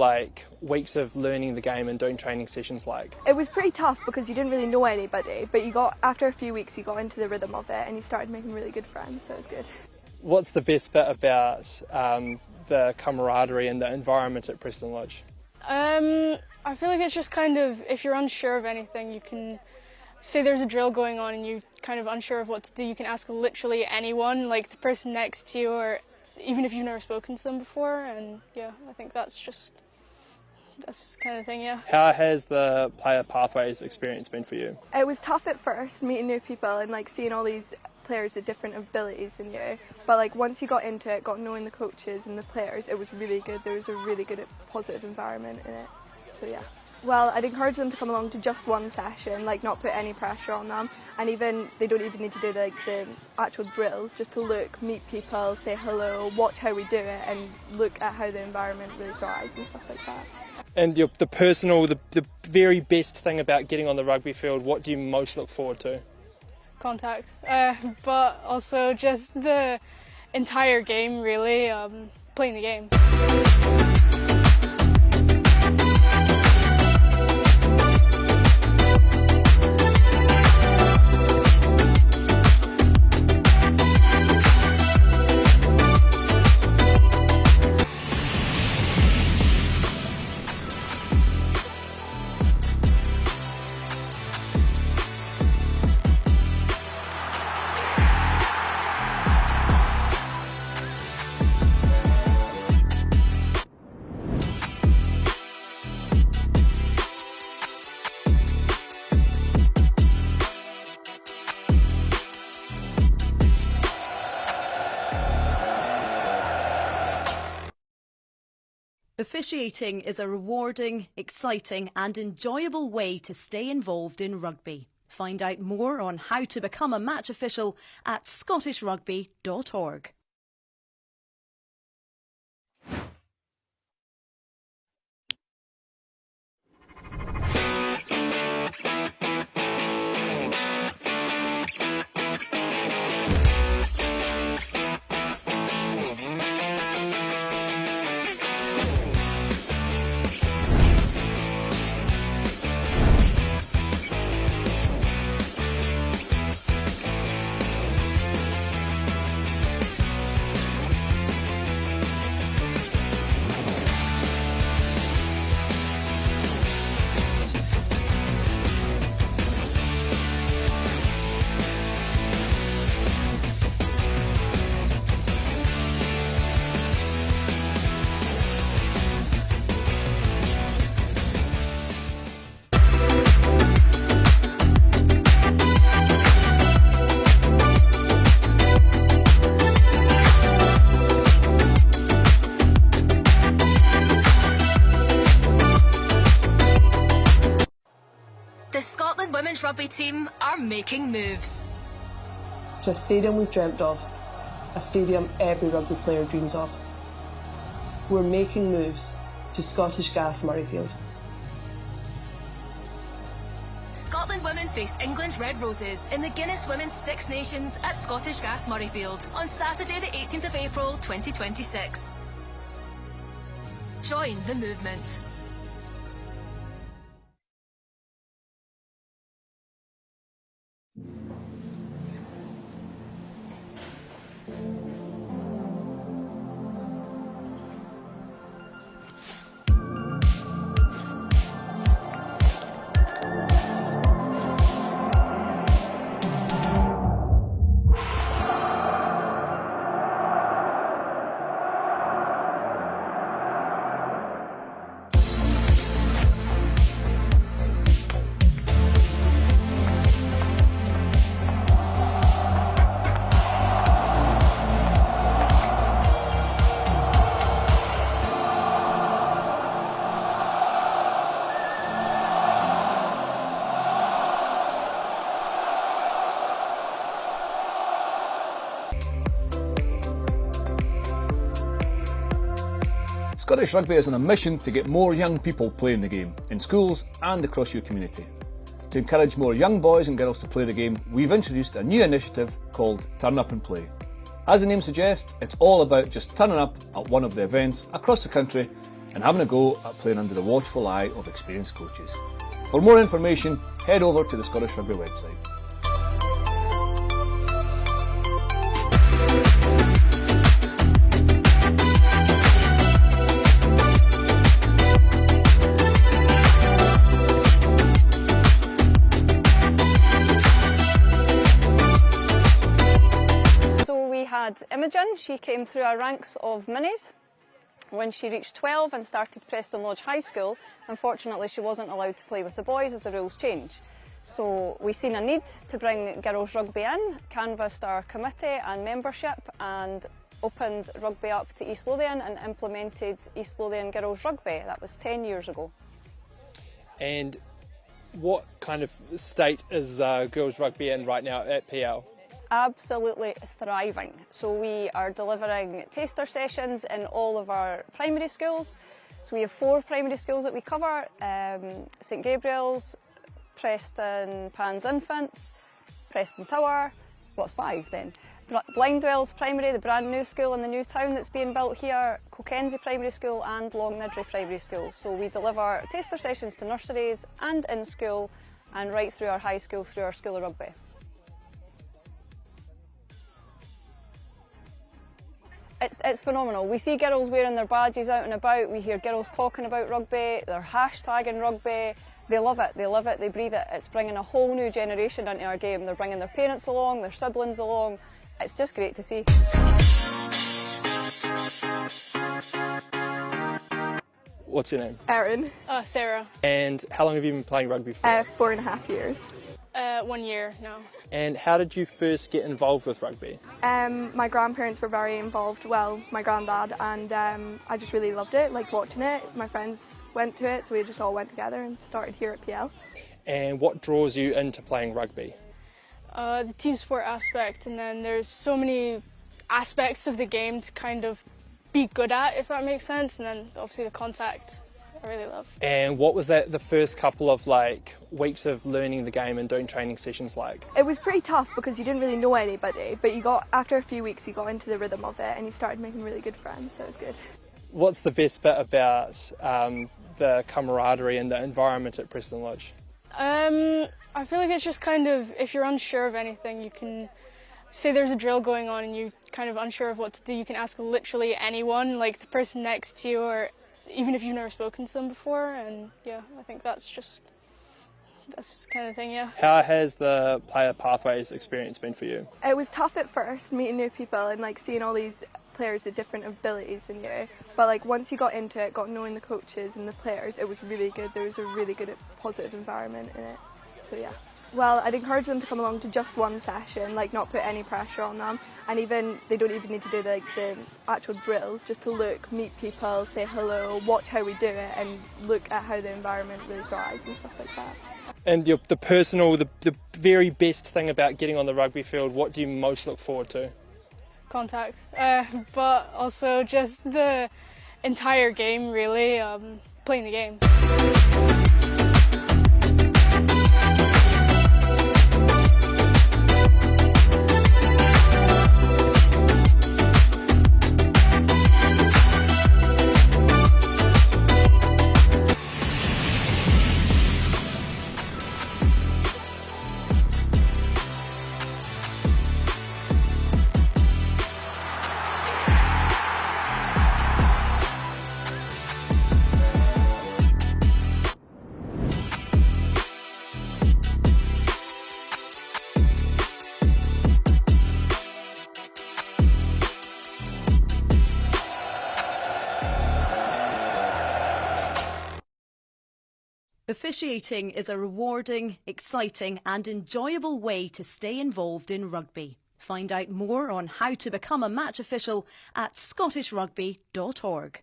[SPEAKER 10] weeks of learning the game and doing training sessions like?
[SPEAKER 11] It was pretty tough because you didn't really know anybody, but after a few weeks you got into the rhythm of it and you started making really good friends, so it was good.
[SPEAKER 10] What's the best bit about the camaraderie and the environment at Preston Lodge?
[SPEAKER 12] I feel like it's just kind of, if you're unsure of anything, you can say there's a drill going on and you're kind of unsure of what to do, you can ask literally anyone, like the person next to you, or even if you've never spoken to them before. And yeah, I think that's kind of thing, yeah.
[SPEAKER 10] How has the player pathways experience been for you?
[SPEAKER 11] It was tough at first, meeting new people and seeing all these players with different abilities in you, but once you got into it, got knowing the coaches and the players, it was really good. There was a really good positive environment in it, so yeah. Well, I'd encourage them to come along to just one session, like not put any pressure on them, and even they don't even need to do the actual drills, just to look, meet people, say hello, watch how we do it, and look at how the environment really thrives and stuff like that.
[SPEAKER 10] And the very best thing about getting on the rugby field, what do you most look forward to?
[SPEAKER 12] Contact, but also just the entire game, really, playing the game.
[SPEAKER 13] Officiating is a rewarding, exciting and enjoyable way to stay involved in rugby. Find out more on how to become a match official at scottishrugby.org.
[SPEAKER 6] The Scotland women's rugby team are making moves.
[SPEAKER 7] To a stadium we've dreamt of, a stadium every rugby player dreams of. We're making moves to Scottish Gas Murrayfield.
[SPEAKER 6] Scotland women face England's Red Roses in the Guinness Women's Six Nations at Scottish Gas Murrayfield on Saturday the 18th of April 2026. Join the movement.
[SPEAKER 8] Scottish Rugby is on a mission to get more young people playing the game, in schools and across your community. To encourage more young boys and girls to play the game, we've introduced a new initiative called Turn Up and Play. As the name suggests, it's all about just turning up at one of the events across the country and having a go at playing under the watchful eye of experienced coaches. For more information, head over to the Scottish Rugby website.
[SPEAKER 9] Imogen, she came through our ranks of minis when she reached 12 and started Preston Lodge High School. Unfortunately, she wasn't allowed to play with the boys as the rules changed. So we seen a need to bring girls rugby in, canvassed our committee and membership and opened rugby up to East Lothian and implemented East Lothian girls rugby. That was 10 years ago.
[SPEAKER 10] And what kind of state is girls rugby in right now at PL?
[SPEAKER 9] Absolutely thriving. So we are delivering taster sessions in all of our primary schools. So we have 4 primary schools that we cover, St Gabriel's, Preston Pan's Infants, Preston Tower, what's 5 then? Blindwell's Primary, the brand new school in the new town that's being built here, Kilkenzie Primary School and Long Nidri Primary School. So we deliver taster sessions to nurseries and in school and right through our high school, through our School of Rugby. It's phenomenal. We see girls wearing their badges out and about, we hear girls talking about rugby, they're hashtagging rugby, they love it, they live it, they breathe it. It's bringing a whole new generation into our game. They're bringing their parents along, their siblings along. It's just great to see.
[SPEAKER 10] What's your name?
[SPEAKER 11] Erin.
[SPEAKER 12] Sarah.
[SPEAKER 10] And how long have you been playing rugby for?
[SPEAKER 11] 4.5 years.
[SPEAKER 12] 1 year now.
[SPEAKER 10] And how did you first get involved with rugby?
[SPEAKER 11] My grandparents were very involved, well, my granddad, and I just really loved it, liked watching it. My friends went to it, so we just all went together and started here at PL.
[SPEAKER 10] And what draws you into playing rugby?
[SPEAKER 12] The team sport aspect, and then there's so many aspects of the game to kind of be good at, if that makes sense, and then obviously the contact I really love.
[SPEAKER 10] And what was that the first couple of weeks of learning the game and doing training sessions like?
[SPEAKER 11] It was pretty tough because you didn't really know anybody, but after a few weeks you got into the rhythm of it and you started making really good friends, so it was good.
[SPEAKER 10] What's the best bit about the camaraderie and the environment at Preston Lodge?
[SPEAKER 12] I feel like it's just kind of, if you're unsure of anything, you can say there's a drill going on and you're kind of unsure of what to do, you can ask literally anyone, like the person next to you, or even if you've never spoken to them before. And yeah, I think that's kind of thing, yeah.
[SPEAKER 10] How has the player pathways experience been for you?
[SPEAKER 11] It was tough at first, meeting new people and seeing all these players with different abilities in you, but once you got into it, got knowing the coaches and the players, it was really good. There was a really good positive environment in it, so yeah. Well, I'd encourage them to come along to just one session, not put any pressure on them, and they don't even need to do the actual drills, just to look, meet people, say hello, watch how we do it, and look at how the environment really thrives and stuff like that.
[SPEAKER 10] And the very best thing about getting on the rugby field, what do you most look forward to?
[SPEAKER 12] Contact, but also just the entire game, really, playing the game.
[SPEAKER 13] Officiating is a rewarding, exciting and enjoyable way to stay involved in rugby. Find out more on how to become a match official at scottishrugby.org.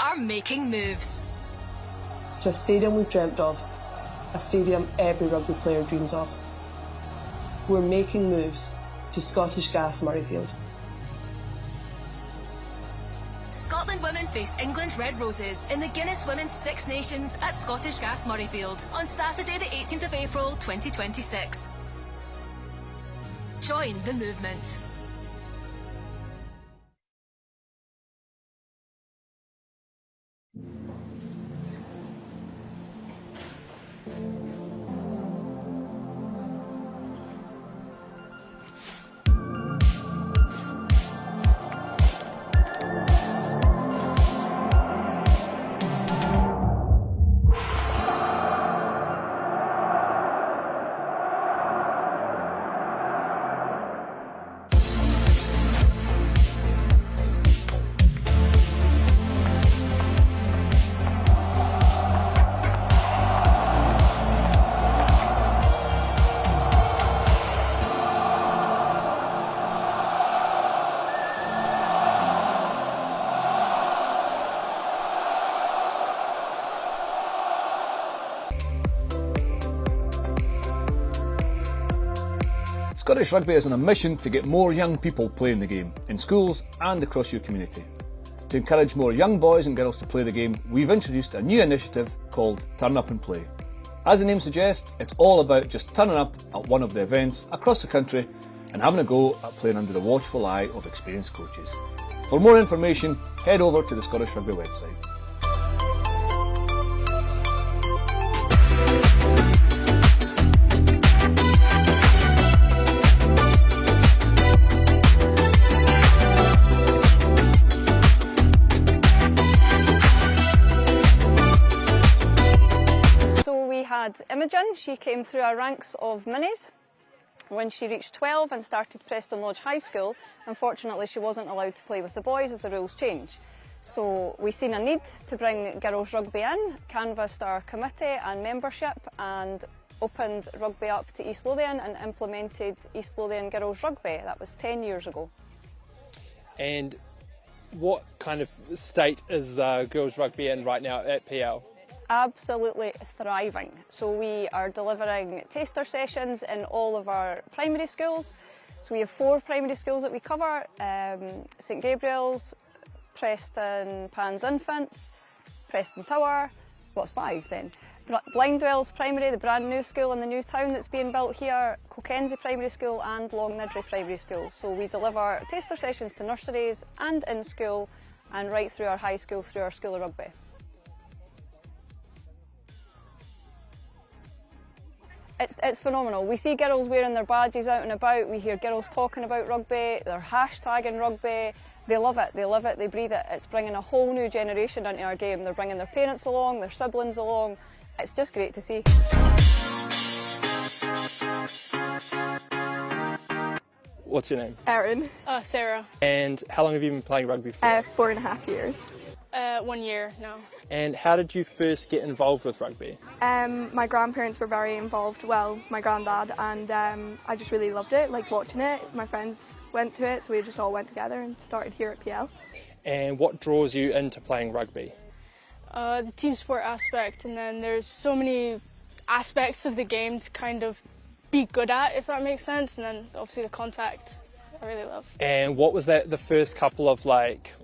[SPEAKER 6] are making moves.
[SPEAKER 7] To a stadium we've dreamt of, a stadium every rugby player dreams of. We're making moves to Scottish Gas Murrayfield.
[SPEAKER 6] Scotland women face England's Red Roses in the Guinness Women's Six Nations at Scottish Gas Murrayfield on Saturday the 18th of April 2026. Join the movement.
[SPEAKER 8] Scottish Rugby is on a mission to get more young people playing the game, in schools and across your community. To encourage more young boys and girls to play the game, we've introduced a new initiative called Turn Up and Play. As the name suggests, it's all about just turning up at one of the events across the country and having a go at playing under the watchful eye of experienced coaches. For more information, head over to the Scottish Rugby website.
[SPEAKER 9] Imogen, she came through our ranks of minis when she reached 12 and started Preston Lodge High School. Unfortunately, she wasn't allowed to play with the boys as the rules changed. So we seen a need to bring girls rugby in, canvassed our committee and membership and opened rugby up to East Lothian and implemented East Lothian girls rugby. That was 10 years ago.
[SPEAKER 10] And what kind of state is girls rugby in right now at PL?
[SPEAKER 9] Absolutely thriving. So we are delivering taster sessions in all of our primary schools. So we have 4 primary schools that we cover, St Gabriel's, Preston Pan's Infants, Preston Tower, what's 5 then? Blindwell's Primary, the brand new school in the new town that's being built here, Kilkenzie Primary School and Longnidry Primary School. So we deliver taster sessions to nurseries and in school and right through our high school, through our School of Rugby. It's phenomenal. We see girls wearing their badges out and about, we hear girls talking about rugby, they're hashtagging rugby, they love it, they breathe it. It's bringing a whole new generation into our game. They're bringing their parents along, their siblings along. It's just great to see.
[SPEAKER 10] What's your name?
[SPEAKER 11] Erin.
[SPEAKER 12] Sarah.
[SPEAKER 10] And how long have you been playing rugby for?
[SPEAKER 11] 4.5 years.
[SPEAKER 12] 1 year now.
[SPEAKER 10] And how did you first get involved with rugby?
[SPEAKER 11] My grandparents were very involved, well, my granddad, and I just really loved it, like watching it. My friends went to it, so we just all went together and started here at PL.
[SPEAKER 10] And what draws you into playing rugby?
[SPEAKER 12] The team sport aspect, and then there's so many aspects of the game to kind of be good at, if that makes sense, and then obviously the contact I really love.
[SPEAKER 10] And what was that the first couple of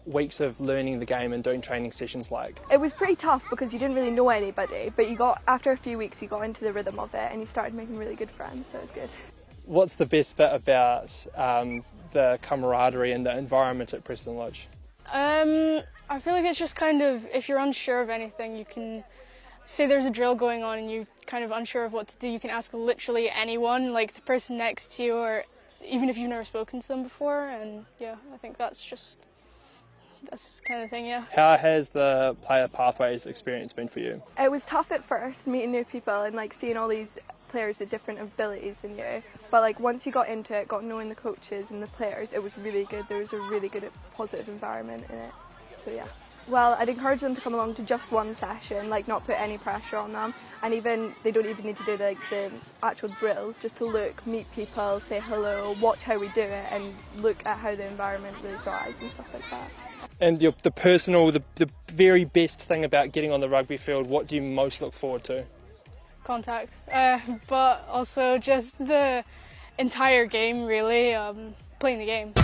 [SPEAKER 10] weeks of learning the game and doing training sessions like?
[SPEAKER 11] It was pretty tough because you didn't really know anybody, but after a few weeks you got into the rhythm of it and you started making really good friends, so it was good.
[SPEAKER 10] What's the best bit about the camaraderie and the environment at Preston Lodge?
[SPEAKER 12] I feel like it's just kind of, if you're unsure of anything, you can say there's a drill going on and you're kind of unsure of what to do, you can ask literally anyone, like the person next to you, or even if you've never spoken to them before. And yeah, I think that's kind of thing, yeah.
[SPEAKER 10] How has the player pathways experience been for you?
[SPEAKER 11] It was tough at first, meeting new people and seeing all these players with different abilities in you, but once you got into it, got knowing the coaches and the players, it was really good. There was a really good positive environment in it, so yeah. Well, I'd encourage them to come along to just one session, not put any pressure on them, and they don't even need to do the actual drills, just to look, meet people, say hello, watch how we do it, and look at how the environment really thrives and stuff like that.
[SPEAKER 10] And the personal, the very best thing about getting on the rugby field, what do you most look forward to?
[SPEAKER 12] Contact, but also just the entire game, really, playing the game.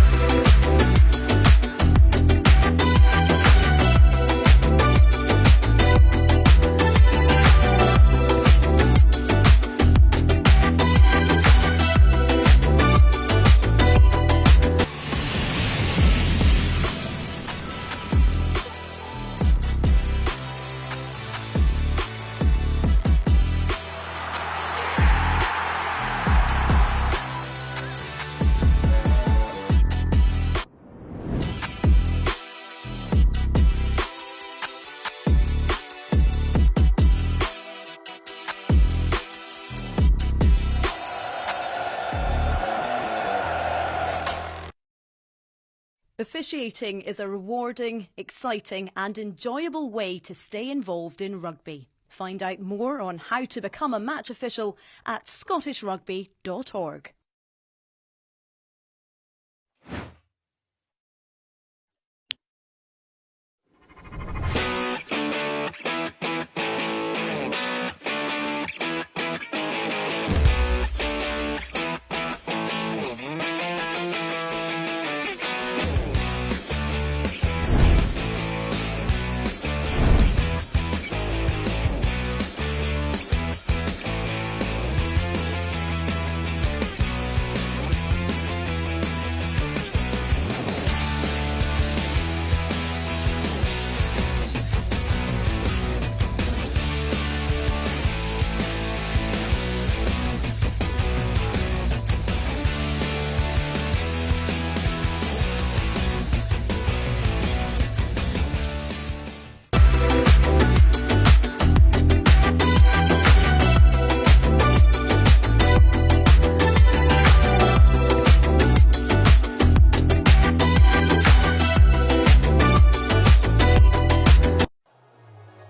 [SPEAKER 13] Officiating is a rewarding, exciting and enjoyable way to stay involved in rugby. Find out more on how to become a match official at scottishrugby.org.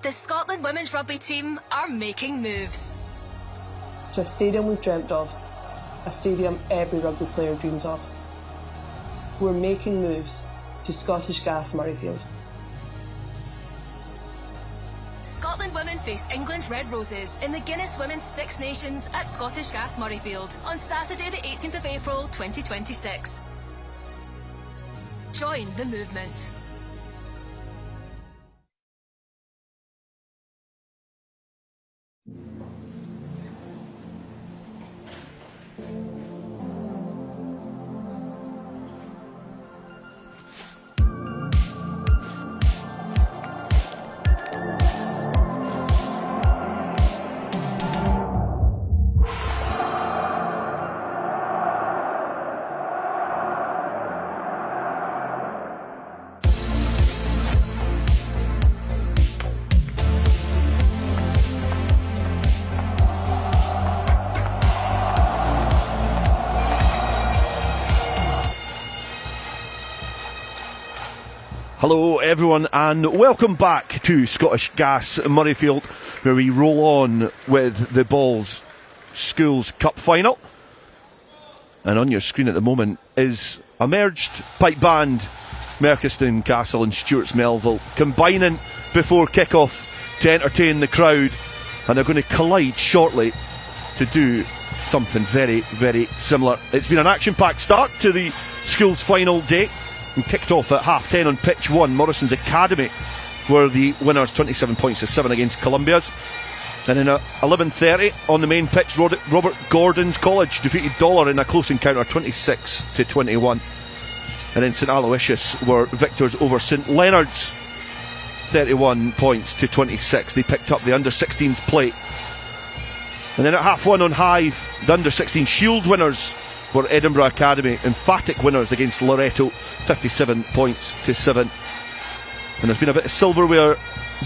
[SPEAKER 6] The Scotland women's rugby team are making moves.
[SPEAKER 7] To a stadium we've dreamt of, a stadium every rugby player dreams of. We're making moves to Scottish Gas Murrayfield.
[SPEAKER 6] Scotland women face England's Red Roses in the Guinness Women's Six Nations at Scottish Gas Murrayfield on Saturday the 18th of April 2026. Join the movement.
[SPEAKER 15] Hello everyone and welcome back to Scottish Gas Murrayfield, where we roll on with the Balls Schools Cup Final. And on your screen at the moment is a merged pipe band, Merchiston Castle and Stewart's Melville, combining before kickoff to entertain the crowd, and they're going to collide shortly to do something very, very similar. It's been an action-packed start to the Schools Final day, and kicked off at 10:30 on pitch 1. Morrison's Academy were the winners, 27 points to 7 against Columbia's. And then at 11:30 on the main pitch, Robert Gordon's College defeated Dollar in a close encounter, 26-21. And then St Aloysius were victors over St Leonard's, 31 points to 26. They picked up the under-16s plate. And then at 1:30 on Hive, the under-16 Shield winners were Edinburgh Academy, emphatic winners against Loretto, 57 points to 7. And there's been a bit of silverware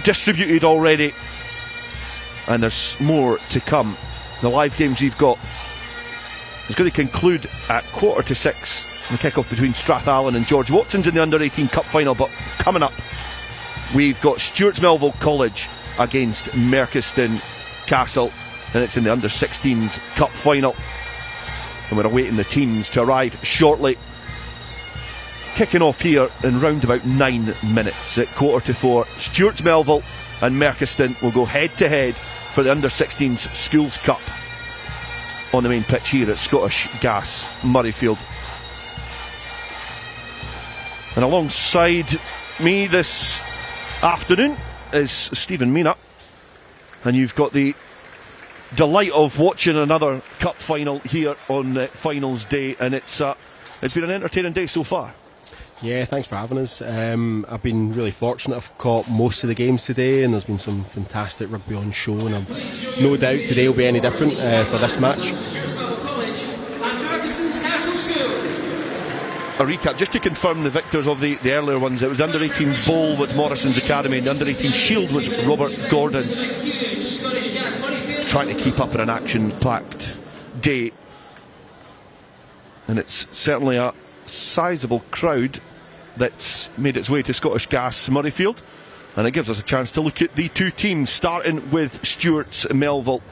[SPEAKER 15] distributed already, and there's more to come. The live games we've got is going to conclude at 6:15, the kick-off between Strathallan and George Watson's in the under-18 Cup Final. But coming up, we've got Stewart's Melville College against Merchiston Castle, and it's in the under-16s Cup Final. And we're awaiting the teams to arrive shortly. kicking off here in round about 9 minutes. At 3:45, Stuart's Melville and Merchiston will go head to head for the under-16s Schools Cup on the main pitch here at Scottish Gas Murrayfield. And alongside me this afternoon is Stephen Mina, and you've got the delight of watching another cup final here on finals day, and it's been an entertaining day so far.
[SPEAKER 14] Yeah, thanks for having us. I've been really fortunate. I've caught most of the games today, and there's been some fantastic rugby on show, and I've no doubt today will be any different for this match.
[SPEAKER 15] A recap, just to confirm the victors of the earlier ones. It was the under-18s Bowl was Morrison's Academy, and the under-18 Shield was Robert Gordon's. Trying to keep up in an action-packed day, and it's certainly a sizable crowd that's made its way to Scottish Gas Murrayfield, and it gives us a chance to look at the two teams, starting with Stuart's Melville,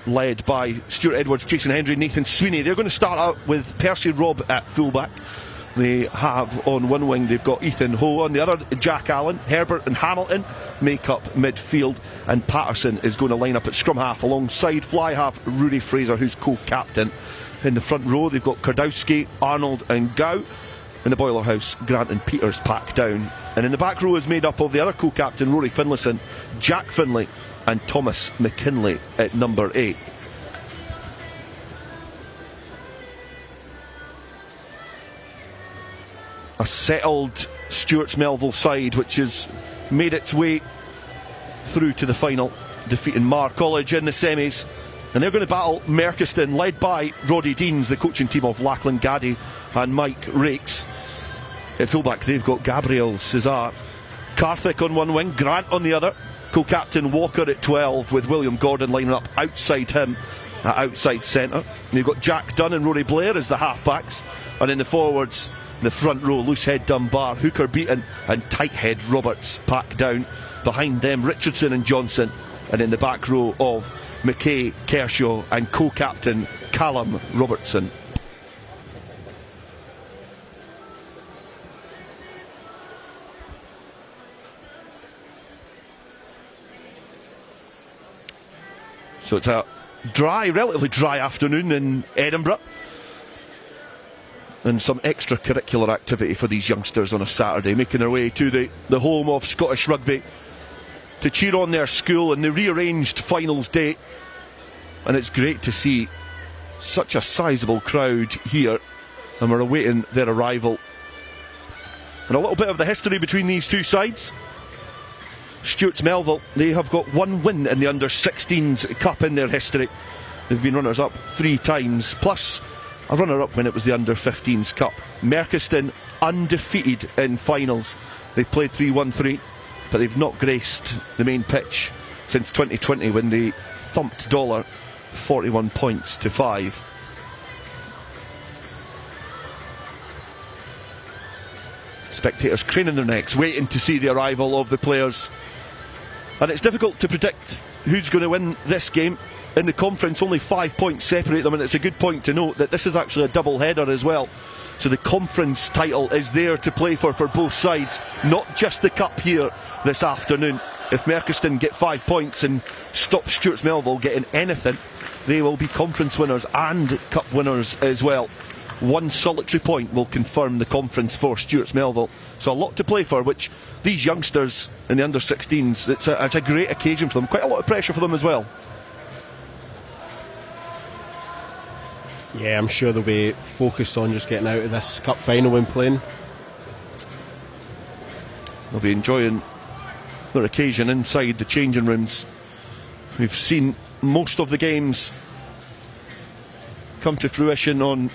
[SPEAKER 15] led by Stuart Edwards, Jason Hendry, Nathan Sweeney. They're going to start out with Percy Robb at fullback. They have on one wing, they've got Ethan Ho, on the other Jack Allen, Herbert and Hamilton make up midfield, and Patterson is going to line up at scrum half alongside fly half Rudy Fraser, who's co-captain. In the front row they've got Kardowski, Arnold and Gow. In the Boiler House, Grant and Peters pack down, and in the back row is made up of the other co-captain Rory Finlayson, Jack Finlay and Thomas McKinlay at number 8. A settled Stuart's Melville side which has made its way through to the final, defeating Mar College in the semis, and they're going to battle Merchiston, led by Roddy Deans, the coaching team of Lachlan Gaddy and Mike Rakes. At fullback they've got Gabriel Cesar, Karthik on one wing, Grant on the other, co-captain Walker at 12 with William Gordon lining up outside him at outside centre. They've got Jack Dunn and Rory Blair as the half-backs, and in the forwards, in the front row, Loosehead Dunbar, Hooker Beaton and Tighthead Roberts pack down. Behind them Richardson and Johnson, and in the back row of McKay, Kershaw and co-captain Callum Robertson. So it's a relatively dry afternoon in Edinburgh, and some extracurricular activity for these youngsters on a Saturday, making their way to the home of Scottish Rugby to cheer on their school in the rearranged finals day. And it's great to see such a sizable crowd here, and we're awaiting their arrival. And a little bit of the history between these two sides. Stuart's Melville, they have got one win in the under-16s Cup in their history. They've been runners-up 3 times, plus a runner-up when it was the under-15s Cup. Merchiston undefeated in finals. They've played 3-1-3, but they've not graced the main pitch since 2020 when they thumped Dollar 41 points to 5. Spectators craning their necks, waiting to see the arrival of the players. And it's difficult to predict who's going to win this game. In the conference, only 5 points separate them, and it's a good point to note that this is actually a double header as well. So the conference title is there to play for both sides, not just the cup here this afternoon. If Merchiston get 5 points and stop Stuart's Melville getting anything, they will be conference winners and cup winners as well. One solitary point will confirm the conference for Stuart's Melville. So a lot to play for, which these youngsters in the under-16s, it's a great occasion for them. Quite a lot of pressure for them as well.
[SPEAKER 14] Yeah, I'm sure they'll be focused on just getting out of this cup final when playing.
[SPEAKER 15] They'll be enjoying their occasion inside the changing rooms. We've seen most of the games come to fruition on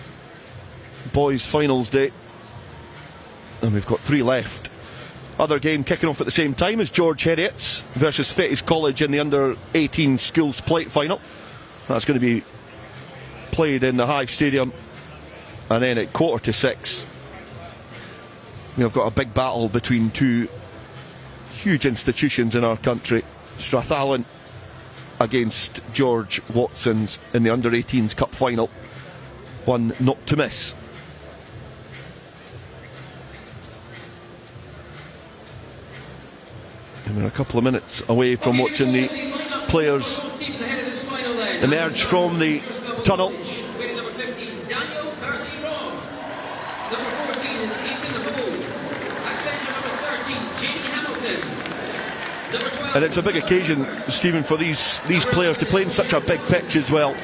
[SPEAKER 15] boys finals day, and we've got 3 left. Other game kicking off at the same time is George Heriot's versus Fettes College in the under-18 schools plate final. That's going to be played in the Hive Stadium, and then at 5:45 we've got a big battle between two huge institutions in our country. Strathallan against George Watson's in the under-18s cup final, one not to miss. And we're a couple of minutes away from watching the players emerge from the tunnel. And it's a big occasion, Stephen, for these players to play in such a big pitch as well.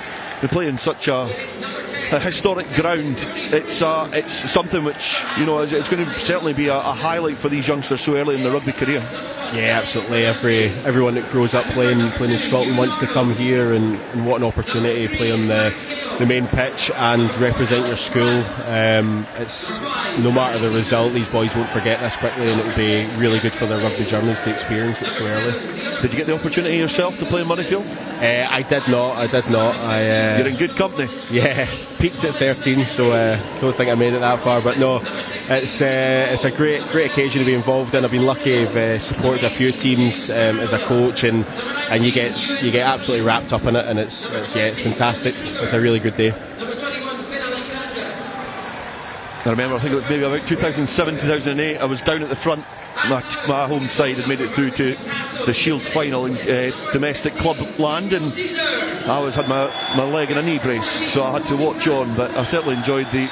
[SPEAKER 15] They play in such a historic ground. It's something which, you know, it's going to certainly be a highlight for these youngsters so early in their rugby career.
[SPEAKER 14] Yeah, absolutely. Everyone that grows up playing in Scotland wants to come here, and what an opportunity to play on the main pitch and represent your school. It's no matter the result, these boys won't forget this quickly, and it will be really good for their rugby journeys to experience it so early.
[SPEAKER 15] Did you get the opportunity yourself to play in Murrayfield?
[SPEAKER 14] I did not.
[SPEAKER 15] You're in good company.
[SPEAKER 14] Yeah, peaked at 13, so don't think I made it that far. But no, it's a great occasion to be involved in. I've been lucky. I've supported a few teams as a coach, and you get absolutely wrapped up in it, and it's fantastic. It's a really good day.
[SPEAKER 15] I remember, I think it was maybe about 2007, 2008, I was down at the front. My home side had made it through to the Shield final in domestic club land, and I always had my leg in a knee brace, so I had to watch on. But I certainly enjoyed I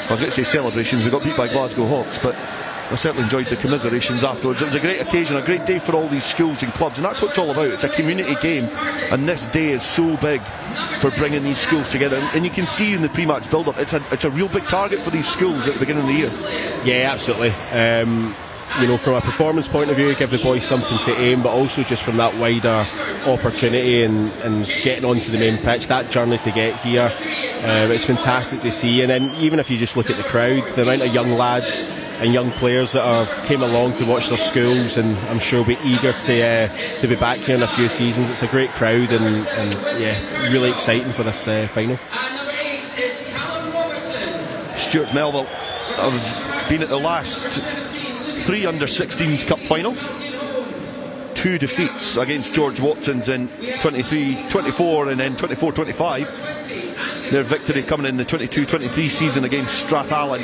[SPEAKER 15] was going to say celebrations, we got beat by Glasgow Hawks, but I certainly enjoyed the commiserations afterwards. It was a great occasion, a great day for all these schools and clubs, and that's what it's all about. It's a community game, and this day is so big for bringing these schools together. And you can see in the pre-match build-up, it's a real big target for these schools at the beginning of the year.
[SPEAKER 14] Yeah, absolutely. You know, from a performance point of view, give the boys something to aim, but also just from that wider opportunity and getting onto the main pitch, that journey to get here, it's fantastic to see. And then even if you just look at the crowd, the amount of young lads and young players that came along to watch their schools, and I'm sure will be eager to be back here in a few seasons. It's a great crowd, and yeah, really exciting for this final.
[SPEAKER 15] Stuart Melville have been at the last 3 under-16s cup finals. 2 defeats against George Watson's in 23-24 and then 24-25. Their victory coming in the 22-23 season against Strathallan.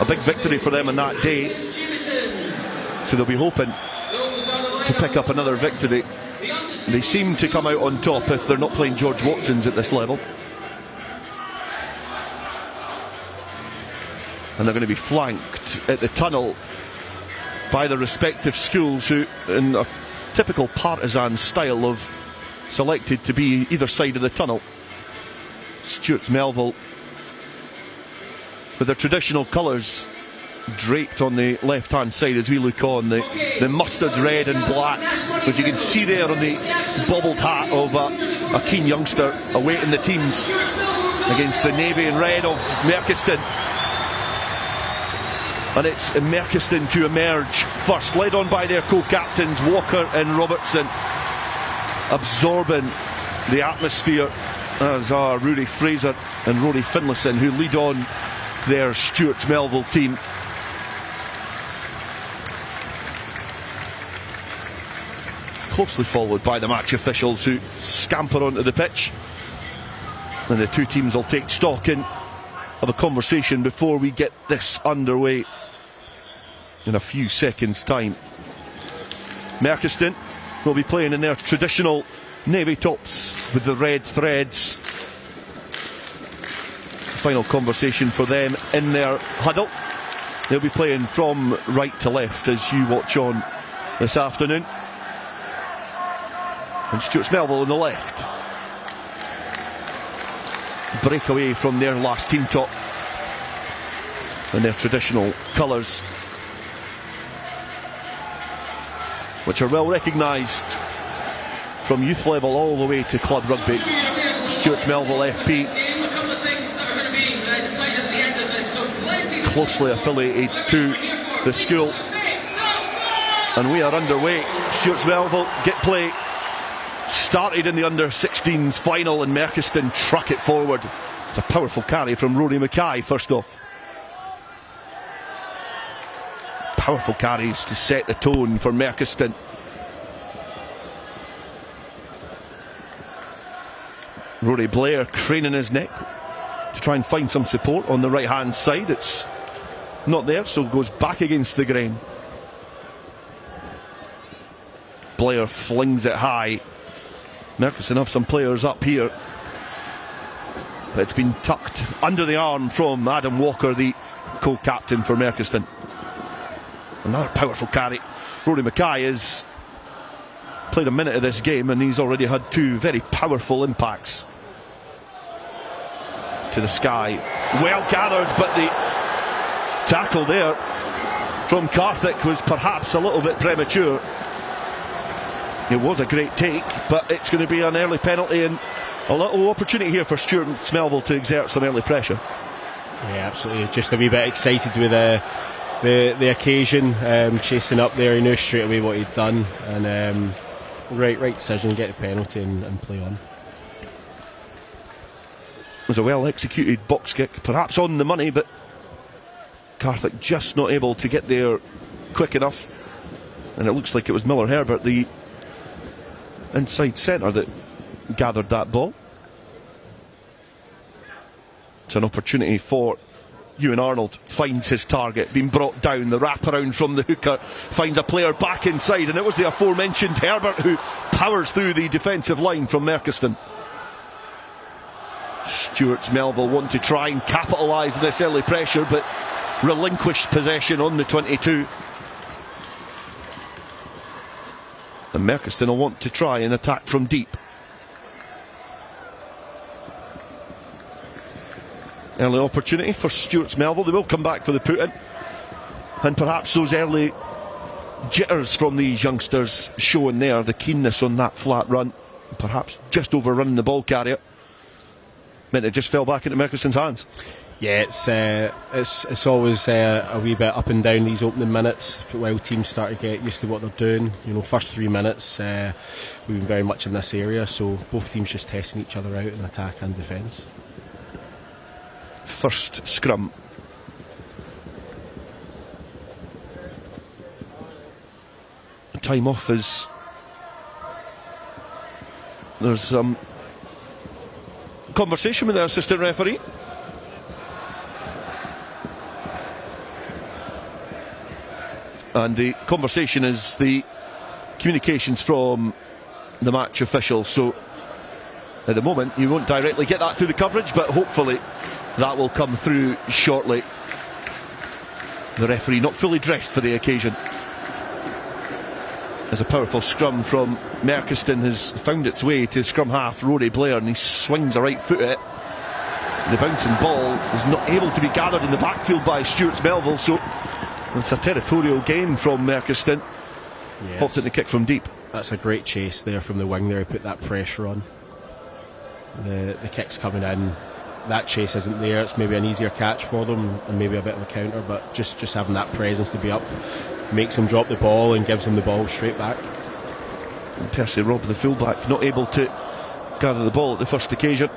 [SPEAKER 15] A big victory for them on that day. So they'll be hoping to pick up another victory. They seem to come out on top if they're not playing George Watson's at this level. And they're going to be flanked at the tunnel by the respective schools who, in a typical partisan style, have selected to be either side of the tunnel. Stuart's Melville with their traditional colours draped on the left hand side as we look on, the mustard red and black, which you can see there on the bobbled hat of a keen youngster awaiting the teams against the navy and red of Merchiston. And it's Merchiston to emerge first, led on by their co-captains Walker and Robertson, absorbing the atmosphere, as are Rory Fraser and Rory Finlayson, who lead on their Stuart's Melville team. Closely followed by the match officials, who scamper onto the pitch, and the two teams will take stock and have a conversation before we get this underway in a few seconds' time. Merchiston will be playing in their traditional navy tops with the red threads. Final conversation for them in their huddle. They'll be playing from right to left as you watch on this afternoon. And Stuart's Melville on the left. Break away from their last team top in their traditional colours, which are well recognised from youth level all the way to club rugby. Stuart's Melville FP, closely affiliated to the school, and we are underway. Stuart's Melville get play started in the under-16s final, and Merchiston truck it forward. It's a powerful carry from Rory Mackay first off. Powerful carries to set the tone for Merchiston. Rory Blair craning his neck to try and find some support on the right hand side. It's not there, so goes back against the grain. Blair flings it high. Merkiston have some players up here, but it's been tucked under the arm from Adam Walker, the co-captain for Merkiston. Another powerful carry. Rory Mackay has played a minute of this game and he's already had 2 very powerful impacts to the sky. Well gathered, but the tackle there from Karthik was perhaps a little bit premature. It was a great take, but it's going to be an early penalty and a little opportunity here for Stuart Melville to exert some early pressure.
[SPEAKER 14] Yeah, absolutely. Just a wee bit excited with the occasion, chasing up there. He knew straight away what he'd done, and right decision, get the penalty and play on.
[SPEAKER 15] It was a well executed box kick, perhaps on the money, but Karthik just not able to get there quick enough, and it looks like it was Miller Herbert, the inside centre, that gathered that ball. It's an opportunity for Ewan Arnold. Finds his target, being brought down. The wraparound from the hooker finds a player back inside, and it was the aforementioned Herbert who powers through the defensive line from Merkiston. Stuart Melville want to try and capitalise on this early pressure, but relinquished possession on the 22. And Merkiston will want to try and attack from deep. Early opportunity for Stuart Melville. They will come back for the put-in, and perhaps those early jitters from these youngsters showing there, the keenness on that flat run, perhaps just overrunning the ball carrier, meant it just fell back into Merkiston's hands.
[SPEAKER 14] Yeah, it's always a wee bit up and down these opening minutes while teams start to get used to what they're doing. You know, first 3 minutes we've been very much in this area, so both teams just testing each other out in attack and defence.
[SPEAKER 15] First scrum. Time off as there's some conversation with the assistant referee. And the conversation is the communications from the match official. So at the moment you won't directly get that through the coverage, but hopefully that will come through shortly. The referee not fully dressed for the occasion. As a powerful scrum from Merkiston has found its way to scrum half Rory Blair, and he swings a right foot at it. The bouncing ball is not able to be gathered in the backfield by Stuart Melville, so it's a territorial gain from Merkiston.
[SPEAKER 14] Yes.
[SPEAKER 15] Popped in the kick from deep.
[SPEAKER 14] That's a great chase there from the wing there, put that pressure on. The kick's coming in. That chase isn't there. It's maybe an easier catch for them and maybe a bit of a counter, but just having that presence to be up makes him drop the ball and gives him the ball straight back.
[SPEAKER 15] And Percy Robb, the fullback, not able to gather the ball at the first occasion.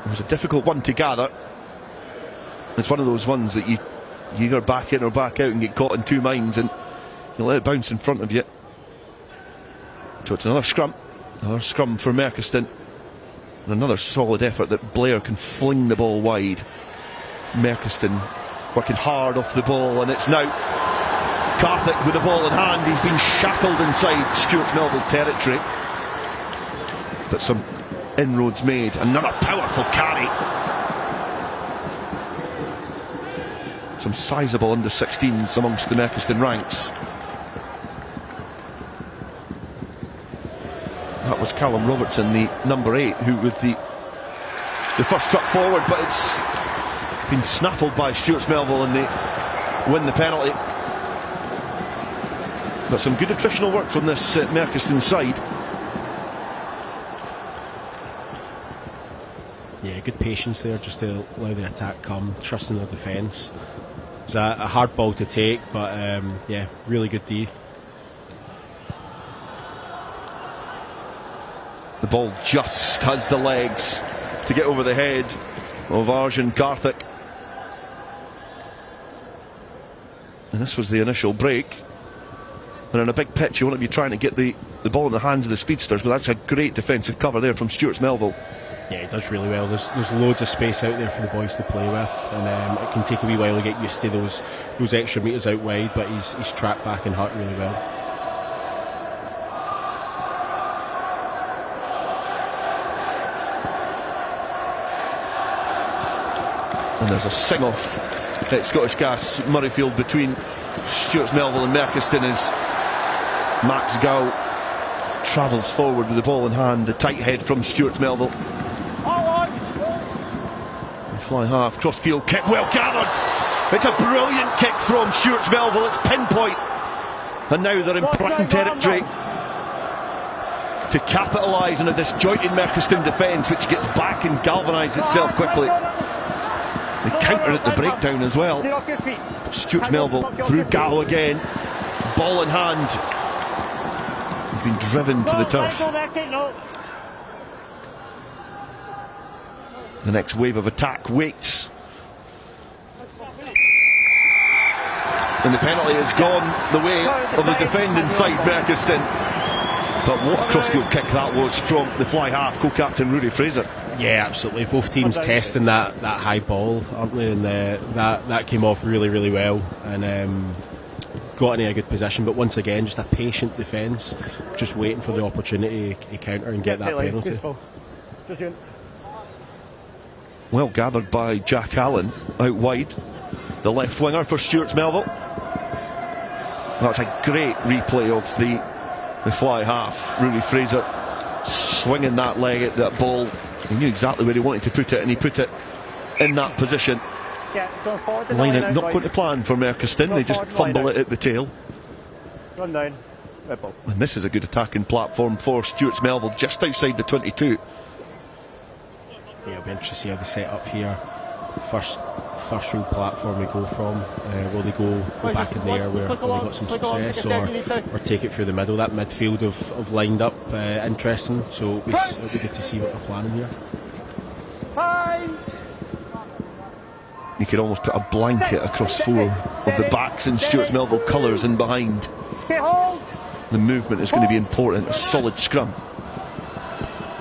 [SPEAKER 15] It was a difficult one to gather. It's one of those ones that you either back in or back out and get caught in two minds, and you let it bounce in front of you. So it's another scrum for Merkiston, and another solid effort that Blair can fling the ball wide. Merkiston working hard off the ball, and it's now Karthik with the ball in hand. He's been shackled inside Stuart Melville territory, but some inroads made. Another powerful carry. Some sizeable under-16s amongst the Merkiston ranks. That was Callum Robertson, the number 8, who with the first truck forward, but it's been snaffled by Stuart Melville and they win the penalty. But some good attritional work from this Merkiston side.
[SPEAKER 14] Yeah, good patience there just to allow the attack come, trusting their defence. It's a hard ball to take, but yeah, really good D.
[SPEAKER 15] The ball just has the legs to get over the head of Arjun Karthik. And this was the initial break. And in a big pitch you want to be trying to get the ball in the hands of the speedsters, but that's a great defensive cover there from Stuart Melville.
[SPEAKER 14] Yeah, he does really well. There's loads of space out there for the boys to play with, and it can take a wee while to get used to those extra metres out wide, but he's tracked back and hurt really well.
[SPEAKER 15] And there's a sing-off at Scottish Gas Murrayfield between Stuart Melville and Merchiston as Max Gow travels forward with the ball in hand. The tight head from Stuart Melville. Fly half, cross field kick, well gathered. It's a brilliant kick from Stuart Melville. It's pinpoint. And now they're in prime territory to capitalise on a disjointed Merchiston defence, which gets back and galvanises itself quickly. They counter at the breakdown as well. Stuart Melville through Gow again. Ball in hand. He's been driven to the turf. The next wave of attack waits. And the penalty has gone the way of the defending side, Merchiston. But what a crossfield kick that was from the fly half, co-captain Rory Fraser.
[SPEAKER 14] Yeah, absolutely. Both teams testing that high ball, aren't they? And that came off really, really well. And got in a good position. But once again, just a patient defence, just waiting for the opportunity to counter and get that penalty.
[SPEAKER 15] Well gathered by Jack Allen out wide, the left winger for Stuart Melville. That's a great replay of the fly half. Rory Fraser swinging that leg at that ball. He knew exactly where he wanted to put it, and he put it in that position. Line out not going to plan for Merchiston. They just fumble it at the tail.
[SPEAKER 5] Run down. Red ball.
[SPEAKER 15] And this is a good attacking platform for Stuart Melville, just outside the 22.
[SPEAKER 14] Yeah, it'll be interesting to see how they set up here. First real platform we go from. Will they go back in the air where they got some success, or take it through the middle? That midfield of lined up interesting, so it'll be good to see what they're planning here.
[SPEAKER 15] You could almost put a blanket across four of the backs in Stuart Melville colours and behind. The movement is going to be important. A solid scrum.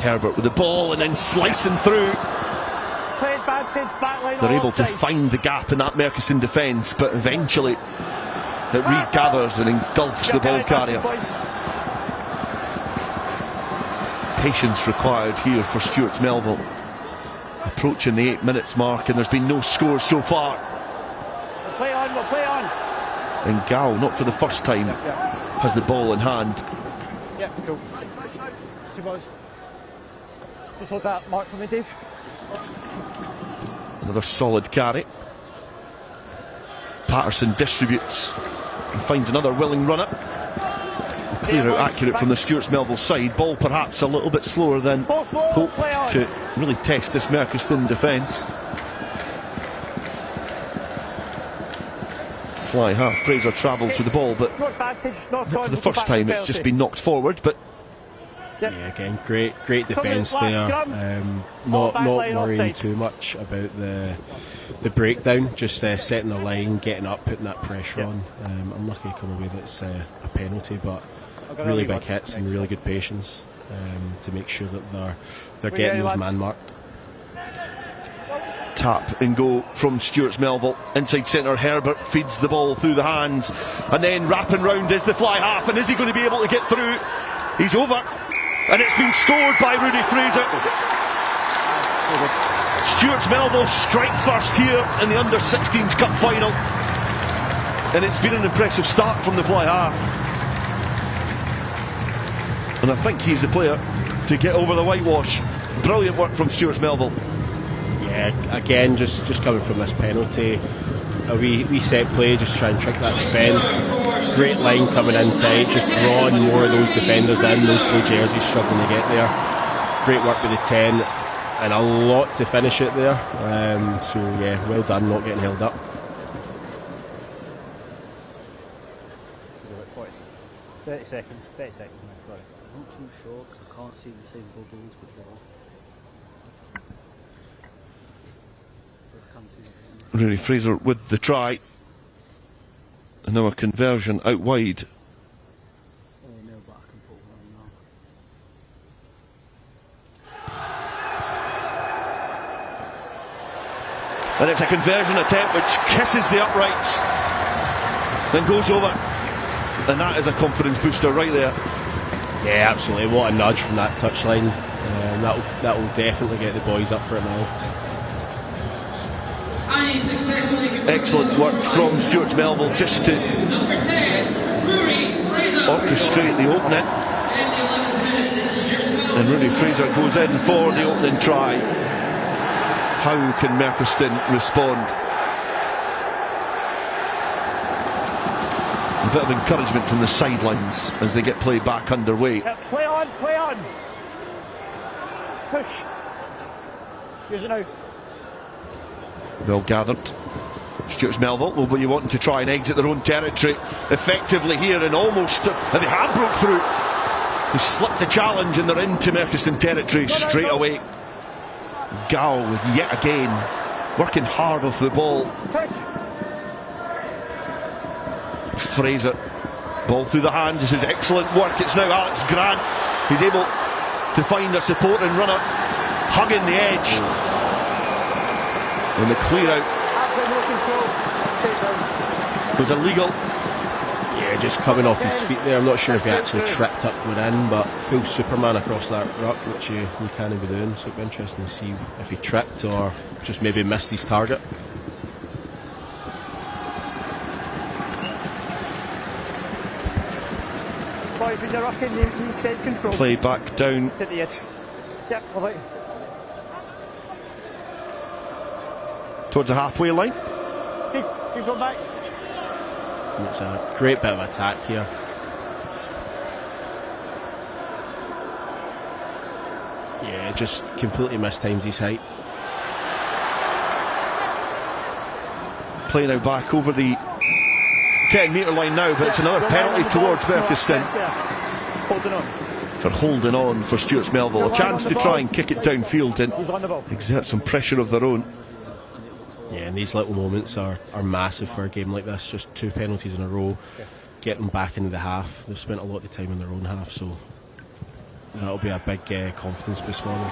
[SPEAKER 15] Herbert with the ball and then slicing through. They're able to find the gap in that Merchiston defence, but eventually it regathers and engulfs the ball carrier. Patience required here for Stuart Melville. Approaching the 8 minutes mark, and there's been no scores so far.
[SPEAKER 5] We'll play on.
[SPEAKER 15] And Gow, not for the first time, has the ball in hand.
[SPEAKER 5] Yeah, cool. Just hold that mark for me, Dave.
[SPEAKER 15] Another solid carry. Patterson distributes and finds another willing runner. Clear out accurate from the Stuart Melville side. Ball perhaps a little bit slower than hoped to really test this Merchiston defence. Fly half, Fraser travels with the ball, but not for the first time it's just been knocked forward. But
[SPEAKER 14] yeah, again, great defence there. Not worrying too much about the breakdown, just setting the line, getting up, putting that pressure on. Unlucky to come away that's a penalty, but really big hits and really good patience to make sure that they're getting those man marked.
[SPEAKER 15] Tap and go from Stuart Melville. Inside centre, Herbert feeds the ball through the hands, and then wrapping round is the fly half, and is he going to be able to get through? He's over, and it's been scored by Rudy Fraser. Stuart Melville strike first here in the under-16s cup final, and it's been an impressive start from the fly half. And I think he's the player to get over the whitewash. Brilliant work from Stuart Melville.
[SPEAKER 14] Yeah, again, just coming from this penalty, a wee set play, just try and trick that defence. Great line coming in tight, just drawing more of those defenders in, those blue jerseys struggling to get there. Great work with the 10, and a lot to finish it there. So yeah, well done, not getting held up.
[SPEAKER 5] 30 seconds, sorry.
[SPEAKER 16] I'm not too sure because I can't see the same bubbles before.
[SPEAKER 15] Rory Fraser with the try. And now a conversion out wide.
[SPEAKER 16] No, but I can put one now.
[SPEAKER 15] And it's a conversion attempt which kisses the uprights, then goes over. And that is a confidence booster right there.
[SPEAKER 14] Yeah, absolutely. What a nudge from that touchline. That will definitely get the boys up for it now.
[SPEAKER 1] And he successfully
[SPEAKER 15] Excellent work from Stuart Melville just to
[SPEAKER 1] number 10, Rory Fraser.
[SPEAKER 15] orchestrate the opening. And Rory Fraser goes in for the opening try. How can Merchiston respond? A bit of encouragement from the sidelines as they get play back underway.
[SPEAKER 17] Play on, play on. Push. Use it now.
[SPEAKER 15] Well gathered. Stuart Melville will be wanting to try and exit their own territory effectively here, and almost and they have broke through. They slipped the challenge and they're into Merchiston territory straight away. Gow yet again working hard off the ball. Fraser, ball through the hands. This is excellent work. It's now Alex Grant. He's able to find a supporting runner, hugging the edge. And the clear out was illegal.
[SPEAKER 14] Yeah, just coming off his feet there. I'm not sure if he actually tripped up going in, but full Superman across that ruck, which you can't be doing. So it'll be interesting to see if he tripped or just maybe missed his target.
[SPEAKER 17] Boys, when you're rocking, you stay in control.
[SPEAKER 15] Play back down
[SPEAKER 17] to the edge. Yep, all right.
[SPEAKER 15] Towards the halfway line.
[SPEAKER 17] Keep going back.
[SPEAKER 14] And it's a great bit of attack here. Yeah, just completely mistimes his height.
[SPEAKER 15] Play now back over the 10-metre line now, but it's another penalty towards Merchiston for holding on for Stuart Melville. A chance to try and kick it downfield and exert some pressure of their own.
[SPEAKER 14] Yeah, and these little moments are massive for a game like this. Just 2 penalties in a row, get them back into the half. They've spent a lot of time in their own half, so that'll be a big confidence boost for them.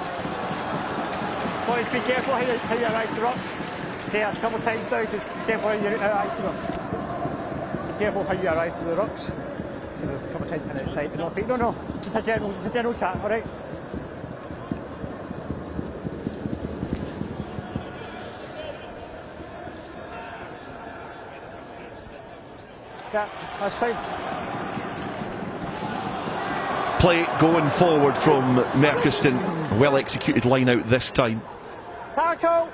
[SPEAKER 17] Boys, be careful how you arrive to rucks. Okay, that's a couple of times now, just be careful how you arrive to rucks. Be careful how you arrive to the rucks. A couple of times on the outside, but no, just a general chat, alright? Yeah, that's fine.
[SPEAKER 15] Play going forward from Merchiston. A well executed line out this time.
[SPEAKER 17] Tackle!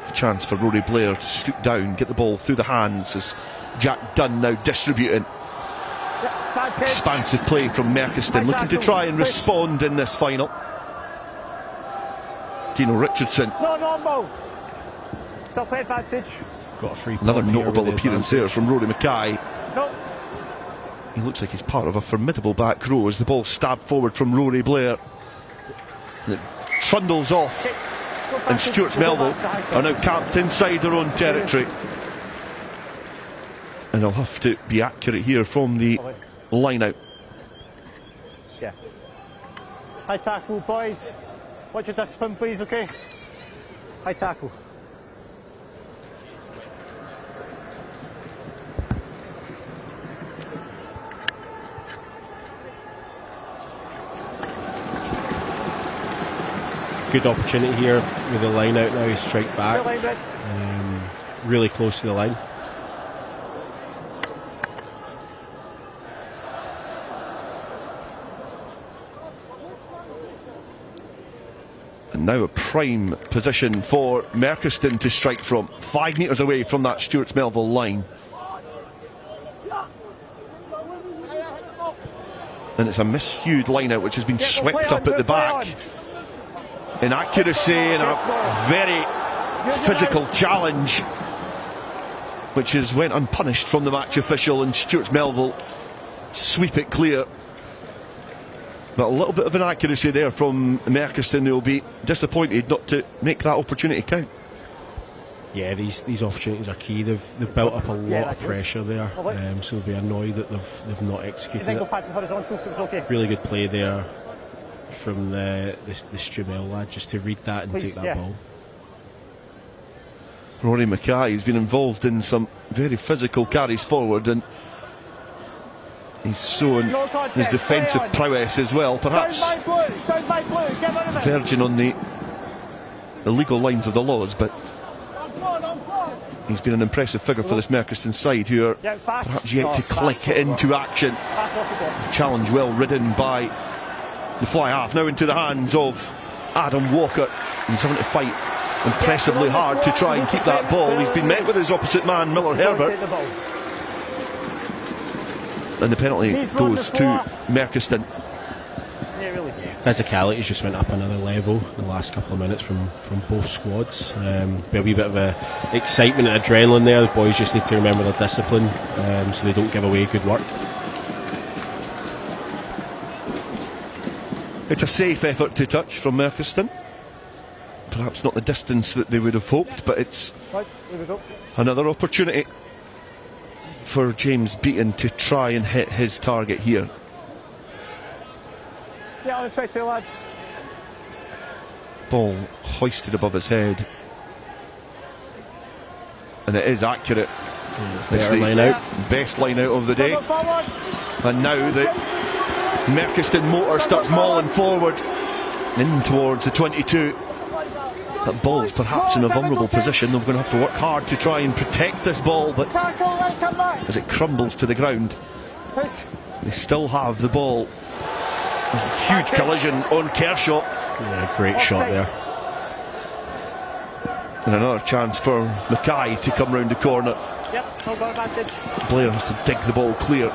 [SPEAKER 15] A chance for Rory Blair to stoop down, get the ball through the hands as Jack Dunn now distributing.
[SPEAKER 17] Yeah,
[SPEAKER 15] expansive play from Merchiston, looking to try and respond in this final. Dino Richardson.
[SPEAKER 17] No ball. Still play advantage.
[SPEAKER 14] Got a free.
[SPEAKER 15] Another notable appearance there from Rory Mackay.
[SPEAKER 17] No.
[SPEAKER 15] He looks like he's part of a formidable back row as the ball stabbed forward from Rory Blair. And it trundles off, and Stuart Melville are now camped inside their own territory. And they'll have to be accurate here from the line out.
[SPEAKER 17] Yeah. High tackle, boys. Watch your discipline, please, okay? High tackle.
[SPEAKER 14] Good opportunity here with the line out now, strike back. Really close to the line.
[SPEAKER 15] And now a prime position for Merchiston to strike from, 5 metres away from that Stuart Melville line. And it's a miscued line out which has been swept up at the back. Inaccuracy and a very physical challenge which has went unpunished from the match official, and Stuart Melville sweep it clear. But a little bit of inaccuracy there from Merchiston, who will be disappointed not to make that opportunity count.
[SPEAKER 14] Yeah, these opportunities are key. They've built up a lot of pressure there, so they'll be annoyed that they've not executed it. Really good play there from the Strumel lad, just to read that and take that ball.
[SPEAKER 15] Rory Mackay has been involved in some very physical carries forward, and he's shown his defensive prowess as well, perhaps verging on the the legal lines of the laws, but he's been an impressive figure for this Merchiston side, who are perhaps yet to click into action. Challenge well ridden by the fly half, now into the hands of Adam Walker. He's having to fight impressively hard to try and keep that ball. He's been met with his opposite man, Millar Herbert, and the penalty goes to Merchiston.
[SPEAKER 18] Physicality's just went up another level in the last couple of minutes from both squads. Be a wee bit of excitement and adrenaline there. The boys just need to remember their discipline, so they don't give away good work.
[SPEAKER 15] It's a safe effort to touch from Merchiston. Perhaps not the distance that they would have hoped, but it's another opportunity for James Beaton to try and hit his target here.
[SPEAKER 17] Yeah, on 22, lads.
[SPEAKER 15] Ball hoisted above his head, and it is accurate. It's the
[SPEAKER 18] line out.
[SPEAKER 15] Best line out of the day. And now the Merchiston motor starts mauling forward in towards the 22. That ball is perhaps in a vulnerable position. They're going to have to work hard to try and protect this ball, but as it crumbles to the ground, they still have the ball. A huge collision on Kershaw.
[SPEAKER 18] Yeah, great shot there.
[SPEAKER 15] And another chance for Mackay to come round the corner.
[SPEAKER 17] Yep, still got advantage.
[SPEAKER 15] Blair has to dig the ball clear.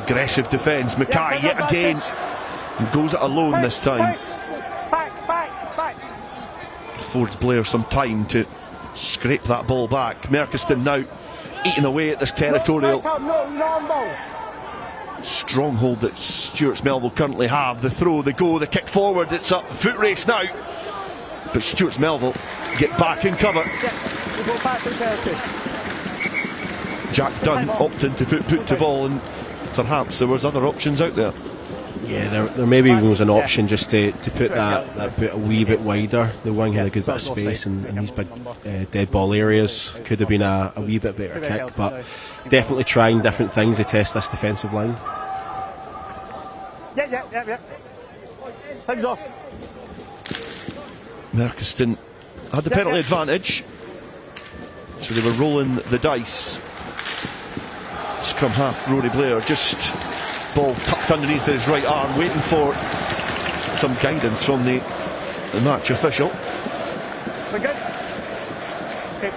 [SPEAKER 15] Aggressive defence. Mackay yet again. And goes it alone this time.
[SPEAKER 17] Back.
[SPEAKER 15] Affords Blair some time to scrape that ball back. Merchiston now eating away at this territorial stronghold that Stuart's Melville currently have. The throw, the go, the kick forward. It's a foot race now, but Stuart's Melville get back in cover.
[SPEAKER 17] We go back to penalty.
[SPEAKER 15] Jack Dunn opting to put to ball, and perhaps there was other options out there.
[SPEAKER 18] Yeah, there maybe was an option just to put that bit a wee bit wider. The wing had a good bit of space, and these big dead ball areas could have been a wee bit better kick, but definitely trying different things to test this defensive line.
[SPEAKER 17] Yeah. Time's off.
[SPEAKER 15] Merchiston had the penalty advantage, so they were rolling the dice. Scrum half Rory Blair, just ball tucked underneath his right arm, waiting for some guidance from the match official.
[SPEAKER 17] We're good. Okay.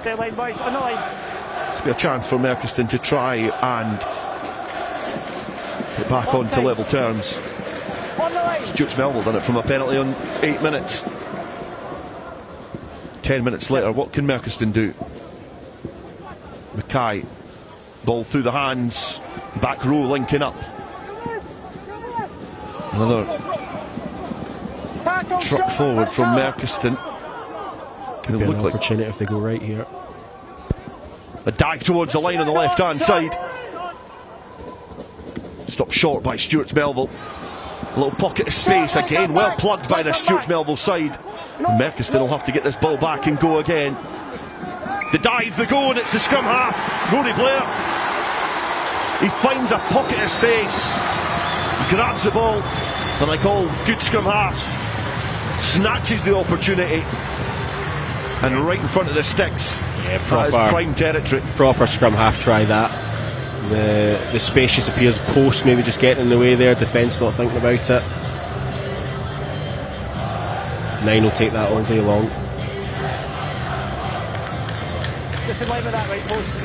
[SPEAKER 17] Dead line, boys, on the line.
[SPEAKER 15] This will be a chance for Merchiston to try and get back onto level terms.
[SPEAKER 17] On the line.
[SPEAKER 15] Stuart's Melville done it from a penalty on 8 minutes. 10 minutes later, what can Merchiston do? Mackay, ball through the hands, back row linking up. Another truck forward from Merchiston.
[SPEAKER 18] Could be an opportunity if they go right here.
[SPEAKER 15] A dive towards the line on the left hand side. Stopped short by Stuart's Melville. A little pocket of space again, well plugged by the Stuart's Melville side. And Merchiston will have to get this ball back and go again. The dive, the go, and it's the scrum half, Rory Blair. He finds a pocket of space, grabs the ball, and like all good scrum halves, snatches the opportunity, and right in front of the sticks.
[SPEAKER 18] Yeah,
[SPEAKER 15] that is prime territory.
[SPEAKER 18] Proper scrum half try that. The spacious appears post maybe just getting in the way there, defence not thinking about it. 9 will take that all day long.
[SPEAKER 17] Just in line with that right post.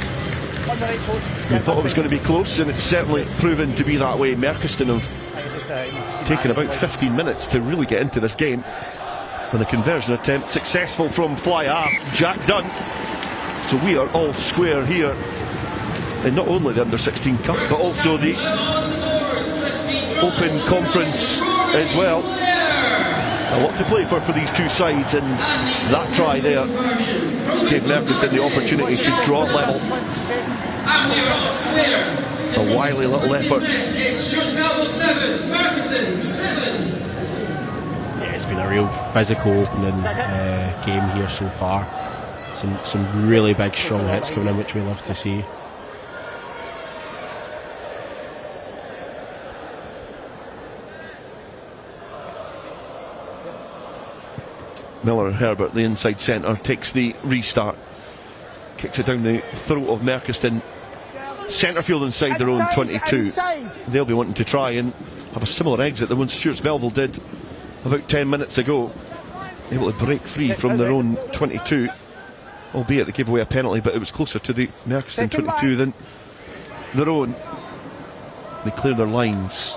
[SPEAKER 17] On the right post.
[SPEAKER 15] We thought it was going to be close, and it's certainly proven to be that way. Merchiston have taken about 15 minutes to really get into this game, and the conversion attempt successful from fly half Jack Dunn. So we are all square here in not only the Under-16 Cup, but also the Open Conference as well. A lot to play for these two sides, and that try there gave Merchiston the opportunity to draw it level. A wily little effort.
[SPEAKER 1] It's just level 7, Merchiston 7.
[SPEAKER 18] Yeah, it's been a real physical opening game here so far. Some really big strong hits coming in, which we love to see.
[SPEAKER 15] Millar Herbert, the inside centre, takes the restart, kicks it down the throat of Merchiston. Centrefield inside their own 22. They'll be wanting to try and have a similar exit than when Stuart Melville did about 10 minutes ago, able to break free from their own 22, albeit they gave away a penalty, but it was closer to the Merchiston 22 than their own. They clear their lines.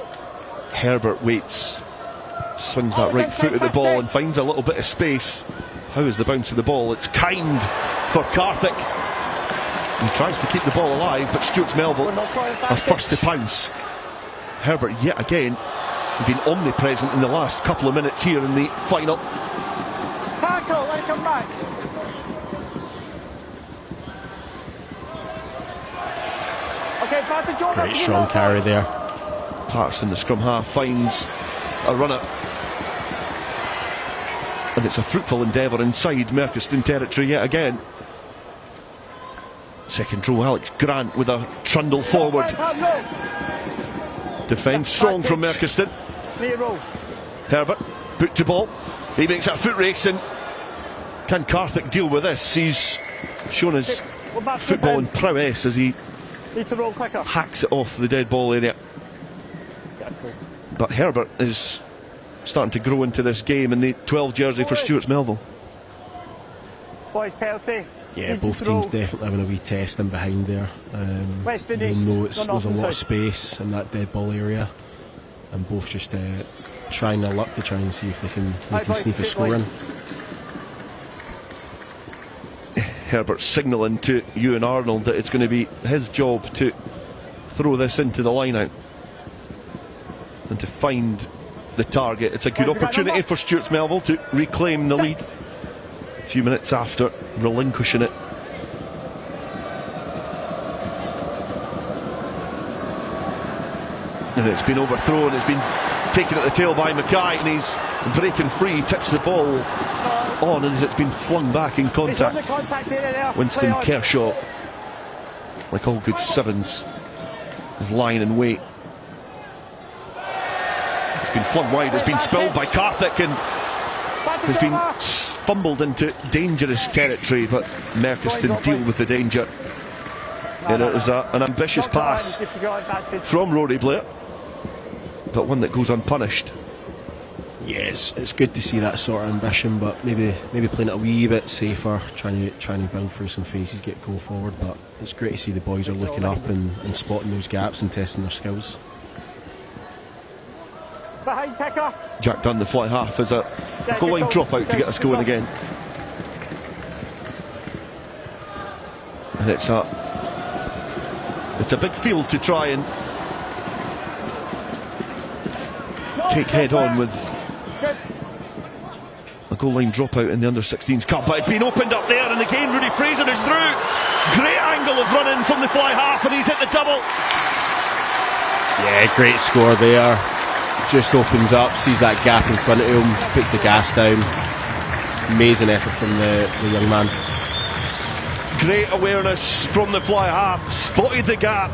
[SPEAKER 15] Herbert waits, swings that right foot at the ball and finds a little bit of space. How is the bounce of the ball? It's kind for Karthik. He tries to keep the ball alive, but Stuart Melville are first to pounce. Herbert yet again been omnipresent in the last couple of minutes here in the final.
[SPEAKER 17] Tackle, let it come back. Okay, back to Jordan.
[SPEAKER 18] Great strong carry there.
[SPEAKER 15] Parks in the scrum half finds a runner, and it's a fruitful endeavour inside Merchiston territory yet again. Second row, Alex Grant with a trundle forward. Defence strong from Merchiston. Herbert, boot to ball. He makes a foot race, and can Karthik deal with this? He's shown his footballing prowess as he hacks it off the dead ball area. But Herbert is starting to grow into this game in the 12 jersey for Stuart Melville.
[SPEAKER 17] Boys, penalty.
[SPEAKER 18] Yeah, both teams definitely having a wee test in behind there.
[SPEAKER 17] West and
[SPEAKER 18] you'll
[SPEAKER 17] East,
[SPEAKER 18] know there's a lot
[SPEAKER 17] inside.
[SPEAKER 18] of space in that dead ball area, and both just trying their luck to try and see if they can sneak a score in.
[SPEAKER 15] Herbert signalling to Ewan Arnold that it's going to be his job to throw this into the line out and to find the target. It's a good opportunity for Stuart Melville to reclaim the lead a few minutes after relinquishing it. And it's been overthrown, it's been taken at the tail by Mackay, and he's breaking free, tips the ball on as it's been flung back in contact. Winston Kershaw, like all good sevens, is lying in wait. It's been flung wide, it's been spilled by Karthik, and has been fumbled into dangerous territory, but Merchiston deal with the danger. And it was an ambitious pass from Rory Blair, but one that goes unpunished.
[SPEAKER 18] Yes, it's good to see that sort of ambition, but maybe playing it a wee bit safer, trying to build through some faces, get goal forward. But it's great to see the boys are looking up and spotting those gaps and testing their skills.
[SPEAKER 17] Behind Picker.
[SPEAKER 15] Jack Dunn, the fly half, as a goal line drop out to get us going again. And it's a big field to try and take head on with a goal line dropout in the under-16s cup, but it's been opened up there, and again Rudy Fraser is through. Great angle of running from the fly half, and he's hit the double.
[SPEAKER 18] Yeah, great score there. Just opens up, sees that gap in front of him, puts the gas down. Amazing effort from the young man.
[SPEAKER 15] Great awareness from the fly half, spotted the gap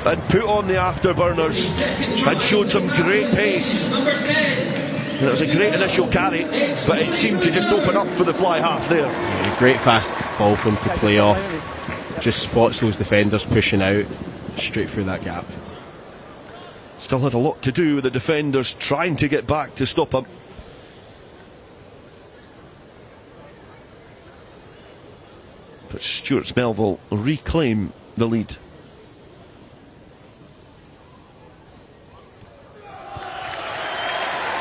[SPEAKER 15] and put on the afterburners and showed some great pace. And it was a great initial carry, but it seemed to just open up for the fly half there.
[SPEAKER 18] Yeah, great fast ball for him to play off. Just spots those defenders pushing out straight through that gap.
[SPEAKER 15] Still had a lot to do with the defenders trying to get back to stop him. But Stuart Melville reclaim the lead.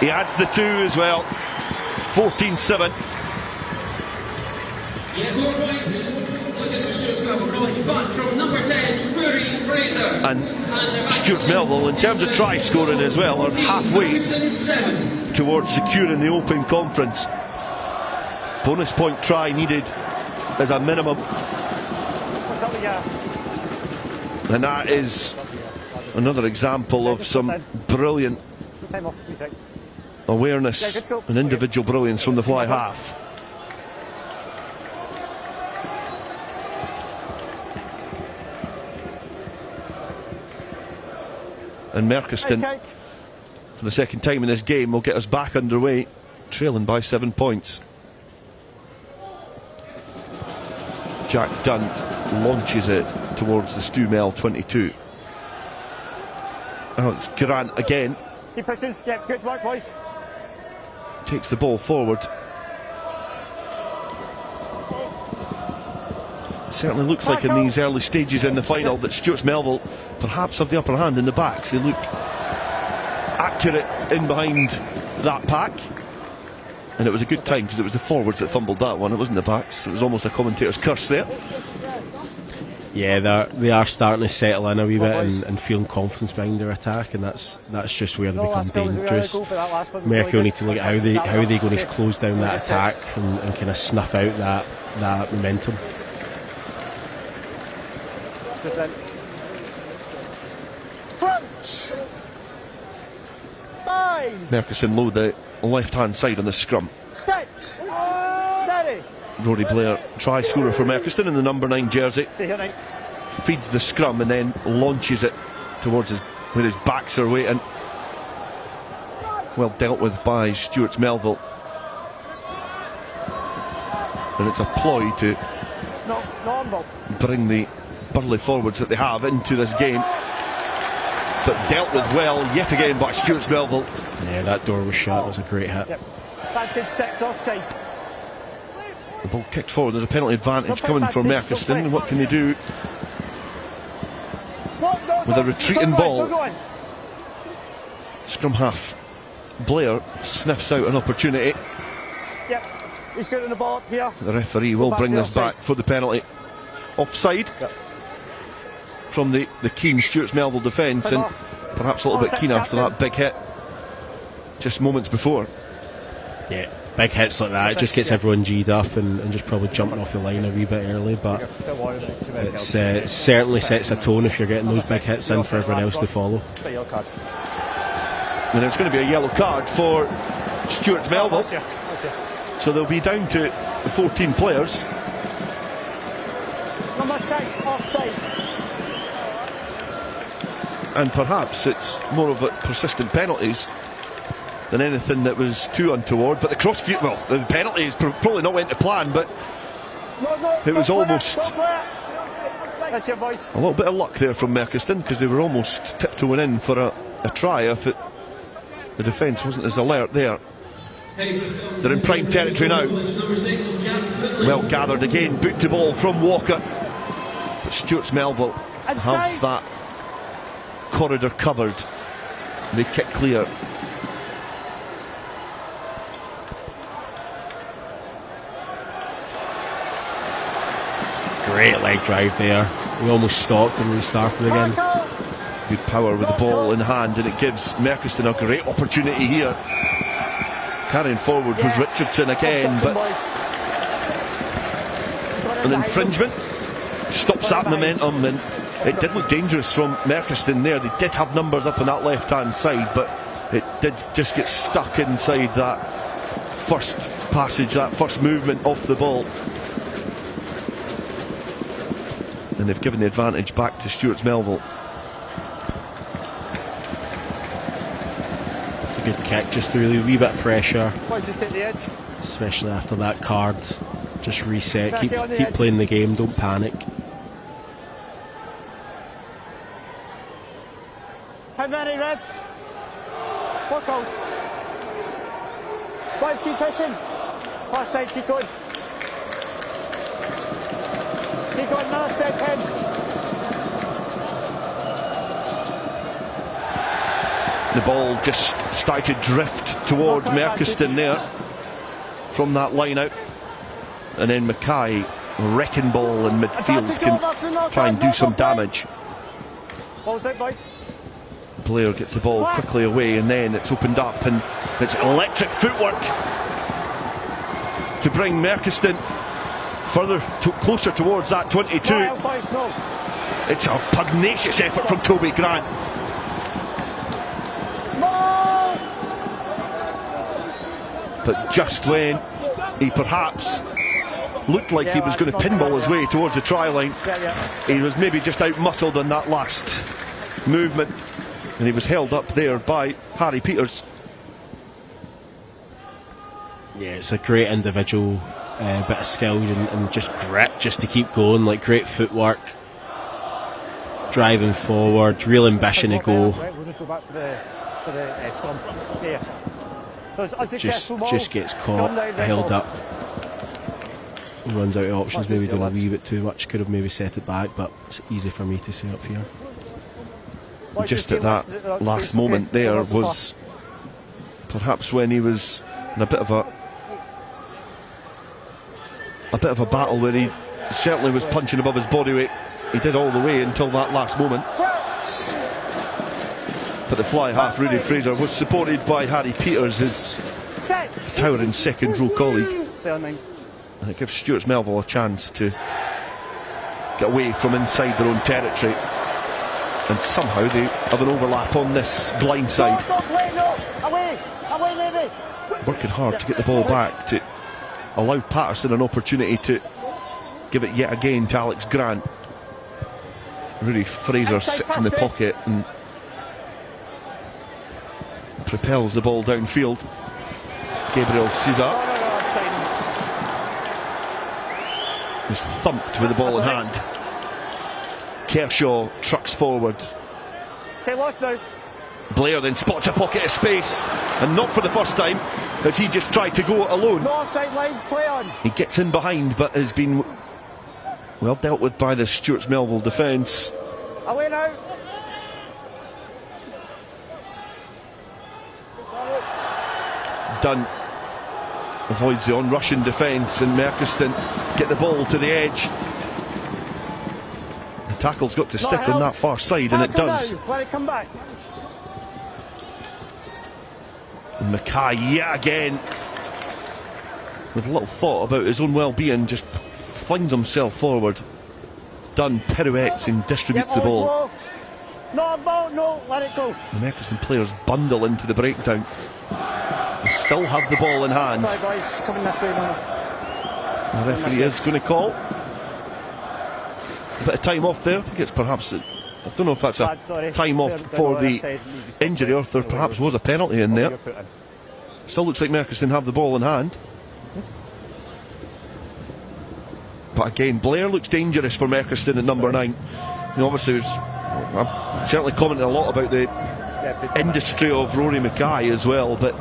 [SPEAKER 15] He adds the 2 as well. 14-7.
[SPEAKER 1] Yeah, 4 points. Lucas from Stuart Melville College, but from number 10, Rudy Fraser.
[SPEAKER 15] And Stuart Melville, in terms of try scoring as well, are halfway towards securing the Open Conference. Bonus point try needed as a minimum. And that is another example of some brilliant awareness and individual brilliance from the fly half. And Merchiston, for the second time in this game, will get us back underway, trailing by 7 points. Jack Dunn launches it towards the Stumel 22. Alex Grant again.
[SPEAKER 17] Keep pushing. Yeah, good work, boys.
[SPEAKER 15] Takes the ball forward. Certainly looks like in these early stages in the final that Stuart Melville perhaps have the upper hand in the backs. They look accurate in behind that pack. And it was a good time because it was the forwards that fumbled that one. It wasn't the backs. It was almost a commentator's curse there.
[SPEAKER 18] Yeah, they are starting to settle in a wee bit and feeling confidence behind their attack, and that's just where they become dangerous. Mercury will need to look at how they going to close down that attack and kind of snuff out that momentum.
[SPEAKER 17] Crunch! Fine!
[SPEAKER 15] Merkerson low the left hand side on the scrum.
[SPEAKER 17] Set! Steady!
[SPEAKER 15] Rory Blair, try scorer for Merkerston in the number 9 jersey. Feeds the scrum and then launches it towards where his backs are waiting. Well dealt with by Stuart Melville. And it's a ploy to bring the Burley forwards that they have into this game. But dealt with well yet again by Stuart Melville.
[SPEAKER 18] Yeah, that door was shut. It was a great hit.
[SPEAKER 17] Advantage 6 offside.
[SPEAKER 15] The ball kicked forward. There's a penalty advantage coming for Merkerston. What can they do with a retreating ball? Scrum half Blair sniffs out an opportunity.
[SPEAKER 17] Yep, he's good on the ball up here.
[SPEAKER 15] The referee will bring this back for the penalty. Offside from the keen Stuart Melville defence, and perhaps a little bit keen after that big hit just moments before.
[SPEAKER 18] Yeah, big hits like that, it just gets everyone G'd up and just probably jumping off the line a wee bit early, but it certainly sets a tone if you're getting those big hits in for everyone else to follow.
[SPEAKER 15] And it's going to be a yellow card for Stuart Melville, so they'll be down to 14 players.
[SPEAKER 17] Number 6 offside.
[SPEAKER 15] And perhaps it's more of a persistent penalties than anything that was too untoward. But the crossfield, well, the penalty is probably not went to plan, but it was almost
[SPEAKER 17] That's your voice.
[SPEAKER 15] a little bit of luck there from Merkerston, because they were almost tiptoeing in for a try if the defence wasn't as alert there. They're in prime territory now. Well gathered again, boot to ball from Walker, but Stuart Melville have that corridor covered. They kick clear.
[SPEAKER 18] Great leg drive there. We almost stopped and restarted again.
[SPEAKER 15] Good power with the ball in hand, and it gives Merkerston a great opportunity here. Carrying forward was Richardson again, but an infringement stops that momentum, and it did look dangerous from Merkerston there. They did have numbers up on that left hand side, but it did just get stuck inside that first passage, that first movement off the ball. And they've given the advantage back to Stuart Melville.
[SPEAKER 18] It's a good kick, just to really a wee bit of pressure,
[SPEAKER 17] Just hit the edge.
[SPEAKER 18] especially after that card. Just reset, keep playing the game, don't panic.
[SPEAKER 17] How many red? Walk out. Boys, keep pushing. Far side, keep going. Keep going, another step in.
[SPEAKER 15] The ball just started to drift towards Merkerston there from that line out, and then Mackay, wrecking ball in midfield, can try and do some damage.
[SPEAKER 17] Balls out, boys.
[SPEAKER 15] Blair gets the ball quickly away, and then it's opened up, and it's electric footwork to bring Merkerston further closer towards that 22. It's a pugnacious effort from Toby Grant. But just when he perhaps looked like he was going to pinball his way towards the try line, he was maybe just out-muscled in that last movement, and he was held up there by Harry Peters.
[SPEAKER 18] Yeah, it's a great individual bit of skill and just grit, just to keep going. Like, great footwork, driving forward, real ambition to go.
[SPEAKER 17] We'll just go back for the scrum. Yeah. So it's unsuccessful ball.
[SPEAKER 18] Just gets caught, held up. Runs out of options, maybe doing a wee bit too much. Could have maybe set it back, but it's easy for me to say up here.
[SPEAKER 15] Just at that last moment there was perhaps when he was in a bit of a battle where he certainly was punching above his body weight. He did all the way until that last moment. But the fly half, Rudy Fraser, was supported by Harry Peters, his towering second row colleague. And it gives Stuart Melville a chance to get away from inside their own territory. And somehow they have an overlap on this blind side. Working hard to get the ball back, to allow Patterson an opportunity to give it yet again to Alex Grant. Rudy Fraser sits in the pocket and propels the ball downfield. Gabriel Cesar is thumped with the ball in hand. Kershaw trucks forward.
[SPEAKER 17] Okay, lost now.
[SPEAKER 15] Blair then spots a pocket of space, and not for the first time, as he just tried to go it alone.
[SPEAKER 17] No offside lines, play on.
[SPEAKER 15] He gets in behind, but has been well dealt with by the Stuart Melville defence.
[SPEAKER 17] Away now.
[SPEAKER 15] Dunn avoids the on-rushing defence, and Merkiston get the ball to the edge. The tackle's got to stick on that far side, and it does.
[SPEAKER 17] Let it come back.
[SPEAKER 15] And Mackay yet again, with little thought about his own well-being, just flings himself forward. Dunn pirouettes and distributes the ball.
[SPEAKER 17] No, let it go.
[SPEAKER 15] The Merkiston players bundle into the breakdown. They still have the ball in hand.
[SPEAKER 17] Sorry guys, coming this way now.
[SPEAKER 15] The referee is going to call a bit of time off there. I think it's perhaps, I don't know if that's a time off for the injury, or if there perhaps was a penalty in there. Still looks like Merkiston have the ball in hand. But again, Blair looks dangerous for Merkiston at number 9. You know, obviously, I'm certainly commenting a lot about the industry of Rory Mackay as well, but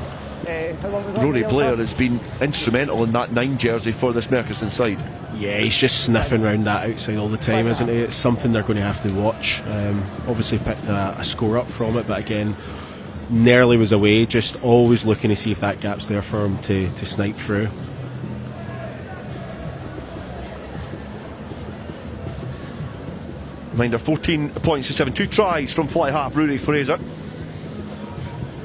[SPEAKER 15] Rory Blair has been instrumental in that 9 jersey for this Merkiston side.
[SPEAKER 18] Yeah, he's just sniffing around that outside all the time, isn't he? It's something they're going to have to watch. Obviously picked a score up from it, but again, nearly was away, just always looking to see if that gap's there for him to snipe through.
[SPEAKER 15] Reminder, 14 points to 7, 2 tries from fly half Rudy Fraser,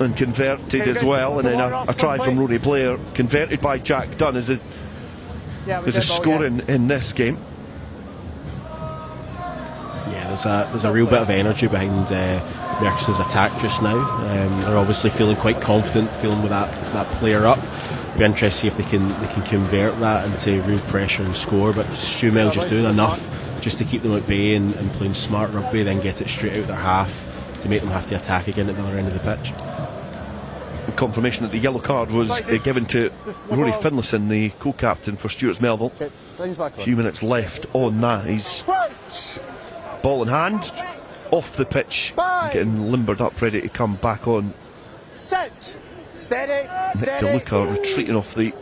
[SPEAKER 15] and converted as well, and then a try from Rory Blair, converted by Jack Dunn as a score in this game.
[SPEAKER 18] Yeah, there's a real bit of energy behind Merkiston's attack just now. They're obviously feeling quite confident, feeling with that player up. Be interested to see if they can convert that into real pressure and score, but Stu Mel just doing enough just to keep them at bay and playing smart rugby, then get it straight out their half to make them have to attack again at the other end of the pitch.
[SPEAKER 15] Confirmation that the yellow card was given to Rory Finlayson, the co-captain for Stuart Melville. A few minutes left on that. He's ball in hand, off the pitch, getting limbered up, ready to come back on.
[SPEAKER 17] Set, steady,
[SPEAKER 15] Nick DeLuca retreating off the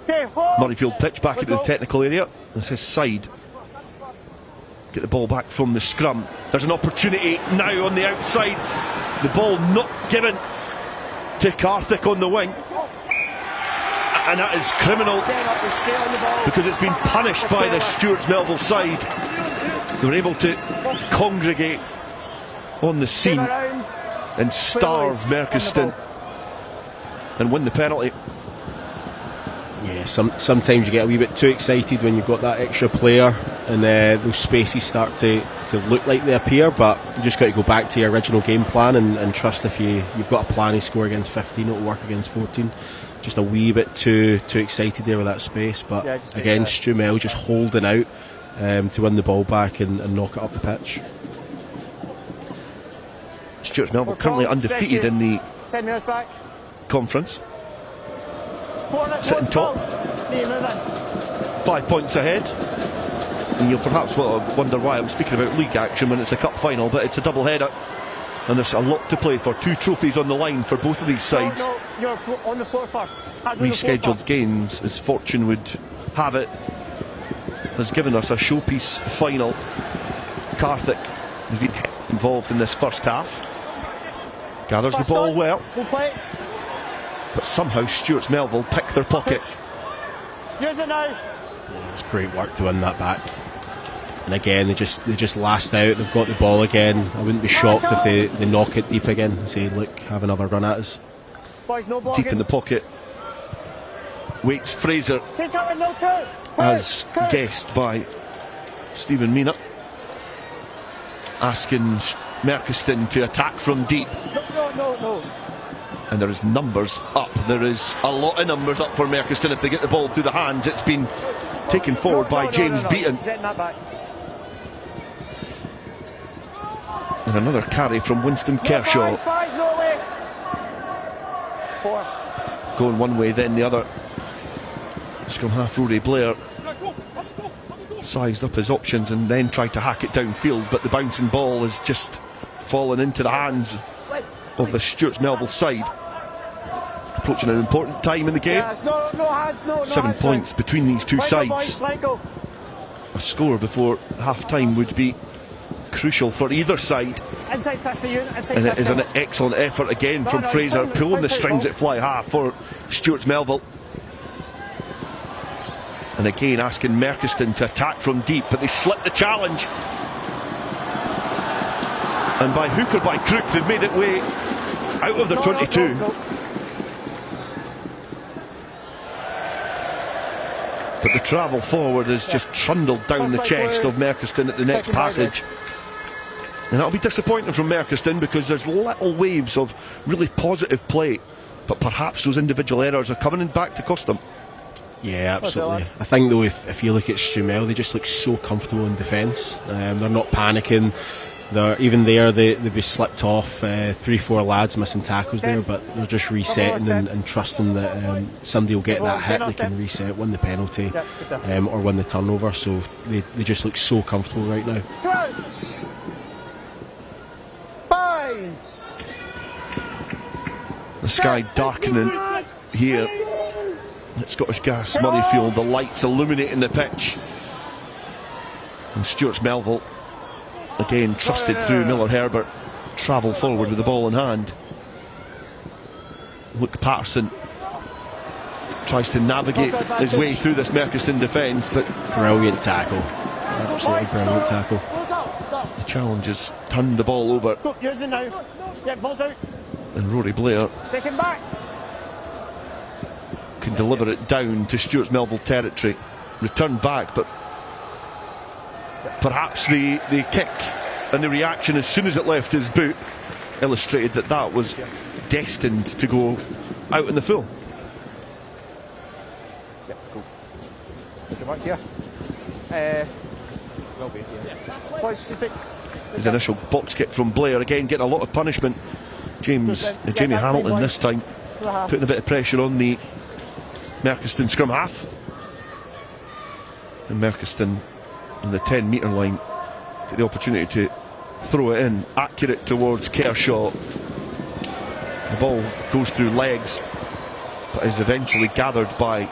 [SPEAKER 15] Murrayfield pitch back into the technical area. This is side. Get the ball back from the scrum. There's an opportunity now on the outside. The ball not given to Karthik on the wing, and that is criminal because it's been punished by the Stuart Melville side. They were able to congregate on the scene and starve Merkiston and win the penalty.
[SPEAKER 18] Yeah, sometimes you get a wee bit too excited when you've got that extra player, and those spaces start to look like they appear, but you just got to go back to your original game plan and trust if you've got a plan to score against 15, it'll work against 14. Just a wee bit too excited there with that space, but again, Stu Mel just holding out to win the ball back and knock it up the pitch.
[SPEAKER 15] Stuart Melville currently undefeated in the conference. Sitting top. 5 points ahead. And you'll perhaps wonder why I'm speaking about league action when it's a cup final, but it's a double header. And there's a lot to play for. 2 trophies on the line for both of these sides.
[SPEAKER 17] No, you're on the floor first. Hands on the floor
[SPEAKER 15] Rescheduled
[SPEAKER 17] first.
[SPEAKER 15] games, as fortune would have it, has given us a showpiece final. Karthik has been involved in this first half. Gathers the ball well.
[SPEAKER 17] We'll play.
[SPEAKER 15] But somehow Stuart's Melville pick their pocket.
[SPEAKER 17] Use it now.
[SPEAKER 18] It's great work to win that back. And again, they just last out. They've got the ball again. I wouldn't be shocked if they knock it deep again and say, look, have another run at us.
[SPEAKER 17] Boys, no blocking.
[SPEAKER 15] Deep in the pocket. Waits Fraser,
[SPEAKER 17] Keep coming, no two.
[SPEAKER 15] as guessed by Stephen Mina, asking Merkiston to attack from deep.
[SPEAKER 17] No.
[SPEAKER 15] And there is numbers up. There is a lot of numbers up for Merkiston if they get the ball through the hands. It's been taken forward by James Beaton.
[SPEAKER 17] Setting that back.
[SPEAKER 15] And another carry from Winston Kershaw.
[SPEAKER 17] 5, no way. 4.
[SPEAKER 15] Going one way, then the other. Scrum half Rory Blair sized up his options and then tried to hack it downfield, but the bouncing ball has just fallen into the hands of the Stuart's Melville side. Approaching an important time in the game.
[SPEAKER 17] Yes, no hands, no
[SPEAKER 15] 7
[SPEAKER 17] hands,
[SPEAKER 15] points between these two
[SPEAKER 17] Let it go,
[SPEAKER 15] sides.
[SPEAKER 17] boys, let it go.
[SPEAKER 15] A score before half time would be crucial for either side.
[SPEAKER 17] Inside 50 unit, inside
[SPEAKER 15] And it
[SPEAKER 17] 50.
[SPEAKER 15] is an excellent effort again from
[SPEAKER 17] he's
[SPEAKER 15] Fraser,
[SPEAKER 17] fine,
[SPEAKER 15] pulling the
[SPEAKER 17] it's fine,
[SPEAKER 15] strings
[SPEAKER 17] Paul.
[SPEAKER 15] at fly half for Stuart's Melville. And again asking Merkiston to attack from deep, but they slip the challenge. And by hook or by crook, they've made it way out of the 22. But the travel forward is just trundled down the chest of Merkiston at the next passage. And that'll be disappointing from Merkiston because there's little waves of really positive play, but perhaps those individual errors are coming back to cost them.
[SPEAKER 18] Yeah, absolutely. I think though, if you look at Strumel, they just look so comfortable in defence. They're not panicking. They'd be slipped off. 3-4 lads missing tackles there, but they're just resetting and trusting that somebody will get that hit. They can reset, win the penalty, or win the turnover. So they just look so comfortable right now.
[SPEAKER 17] Trounce. Bind.
[SPEAKER 15] The sky darkening here at Scottish Gas Murrayfield, the lights illuminating the pitch. And Stuart's Melville again trusted through Millar Herbert, travel forward with the ball in hand. Luke Patterson tries to navigate his way through this Merkiston defence, but
[SPEAKER 18] brilliant tackle, absolutely brilliant tackle.
[SPEAKER 15] The challenge has turned the ball over.
[SPEAKER 17] Go, use it now. Get balls out.
[SPEAKER 15] And Rory Blair
[SPEAKER 17] Take him back.
[SPEAKER 15] can deliver it down to Stuart's Melville territory. Return back, but perhaps the kick and the reaction as soon as it left his boot illustrated that was destined to go out in the full.
[SPEAKER 17] Yeah, cool. Is it back here? Will be, yeah. Boys, just take.
[SPEAKER 15] His initial box kick from Blair, again getting a lot of punishment. Jamie Hamilton this time putting a bit of pressure on the Merkiston scrum half. And Merkiston on the 10 metre line get the opportunity to throw it in, accurate towards Kershaw. The ball goes through legs, but is eventually gathered by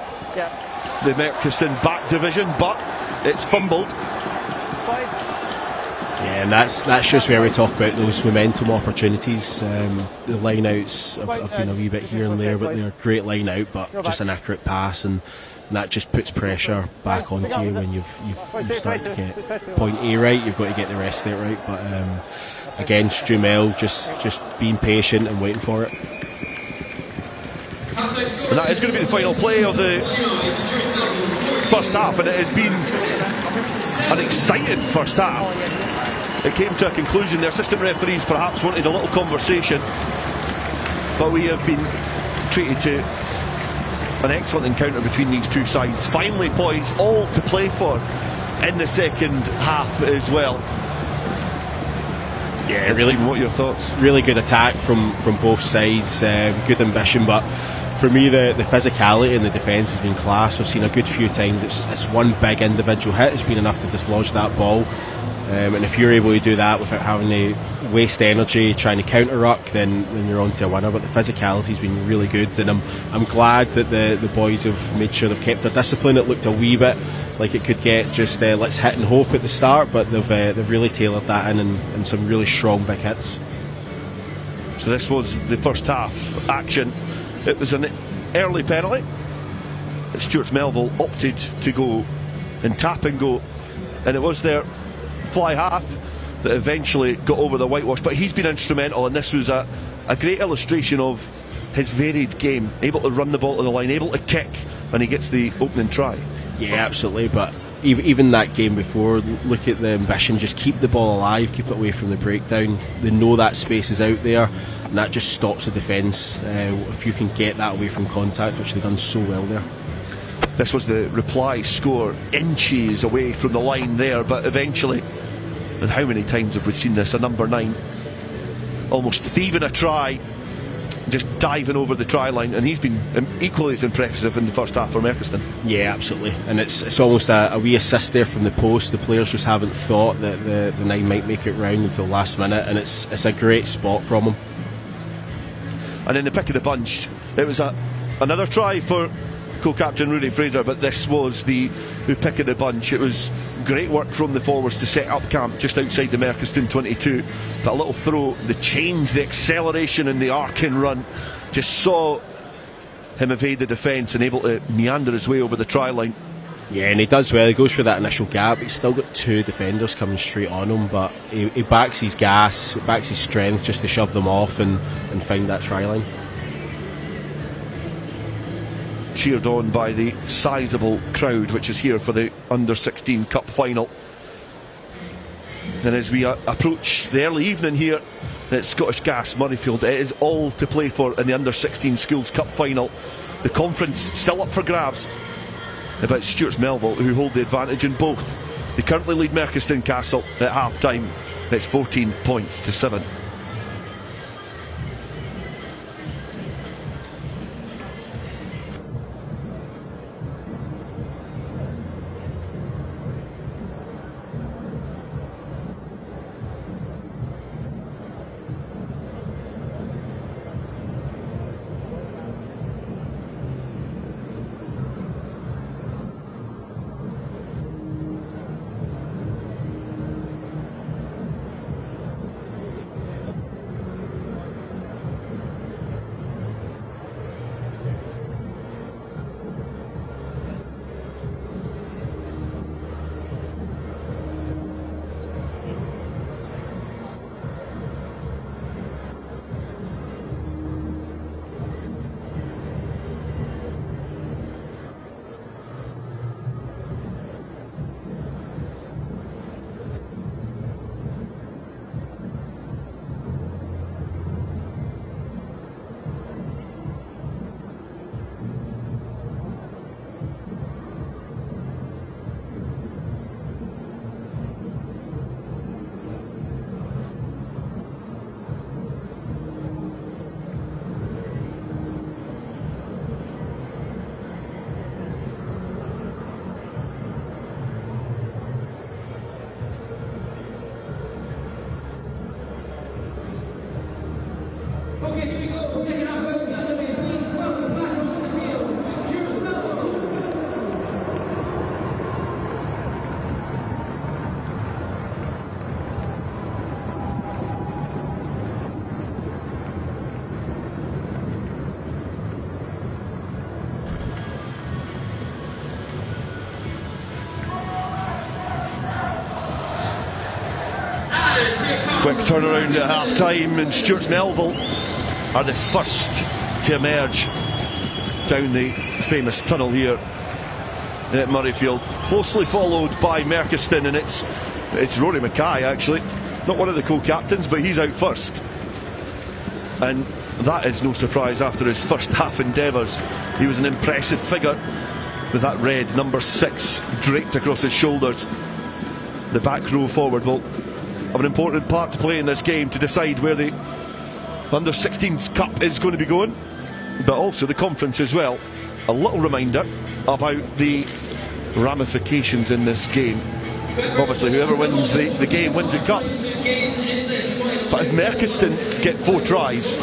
[SPEAKER 15] the Merkiston back division, but it's fumbled.
[SPEAKER 17] Boys.
[SPEAKER 18] Yeah, and that's just where we talk about those momentum opportunities. The line outs have been a wee bit here and there, but they're a great line out, but just an accurate pass, and that just puts pressure back onto you when you've started to get point A right. You've got to get the rest of it right. But again, Strumel just being patient and waiting for it.
[SPEAKER 15] And that is going to be the final play of the first half, and it has been an exciting first half. It came to a conclusion. The assistant referees perhaps wanted a little conversation, but we have been treated to an excellent encounter between these two sides. Finally poised, all to play for in the second half as well.
[SPEAKER 18] Yeah, really.
[SPEAKER 15] What are your thoughts?
[SPEAKER 18] Really good attack from both sides. Good ambition, but for me, the physicality in the defence has been class. We've seen a good few times. It's one big individual hit has been enough to dislodge that ball. And if you're able to do that without having to waste energy trying to counter ruck, then you're on to a winner. But the physicality's been really good, and I'm glad that the boys have made sure they've kept their discipline. It looked a wee bit like it could get just let's hit and hope at the start, but they've really tailored that in and some really strong big hits.
[SPEAKER 15] So this was the first half action. It was an early penalty that Stuart Melville opted to go and tap and go, and it was their fly half that eventually got over the whitewash. But he's been instrumental, and this was a great illustration of his varied game, able to run the ball to the line, able to kick, and he gets the opening try.
[SPEAKER 18] Yeah, absolutely. But even that game before, look at the ambition, just keep the ball alive, keep it away from the breakdown. They know that space is out there, and that just stops the defence if you can get that away from contact, which they've done so well there.
[SPEAKER 15] This was the reply score, inches away from the line there, but eventually, and how many times have we seen this, a number 9 almost thieving a try, just diving over the try line, and he's been equally as impressive in the first half for Merchiston.
[SPEAKER 18] Yeah, absolutely, and it's almost a wee assist there from the post. The players just haven't thought that the 9 might make it round until last minute, and it's a great spot from him.
[SPEAKER 15] And in the pick of the bunch, it was another try for co-captain Rooney Fraser, but this was the pick of the bunch. It was great work from the forwards to set up camp just outside the Merchiston 22. That little throw, the change, the acceleration and the arcing run, just saw him evade the defence and able to meander his way over the try line.
[SPEAKER 18] Yeah, and he does well. He goes for that initial gap. He's still got 2 defenders coming straight on him, but he backs his gas, backs his strength just to shove them off and find that try line.
[SPEAKER 15] Cheered on by the sizeable crowd which is here for the under-16 cup final. And as we approach the early evening here at Scottish Gas Murrayfield, it is all to play for in the under-16 schools cup final. The conference still up for grabs, but it's Stuart Melville who hold the advantage in both. They currently lead Merchiston Castle at half time. It's 14 points to 7. Quick turnaround at half time, and Stuart Melville are the first to emerge down the famous tunnel here at Murrayfield, closely followed by Merchiston, and it's Rory Mackay actually, not one of the co-captains, but he's out first, and that is no surprise after his first half endeavours. He was an impressive figure with that red number 6 draped across his shoulders. The back row forward will have an important part to play in this game to decide where the under-16s cup is going to be going. but also the conference as well. A little reminder about the ramifications in this game. Obviously whoever wins the game wins the cup, but if Merchiston get 4 tries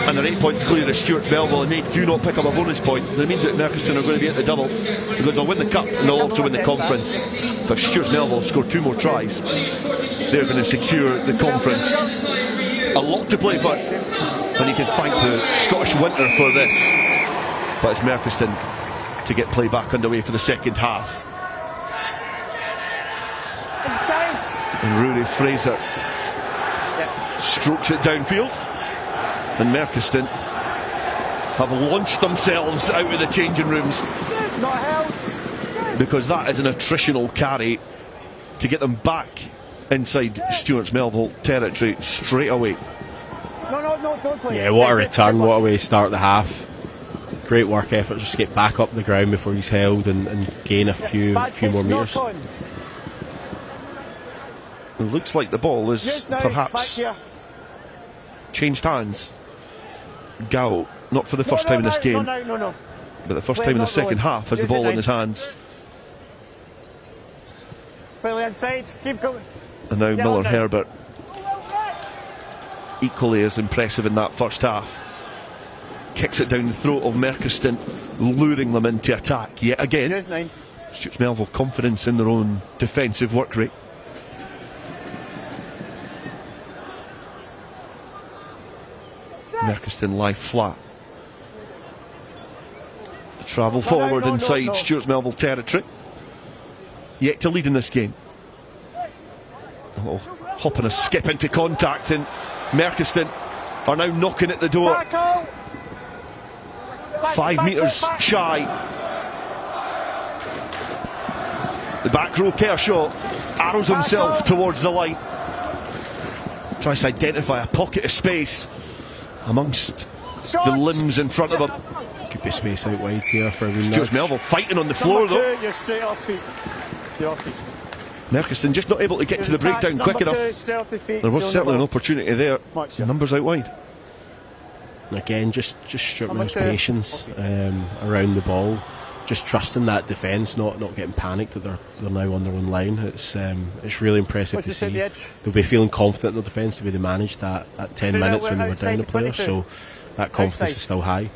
[SPEAKER 15] and they're 8 points clear of Stuart's Melville and they do not pick up a bonus point, that means that Merchiston are going to be at the double, because they'll win the cup and they'll also win the conference. But if Stuart's Melville score 2 more tries, they're going to secure the conference. A lot to play for, and you can thank the Scottish winter for this, but it's Merchiston to get play back underway for the second half. And Rory Fraser strokes it downfield, and Merchiston have launched themselves out of the changing rooms,
[SPEAKER 17] Not held.
[SPEAKER 15] because that is an attritional carry to get them back inside Stuart's Melville territory straight away.
[SPEAKER 17] No, don't play.
[SPEAKER 18] Yeah, what a return, what a way to start the half. Great work effort, just get back up the ground before he's held and gain a few more metres.
[SPEAKER 15] It looks like the ball is perhaps changed hands. Gao, not for the first time in this game,
[SPEAKER 17] No.
[SPEAKER 15] but the first time in the second half has the ball in his hands.
[SPEAKER 17] Play inside, keep going.
[SPEAKER 15] And now Millar Herbert, equally as impressive in that first half, kicks it down the throat of Merchiston, luring them into attack yet again. Stuart's Melville confidence in their own defensive work rate. Merchiston lie flat. Travel forward inside Stuart's Melville territory. Yet to lead in this game. Oh, hop and a skip into contact, and Merchiston are now knocking at the door. 5 metres shy. The back row, Kershaw arrows himself towards the line. Tries to identify a pocket of space amongst the limbs in front of him.
[SPEAKER 18] Could be space out wide here for a win.
[SPEAKER 15] Stuart's Melville fighting on the floor though.
[SPEAKER 17] You're straight off feet. You're off feet.
[SPEAKER 15] Merchiston just not able to get to the breakdown quick enough. There was certainly an opportunity there. Numbers out wide.
[SPEAKER 18] Again, just stripping his patience around the ball. Just trusting that defence, not getting panicked that they're now on their own line. It's really impressive to see. They'll be feeling confident in their defence to be able to manage that at 10 minutes when they were down a player. So that confidence is still high.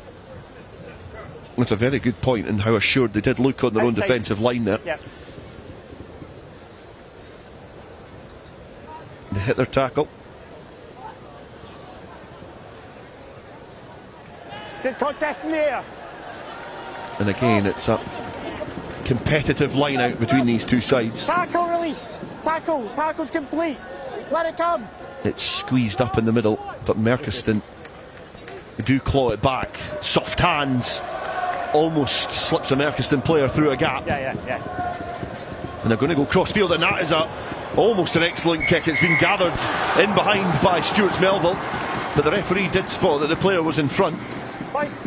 [SPEAKER 15] That's a very good point, and how assured they did look on their own defensive line there.
[SPEAKER 17] Yep.
[SPEAKER 15] They hit their tackle.
[SPEAKER 17] Good contest in the air.
[SPEAKER 15] And again, it's a competitive line out between these two sides.
[SPEAKER 17] Tackle release. Tackle's complete. Let it come.
[SPEAKER 15] It's squeezed up in the middle, but Merchiston do claw it back. Soft hands. Almost slips a Merchiston player through a gap.
[SPEAKER 17] Yeah.
[SPEAKER 15] And they're going to go crossfield, and that is almost an excellent kick. It's been gathered in behind by Stuart's Melville, but the referee did spot that the player was in front.
[SPEAKER 17] Boys.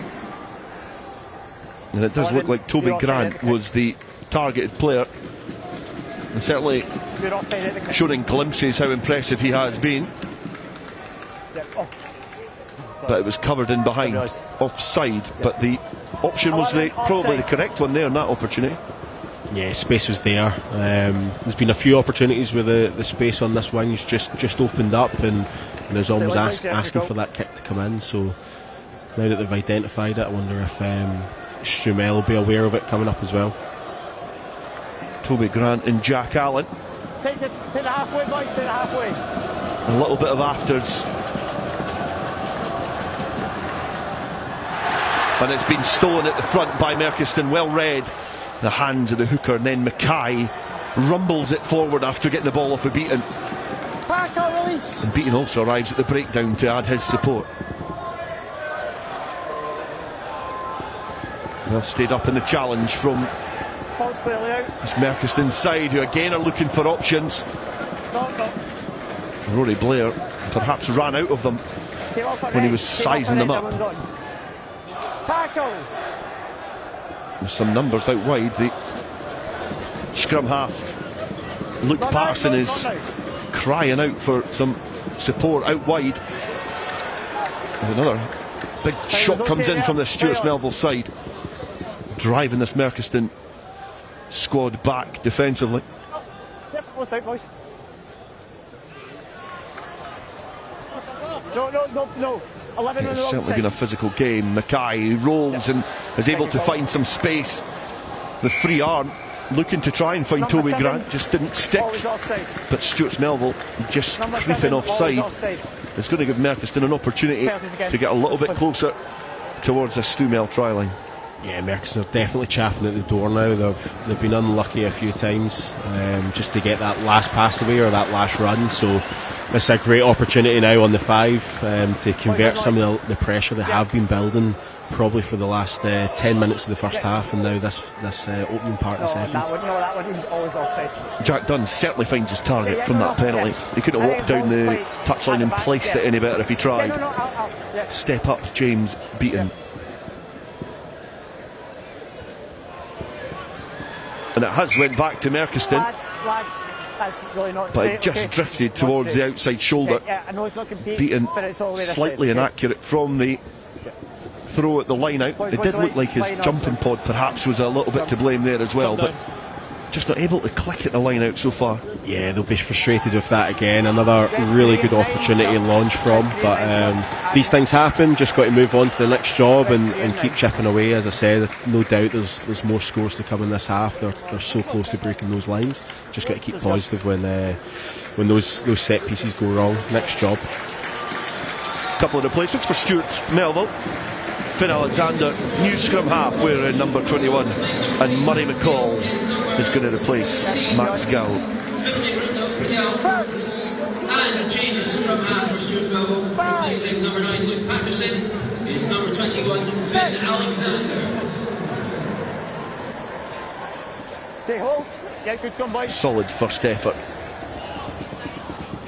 [SPEAKER 15] And it does look like Toby Grant was the targeted player, and certainly showing glimpses how impressive he has been. But it was covered in behind, offside, but the option was probably the correct one there in that opportunity.
[SPEAKER 18] Yeah, space was there. There's been a few opportunities where the space on this wing's just opened up, and there's almost asking for that kick to come in. So now that they've identified it, I wonder if Strumel will be aware of it coming up as well.
[SPEAKER 15] Toby Grant and Jack Allen.
[SPEAKER 17] Take the halfway, boys, take the halfway.
[SPEAKER 15] A little bit of afters. And it's been stolen at the front by Merchiston, well read. The hands of the hooker, and then Mackay rumbles it forward after getting the ball off of Beaton.
[SPEAKER 17] Tackle release.
[SPEAKER 15] And Beaton also arrives at the breakdown to add his support. Well stayed up in the challenge from this Merchiston side, who again are looking for options. Rory Blair perhaps ran out of them when he was sizing them up.
[SPEAKER 17] Tackle.
[SPEAKER 15] There's some numbers out wide. The scrum half, Luke Parson, is crying out for some support out wide. There's another Big shot comes in from the Stuarts Melville side, driving this Merchiston squad back defensively.
[SPEAKER 17] Yep, what's out, boys? No. 11 on
[SPEAKER 15] It's
[SPEAKER 17] the wrong
[SPEAKER 15] certainly
[SPEAKER 17] side.
[SPEAKER 15] been a physical game. Mackay rolls and is able to find some space. The free arm looking to try and find
[SPEAKER 17] Number
[SPEAKER 15] Toby
[SPEAKER 17] 7.
[SPEAKER 15] Grant, just didn't stick.
[SPEAKER 17] Always offside.
[SPEAKER 15] But Stuarts Melville just
[SPEAKER 17] Number
[SPEAKER 15] creeping
[SPEAKER 17] 7, always
[SPEAKER 15] offside.
[SPEAKER 17] offside.
[SPEAKER 15] It's going to give Merchiston an opportunity
[SPEAKER 17] Penalties again.
[SPEAKER 15] to get a little bit closer towards a Stumel try line.
[SPEAKER 18] Yeah, Merchiston are definitely chapping at the door now. They've been unlucky a few times just to get that last pass away or that last run. So this is a great opportunity now on the 5 to convert some of the pressure they have been building probably for the last 10 minutes of the first half, and now this opening part of the second.
[SPEAKER 17] That one, he was always offside.
[SPEAKER 15] Jack Dunn certainly finds his target from that penalty. He couldn't have walked down the touchline and placed it any better if he tried. Step up, James Beaton. And it has went back to Merchiston,
[SPEAKER 17] Lads, that's really not
[SPEAKER 15] but
[SPEAKER 17] straight,
[SPEAKER 15] it just
[SPEAKER 17] okay?
[SPEAKER 15] drifted
[SPEAKER 17] Not
[SPEAKER 15] towards
[SPEAKER 17] straight.
[SPEAKER 15] the outside shoulder.
[SPEAKER 17] Okay, yeah, I know it's not competing,
[SPEAKER 15] Beaton
[SPEAKER 17] but it's all the way this
[SPEAKER 15] slightly
[SPEAKER 17] side, okay?
[SPEAKER 15] inaccurate from the throw at the line out.
[SPEAKER 17] Boys,
[SPEAKER 15] It did
[SPEAKER 17] boys,
[SPEAKER 15] look like his
[SPEAKER 17] line
[SPEAKER 15] jumping pod perhaps was a little bit to blame there as well, but just not able to click at the line out so far.
[SPEAKER 18] Yeah, they'll be frustrated with that again. Another really good opportunity to launch from, but these things happen. Just got to move on to the next job and keep chipping away. As I said, no doubt there's more scores to come in this half. They're so close to breaking those lines. Just got to keep positive when those set pieces go wrong. Next job.
[SPEAKER 15] Couple of replacements for Stuarts Melville. Finn Alexander, new scrum half wearing number 21, and Murray McCall is going to replace Max Gow.
[SPEAKER 1] And a change in scrum half for Stuarts Melville, replacing number 9 Luke Patterson. It's number 21 Finn Alexander.
[SPEAKER 17] Okay, hold. Get good scrum, boys.
[SPEAKER 15] Solid first effort,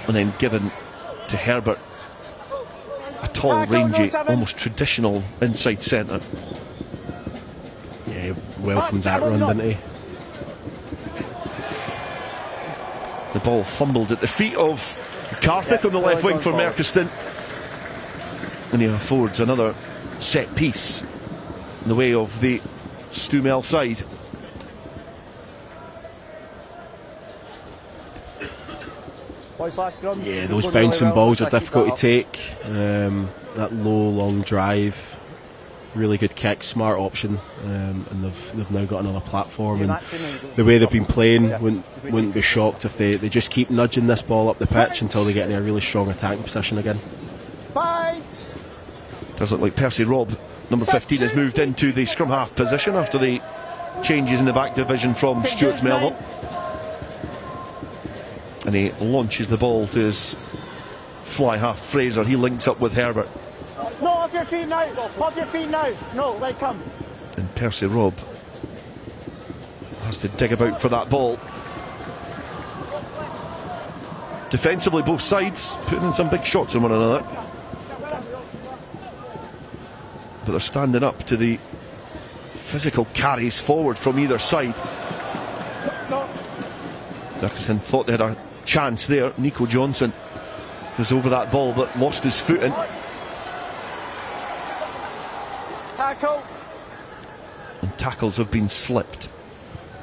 [SPEAKER 15] and then given to Herbert, a tall, rangy, almost traditional inside centre.
[SPEAKER 18] Yeah, welcomed that run, didn't he?
[SPEAKER 15] The ball fumbled at the feet of Carthick on the left wing for Merchiston, and he affords another set piece in the way of the Stumel side.
[SPEAKER 18] Yeah, those bouncing balls are difficult to take. That low, long drive, really good kick, smart option, and they've now got another platform. And the way they've been playing, wouldn't be shocked if they just keep nudging this ball up the pitch until they get in a really strong attacking position again.
[SPEAKER 17] Fight!
[SPEAKER 15] Does look like Percy Robb, number 15, has moved into the scrum half position after the changes in the back division from Stuarts Melville. And he launches the ball to his fly half Fraser. He links up with Herbert.
[SPEAKER 17] No, off your feet now. Off your feet now. No, let it come.
[SPEAKER 15] And Percy Robb has to dig about for that ball. Defensively, both sides putting in some big shots on one another, but they're standing up to the physical carries forward from either side. Merchiston thought they had a chance there. Nico Johnson was over that ball but lost his footing.
[SPEAKER 17] Tackle.
[SPEAKER 15] And tackles have been slipped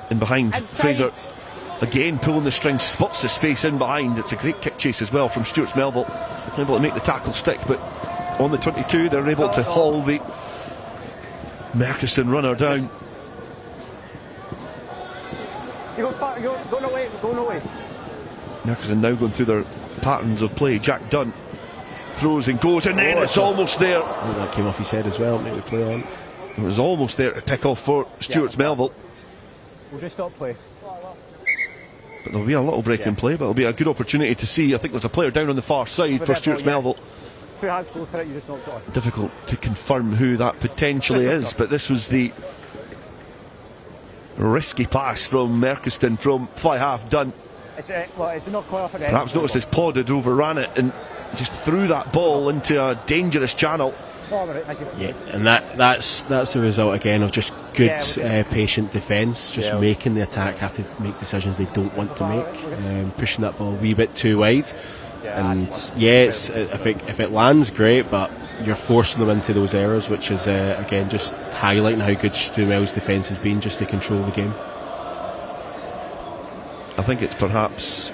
[SPEAKER 15] in behind.
[SPEAKER 17] Inside.
[SPEAKER 15] Fraser again pulling the string, spots the space in behind. It's a great kick chase as well from Stuarts Melville, able to make the tackle stick, but on the 22 they're able to haul the Merchiston runner down.
[SPEAKER 17] You're going away, going away.
[SPEAKER 15] Merchiston now going through their patterns of play. Jack Dunn throws and goes, and then it's almost there.
[SPEAKER 18] I think that came off his head as well, make the play on.
[SPEAKER 15] It was almost there to pick off for Stuarts Melville.
[SPEAKER 17] We'll just stop play.
[SPEAKER 15] But there'll be a little break in play, but it'll be a good opportunity to see. I think there's a player down on the far side for Stuarts Melville.
[SPEAKER 17] 2 hands go for it, you just knocked it on.
[SPEAKER 15] Difficult to confirm who that potentially is, but this was the risky pass from Merchiston from fly half Dunn.
[SPEAKER 17] It's not quite off again.
[SPEAKER 15] Perhaps noticed his pod had overran it and just threw that ball into a dangerous channel.
[SPEAKER 18] Yeah, and that's the result again of just good patient defence, just making the attack have to make decisions they don't want to make, pushing that ball a wee bit too wide. And if it lands, great, but you're forcing them into those errors, which is again just highlighting how good Stumell's defence has been just to control the game.
[SPEAKER 15] I think it's perhaps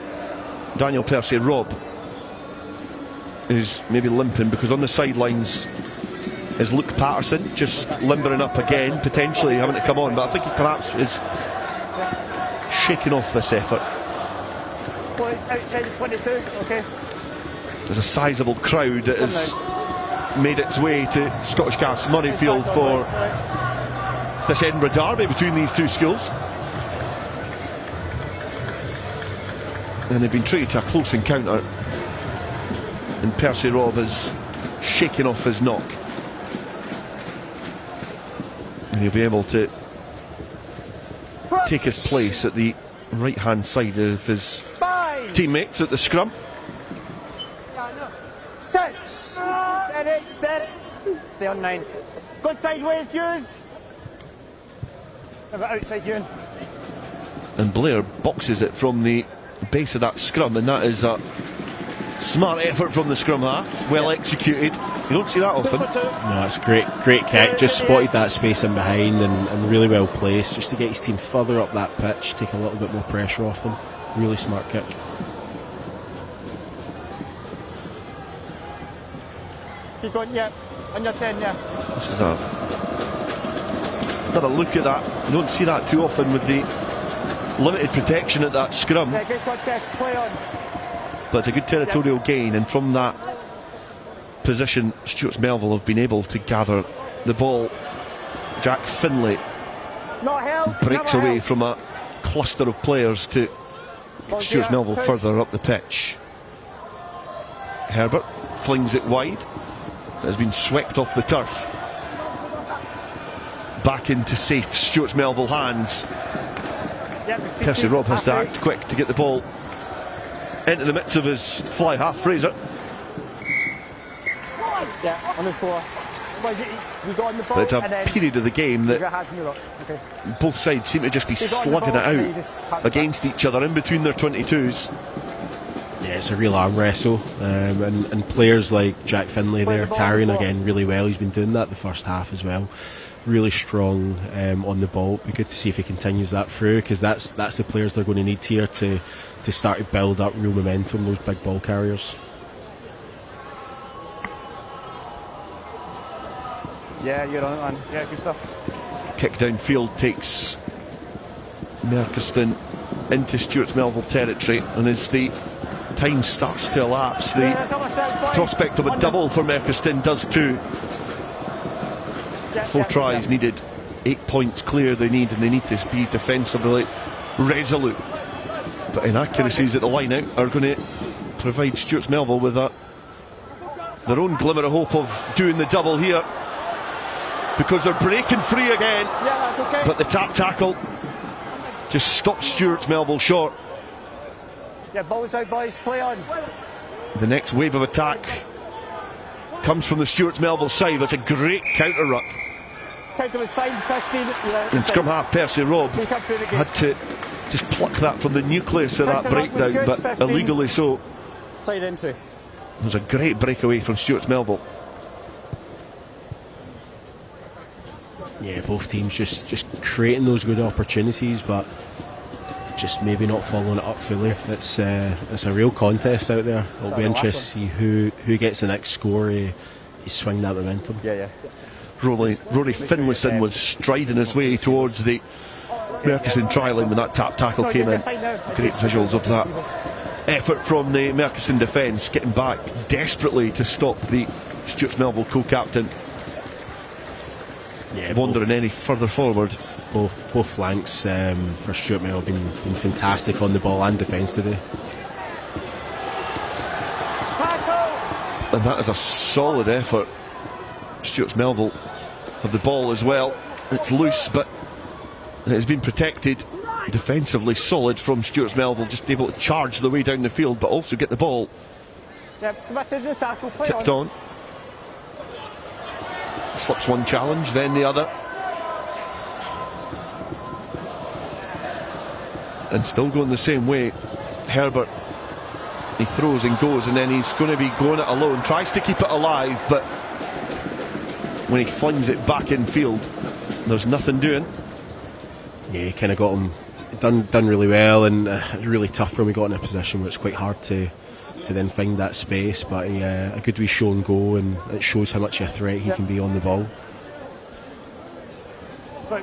[SPEAKER 15] Daniel Percy-Robb who's maybe limping, because on the sidelines is Luke Patterson just limbering up again, potentially having to come on, but I think he perhaps is shaking off this effort.
[SPEAKER 17] Boys, outside the 22, okay.
[SPEAKER 15] There's a sizable crowd that has made its way to Scottish Gas Murrayfield for this Edinburgh derby between these two schools. And they've been treated to a close encounter, and Percy-Robb is shaking off his knock, and he'll be able to take his place at the right hand side of his teammates at the scrum.
[SPEAKER 17] Six. Steady. Stay on 9. Good sideways, Hughes. Outside Ewan.
[SPEAKER 15] And Blair boxes it from the base of that scrum, and that is a smart effort from the scrum half, well executed. You don't see that often.
[SPEAKER 18] No, it's a great kick, just spotted that space in behind and really well placed, just to get his team further up that pitch, take a little bit more pressure off them. Really smart kick.
[SPEAKER 17] Keep going, yeah, on your 10, yeah.
[SPEAKER 15] This is another look at that. You don't see that too often with the limited protection at that scrum.
[SPEAKER 17] Yeah, good contest, play on.
[SPEAKER 15] But it's a good territorial gain, and from that position Stuart Melville have been able to gather the ball. Jack Finlay
[SPEAKER 17] Not held,
[SPEAKER 15] breaks away from a cluster of players to get Stuart Melville further up the pitch. Herbert flings it wide. It has been swept off the turf. Back into safe Stuart Melville hands. Percy-Robb has to act quick to get the ball into the midst of his fly half. Fraser.
[SPEAKER 17] Yeah, on the floor. What is it? You got on the ball.
[SPEAKER 15] But it's a period of the game that both sides seem to just be slugging it out against each other in between their 22s.
[SPEAKER 18] Yeah, it's a real arm wrestle, and players like Jack Finlay there carrying again really well. He's been doing that the first half as well. Really strong on the ball. It'd be good to see if he continues that through, because that's the players they're going to need here to start to build up real momentum, those big ball carriers.
[SPEAKER 17] Yeah, you're on it, man. Yeah, good stuff.
[SPEAKER 15] Kick downfield takes Merchiston into Stuart Melville territory, and as the time starts to elapse, the prospect of a double for Merchiston does too. 4 tries needed, 8 points clear they need, and they need to be defensively resolute. But inaccuracies at the line out are going to provide Stuart Melville with their own glimmer of hope of doing the double here, because they're breaking free again.
[SPEAKER 17] Yeah, that's okay.
[SPEAKER 15] But the tap tackle just stops Stuart Melville short.
[SPEAKER 17] Yeah, balls out, boys, play on.
[SPEAKER 15] The next wave of attack comes from the Stuart Melville side. It's a great counter ruck.
[SPEAKER 17] Counter was fine, 15.
[SPEAKER 15] And scrum half Percy-Robb had to just pluck that from the nucleus of that breakdown, but 15. Illegally so.
[SPEAKER 17] Side entry.
[SPEAKER 15] It was a great breakaway from Stuart Melville.
[SPEAKER 18] Yeah, both teams just creating those good opportunities, but just maybe not following it up fully. It's a real contest out there. It'll be interesting to see who gets the next score. He swing that momentum.
[SPEAKER 17] Yeah.
[SPEAKER 15] Rory Finlayson was striding his way towards the Merchiston try line when that tap tackle came in. Great visuals of that effort from the Merchiston defence, getting back desperately to stop the Stuart Melville co-captain wandering any further forward.
[SPEAKER 18] Both flanks for Stuart Melville have been fantastic on the ball and defence today.
[SPEAKER 15] And that is a solid effort. Stuart Melville have the ball as well. It's loose, but it has been protected. Defensively solid from Stuart Melville, just able to charge the way down the field, but also get the ball
[SPEAKER 17] committed the tackle, play
[SPEAKER 15] tipped on. Slips one challenge, then the other. And still going the same way. Herbert, he throws and goes, and then he's going to be going it alone. Tries to keep it alive, but when he flings it back in field, there's nothing doing.
[SPEAKER 18] Yeah, he kind of got him done really well, and really tough when we got in a position where it's quite hard to then find that space. But a good wee show and go, and it shows how much of a threat he can be on the ball.
[SPEAKER 17] So,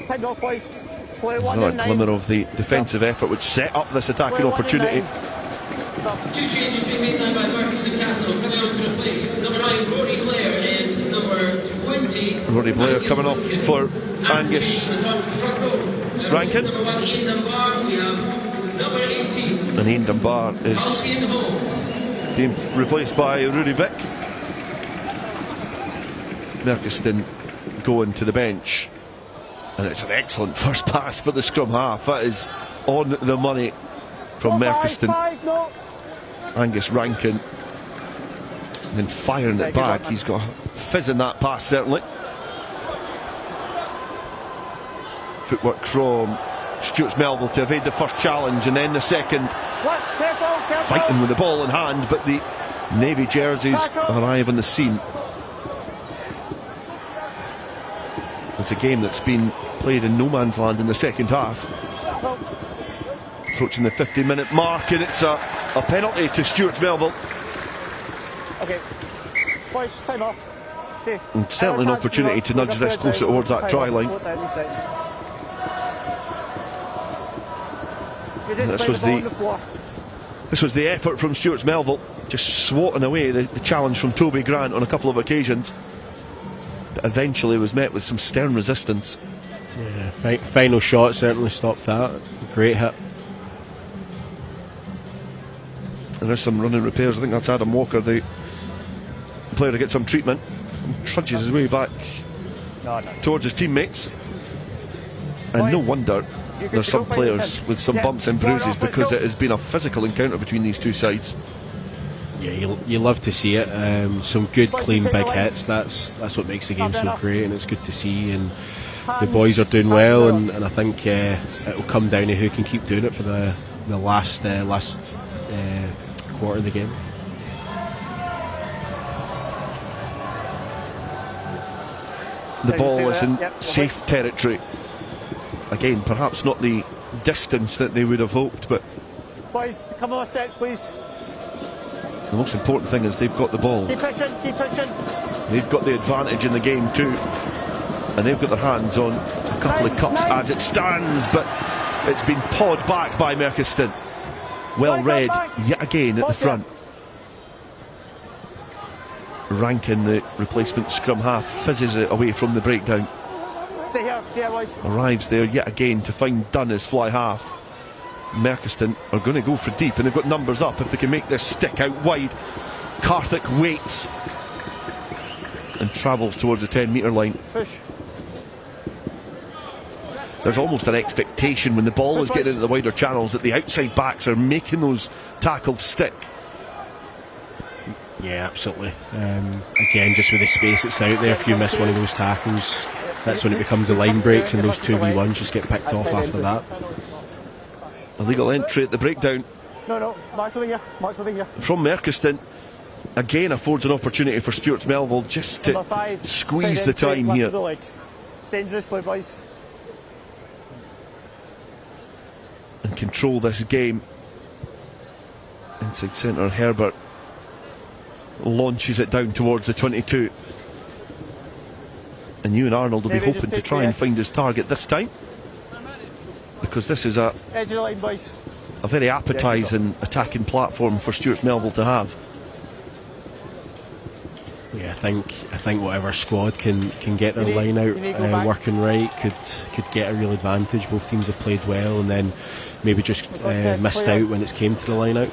[SPEAKER 17] time off, boys. Play
[SPEAKER 15] There's
[SPEAKER 17] 1
[SPEAKER 15] another
[SPEAKER 17] and 9.
[SPEAKER 15] glimmer of the defensive effort which set up this attacking
[SPEAKER 17] Play 1 and
[SPEAKER 15] opportunity.
[SPEAKER 17] 9.
[SPEAKER 1] 2 changes being made now by Marcus Newcastle. Coming on to replace number 9, Rory Blair, is number 20.
[SPEAKER 15] Rory Blair coming off for Angus Rankin.
[SPEAKER 1] Number 1, Ian Dunbar. We have number 18.
[SPEAKER 15] And Ian Dunbar is
[SPEAKER 1] Halcyon Hall.
[SPEAKER 15] being replaced by Rudy Vick. Merkiston going to the bench, and it's an excellent first pass for the scrum half. That is on the money from Merkiston. Angus Rankin, and then firing it back. He's got a fizz in that pass, certainly. Footwork from Stuart Melville to evade the first challenge, and then the second. Fighting with the ball in hand, but the Navy jerseys arrive on the scene. It's a game that's been played in no man's land in the second half. Approaching the 50-minute mark, and it's a penalty to Stuart Melville.
[SPEAKER 17] Okay, boys, time off. Okay.
[SPEAKER 15] And certainly an opportunity to nudge this closer towards that try line. This was the effort from Stuart Melville, just swatting away the challenge from Toby Grant on a couple of occasions. But eventually was met with some stern resistance.
[SPEAKER 18] Yeah, final shot certainly stopped that. Great hit.
[SPEAKER 15] And there's some running repairs. I think that's Adam Walker, the player, to get some treatment. And trudges his way back towards his teammates. And no wonder there's some players with some bumps and bruises, because it has been a physical encounter between these two sides.
[SPEAKER 18] Yeah, you love to see it. Some good, clean, big hits. That's what makes the game so great, and it's good to see. And the boys are doing well, and I think it'll come down to who can keep doing it for the last quarter of the game.
[SPEAKER 15] The ball is in safe territory. Again, perhaps not the distance that they would have hoped, but
[SPEAKER 17] boys, come on steps, please.
[SPEAKER 15] The most important thing is they've got the ball.
[SPEAKER 17] Keep pushing, keep pushing.
[SPEAKER 15] They've got the advantage in the game too, and they've got their hands on a couple of cups as it stands, but it's been pawed back by Merkiston. Well read yet again at the front. Rankin, the replacement scrum half, fizzes it away from the breakdown.
[SPEAKER 17] Stay here, boys.
[SPEAKER 15] Arrives there yet again to find Dunn as fly half. Merkiston are going to go for deep, and they've got numbers up if they can make this stick out wide. Karthik waits and travels towards the 10-metre line.
[SPEAKER 17] Push.
[SPEAKER 15] There's almost an expectation when the ball is getting into the wider channels that the outside backs are making those tackles stick.
[SPEAKER 18] Yeah, absolutely. Again, just with the space that's out there, if you miss one of those tackles, that's when it becomes a line breaks, and those 2v1s just get picked off after that.
[SPEAKER 15] Illegal entry at the breakdown.
[SPEAKER 17] No, Mark's over here.
[SPEAKER 15] From Merkiston. Again affords an opportunity for Stuart Melville just to squeeze the time here.
[SPEAKER 17] Dangerous play, boys.
[SPEAKER 15] And control this game. Inside centre, Herbert launches it down towards the 22. And Ewan Arnold will be hoping to try and find his target this time, because this is a very appetising attacking platform for Stuart Melville to have.
[SPEAKER 18] Yeah, I think whatever squad can get their line out working right could get a real advantage. Both teams have played well, and then maybe just missed out when it came to the line out.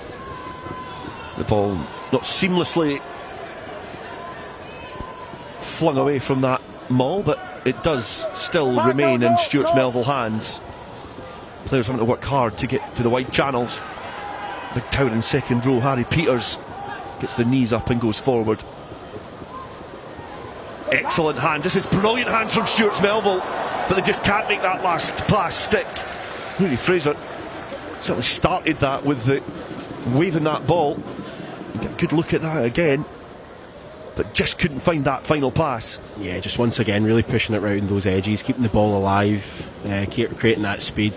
[SPEAKER 15] The ball not seamlessly flung away from that maul, but it does still remain in Stuart Melville hands. Players having to work hard to get to the wide channels. Big towering second row, Harry Peters gets the knees up and goes forward. Excellent hands. This is brilliant hands from Stuart Melville, but they just can't make that last pass stick. Rooney Fraser certainly started that with the waving that ball. Get a good look at that again. but just couldn't find that final pass.
[SPEAKER 18] Yeah, just once again really pushing it round those edges, keeping the ball alive, creating that speed.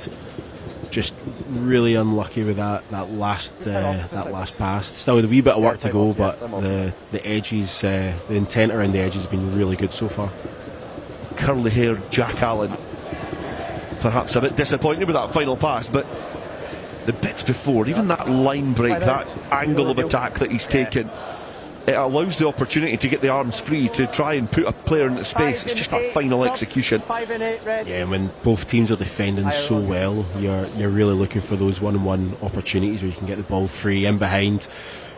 [SPEAKER 18] Just really unlucky with that last pass. Still with a wee bit of work to go, but the edges, the intent around the edges has been really good so far.
[SPEAKER 15] Curly-haired Jack Allen, perhaps a bit disappointed with that final pass, but the bits before, even that line break, that angle of attack that he's taken, it allows the opportunity to get the arms free to try and put a player into space. It's just that final execution.
[SPEAKER 18] Yeah, when both teams are defending so well, you're really looking for those one-on-one opportunities where you can get the ball free in behind,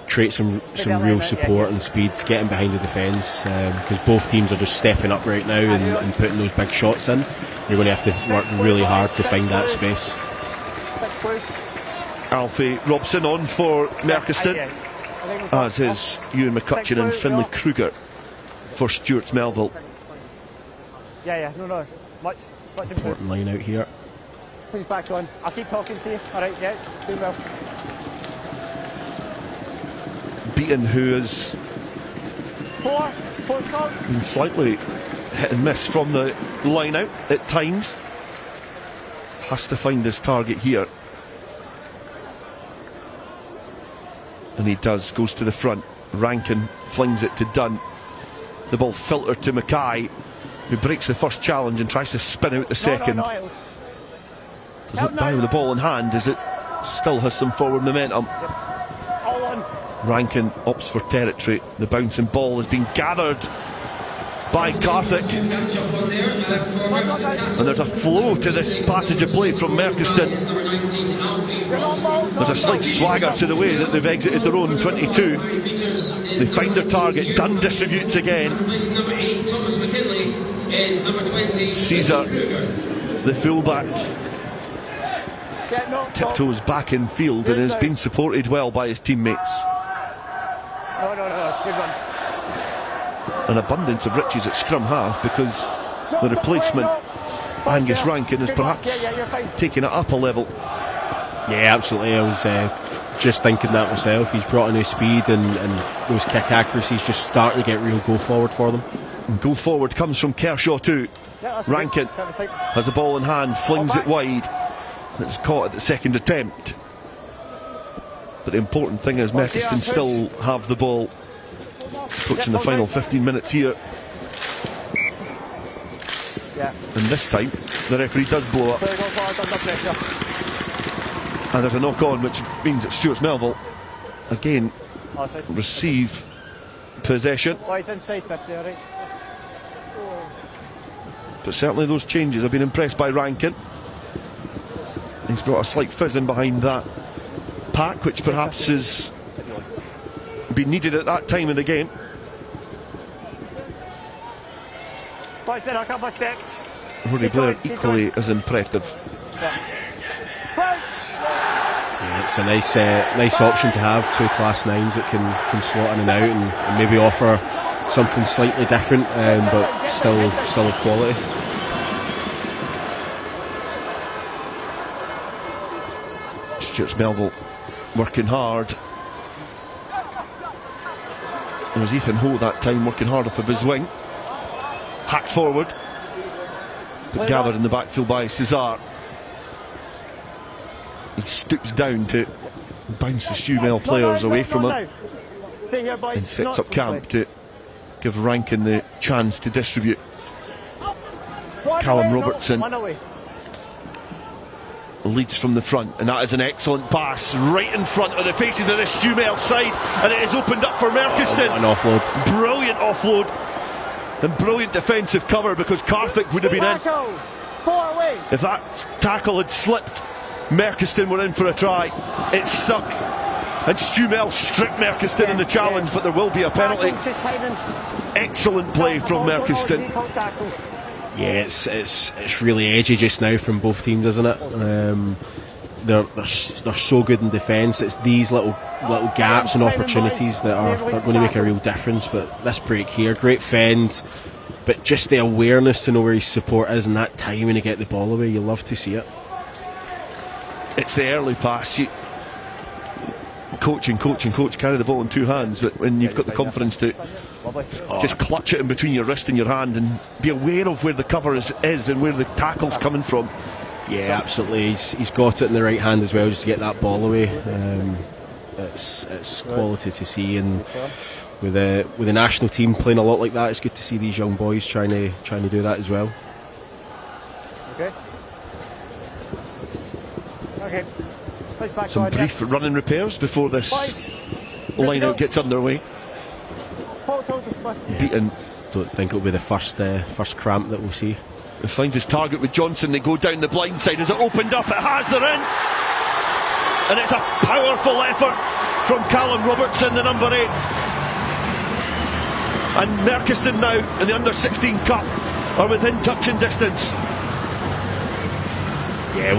[SPEAKER 18] create some real support and speed, getting behind the defence, because both teams are just stepping up right now and putting those big shots in. You're going to have to work really hard to find that space.
[SPEAKER 15] Alfie Robson on for Merchiston, as is Ewan McCutcheon and Finlay Kruger for Stuart's Melville.
[SPEAKER 17] No, much
[SPEAKER 18] important line out here.
[SPEAKER 17] Please back on. I'll keep talking to you. Alright, yeah, it's doing well.
[SPEAKER 15] Beaton, who has been slightly hit and miss from the line out at times, has to find his target here. And he does, goes to the front. Rankin flings it to Dunn. The ball filtered to Mackay, who breaks the first challenge and tries to spin out the second. Doesn't die with the ball in hand, as it still has some forward momentum. Rankin opts for territory. The bouncing ball has been gathered by Karthik, and there's a flow to this passage of play from Merchiston. There's a slight swagger to the way that they've exited their own 22. They find their target. Dunn distributes again. Caesar, the fullback, tiptoes back in field and has been supported well by his teammates.
[SPEAKER 17] Good run.
[SPEAKER 15] An abundance of riches at scrum half, because the replacement, Angus Rankin, has perhaps taken it up a level.
[SPEAKER 18] Yeah, absolutely. I was just thinking that myself. He's brought in his speed and those kick accuracies just starting to get real go forward for them.
[SPEAKER 15] And go forward comes from Kershaw too. Rankin has the ball in hand, flings it wide. It's caught at the second attempt. But the important thing is Merchiston still have the ball. Approaching the final 15 minutes here. And this time the referee does blow up. And there's a knock on, which means that Stuart's Melville again receive possession. But certainly those changes have been impressed by Rankin. He's brought a slight fizz in behind that pack, which perhaps has been needed at that time in the game.
[SPEAKER 17] A couple of steps.
[SPEAKER 15] Rory Blair equally as impressive.
[SPEAKER 18] Yeah, it's a nice option to have, two class 9s that can slot in and out and maybe offer something slightly different, but still of quality.
[SPEAKER 15] Stuart's Melville working hard. It was Ethan Ho that time working hard off of his wing. Hacked forward, but gathered in the backfield by Cesar. He stoops down to bounce the Stewmel players away from him and sets up camp to give Rankin the chance to distribute. Callum Robertson leads from the front, and that is an excellent pass right in front of the faces of the Stewmel side, and it is opened up for Merchiston.
[SPEAKER 18] An offload.
[SPEAKER 15] Brilliant offload and brilliant defensive cover, because Karthik would have been in. If that tackle had slipped, Merchiston were in for a try. It stuck, and Stewmel stripped Merchiston in the challenge, but there will be a penalty. Excellent play from Merchiston.
[SPEAKER 18] Yeah, it's really edgy just now from both teams, isn't it? They're so good in defence. It's these little gaps and opportunities that are going to make a real difference. But this break here, great fend, but just the awareness to know where his support is and that timing to get the ball away, you love to see it.
[SPEAKER 15] It's the early pass. coach, carry the ball in two hands, but when you've got the confidence to just clutch it in between your wrist and your hand and be aware of where the cover is and where the tackle's coming from.
[SPEAKER 18] Yeah, absolutely. He's got it in the right hand as well, just to get that ball away. It's quality to see, and with the national team playing a lot like that, it's good to see these young boys trying to do that as well.
[SPEAKER 17] Okay.
[SPEAKER 15] Some brief running repairs before this line-out gets underway. Beaten.
[SPEAKER 18] Don't think it'll be the first cramp that we'll see.
[SPEAKER 15] He finds his target with Johnson. They go down the blind side. Is it opened up? It has. They're in, and it's a powerful effort from Callum Robertson, the number 8. And Merchiston now in the under-16 cup are within touching distance.
[SPEAKER 18] Yeah,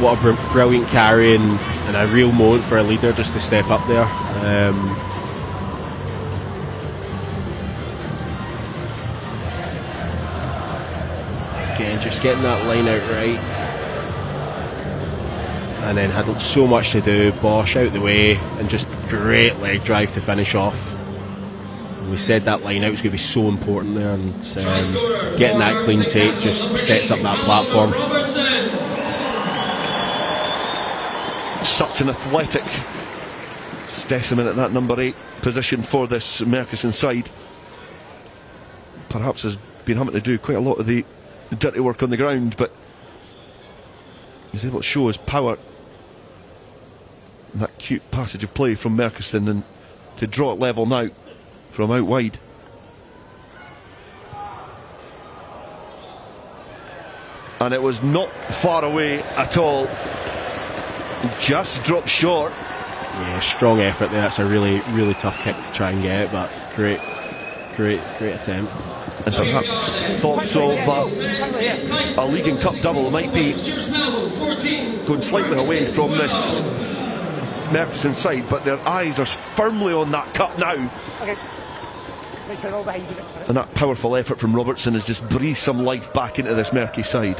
[SPEAKER 18] what a brilliant carry and a real moment for a leader just to step up there. Again, just getting that line out right, and then had so much to do. Bosch out the way, and just great leg drive to finish off. And we said that line out was going to be so important there, and getting that clean take just sets up that platform.
[SPEAKER 15] Such an athletic specimen at that number 8 position for this Merchiston side. Perhaps has been having to do quite a lot of the dirty work on the ground, but he's able to show his power. And that cute passage of play from Merchiston, and to draw it level now from out wide. And it was not far away at all. Just dropped short.
[SPEAKER 18] Yeah, strong effort there. That's a really tough kick to try and get, but great attempt.
[SPEAKER 15] And perhaps thoughts of a league and cup double might be going slightly away from this Merchiston side, but their eyes are firmly on that cup now. And that powerful effort from Robertson has just breathed some life back into this Merky side.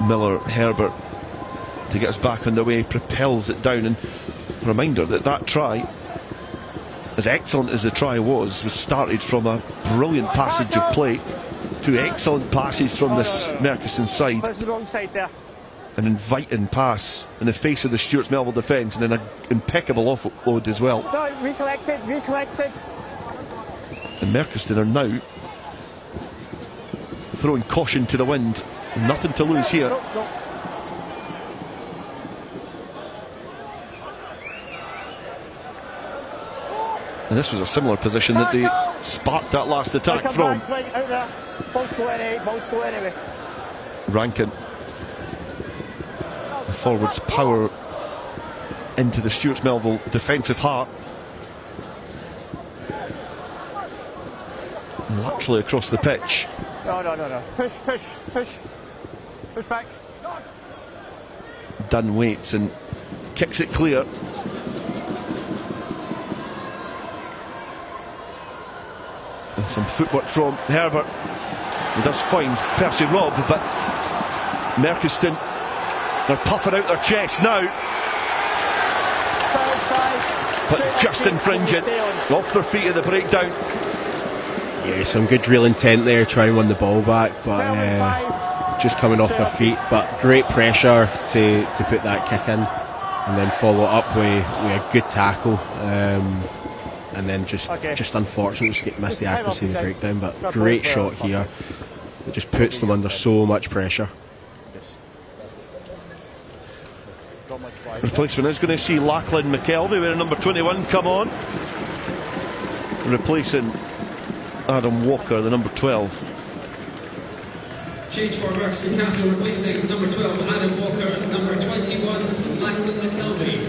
[SPEAKER 15] Millar, Herbert, to get us back on the way, propels it down. And a reminder that try, as excellent as the try was started from a brilliant passage of play. 2 excellent passes from this Merchiston side.
[SPEAKER 17] That's the wrong side there.
[SPEAKER 15] An inviting pass in the face of the Stuarts Melville defence, and then an impeccable offload as well.
[SPEAKER 17] No, recollected.
[SPEAKER 15] And Merchiston are now throwing caution to the wind. Nothing to lose here.
[SPEAKER 17] No.
[SPEAKER 15] And this was a similar position that they sparked that last attack from.
[SPEAKER 17] Ball slow anyway.
[SPEAKER 15] Rankin. The forwards power into the Stuarts Melville defensive heart. Laterally across the pitch.
[SPEAKER 17] No. Push back.
[SPEAKER 15] Dunn waits and kicks it clear. And some footwork from Herbert. He does find Percy Robb, but Merchiston, they're puffing out their chest now. But just infringing. Off their feet at the breakdown.
[SPEAKER 18] Yeah, some good real intent there, try and win the ball back, but just coming off their feet. But great pressure to put that kick in, and then follow up with a good tackle, and then just unfortunately just missed the accuracy of the breakdown. But great shot here. It just puts them under so much pressure.
[SPEAKER 15] Replacement is going to see Lachlan McKelvey wearing number 21 come on, replacing Adam Walker, the number 12.
[SPEAKER 1] Change for Merchiston Castle, replacing number 12 Adam Walker, number 21 Lachlan McKelvey.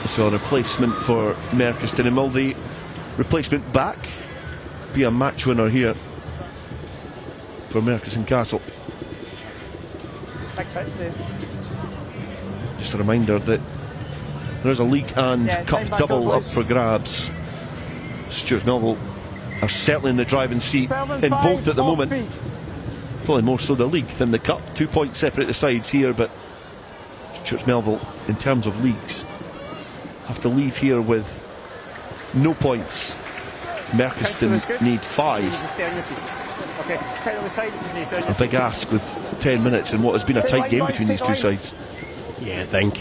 [SPEAKER 15] So a replacement for Merchiston, and will the replacement back be a match winner here for Merchiston Castle? Just a reminder that there's a league and cup double up for grabs. Stuarts Melville are certainly in the driving seat in both at the moment. probably more so the league than the cup. 2 points separate the sides here, but Stuart Melville, in terms of leagues, have to leave here with no points. Merchiston need 5. A big ask with 10 minutes in what has been a tight game between these two sides.
[SPEAKER 18] Yeah, I think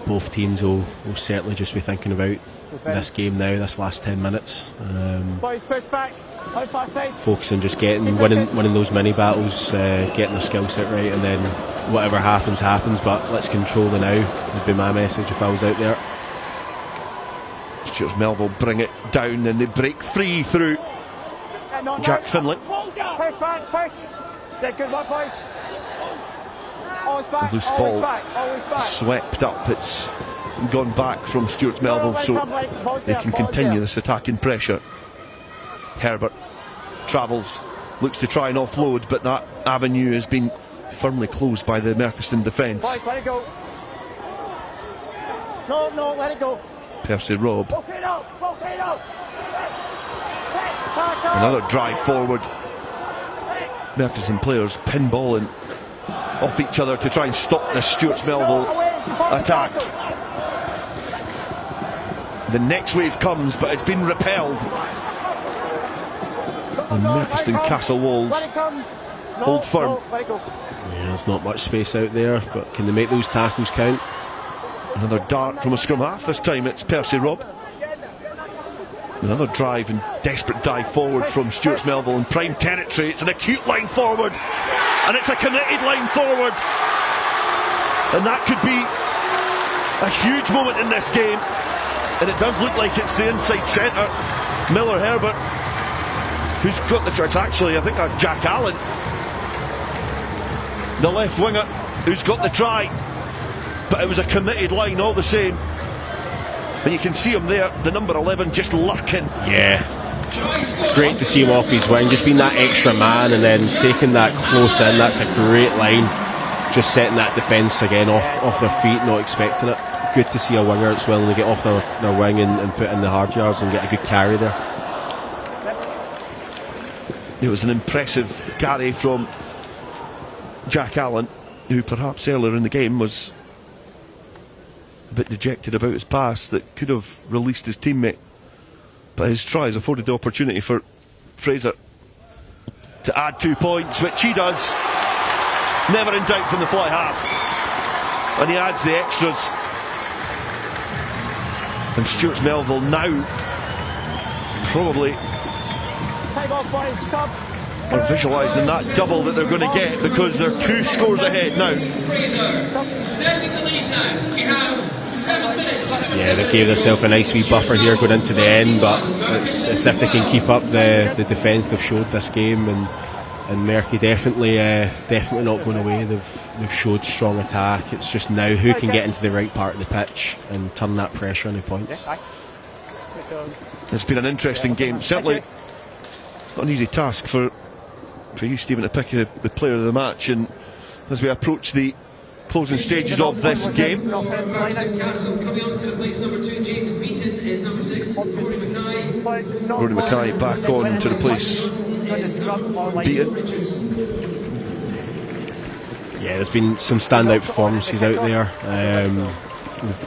[SPEAKER 18] both teams will certainly just be thinking about this game now, this last 10 minutes.
[SPEAKER 17] Boys, push back.
[SPEAKER 18] Focusing just winning those mini battles, getting their skill set right, and then whatever happens, but let's control the now, would be my message if I was out there.
[SPEAKER 15] Stuart Melville bring it down and they break free through Jack Finlay.
[SPEAKER 17] Push back, push. Yeah, good work, boys. Always back,
[SPEAKER 15] Loose
[SPEAKER 17] always
[SPEAKER 15] ball
[SPEAKER 17] back, always back.
[SPEAKER 15] swept up. It's gone back from Stuart Melville, so they can continue this attacking pressure. Herbert travels, looks to try and offload, but that avenue has been firmly closed by the Merchiston defence.
[SPEAKER 17] Boys, let it go. No, let it go.
[SPEAKER 15] Percy Robb.
[SPEAKER 17] Volcano.
[SPEAKER 15] Another drive forward. Merchiston players pinballing off each other to try and stop the Stuart Melville attack. The next wave comes, but it's been repelled. And Merchiston Castle Walls hold firm.
[SPEAKER 18] Yeah, there's not much space out there, but can they make those tackles count?
[SPEAKER 15] Another dart from a scrum half. This time it's Percy Robb. Another drive and desperate dive forward from Stuart Melville in prime territory. It's an acute line forward, and it's a committed line forward, and that could be a huge moment in this game. And it does look like it's the inside centre, Millar Herbert, who's got the charge. Actually, I think that's Jack Allen, the left winger, who's got the try. But it was a committed line all the same. And you can see him there, the number 11, just lurking.
[SPEAKER 18] Yeah. Great to see him off his wing, just being that extra man and then taking that close in. That's a great line. Just setting that defence again off their feet, not expecting it. Good to see a winger that's willing to get off their wing and put in the hard yards and get a good carry there.
[SPEAKER 15] It was an impressive carry from Jack Allen, who perhaps earlier in the game was a bit dejected about his pass that could have released his teammate, but his tries afforded the opportunity for Fraser to add 2 points, which he does. Never in doubt from the fly half, and he adds the extras. And Stuart Melville now probably are visualising that double that they're going to get, because they're 2 scores ahead now.
[SPEAKER 18] Yeah, they gave themselves a nice wee buffer here going into the end, but it's if they can keep up the defence they've showed this game, and Merky definitely not going away. They've showed strong attack. It's just now who can get into the right part of the pitch and turn that pressure into points.
[SPEAKER 15] It's been an interesting game, certainly not an easy task for you, Stephen, to pick the player of the match. And as we approach the closing stages of this game,
[SPEAKER 1] Castle coming on to the place number 2. James Beaton is number 6. Rory
[SPEAKER 15] Mackay back on to replace Beaton.
[SPEAKER 18] Yeah, there's been some standout performances out there.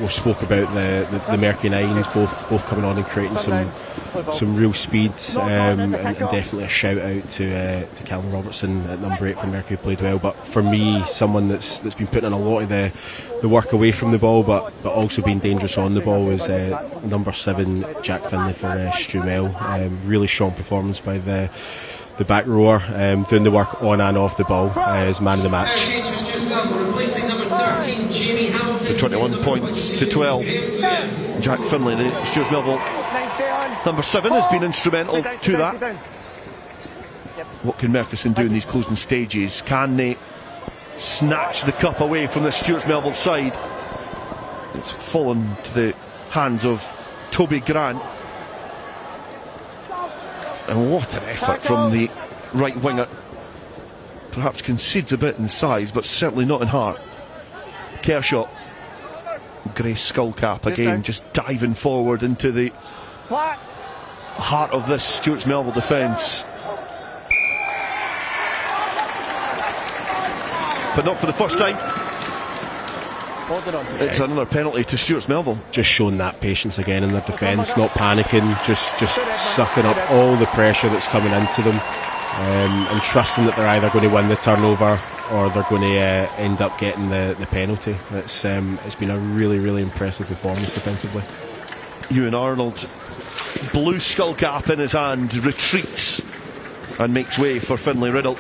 [SPEAKER 18] We've spoke about the Merky Nines both coming on and creating some real speed, and definitely a shout out to Calvin Robertson at number 8 for Merky, who played well. But for me, someone that's been putting in a lot of the work away from the ball, but also being dangerous on the ball, is number 7 Jack Finlay for Strumel. Really strong performance by the back rower, doing the work on and off the ball as man of the match.
[SPEAKER 15] The 21 points to 12. Jack Finlay, the Stuart Melville number 7, has been instrumental to that. What can Merchiston do in these closing stages? Can they snatch the cup away from the Stuart Melville side? It's fallen to the hands of Toby Grant. And what an effort from the right winger. Perhaps concedes a bit in size, but certainly not in heart. Kershaw, grey skull cap again, just diving forward into the heart of this Stuart Melville defence. but not for the first time. It's another penalty to Stuart Melville.
[SPEAKER 18] Just showing that patience again in their defence, not panicking, just sucking up all the pressure that's coming into them, and trusting that they're either going to win the turnover or they're going to end up getting the penalty. It's been a really, really impressive performance defensively.
[SPEAKER 15] Ewan Arnold, blue skull cap in his hand, retreats and makes way for Finlay Riddle.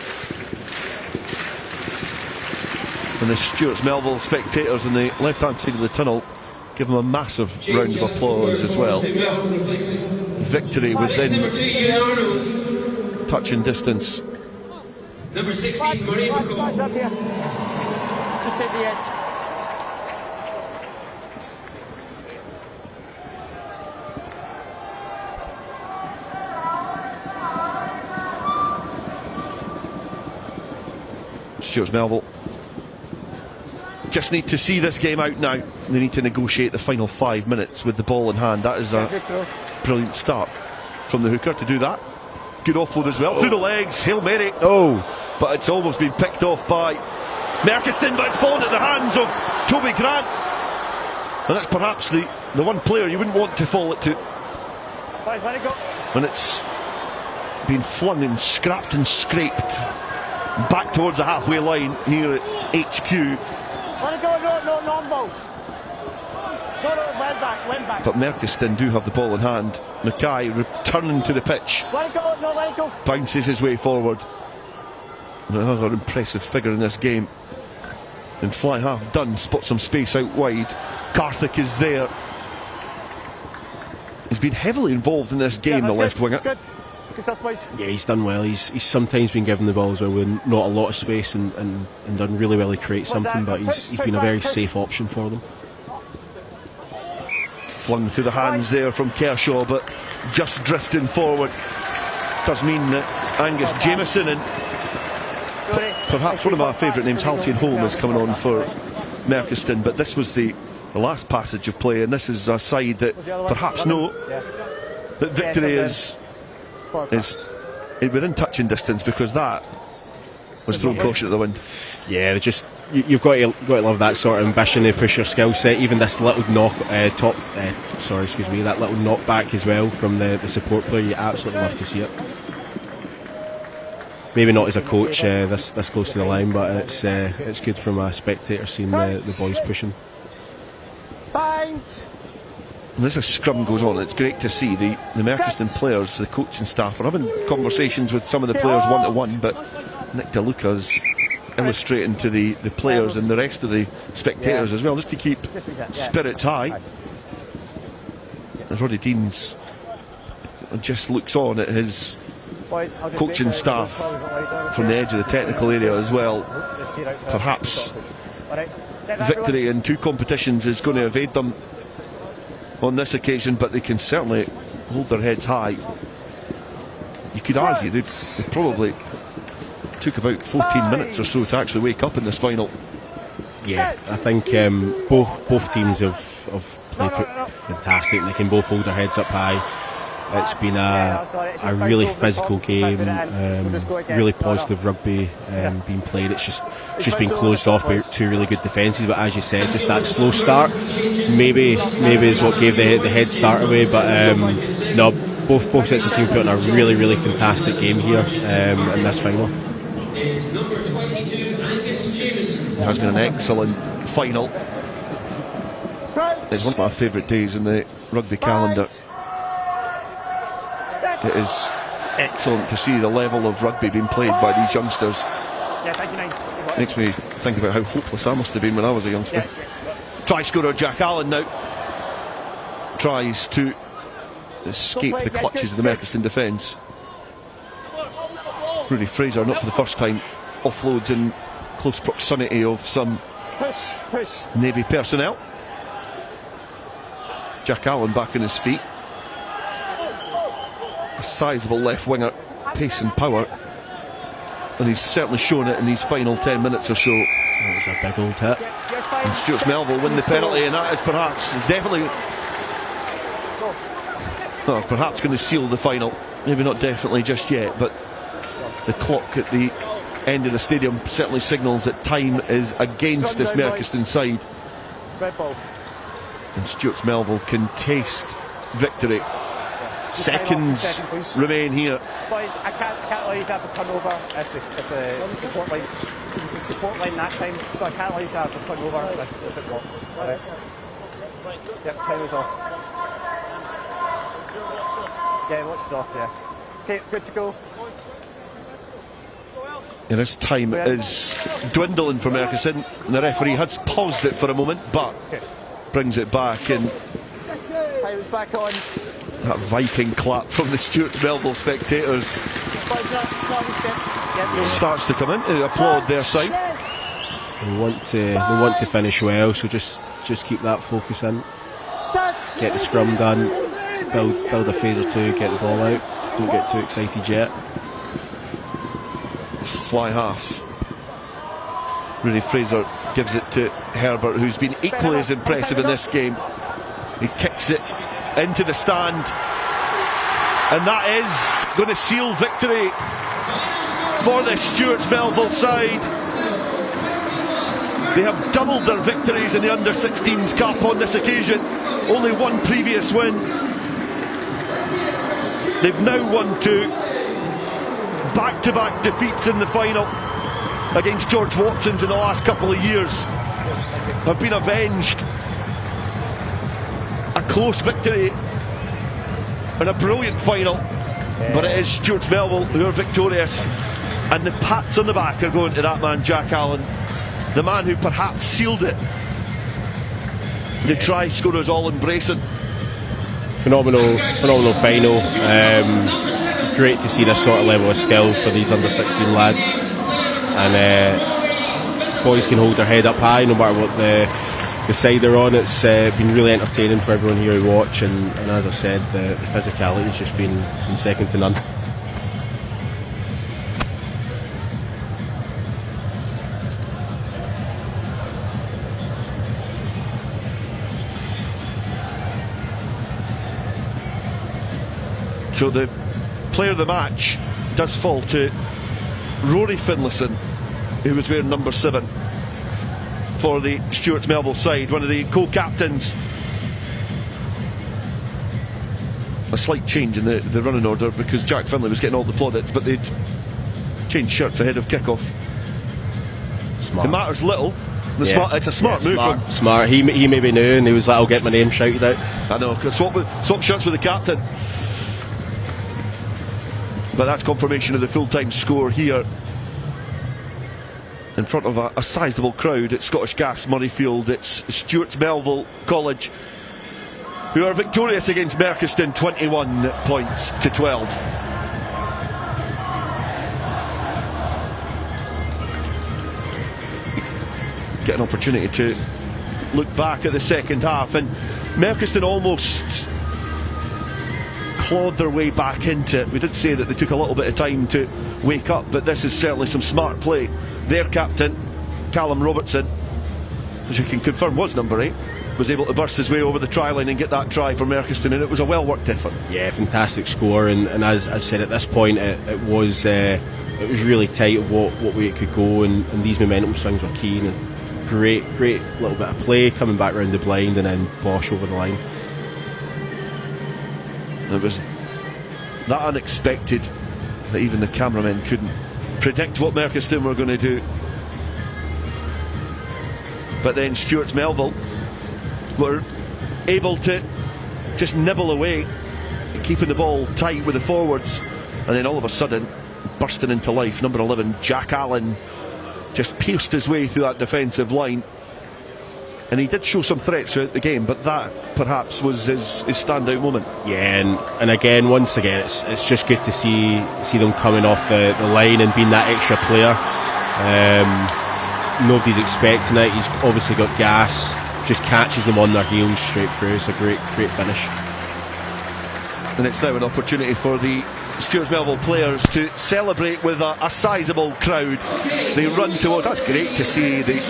[SPEAKER 15] And the Stuart Melville spectators on the left hand side of the tunnel give him a massive round of applause as well. Victory within touching distance.
[SPEAKER 1] Number 16, Murrayfield.
[SPEAKER 17] Up here. Just take the edge.
[SPEAKER 15] Stuart Melville just need to see this game out now. They need to negotiate the final 5 minutes with the ball in hand. That is a brilliant start from the hooker to do that. Good offload as well, through the legs, Hail Mary. But it's almost been picked off by Merkiston, but it's fallen at the hands of Toby Grant. And that's perhaps the one player you wouldn't want to fall it to.
[SPEAKER 17] Boys, let it go.
[SPEAKER 15] And it's been flung and scrapped and scraped back towards the halfway line here at HQ.
[SPEAKER 17] Let it go, no, non-ball. No, went back.
[SPEAKER 15] But Merkiston do have the ball in hand. Mackay returning to the pitch.
[SPEAKER 17] Let it go.
[SPEAKER 15] Bounces his way forward. And another impressive figure in this game. And fly half done, spots some space out wide. Garthik is there. He's been heavily involved in this game, the left winger.
[SPEAKER 17] Good stuff, boys.
[SPEAKER 18] Yeah, he's done well. He's sometimes been given the ball as well with not a lot of space and done really well to create something, but he's been a very safe option for them.
[SPEAKER 15] Flung through the hands there from Kershaw, but just drifting forward does mean that Angus Jameson and perhaps one of my favourite names, Halcyon Holm, is coming on for Merkiston. But this was the last passage of play, and this is a side that perhaps know that victory is within touching distance, because that was thrown caution to the wind.
[SPEAKER 18] Yeah, you've got to love that sort of ambition to push your skill set. Even this little that little knockback as well from the support player, you absolutely love to see it. Maybe not as a coach this close to the line, but it's good from a spectator seeing the boys pushing.
[SPEAKER 15] And as the scrum goes on, it's great to see the Merkiston players, the coaching staff, are having conversations with some of the players one-to-one, but Nick DeLuca's illustrating to the players and the rest of the spectators as well, just to keep spirits high. And Roddy Deans just looks on at his coaching staff from the edge of the technical area as well. Perhaps victory in 2 competitions is going to evade them on this occasion, but they can certainly hold their heads high. You could argue they probably took about 14 minutes or so to actually wake up in this final.
[SPEAKER 18] Yeah, I think both teams have played fantastic. They can both hold their heads up high. It's been a really physical game, really positive rugby being played. It's just been closed off by 2 really good defences, but as you said, just that slow start maybe is what gave the head start away. But no, both sets of teams put on a really, really fantastic game here in this final.
[SPEAKER 1] It
[SPEAKER 15] has been an excellent final. It's one of my favourite days in the rugby calendar. It is excellent to see the level of rugby being played by these youngsters. Makes me think about how hopeless I must have been when I was a youngster. Try scorer Jack Allen now tries to escape the clutches of the Merkiston defence. Rudy Fraser, not for the first time, offloads in close proximity of some Navy personnel. Jack Allen back on his feet. A sizable left winger, pace and power, and he's certainly shown it in these final 10 minutes or so.
[SPEAKER 18] That was a big old hit.
[SPEAKER 15] And Stuart Melville win the penalty, and that is perhaps going to seal the final. Maybe not definitely just yet, but the clock at the end of the stadium certainly signals that time is against this Merchiston side.
[SPEAKER 17] Red ball.
[SPEAKER 15] And Stuart Melville can taste victory. Seconds remain here.
[SPEAKER 17] Boys, I can't allow you to have the turnover if the support line. There's a support line that time, so I can't allow you to have the turnover if it works. Right. Yep, time is off. Yeah, watch is off, yeah. Okay, good to go.
[SPEAKER 15] And as time is dwindling for Merchiston, the referee has paused it for a moment, but brings it back, and
[SPEAKER 17] Time's back on.
[SPEAKER 15] that Viking clap from the Stuart Melville spectators starts to come in to applaud their side.
[SPEAKER 18] They want to finish well, so just keep that focus in. Get the scrum done, build a phase or two, get the ball out. Don't get too excited yet.
[SPEAKER 15] Fly half. Rooney Fraser gives it to Herbert, who's been equally as impressive in this game. He kicks it into the stand, and that is going to seal victory for the Stuart Melville side. They have doubled their victories in the Under-16s Cup on this occasion. Only one previous win. They've now won 2 back-to-back defeats in the final against George Watson's in the last couple of years. Have been avenged. A close victory and a brilliant final, but it is Stuart Melville who are victorious, and the pats on the back are going to that man Jack Allen, the man who perhaps sealed it. The try scorers all embracing.
[SPEAKER 18] Phenomenal final. Great to see this sort of level of skill for these under-16 lads, and boys can hold their head up high no matter what the side they're on. It's been really entertaining for everyone here to watch, and as I said, the physicality has just been second to none.
[SPEAKER 15] So the player of the match does fall to Rory Finlayson, who was wearing number 7 for the Stuart Melville side, one of the co-captains. A slight change in the running order because Jack Finlay was getting all the plaudits, but they'd changed shirts ahead of kick-off. Smart. It matters little. It's a smart move from
[SPEAKER 18] smart. He maybe knew, and he was like, "I'll get my name shouted out."
[SPEAKER 15] I know, because swap shirts with the captain. But that's confirmation of the full-time score here in front of a sizable crowd at Scottish Gas Murrayfield. It's Stuart Melville College who are victorious against Merchiston 21 points to 12. Get an opportunity to look back at the second half, and Merchiston almost clawed their way back into it. We did say that they took a little bit of time to wake up, but this is certainly some smart play. Their captain, Callum Robertson, as you can confirm was number 8, was able to burst his way over the try line and get that try for Merchiston, and it was a well worked effort.
[SPEAKER 18] Yeah, fantastic score, and as I said, at this point it was really tight of what way it could go, and these momentum swings were key, and great little bit of play coming back round the blind and then Bosch over the line.
[SPEAKER 15] It was that unexpected that even the cameramen couldn't predict what Merchiston were going to do. But then Stuart Melville were able to just nibble away, keeping the ball tight with the forwards, and then all of a sudden, bursting into life, number 11, Jack Allen, just pierced his way through that defensive line. And he did show some threats throughout the game, but that perhaps was his standout moment.
[SPEAKER 18] Yeah, and again, once again, it's just good to see them coming off the line and being that extra player. Nobody's expecting it. He's obviously got gas, just catches them on their heels straight through. It's a great finish.
[SPEAKER 15] And it's now an opportunity for the Stuart Melville players to celebrate with a sizable crowd. They run towards. That's great to see the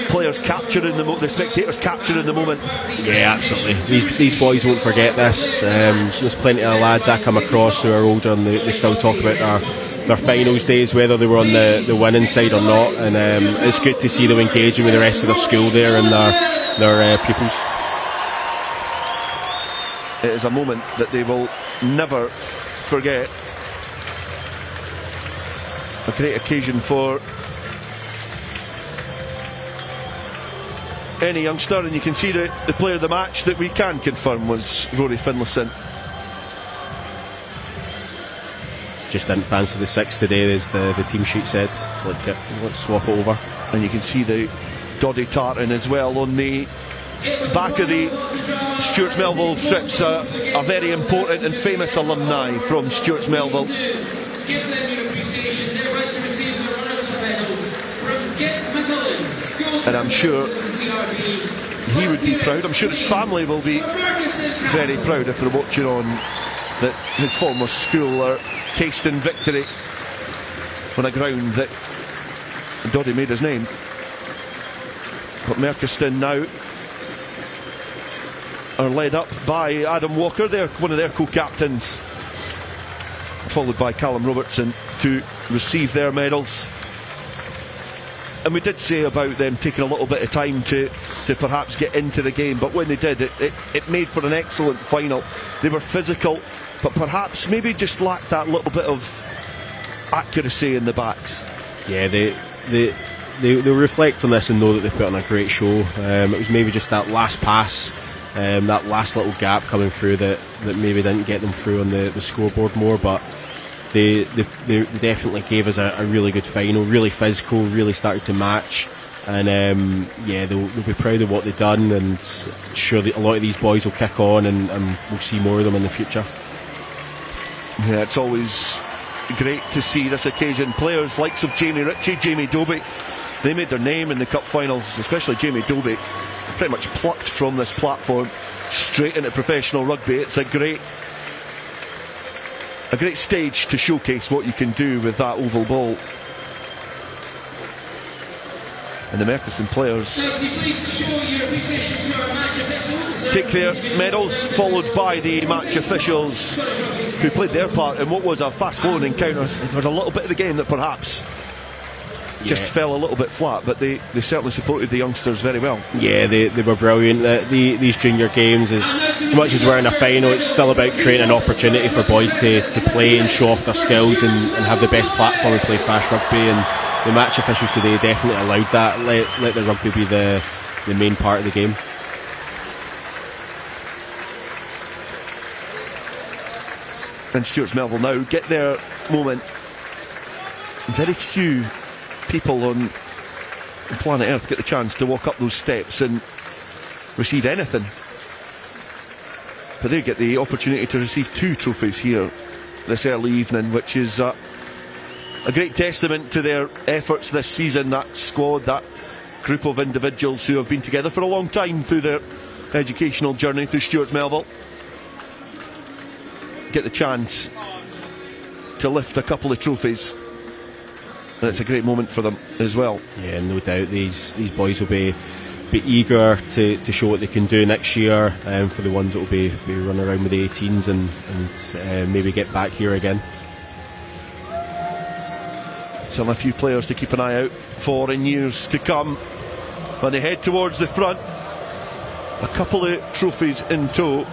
[SPEAKER 15] players capturing the spectators capturing the moment.
[SPEAKER 18] Yeah, absolutely. These boys won't forget this. There's plenty of lads I come across who are older and they still talk about their finals days, whether they were on the winning side or not, and it's good to see them engaging with the rest of their school there and their pupils.
[SPEAKER 15] It is a moment that they will never forget. A great occasion for any youngster, and you can see the player of the match that we can confirm was Rory Finlayson.
[SPEAKER 18] Just didn't fancy the 6 today, as the team sheet said. It's like, let's swap it over.
[SPEAKER 15] And you can see the Doddy tartan as well on the back of the Stuart's Melville strips. A very important and famous alumni from Stuart's Melville.
[SPEAKER 1] Give them your appreciation. They're right to receive their honours and medals from Get Macmillan.
[SPEAKER 15] And I'm sure he would be proud. I'm sure his family will be very proud if they're watching on that his former school are tasting victory on a ground that Doddy made his name. But Merchiston now are led up by Adam Walker, they're one of their co-captains, followed by Callum Robertson to receive their medals. And we did say about them taking a little bit of time to perhaps get into the game, but when they did, it made for an excellent final. They were physical, but perhaps maybe just lacked that little bit of accuracy in the backs.
[SPEAKER 18] Yeah, they'll reflect on this and know that they put on a great show. It was maybe just that last pass, that last little gap coming through that maybe didn't get them through on the scoreboard more, but they definitely gave us a really good final, really physical, really started to match, and yeah, they'll be proud of what they've done, and sure that a lot of these boys will kick on and we'll see more of them in the future.
[SPEAKER 15] Yeah, it's always great to see this occasion. Players likes of Jamie Ritchie, Jamie Dobie, they made their name in the cup finals, especially Jamie Dobie, pretty much plucked from this platform straight into professional rugby. It's a great stage to showcase what you can do with that oval ball. And the Merchiston players take their medals, followed by the match officials who played their part in what was a fast-flowing encounter. There was a little bit of the game that perhaps just fell a little bit flat, but they certainly supported the youngsters very well.
[SPEAKER 18] Yeah, they were brilliant. These junior games, as much as we're in a final, it's still about creating an opportunity for boys to play and show off their skills and have the best platform and play fast rugby, and the match officials today definitely allowed that. Let the rugby be the main part of the game.
[SPEAKER 15] And Stuart's Melville now get their moment. Very few people on planet Earth get the chance to walk up those steps and receive anything, but they get the opportunity to receive 2 trophies here this early evening, which is a great testament to their efforts this season. That squad, that group of individuals who have been together for a long time through their educational journey through Stuart's Melville, get the chance to lift a couple of trophies. And it's a great moment for them as well.
[SPEAKER 18] Yeah, no doubt these boys will be eager to show what they can do next year, for the ones that will be running around with the 18s and maybe get back here again.
[SPEAKER 15] Still a few players to keep an eye out for in years to come when they head towards the front. A couple of trophies in tow,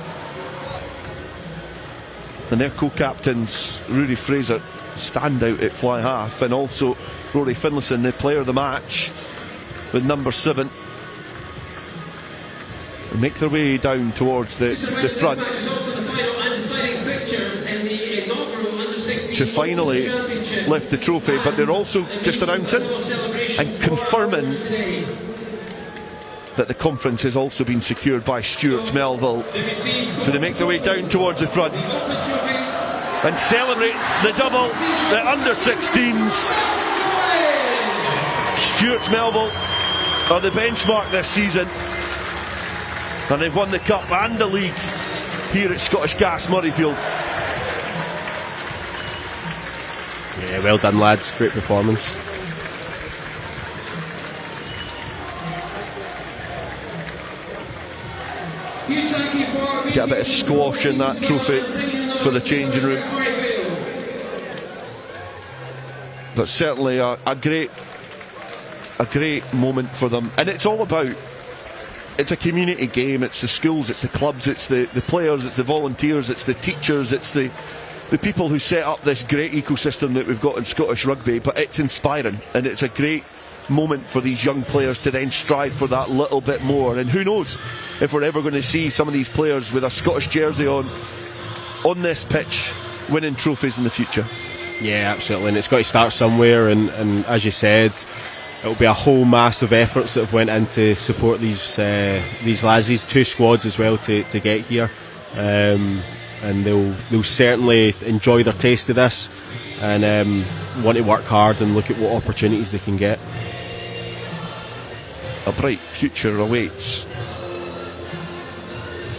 [SPEAKER 15] and their co-captains Rudy Fraser stand out at fly half, and also Rory Finlayson, the player of the match with number 7, and make their way down towards the front to finally lift the trophy. But they're also just announcing and confirming that the conference has also been secured by Stuart's Melville, so they make their way down towards the front and celebrate the double, the under-16s. Stuart's Melville are the benchmark this season, and they've won the cup and the league here at Scottish Gas Murrayfield.
[SPEAKER 18] Yeah, well done lads, great performance.
[SPEAKER 1] Huge thank you for
[SPEAKER 15] get a bit of squash in that trophy for the changing room. But certainly a great moment for them, and it's all about, it's a community game. It's the schools, it's the clubs, it's the players, it's the volunteers, it's the teachers, it's the people who set up this great ecosystem that we've got in Scottish rugby. But it's inspiring, and it's a great moment for these young players to then strive for that little bit more. And who knows if we're ever going to see some of these players with a Scottish jersey on this pitch winning trophies in the future.
[SPEAKER 18] Yeah, absolutely, and it's got to start somewhere, and as you said, it'll be a whole massive efforts that have went in to support these lads, these two squads as well, to get here, and they'll certainly enjoy their taste of this, and want to work hard and look at what opportunities they can get.
[SPEAKER 15] A bright future awaits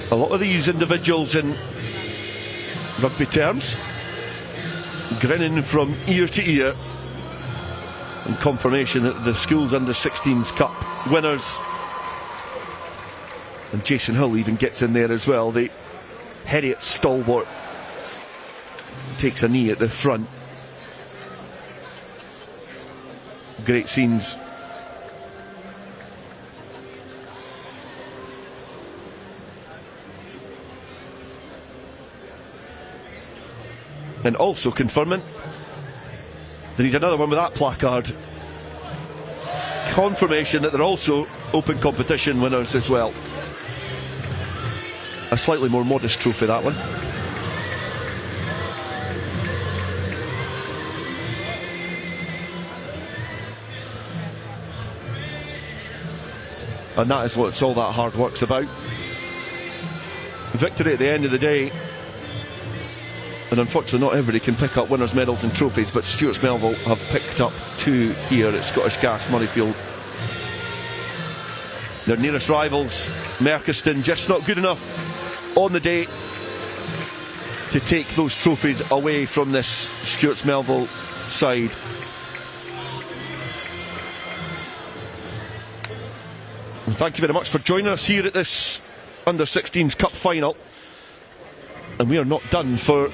[SPEAKER 15] a lot of these individuals in rugby terms, grinning from ear to ear, and confirmation that the schools under 16s cup winners, and Jason Hull even gets in there as well. The Heriot stalwart takes a knee at the front. Great scenes. And also confirming they need another one with that placard. Confirmation that they're also open competition winners as well. A slightly more modest trophy, that one. And that is what all that hard work's about. Victory at the end of the day. And unfortunately not everybody can pick up winners' medals and trophies, but Stuarts Melville have picked up 2 here at Scottish Gas Murrayfield. Their nearest rivals, Merchiston, just not good enough on the day to take those trophies away from this Stuarts Melville side. And thank you very much for joining us here at this Under-16s Cup final. And we are not done for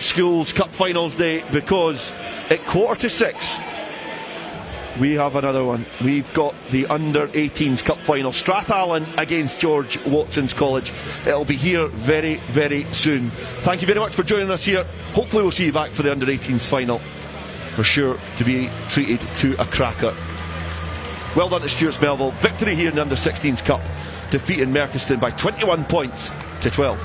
[SPEAKER 15] Schools Cup Finals Day, because at 6:15 we have another one. We've got the Under-18s Cup Final, Strathallan against George Watson's College. It'll be here very, very soon. Thank you very much for joining us here. Hopefully we'll see you back for the Under-18s final. For sure to be treated to a cracker. Well done to Stuarts Melville. Victory here in the Under-16s Cup, defeating Merchiston by 21 points to 12.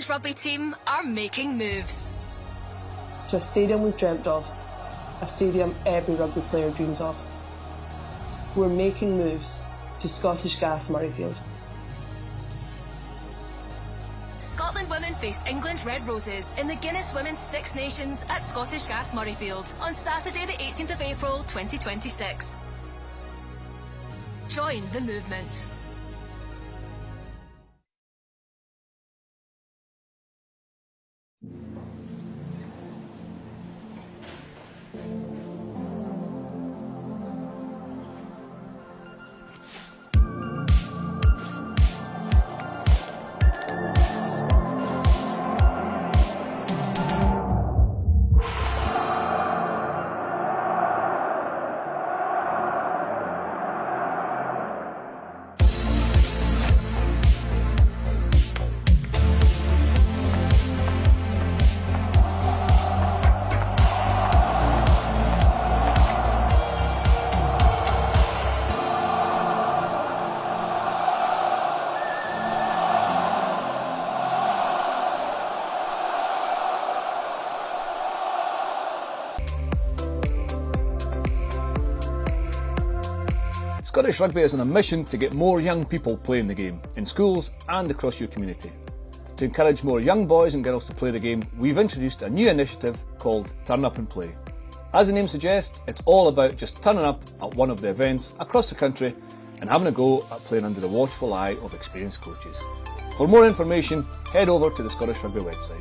[SPEAKER 6] Rugby team are making moves.
[SPEAKER 7] To a stadium we've dreamt of, a stadium every rugby player dreams of. We're making moves to Scottish Gas Murrayfield.
[SPEAKER 6] Scotland women face England's Red Roses in the Guinness Women's Six Nations at Scottish Gas Murrayfield on Saturday the 18th of April 2026. Join the movement.
[SPEAKER 8] Scottish Rugby is on a mission to get more young people playing the game, in schools and across your community. To encourage more young boys and girls to play the game, we've introduced a new initiative called Turn Up and Play. As the name suggests, it's all about just turning up at one of the events across the country and having a go at playing under the watchful eye of experienced coaches. For more information, head over to the Scottish Rugby website.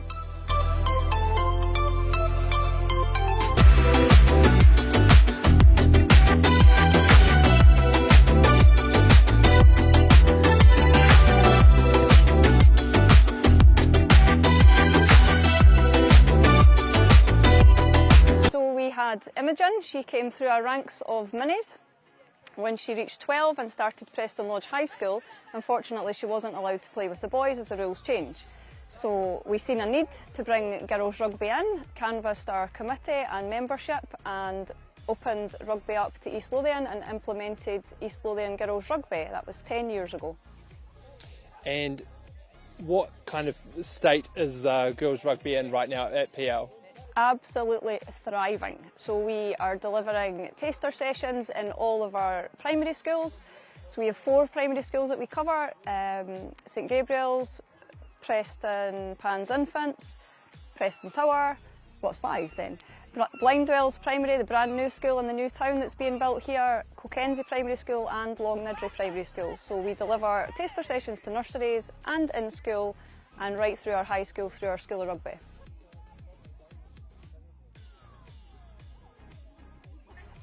[SPEAKER 9] Imogen, she came through our ranks of minis. When she reached 12 and started Preston Lodge High School, unfortunately she wasn't allowed to play with the boys as the rules changed. So we seen a need to bring girls rugby in, canvassed our committee and membership and opened rugby up to East Lothian and implemented East Lothian girls rugby. That was 10 years ago.
[SPEAKER 10] And what kind of state is girls rugby in right now at PL?
[SPEAKER 9] Absolutely thriving. So we are delivering taster sessions in all of our primary schools. So we have 4 primary schools that we cover, St Gabriel's, Preston Pan's Infants, Preston Tower, what's 5 then? Blindwell's Primary, the brand new school in the new town that's being built here, Clancy Primary School and Long Nidri Primary School. So we deliver taster sessions to nurseries and in school and right through our high school, through our School of Rugby.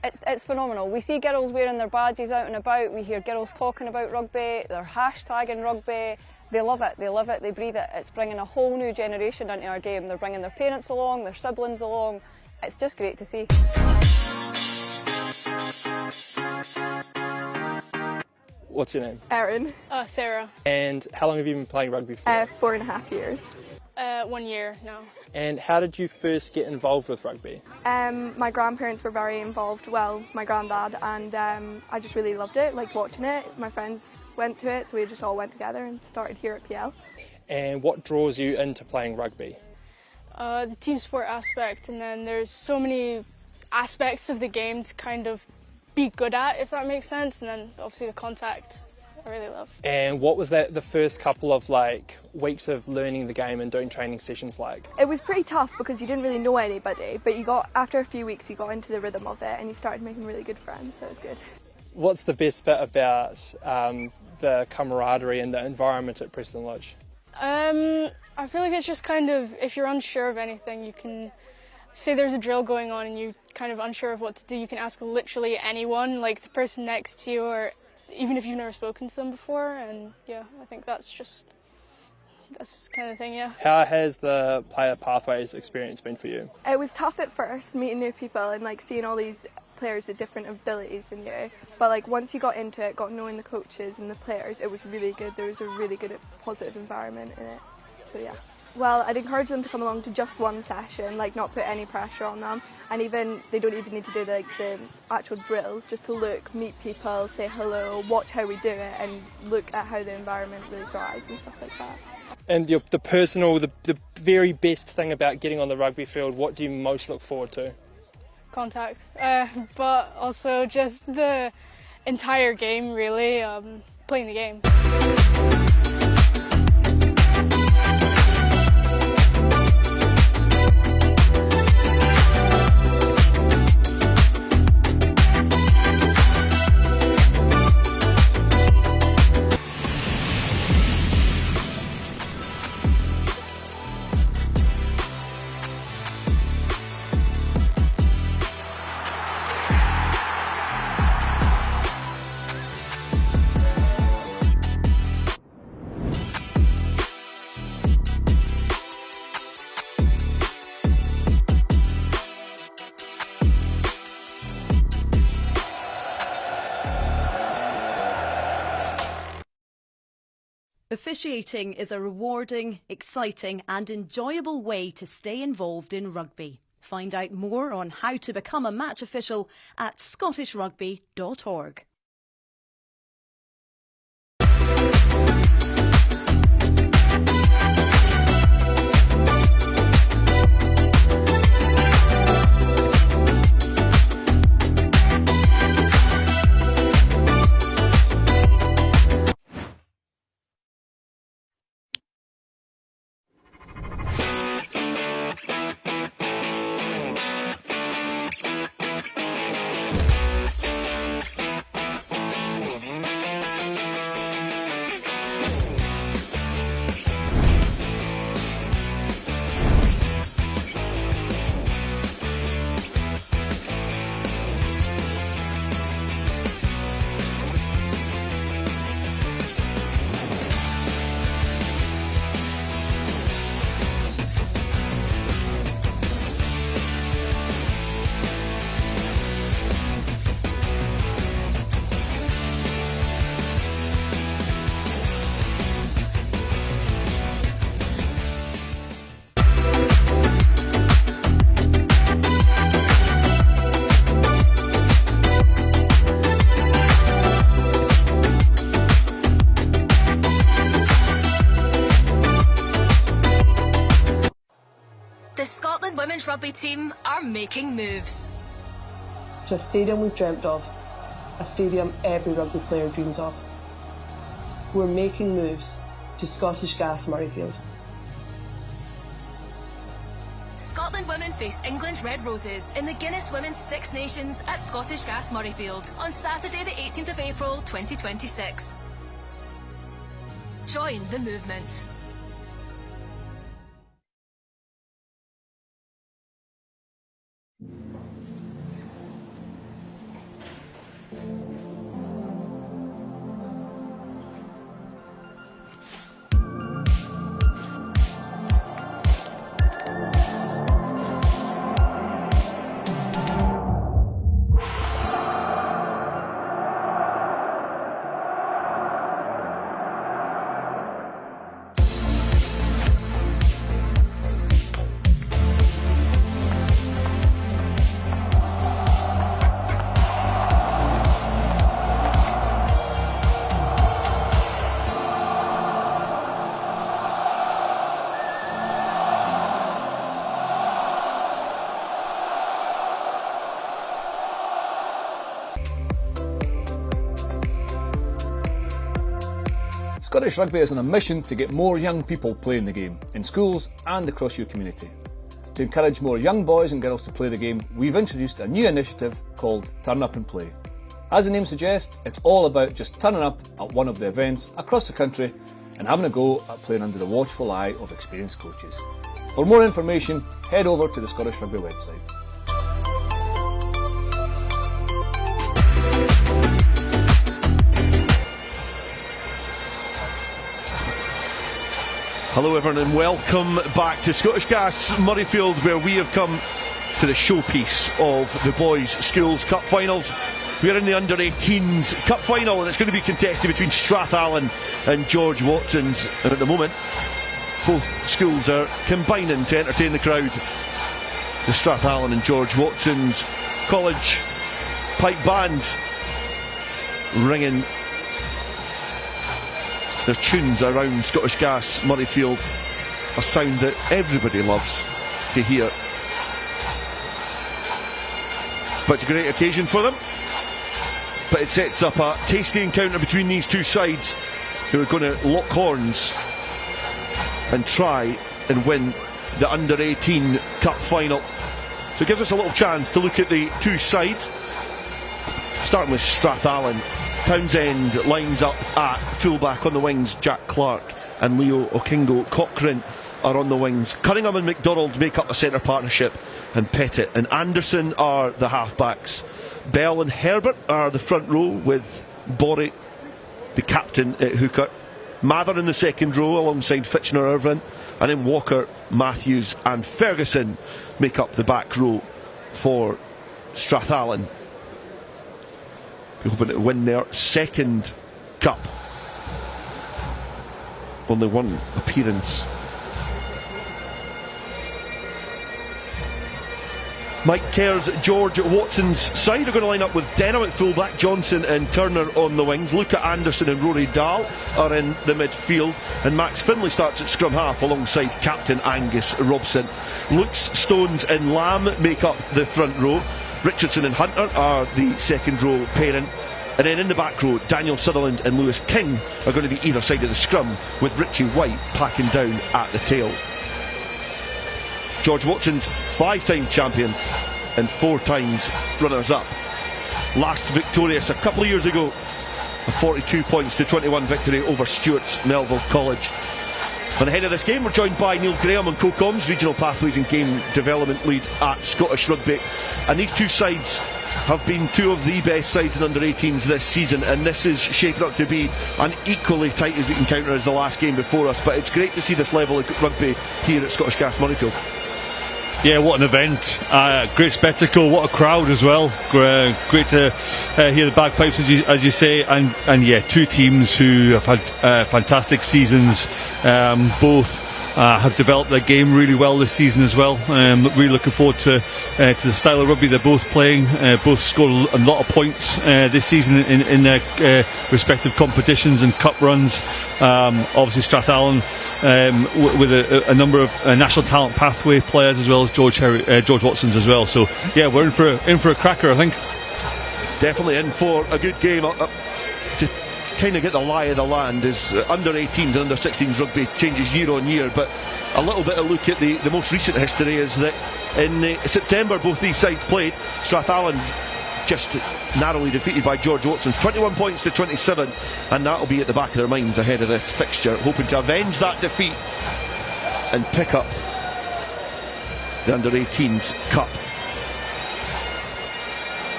[SPEAKER 9] It's phenomenal. We see girls wearing their badges out and about, we hear girls talking about rugby, they're hashtagging rugby, they love it, they breathe it. It's bringing a whole new generation into our game. They're bringing their parents along, their siblings along. It's just great to see.
[SPEAKER 10] What's your name?
[SPEAKER 11] Erin.
[SPEAKER 12] Sarah.
[SPEAKER 10] And how long have you been playing rugby for?
[SPEAKER 11] 4.5 years.
[SPEAKER 12] 1 year now.
[SPEAKER 10] And how did you first get involved with rugby?
[SPEAKER 11] My grandparents were very involved, well, my granddad, and I just really loved it, like watching it. My friends went to it, so we just all went together and started here at PL.
[SPEAKER 10] And what draws you into playing rugby?
[SPEAKER 12] The team sport aspect, and then there's so many aspects of the game to kind of be good at, if that makes sense, and then obviously the contact I really love.
[SPEAKER 10] And what was that the first couple of weeks of learning the game and doing training sessions like?
[SPEAKER 11] It was pretty tough because you didn't really know anybody, but after a few weeks you got into the rhythm of it and you started making really good friends, so it was good.
[SPEAKER 10] What's the best bit about the camaraderie and the environment at Preston Lodge?
[SPEAKER 12] I feel like it's just kind of, if you're unsure of anything, you can say there's a drill going on and you're kind of unsure of what to do, you can ask literally anyone, like the person next to you, or even if you've never spoken to them before. And yeah, I think that's kind of thing, yeah.
[SPEAKER 10] How has the player pathways experience been for you?
[SPEAKER 11] It was tough at first, meeting new people and seeing all these players with different abilities than you, but once you got into it, got knowing the coaches and the players, it was really good. There was a really good positive environment in it, so yeah. Well, I'd encourage them to come along to just one session, not put any pressure on them, and even they don't even need to do the actual drills, just to look, meet people, say hello, watch how we do it, and look at how the environment really thrives and stuff like that.
[SPEAKER 10] And the very best thing about getting on the rugby field, what do you most look forward to?
[SPEAKER 12] Contact, but also just the entire game, really, playing the game.
[SPEAKER 13] Officiating is a rewarding, exciting and enjoyable way to stay involved in rugby. Find out more on how to become a match official at scottishrugby.org.
[SPEAKER 6] Rugby team are making moves.
[SPEAKER 7] To a stadium we've dreamt of, a stadium every rugby player dreams of. We're making moves to Scottish Gas Murrayfield.
[SPEAKER 6] Scotland women face England's Red Roses in the Guinness Women's Six Nations at Scottish Gas Murrayfield on Saturday the 18th of April 2026. Join the movement.
[SPEAKER 8] Scottish Rugby is on a mission to get more young people playing the game, in schools and across your community. To encourage more young boys and girls to play the game, we've introduced a new initiative called Turn Up and Play. As the name suggests, it's all about just turning up at one of the events across the country and having a go at playing under the watchful eye of experienced coaches. For more information, head over to the Scottish Rugby website.
[SPEAKER 15] Hello everyone and welcome back to Scottish Gas Murrayfield, where we have come to the showpiece of the Boys Schools Cup Finals. We are in the Under-18s Cup Final and it's going to be contested between Strathallan and George Watson's, and at the moment both schools are combining to entertain the crowd. The Strathallan and George Watson's college pipe bands ringing their tunes around Scottish Gas Murrayfield, a sound that everybody loves to hear. But it's a great occasion for them, but it sets up a tasty encounter between these two sides who are going to lock horns and try and win the Under-18 Cup Final. So it gives us a little chance to look at the two sides, starting with Strathallan. Townsend lines up at fullback. On the wings, Jack Clark and Leo Okingo. Cochrane are on the wings. Cunningham and McDonald make up the centre partnership, and Pettit and Anderson are the halfbacks. Bell and Herbert are the front row, with Borry, the captain, at hooker. Mather in the second row alongside Fitchner Irvine, and then Walker, Matthews and Ferguson make up the back row for Strathallan, hoping to win their second cup. Only one appearance. Mike Kerr's George Watson's side are going to line up with Denham at fullback, Johnson and Turner on the wings. Luca Anderson and Rory Dahl are in the midfield, and Max Finlay starts at scrum half alongside captain Angus Robson. Lukes, Stones and Lamb make up the front row. Richardson and Hunter are the second row pairing, and then in the back row, Daniel Sutherland and Lewis King are going to be either side of the scrum, with Richie White packing down at the tail. George Watson's 5-time champions and 4 times runners-up. Last victorious a couple of years ago, a 42 points to 21 victory over Stewart's Melville College. And ahead of this game, we're joined by Neil Graham on co-coms, Regional Pathways and Game Development Lead at Scottish Rugby. And these two sides have been two of the best sides in under-18s this season, and this is shaping up to be an equally tight as encounter as the last game before us. But it's great to see this level of rugby here at Scottish Gas Murrayfield.
[SPEAKER 19] Yeah, what an event. Great spectacle, what a crowd as well. Great to hear the bagpipes, as you say, and yeah, two teams who have had fantastic seasons, both have developed their game really well this season as well. Really looking forward to the style of rugby they're both playing. Both scored a lot of points this season in their respective competitions and cup runs. Obviously Strathallan with a number of national talent pathway players, as well as George Watson's as well. So yeah, we're in for a cracker, I think.
[SPEAKER 15] Definitely in for a good game. To kind of get the lie of the land is under 18s and under 16s rugby changes year on year, but a little bit of look at the most recent history is that in September both these sides played. Strathallan just narrowly defeated by George Watson, 21 points to 27, and that'll be at the back of their minds ahead of this fixture, hoping to avenge that defeat and pick up the under 18s cup.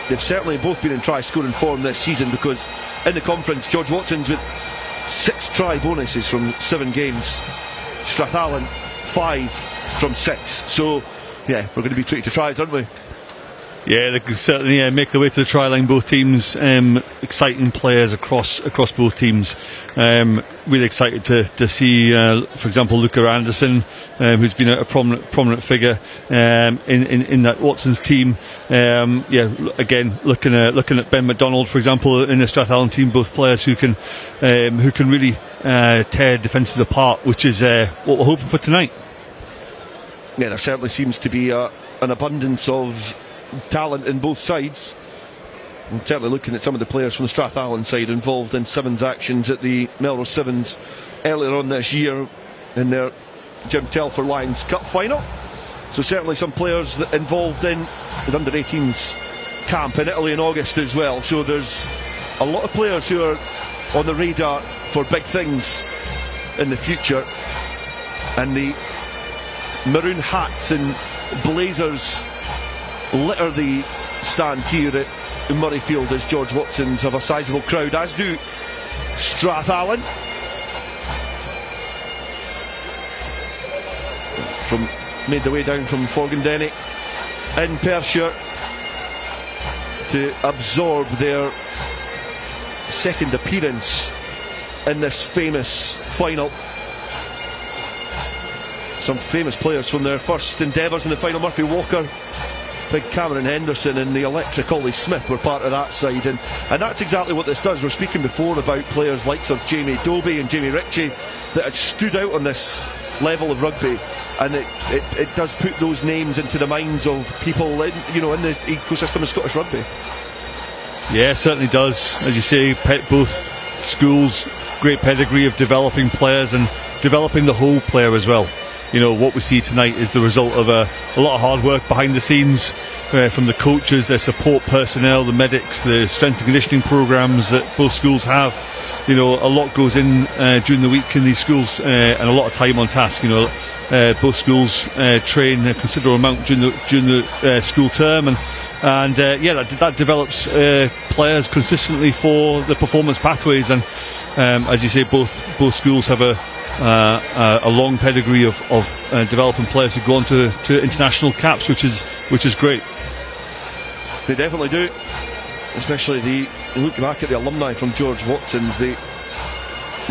[SPEAKER 15] They've certainly both been in try scoring form this season, because in the conference George Watson's with 6 try bonuses from 7 games, Strathallan 5 from 6. So yeah, we're going to be treated to tries, aren't we?
[SPEAKER 19] Yeah, they can certainly make their way to the try line, both teams. Exciting players across both teams. Really excited to see, for example, Luca Anderson, who's been a prominent figure in that Watson's team. Again, looking at Ben McDonald, for example, in the Strathallan team. Both players who can really tear defences apart, which is what we're hoping for tonight.
[SPEAKER 15] Yeah, there certainly seems to be an abundance of talent in both sides. I'm certainly looking at some of the players from the Strathallan side involved in Sevens actions at the Melrose Sevens earlier on this year in their Jim Telfer Lions Cup final. So certainly some players involved in the under 18s camp in Italy in August as well. So there's a lot of players who are on the radar for big things in the future, and the maroon hats and blazers litter the stand here at Murrayfield as George Watson's have a sizable crowd, as do Strathallan. Made their way down from Forgandenny in Perthshire to absorb their second appearance in this famous final. Some famous players from their first endeavours in the final. Murphy Walker, Big Cameron Henderson and the electric Ollie Smith were part of that side, and that's exactly what this does. We're speaking before about players like Sir Jamie Dobie and Jamie Ritchie that had stood out on this level of rugby, and it does put those names into the minds of people in the ecosystem of Scottish rugby.
[SPEAKER 19] Yeah, it certainly does. As you say, both schools, great pedigree of developing players and developing the whole player as well. What we see tonight is the result of a lot of hard work behind the scenes from the coaches, their support personnel, the medics, the strength and conditioning programs that both schools have. A lot goes in during the week in these schools, and a lot of time on task. Both schools train a considerable amount during the school term, and that develops players consistently for the performance pathways. And as you say, both schools have a long pedigree of developing players who go on to international caps, which is great.
[SPEAKER 15] They definitely do, especially you look back at the alumni from George Watson's, the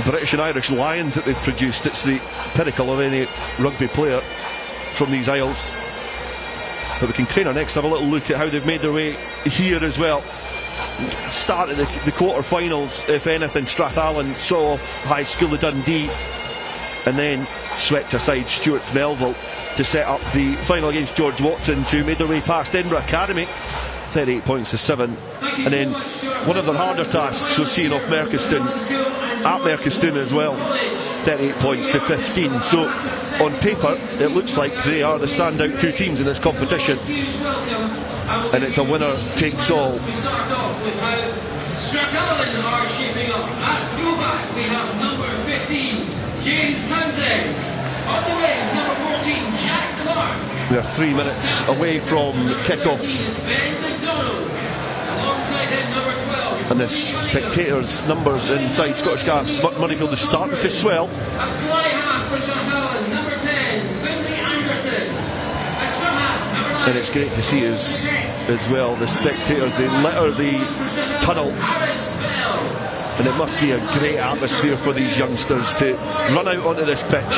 [SPEAKER 15] British and Irish Lions that they've produced. It's the pinnacle of any rugby player from these isles. But we can crane our necks and have a little look at how they've made their way here as well. Started the quarter-finals, if anything, Strathallan saw off High School of Dundee and then swept aside Stuart's Melville to set up the final against George Watson, who made their way past Edinburgh Academy, 38 points to 7. And then one of their harder tasks was seeing off Merchiston at Merchiston as well, 38 points to 15. So on paper it looks like they are the standout two teams in this competition, and it's a winner takes all.
[SPEAKER 1] Strathallan are shaping up. At fullback we have number 15 James Townsend. On the wing, number 14 Jack Clark.
[SPEAKER 15] We are 3 minutes away from kickoff,
[SPEAKER 1] Ben McDonald. Alongside him, number 12.
[SPEAKER 15] and the spectators' numbers inside Scottish Gas Murrayfield is starting to swell.
[SPEAKER 1] At fly half for Strathallan, number 10 Finlay Anderson. At scrum half, number 9.
[SPEAKER 15] And it's great to see as well the spectators. They litter the tunnel, and it must be a great atmosphere for these youngsters to run out onto this pitch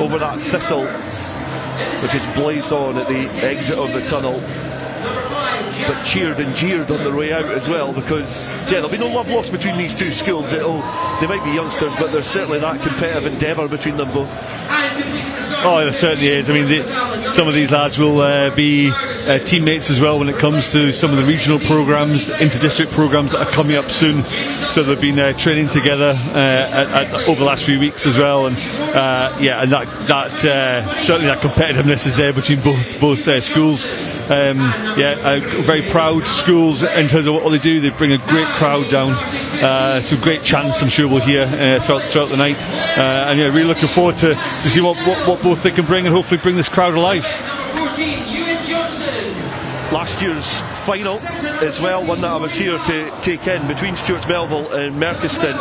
[SPEAKER 15] over that thistle which is blazed on at the exit of the tunnel, but cheered and jeered on their way out as well, because there'll be no love lost between these two schools. They might be youngsters, but there's certainly that competitive endeavour between them both.
[SPEAKER 19] Oh, there certainly is. I mean, some of these lads will be teammates as well when it comes to some of the regional programmes, inter-district programmes that are coming up soon. So they've been training together over the last few weeks as well, and that certainly that competitiveness is there between both schools. Very proud schools in terms of what they do. They bring a great crowd down. Some great chants I'm sure we'll hear throughout the night, and really looking forward to see what both they can bring, and hopefully bring this crowd alive.
[SPEAKER 15] Last year's final as well, one that I was here to take in, between Stuart Melville and Merchiston,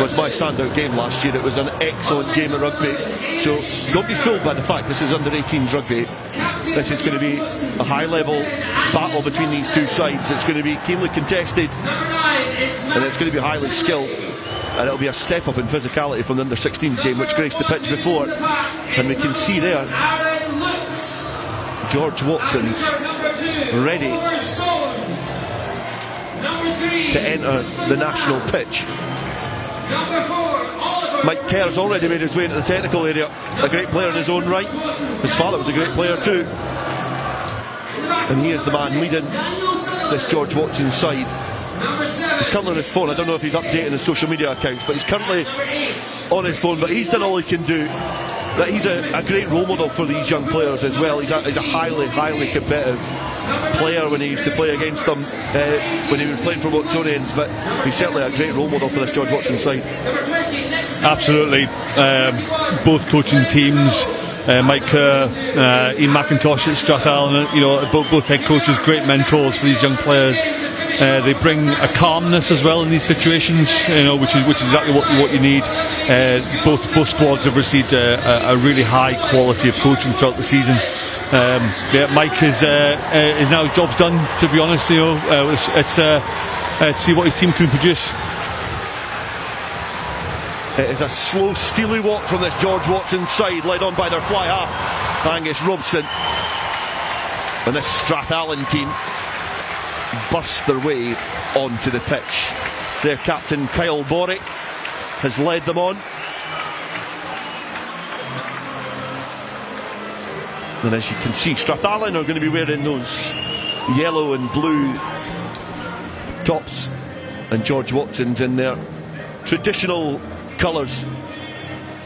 [SPEAKER 15] was my standout game last year. It was an excellent game of rugby, so don't be fooled by the fact this is under-18s rugby. This is going to be a high-level battle between these two sides. It's going to be keenly contested, and it's going to be highly skilled, and it'll be a step up in physicality from the under-16s game which graced the pitch before. And we can see there George Watson's ready to enter the national pitch. Mike Kerr's already made his way into the technical area, a great player in his own right. His father was a great player too, and he is the man leading this George Watson side. He's currently on his phone. I don't know if he's updating his social media accounts, but he's currently on his phone. But he's done all he can do. That he's a great role model for these young players as well. He's a highly competitive player when he used to play against them when he was playing for Watsonians, but he's certainly a great role model for this George Watson side.
[SPEAKER 19] Absolutely. Both coaching teams, Mike Kerr, Ian McIntosh at Strathallan, both head coaches, great mentors for these young players. They bring a calmness as well in these situations, which is exactly what you need. Both squads have received a really high quality of coaching throughout the season. Mike is now job's done. To be honest, let's see what his team can produce.
[SPEAKER 15] It is a slow, steely walk from this George Watson side, led on by their fly half, Angus Robson. And this Strathallan team burst their way onto the pitch. Their captain Kyle Borick has led them on. And as you can see, Strathallan are going to be wearing those yellow and blue tops, and George Watson's in their traditional colours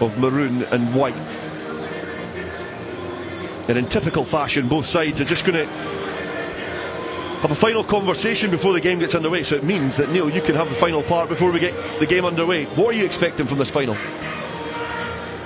[SPEAKER 15] of maroon and white. And in typical fashion, both sides are just going to have a final conversation before the game gets underway. So it means that, Neil, you can have the final part before we get the game underway. What are you expecting from this final?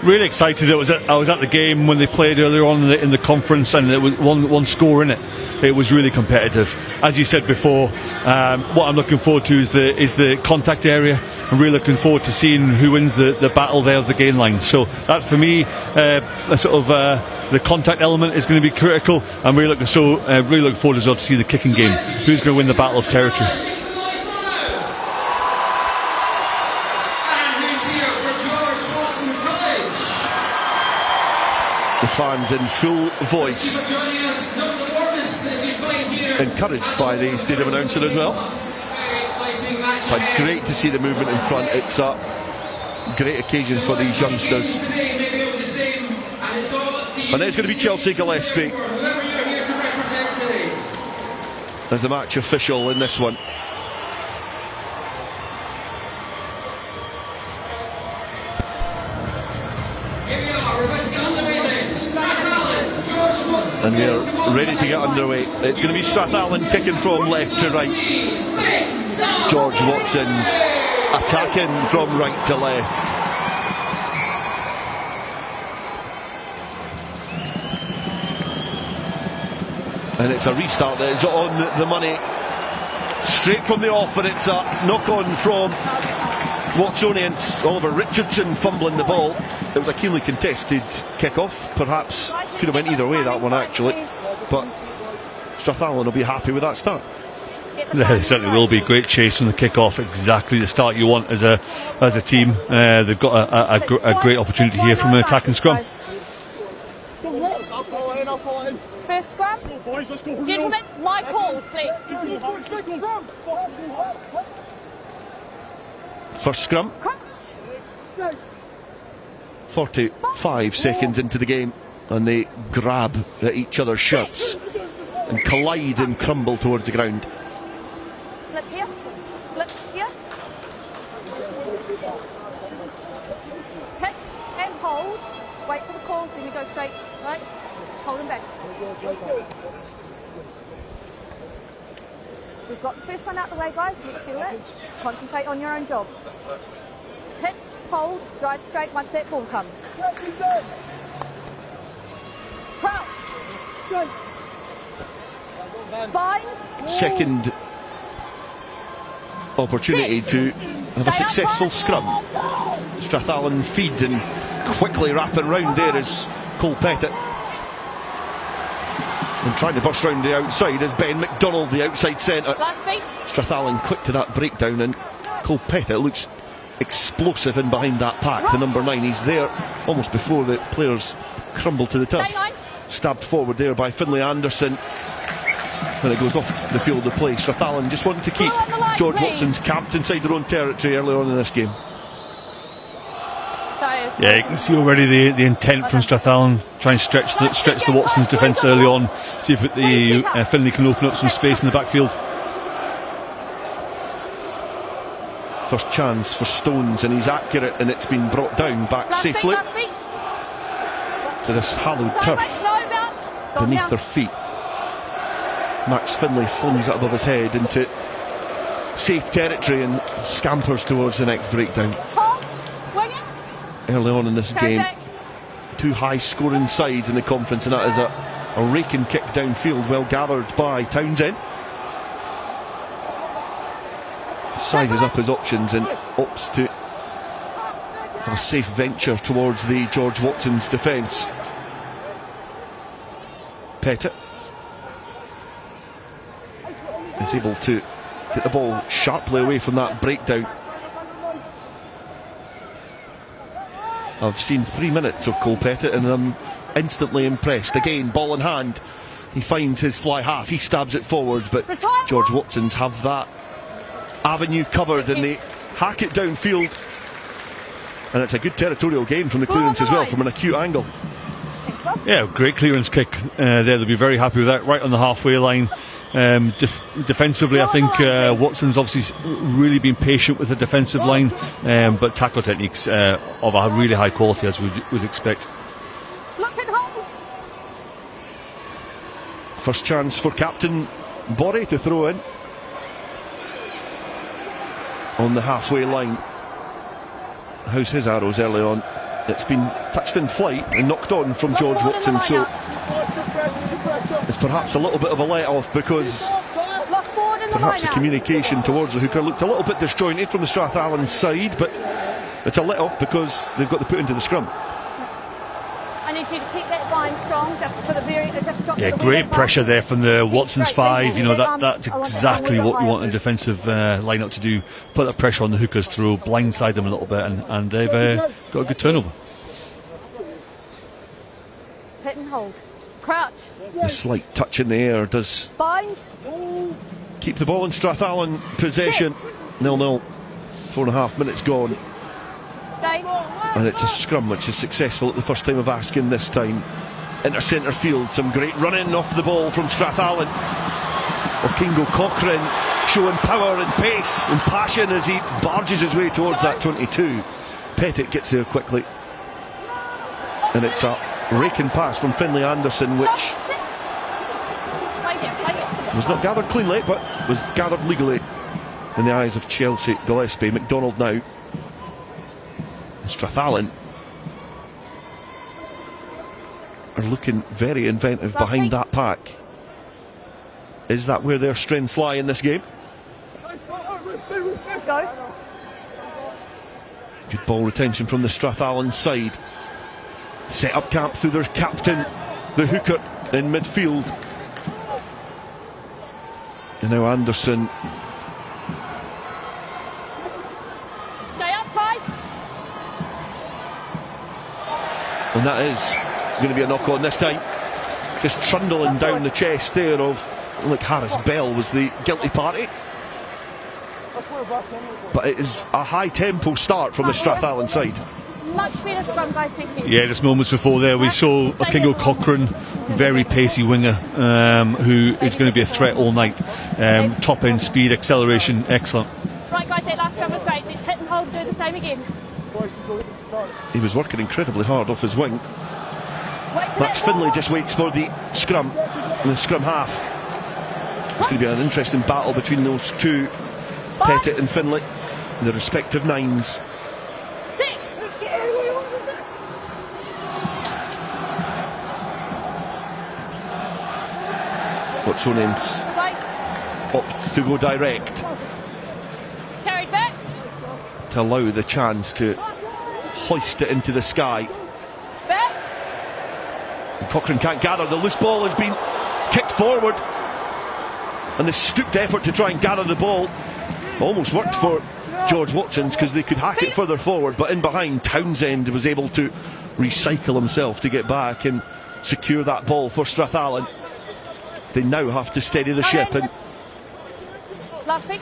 [SPEAKER 19] Really excited. I was at the game when they played earlier on in the conference, and there was one score in it. It was really competitive. As you said before, what I'm looking forward to is the contact area. I'm really looking forward to seeing who wins the battle there of the gain line. So that's for me the contact element is going to be critical. I'm really looking forward as well to see the kicking game. Who's going to win the battle of territory?
[SPEAKER 15] The fans in full voice, encouraged by the stadium announcer as well. But it's great to see the movement in front. It's a great occasion for these youngsters. And it's going to be Chelsea Gillespie as the match official in this one. And they're ready to get underway. It's going to be Strathallan kicking from left to right. George Watson's attacking from right to left. And it's a restart that is on the money. Straight from the off, and it's a knock-on from Watsonians. Oliver Richardson fumbling the ball. It was a keenly contested kick-off. Perhaps could have went either way, that one actually. But Strathallan will be happy with that start.
[SPEAKER 19] There certainly will be. Great chase from the kick-off. Exactly the start you want as a team. They've got a great opportunity here from an attacking scrum.
[SPEAKER 20] First scrum. Gentlemen, my calls, please.
[SPEAKER 15] First scrum. 45 seconds into the game, and they grab at each other's shirts and collide and crumble towards the ground.
[SPEAKER 20] Slipped here. Slipped here. Hit and hold. Wait for the calls, then we go straight. Right? Hold them back. We've got the first one out the way, guys. Let's settle it. Concentrate on your own jobs. Hit, hold, drive straight once that ball comes. Crouch. Bind.
[SPEAKER 15] Second opportunity to have a successful scrum. Strathallan feed and quickly wrapping round there is Cole Pettit. And trying to burst round the outside is Ben McDonald, the outside centre. Strathallan quick to that breakdown, and Cole Pettit looks explosive in behind that pack. The number 9, he's there almost before the players crumble to the turf. Stabbed forward there by Finlay Anderson, and it goes off the field of play. Strathallan just wanted to keep George Watson's camped inside their own territory early on in this game.
[SPEAKER 19] Yeah, you can see already the intent from Strathallan, try and stretch the Watsons defence early on, see if Finlay can open up some space in the backfield.
[SPEAKER 15] First chance for Stones, and he's accurate, and it's been brought down back safely to this hallowed turf beneath their feet. Max Finlay flings it above his head into safe territory and scampers towards the next breakdown. Early on in this game, two high scoring sides in the conference, and that is a raking kick downfield, well gathered by Townsend. Sizes up his options and opts to have a safe venture towards the George Watson's defence. Pettit is able to get the ball sharply away from that breakdown. I've seen 3 minutes of Cole Pettit and I'm instantly impressed. Again, ball in hand, he finds his fly half, he stabs it forward, but George Watson's have that avenue covered and they hack it downfield, and it's a good territorial gain from the clearance as well, from an acute angle.
[SPEAKER 19] Yeah, great clearance kick there. They'll be very happy with that, right on the halfway line. Defensively, I think Watson's obviously really been patient with the defensive line, but tackle techniques of a really high quality, as we would expect.
[SPEAKER 15] First chance for Captain Borry to throw in on the halfway line. How's his arrows early on? It's been touched in flight and knocked on from George Watson, so it's perhaps a little bit of a let-off, because perhaps the communication towards the hooker looked a little bit disjointed from the Strathallan side, but it's a let-off because they've got to put into the scrum.
[SPEAKER 20] I need you to keep that line strong, just for the very, just drop
[SPEAKER 19] Yeah, great pressure there from the Watson's 5. You know, that's exactly what you want a defensive line-up to do. Put that pressure on the hookers through, blindside them a little bit, and they've got a good turnover.
[SPEAKER 20] Hit and hold. Crouch.
[SPEAKER 15] A slight touch in the air does
[SPEAKER 20] Bind.
[SPEAKER 15] keep the ball in Strathallan possession. 0-0, 4.5 minutes gone.
[SPEAKER 20] Stay.
[SPEAKER 15] And it's a scrum which is successful at the first time of asking this time. Into centre field, some great running off the ball from Strathallan. Okingo Cochrane showing power and pace and passion as he barges his way towards that 22. Pettit gets there quickly, and it's a raking pass from Finlay Anderson, which was not gathered cleanly but was gathered legally in the eyes of Chelsea Gillespie. McDonald now. Strathallan are looking very inventive behind that pack. Is that where their strengths lie in this game? Good ball retention from the Strathallan side. Set up camp through their captain, the hooker, in midfield. And now Anderson.
[SPEAKER 20] Stay up, guys.
[SPEAKER 15] And that is going to be a knock on this time. Just trundling down the chest there of, like, Harris Bell was the guilty party. But it is a high tempo start from the Strathallan side.
[SPEAKER 20] Much better scrum, guys, thank you.
[SPEAKER 19] Yeah, just moments before there we saw a Kingo Cochrane, very pacey winger, who is going to be a threat all night. Top end speed, acceleration, excellent.
[SPEAKER 20] Right, guys, that last scrum was great. Let's hit and hold, do the same again.
[SPEAKER 15] He was working incredibly hard off his wing. Max Finlay just waits for the scrum, the scrum half. It's going to be an interesting battle between those two, Pettit and Finlay, the respective nines.
[SPEAKER 20] 6.
[SPEAKER 15] Watsonians opt to go direct
[SPEAKER 20] Carried back.
[SPEAKER 15] to allow the chance to hoist it into the sky.
[SPEAKER 20] Back.
[SPEAKER 15] And Cochrane can't gather. The loose ball has been kicked forward, and the stooped effort to try and gather the ball almost worked for George Watsons, because they could hack it further forward, but in behind, Townsend was able to recycle himself to get back and secure that ball for Strathallan. They now have to steady the ship, and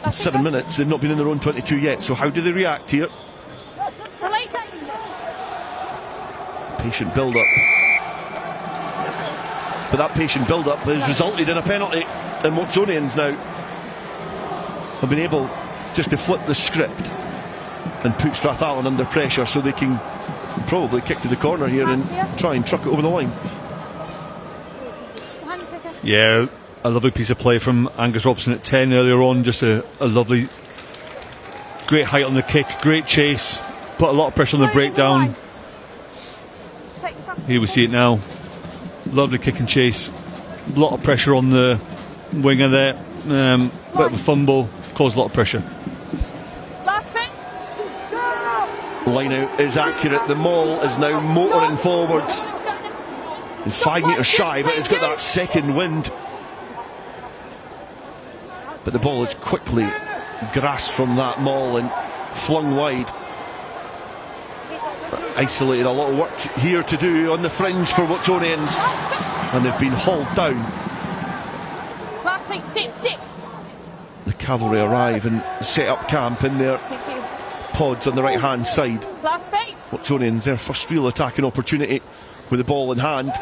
[SPEAKER 15] in 7 minutes they've not been in their own 22 yet, so how do they react here? Patient build-up, but that patient build-up has resulted in a penalty, and Watsonians now have been able just to flip the script and put Strathallan under pressure, so they can probably kick to the corner here and try and truck it over the line.
[SPEAKER 19] Yeah, a lovely piece of play from Angus Robson at 10 earlier on. Just a lovely, great height on the kick, great chase, put a lot of pressure on the breakdown. Here we see it now. Lovely kick and chase, a lot of pressure on the winger there. Bit of a fumble, caused a lot of pressure.
[SPEAKER 15] Line out is accurate. The maul is now motoring forwards. And 5 metres shy, but it's got that second wind. But the ball is quickly grasped from that maul and flung wide. Isolated, a lot of work here to do on the fringe for Watsonians, and they've been hauled down.
[SPEAKER 20] Last week, sit.
[SPEAKER 15] The cavalry arrive and set up camp in their pods on the right hand side.
[SPEAKER 20] Last week.
[SPEAKER 15] Watsonians, their first real attacking opportunity with the ball in hand.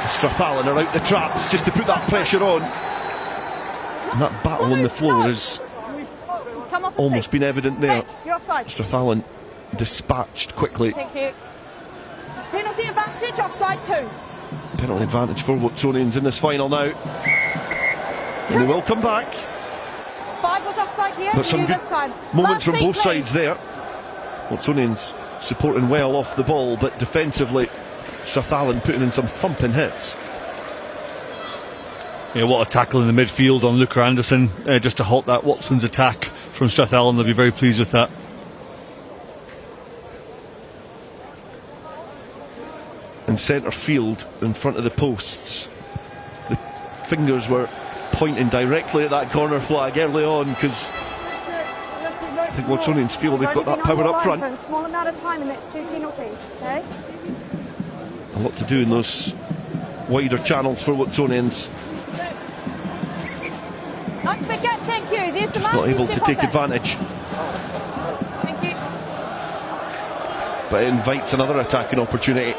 [SPEAKER 15] Strathallan are out the traps just to put that pressure on, and that battle on the floor has almost been evident there. Strathallan dispatched quickly.
[SPEAKER 20] Thank you. Penalty advantage, offside 2.
[SPEAKER 15] Penalty advantage for Watsonians in this final now, and they will come back.
[SPEAKER 20] 5 was offside here.
[SPEAKER 15] But some good
[SPEAKER 20] this time.
[SPEAKER 15] moments from both
[SPEAKER 20] please.
[SPEAKER 15] sides there. Watsonians supporting well off the ball, but defensively Strathallan putting in some thumping hits.
[SPEAKER 19] Yeah, what a tackle in the midfield on Luca Anderson, just to halt that Watson's attack from Strathallan. They'll be very pleased with that.
[SPEAKER 15] In centre field, in front of the posts, the fingers were pointing directly at that corner flag early on, because I think Watsonians feel they've got that power up front.
[SPEAKER 20] For a small amount of time, and that's 2 penalties. Okay.
[SPEAKER 15] A lot to do in those wider channels for Watsonians.
[SPEAKER 20] Nice big gap, thank you. There's the
[SPEAKER 15] Just not able to take advantage.
[SPEAKER 20] Thank you.
[SPEAKER 15] But it invites another attacking opportunity.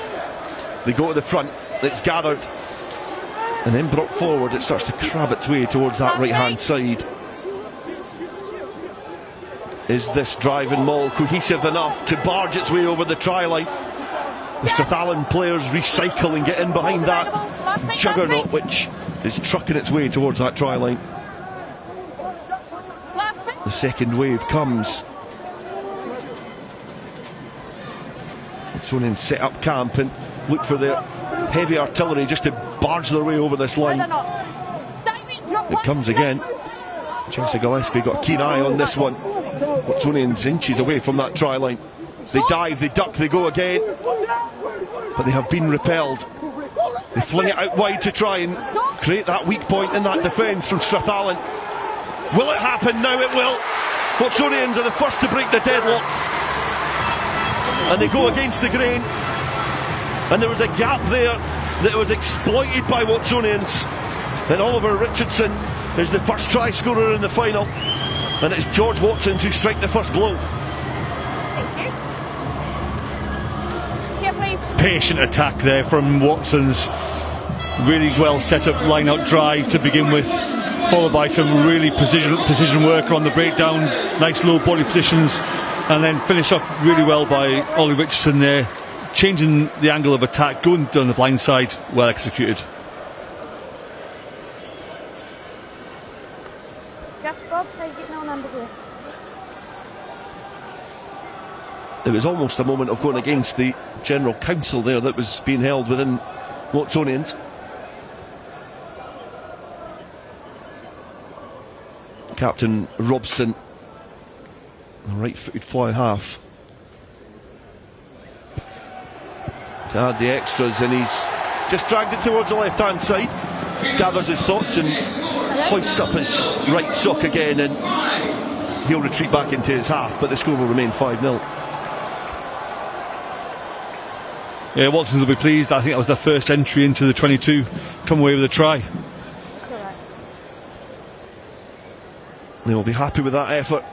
[SPEAKER 15] They go to the front, it's gathered, and then brought forward. It starts to crab its way towards that right hand side. Is this driving maul cohesive enough to barge its way over the try line? The Strathallan players recycle and get in behind that juggernaut, which is trucking its way towards that try line. The second wave comes. Watsonians set up camp and look for their heavy artillery just to barge their way over this line. It comes again. Chelsea Gillespie got a keen eye on this one. Watsonians inches away from that try line. They dive, they duck, they go again, but they have been repelled. They fling it out wide to try and create that weak point in that defence from Strathallan. Will it happen? Now it will. Watsonians are the first to break the deadlock. And they go against the grain. And there was a gap there that was exploited by Watsonians. And Oliver Richardson is the first try scorer in the final. And it's George Watsons who strike the first blow.
[SPEAKER 20] Here, please.
[SPEAKER 19] Patient attack there from Watsons. Really well set up line-out drive to begin with, followed by some really precision work on the breakdown, nice low body positions, and then finish off really well by Ollie Richardson there, changing the angle of attack, going down the blind side, well executed.
[SPEAKER 20] Yes, Bob, how are you getting on under here?
[SPEAKER 15] It was almost a moment of going against the general council there that was being held within Watsonians. Captain Robson, the right-footed fly half, to add the extras, and he's just dragged it towards the left-hand side, gathers his thoughts and hoists up his right sock again, and he'll retreat back into his half, but the score will remain 5-0.
[SPEAKER 19] Yeah, Watsons will be pleased. I think that was their first entry into the 22, come away with a try.
[SPEAKER 15] They will be happy with that effort,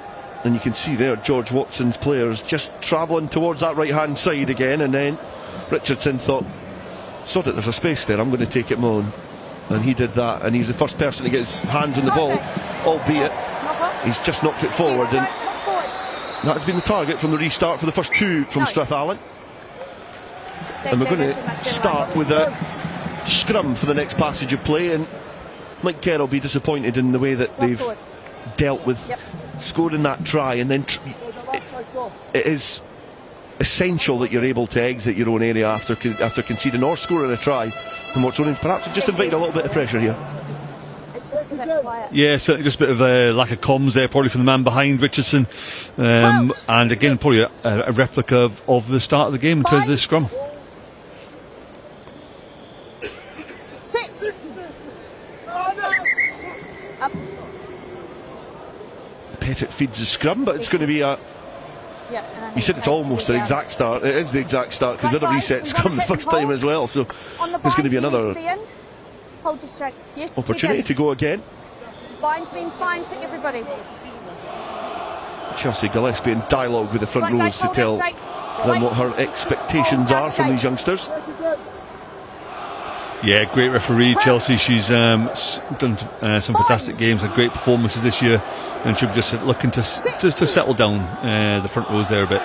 [SPEAKER 15] and you can see there George Watson's players just travelling towards that right hand side again, and then Richardson thought, sod it, there's a space there, I'm going to take it on, and he did that, and he's the first person to get his hands on the ball, albeit he's just knocked it forward, and that has been the target from the restart for the first two from Strathallan. And we're going to start with a scrum for the next passage of play, and Mike Kerr will be disappointed in the way that they've dealt with scoring that try, and then it is essential that you're able to exit your own area after conceding or scoring a try. And what's only perhaps just invited a little bit of pressure here.
[SPEAKER 20] It's just a bit quiet.
[SPEAKER 19] Yeah, certainly just a bit of a lack of comms there, probably from the man behind Richardson, and again probably a replica of the start of the game in terms of this scrum.
[SPEAKER 20] Sit. Up.
[SPEAKER 15] Pettit feeds the scrum, but it's going to be a...
[SPEAKER 20] Yeah,
[SPEAKER 15] you said it's almost an exact start. It is the exact start, because we had a reset scrum the first time as well, so there's going to be another
[SPEAKER 20] hold your strike. Yes,
[SPEAKER 15] opportunity to go again.
[SPEAKER 20] Bind means fine for everybody.
[SPEAKER 15] Chelsea Gillespie in dialogue with the front rows to tell them what her expectations are from these youngsters.
[SPEAKER 19] Yeah, great referee, Chelsea. She's done some fantastic games and great performances this year, and she'll be just looking to settle down the front rows there a bit.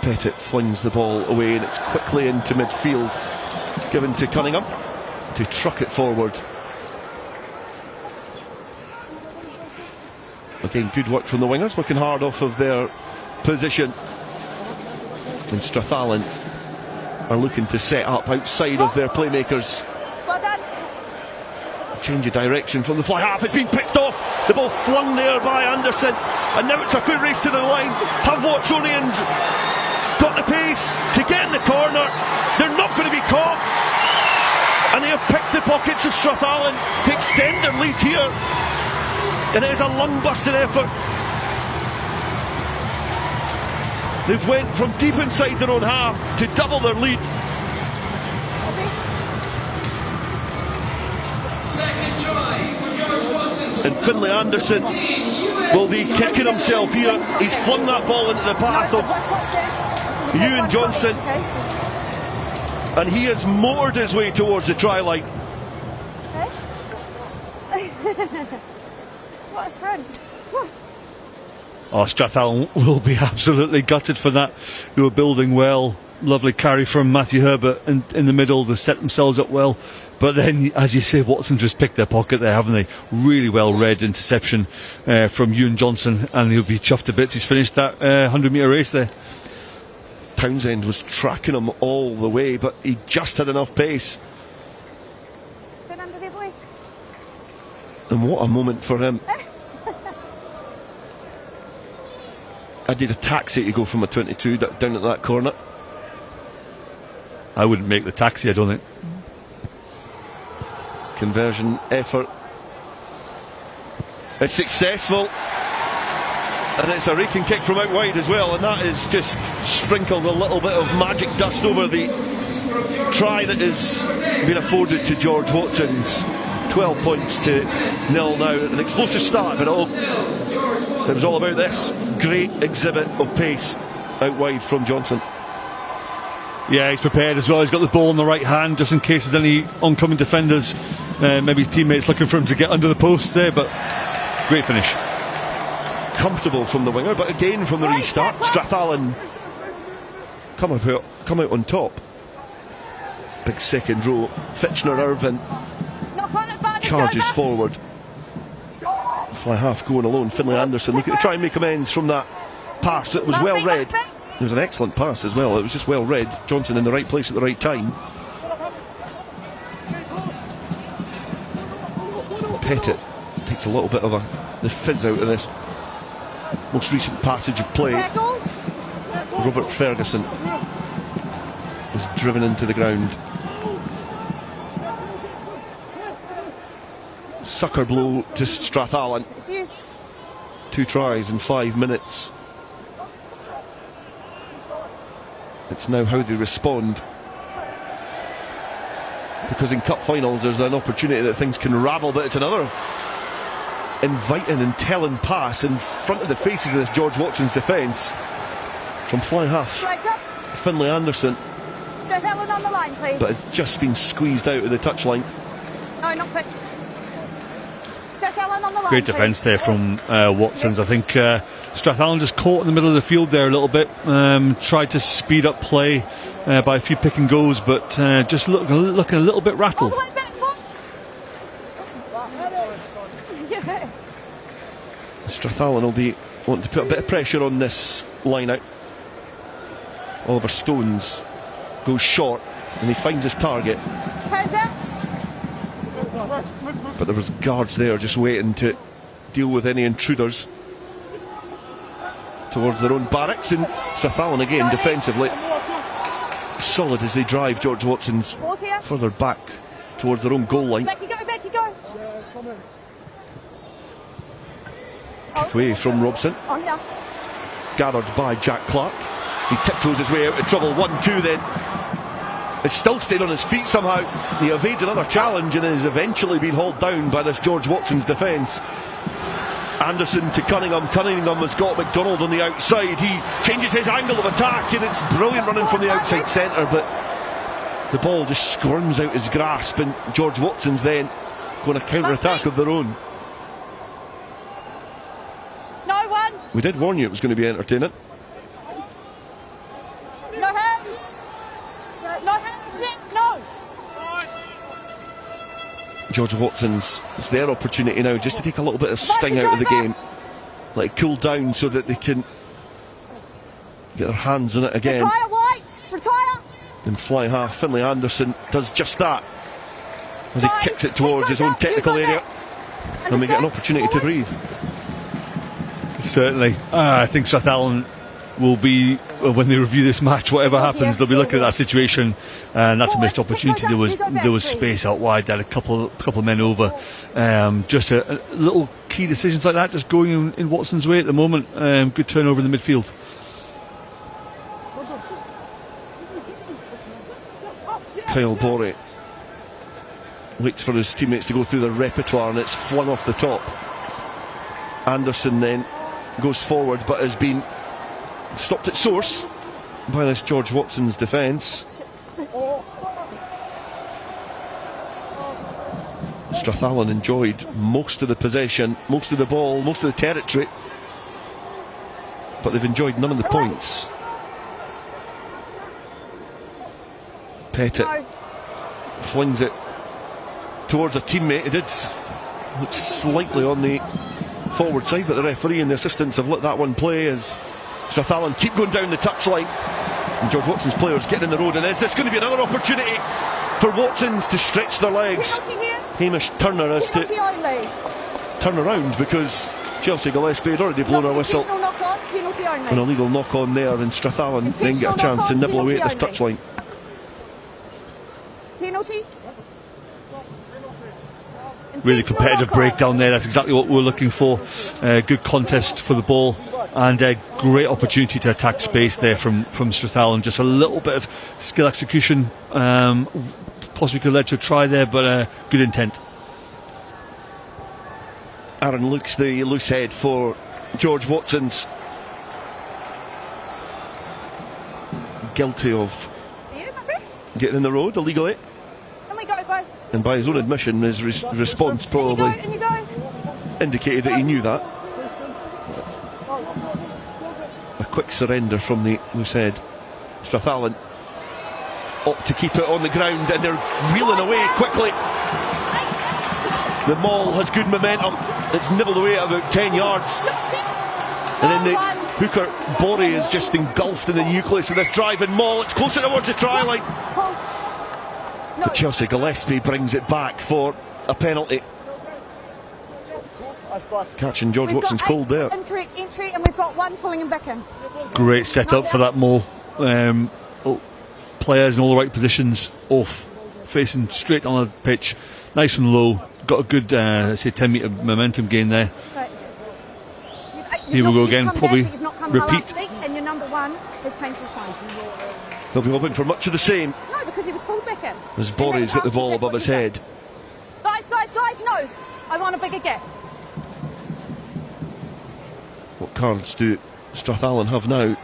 [SPEAKER 15] Pettit flings the ball away, and it's quickly into midfield, given to Cunningham to truck it forward. Again, good work from the wingers, working hard off of their position. And Strathallan are looking to set up outside of their playmakers. Change of direction from the fly half. It's been picked off. The ball flung there by Anderson, and now it's a foot race to the line. Have Watsonians got the pace to get in the corner? They're not going to be caught, and they have picked the pockets of Strathallan to extend their lead here, and it is a lung-busting effort. They've went from deep inside their own half to double their lead.
[SPEAKER 1] Second try for George Watson.
[SPEAKER 15] And Finlay Anderson will be kicking himself here. He's flung that ball into the path of Ewan Johnson, and he has motored his way towards the try line.
[SPEAKER 20] What a sprint.
[SPEAKER 19] Oh, Strathallan will be absolutely gutted for that. They were building well. Lovely carry from Matthew Herbert in the middle to set themselves up well. But then, as you say, Watson just picked their pocket there, haven't they? Really well read interception from Ewan Johnson, and he'll be chuffed to bits. He's finished that 100-metre race there.
[SPEAKER 15] Townsend was tracking him all the way, but he just had enough pace.
[SPEAKER 20] Good under there, boys.
[SPEAKER 15] And what a moment for him. I did a taxi to go from a 22 down at that corner.
[SPEAKER 19] I wouldn't make the taxi, I don't think.
[SPEAKER 15] Conversion effort It's successful. And it's a raking kick from out wide as well, and that is just sprinkled a little bit of magic dust over the try that has been afforded to George Watson's. 12 points to 0 now. An explosive start, but it was all about this great exhibit of pace out wide from Johnson.
[SPEAKER 19] Yeah, he's prepared as well. He's got the ball in the right hand just in case there's any oncoming defenders. Maybe his teammates looking for him to get under the post there, but great finish.
[SPEAKER 15] Comfortable from the winger, but again from the restart, Strathallan come out on top. Big second row. Fitchner Irvin charges forward. Fly half going alone. Finlay Anderson looking to try and make amends from that pass. It was well read. It was an excellent pass as well. It was just well read. Johnson in the right place at the right time. Pettit takes a little bit of the fizz out of this most recent passage of play. Robert Ferguson is driven into the ground. Sucker blow to Strathallan. 2 tries in 5 minutes. It's now how they respond, because in cup finals there's an opportunity that things can ravel, but it's another inviting and telling pass in front of the faces of this George Watson's defence from fly half Finlay Anderson.
[SPEAKER 20] Strathallan on the line, please.
[SPEAKER 15] But it's just been squeezed out of the touchline.
[SPEAKER 20] No, not quick. Strathallan on the line.
[SPEAKER 19] Great defence there from Watson's. I think Strathallan just caught in the middle of the field there a little bit. Tried to speed up play by a few pick and goes, but just looking a little bit rattled.
[SPEAKER 15] Strathallan will be wanting to put a bit of pressure on this line out. Oliver Stones goes short and he finds his target. But there was guards there just waiting to deal with any intruders towards their own barracks, and Strathallan again defensively solid as they drive George Watson's further back towards their own goal line.
[SPEAKER 20] Back you go.
[SPEAKER 15] Kick away from Robson. Gathered by Jack Clark. He tiptoes his way out of trouble. 1-2 then. It's still stayed on his feet somehow. He evades another challenge and is eventually being hauled down by this George Watson's defence. Anderson to Cunningham. Cunningham has got McDonald on the outside. He changes his angle of attack, and it's brilliant running from the outside centre, but the ball just squirms out his grasp, and George Watson's then going to counter-attack of their own.
[SPEAKER 20] No one.
[SPEAKER 15] We did warn you it was going to be entertaining.
[SPEAKER 20] No hands. No hands, Nick. No.
[SPEAKER 15] George Watson's, it's their opportunity now just to take a little bit of sting out of the game, let it cool down so that they can get their hands on it again.
[SPEAKER 20] Retire, White. Retire.
[SPEAKER 15] And fly half Finlay Anderson does just that as he kicks it towards his own technical area, and we get an opportunity to breathe.
[SPEAKER 19] Certainly. I think Strathallan will be, when they review this match, whatever happens, they'll be looking at that situation, and that's a missed opportunity. There was space out wide, there a couple of men over. Just a little key decisions like that just going in Watson's way at the moment. Good turnover in the midfield.
[SPEAKER 15] Kyle Borey waits for his teammates to go through their repertoire, and it's flung off the top. Anderson then goes forward, but has been stopped at source by this George Watson's defence. Strathallan enjoyed most of the possession, most of the ball, most of the territory, but they've enjoyed none of the points. Pettit flings it towards a teammate. He did look slightly on the forward side, but the referee and the assistants have let that one play as Strathallan keep going down the touchline, and George Watson's players get in the road. And is this going to be another opportunity for Watson's to stretch their legs? Hamish Turner has to turn around because Chelsea Gillespie had already blown a whistle. An illegal knock on there, and Strathallan then get a chance to nibble away at this touchline.
[SPEAKER 20] Penalty.
[SPEAKER 19] really competitive breakdown there. That's exactly what we're looking for. Good contest for the ball, and a great opportunity to attack space there from Strathallan. Just a little bit of skill execution possibly could have led to a try there, but good intent.
[SPEAKER 15] Aaron Luke's the loose head for George Watson's. Guilty of getting in the road illegally.
[SPEAKER 20] And we go, guys.
[SPEAKER 15] And by his own admission, his response probably indicated that he knew that. A quick surrender from the loose head. Strathallan opt to keep it on the ground, and they're reeling away quickly. The maul has good momentum. It's nibbled away at about 10 yards. And then the hooker Borey is just engulfed in the nucleus of this driving maul. It's closer towards the try line. But Chelsea Gillespie brings it back for a penalty. Catching George Watson's cold there.
[SPEAKER 20] Incorrect entry, and we've got one pulling him back in.
[SPEAKER 19] Great setup for that maul. Players in all the right positions, off, facing straight on the pitch, nice and low. Got a good, say, 10-metre momentum gain there.
[SPEAKER 20] Right.
[SPEAKER 19] Here we go again, probably repeat.
[SPEAKER 20] And your number one has changed his mind.
[SPEAKER 15] They'll be hoping for much of the same.
[SPEAKER 20] No, because he was pulled back in.
[SPEAKER 15] As Borey's got the ball above his head.
[SPEAKER 20] Guys, no! I want a bigger gap.
[SPEAKER 15] What cards do Strathallan have now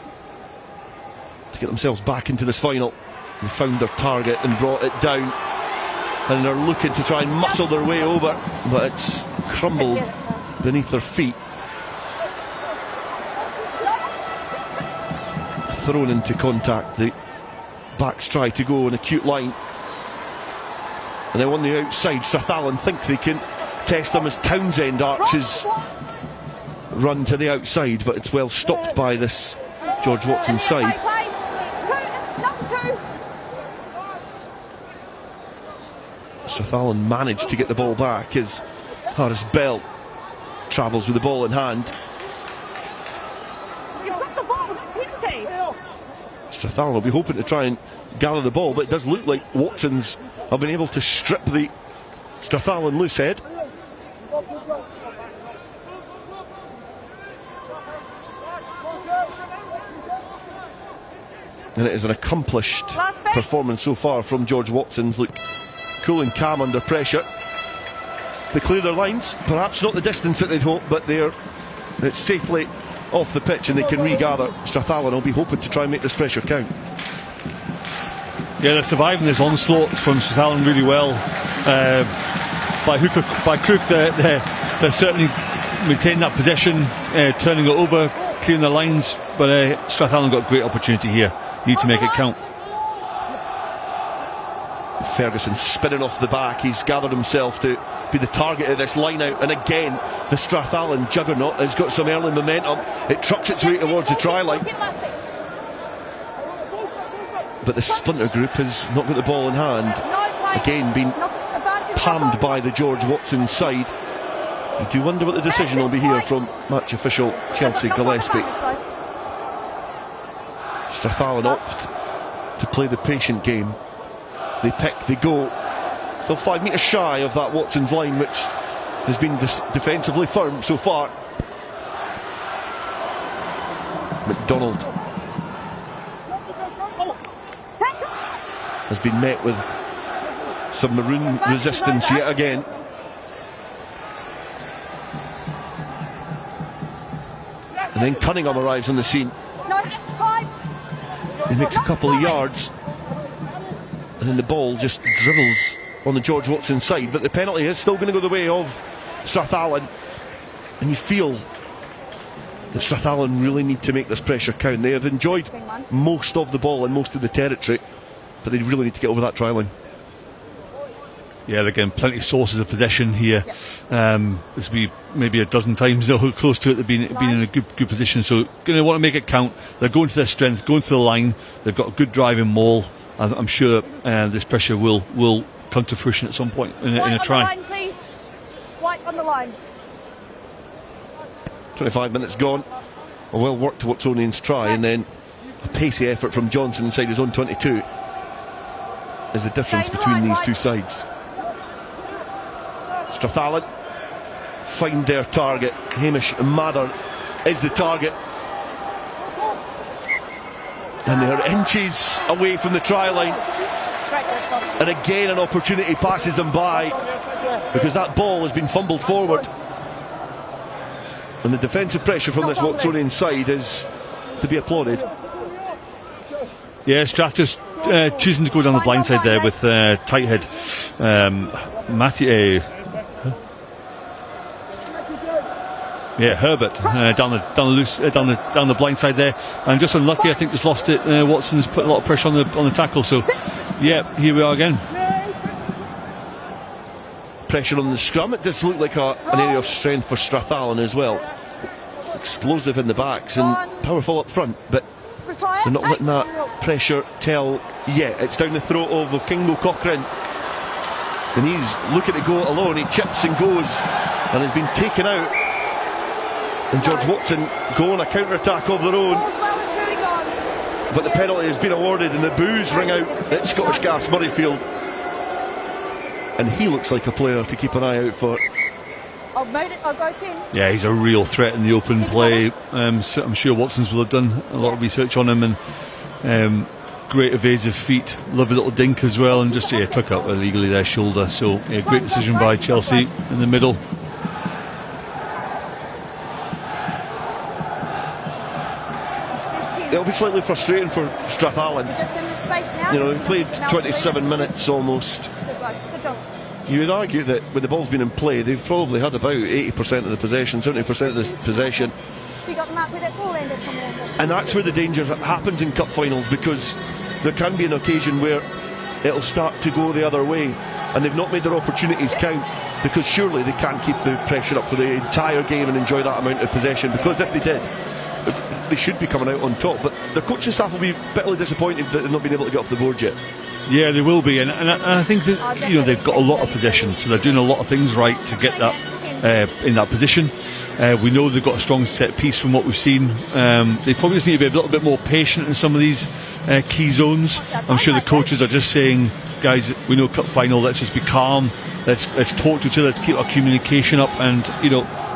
[SPEAKER 15] to get themselves back into this final? They found their target and brought it down, and they're looking to try and muscle their way over, but it's crumbled beneath their feet. Thrown into contact, the backs try to go an acute line, and then on the outside Strathallan think they can test them as Townsend arches run to the outside, but it's well stopped by this George Watson side. Strathallan managed to get the ball back as Harris Bell travels with the ball in hand.
[SPEAKER 20] You've got the ball, empty.
[SPEAKER 15] Strathallan will be hoping to try and gather the ball, but it does look like Watsons have been able to strip the Strathallan loose head. And it is an accomplished performance so far from George Watson's. Look cool and calm under pressure. They clear their lines, perhaps not the distance that they'd hoped, but it's safely off the pitch and they can regather. Strathallan will be hoping to try and make this pressure count.
[SPEAKER 19] Yeah, they're surviving this onslaught from Strathallan really well. By hook or by crook, they're certainly maintaining that possession, turning it over, clearing the lines, but Strathallan got a great opportunity here. Need to make it count.
[SPEAKER 15] Ferguson spinning off the back. He's gathered himself to be the target of this line out, and again the Strathallan juggernaut has got some early momentum. It trucks its way towards the try line, but the splinter group has not got the ball in hand. Again being palmed by the George Watson side. I do wonder what the decision will be here from match official Chelsea Gillespie. Strathallan opt to play the patient game. They pick, they go. Still 5 metres shy of that Watson's line, which has been defensively firm so far. McDonald has been met with some maroon resistance yet again. And then Cunningham arrives on the scene. He makes a couple of yards, and then the ball just dribbles on the George Watson side, but the penalty is still going to go the way of Strathallan, and you feel that Strathallan really need to make this pressure count. They have enjoyed most of the ball and most of the territory, but they really need to get over that try line.
[SPEAKER 19] Yeah, again, plenty of sources of possession here. This will be maybe a dozen times though, close to it. They've been in a good position, so going to want to make it count. They're going to their strength, going to the line. They've got a good driving maul. I'm sure this pressure will come to fruition at some point in a try.
[SPEAKER 20] White on the line, please. White on the line.
[SPEAKER 15] 25 minutes gone. A well worked Watsonians try, and then a pacey effort from Johnson inside his own 22 is the difference between these two sides. Strathallan find their target. Hamish Mather is the target. And they're inches away from the try line. And again an opportunity passes them by, because that ball has been fumbled forward. And the defensive pressure from this Watsonian side is to be applauded.
[SPEAKER 19] Yeah, Strath just choosing to go down the blind side there with tight head Matthew. Herbert down the blind side there, and just unlucky. I think just lost it. Watson's put a lot of pressure on the tackle. So, yeah, here we are again.
[SPEAKER 15] Pressure on the scrum. It does look like an area of strength for Strathallan as well. Explosive in the backs and powerful up front, but they're not letting that pressure tell yet. It's down the throat of Okingo Cochrane, and he's looking to go it alone. He chips and goes, and has been taken out. And George Watson go on a counter-attack of their own, but the penalty has been awarded and the boos ring out at Scottish Gas Murrayfield, and he looks like a player to keep an eye out for.
[SPEAKER 20] I'll go to him.
[SPEAKER 19] Yeah, he's a real threat in the open play. So I'm sure Watson's will have done a lot of research on him, and great evasive feet, lovely little dink as well, and just took out illegally their shoulder. So great decision by Chelsea in the middle.
[SPEAKER 15] It'll be slightly frustrating for Strathallan.
[SPEAKER 20] Just in the space now.
[SPEAKER 15] You know, he played 27 minutes almost. You would argue that when the ball's been in play, they've probably had about 80% of the possession, 70% of the possession.
[SPEAKER 20] We got them out with it full end.
[SPEAKER 15] And that's where the danger happens in cup finals, because there can be an occasion where it'll start to go the other way, and they've not made their opportunities count, because surely they can't keep the pressure up for the entire game and enjoy that amount of possession, because if they did, they should be coming out on top. But the coaching staff will be bitterly disappointed that they've not been able to get off the board yet.
[SPEAKER 19] Yeah, they will be, and I think that they've got a lot of possession, so they're doing a lot of things right to get that in that position. We know they've got a strong set piece from what we've seen. They probably just need to be a little bit more patient in some of these key zones. I'm sure the coaches are just saying, guys, we know cup final, let's just be calm, let's talk to each other, let's keep our communication up, and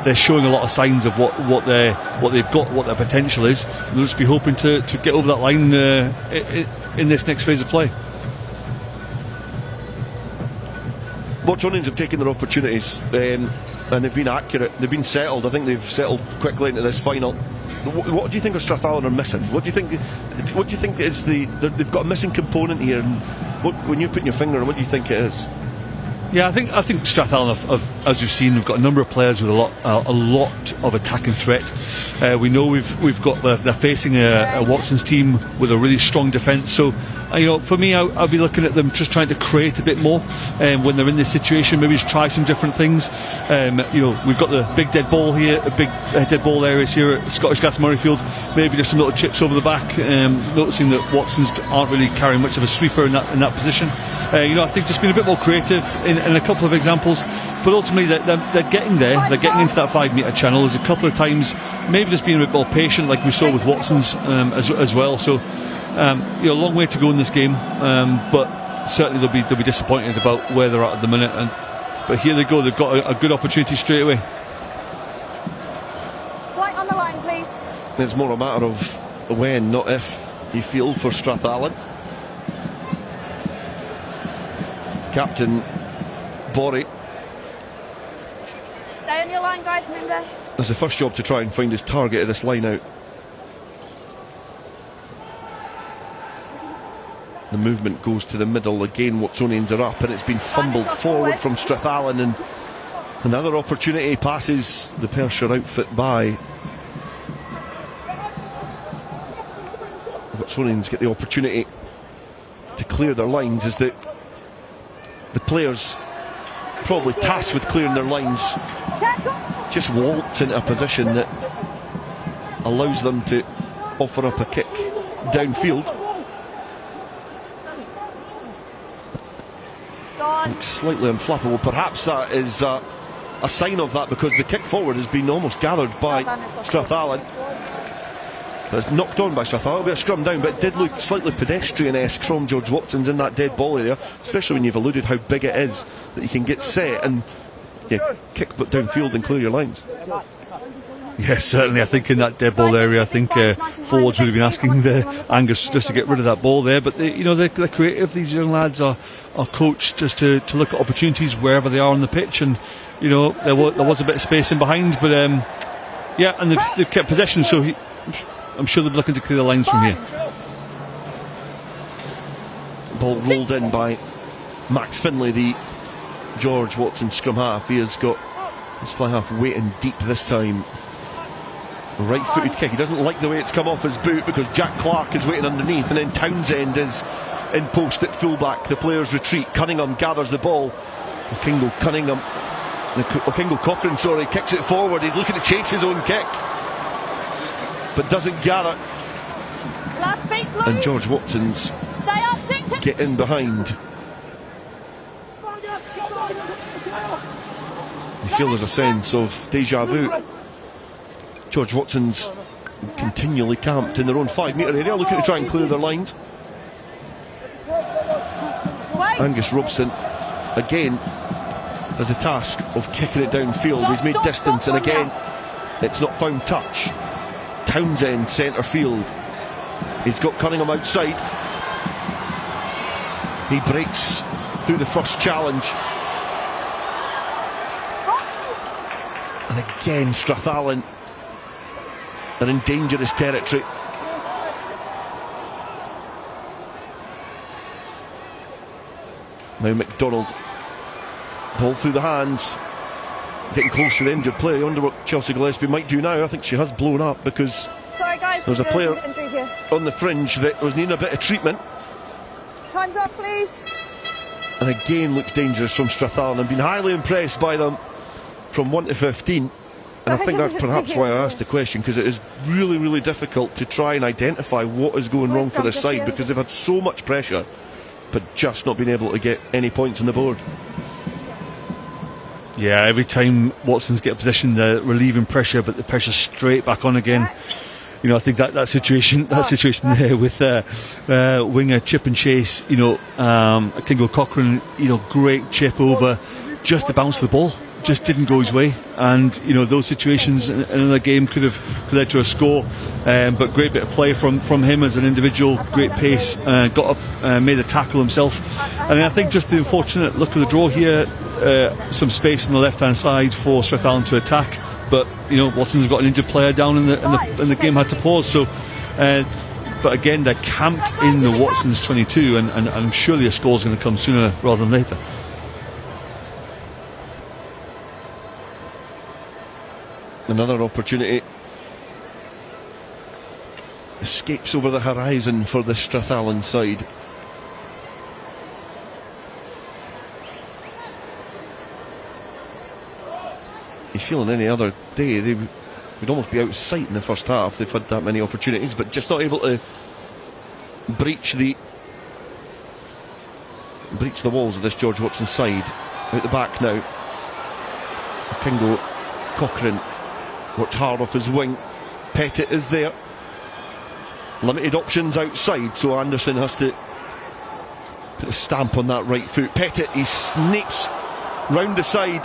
[SPEAKER 19] they're showing a lot of signs of what they've got, what their potential is. We'll just be hoping to get over that line in this next phase of play.
[SPEAKER 15] Watsonians have taken their opportunities, and they've been accurate, they've been settled. I think they've settled quickly into this final. What do you think of Strathallan are missing? What do you think is they've got a missing component here, and when you're putting your finger on, what do you think it is?
[SPEAKER 19] Yeah, I think Strathallan have, as we've seen, we've got a number of players with a lot of attacking threat. We know they're facing a Watson's team with a really strong defence. So, for me, I'll be looking at them just trying to create a bit more when they're in this situation. Maybe just try some different things. We've got the big dead ball here, big dead ball areas here at Scottish Gas Murrayfield. Maybe just some little chips over the back. Noticing that Watsons aren't really carrying much of a sweeper in that position. I think just being a bit more creative in a couple of examples, but ultimately they're getting there. They're getting into that 5 metre channel. There's a couple of times maybe just being a bit more patient, like we saw with Watson's as well. So a long way to go in this game, but certainly they'll be disappointed about where they're at the minute. But here they go. They've got a good opportunity straight away.
[SPEAKER 20] White on the line, please.
[SPEAKER 15] It's more a matter of when, not if, you feel for Strathallan. Captain Borry.
[SPEAKER 20] Stay on your line, guys, remember.
[SPEAKER 15] It's the first job to try and find his target of this line out. The movement goes to the middle again. Watsonians are up, and it's been fumbled forward from Strathallan, and another opportunity passes the Pershore outfit by. Watsonians get the opportunity to clear their lines as the players probably tasked with clearing their lines just waltz into a position that allows them to offer up a kick downfield. Looks slightly unflappable. Perhaps that is a sign of that, because the kick forward has been almost gathered by Strathallan. It's knocked on by Strathallan. It'll be a scrum down, but it did look slightly pedestrian-esque from George Watson's in that dead ball area, especially when you've alluded how big it is that you can get set and kick but downfield and clear your lines.
[SPEAKER 19] Yes, certainly. I think in that dead ball area, I think forwards would have been asking Angus just to get rid of that ball there. But they're creative. These young lads are coached just to look at opportunities wherever they are on the pitch, and there was a bit of space in behind, but and they've kept possession. So I'm sure they're looking to clear the lines from here.
[SPEAKER 15] Ball rolled in by Max Finlay, the George Watson scrum half. He has got his fly half waiting deep this time. Right-footed kick. He doesn't like the way it's come off his boot because Jack Clark is waiting underneath, and then Townsend is in post at fullback. The players retreat. Cunningham gathers the ball. Okingo Cochrane, kicks it forward. He's looking to chase his own kick, but doesn't gather. And George Watson's get in behind. You feel there's a sense of deja vu. George Watson's continually camped in their own 5 metre area, looking to try and clear their lines. Angus Robson again has the task of kicking it downfield. He's made distance, and again it's not found touch. Townsend centre field. He's got Cunningham outside. He breaks through the first challenge. And again Strathallan are in dangerous territory. Now McDonald, ball through the hands, getting close to the injured player. I wonder what Chelsea Gillespie might do now. I think she has blown up because there's a player on the fringe that was needing a bit of treatment.
[SPEAKER 20] Time's up, please.
[SPEAKER 15] And again looks dangerous from Strathallan. I've been highly impressed by them from 1 to 15. And I think that's perhaps why I asked the question, because it is really, really difficult to try and identify what is going wrong for this side, because they've had so much pressure but just not been able to get any points on the board.
[SPEAKER 19] Yeah, every time Watson's get a position, they're relieving pressure, but the pressure's straight back on again. I think that situation there with winger chip and chase, Kingo Cochrane, great chip over, just the bounce of the ball just didn't go his way, and those situations in another game could have led to a score, but great bit of play from him as an individual, great pace, got up, made a tackle himself, and I think just the unfortunate look of the draw here, some space on the left hand side for Strathallan to attack, but Watson's got an injured player down and the game had to pause, so but again they're camped in the Watson's 22, and I'm surely a score's going to come sooner rather than later.
[SPEAKER 15] Another opportunity escapes over the horizon for the Strathallan side. You feel on any other day they would almost be out of sight in the first half. They've had that many opportunities, but just not able to breach the walls of this George Watson side. Out the back now, Kingo Cochrane worked hard off his wing. Pettit is there. Limited options outside, so Anderson has to put a stamp on that right foot. Pettit, he snakes round the side.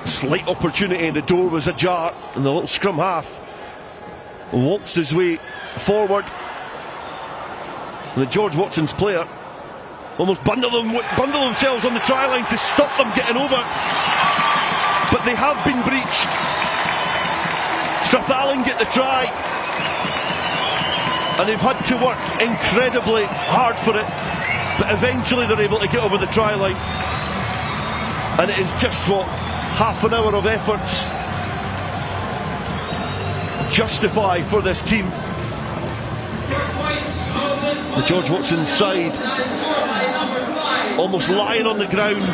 [SPEAKER 15] Slight opportunity, the door was ajar, and the little scrum half waltzed his way forward. And the George Watson's player almost bundle themselves on the try line to stop them getting over, but they have been breached. Strathallan get the try, and they've had to work incredibly hard for it, but eventually they're able to get over the try line, and it is just half an hour of efforts justify for this team. The George Watson side almost lying on the ground,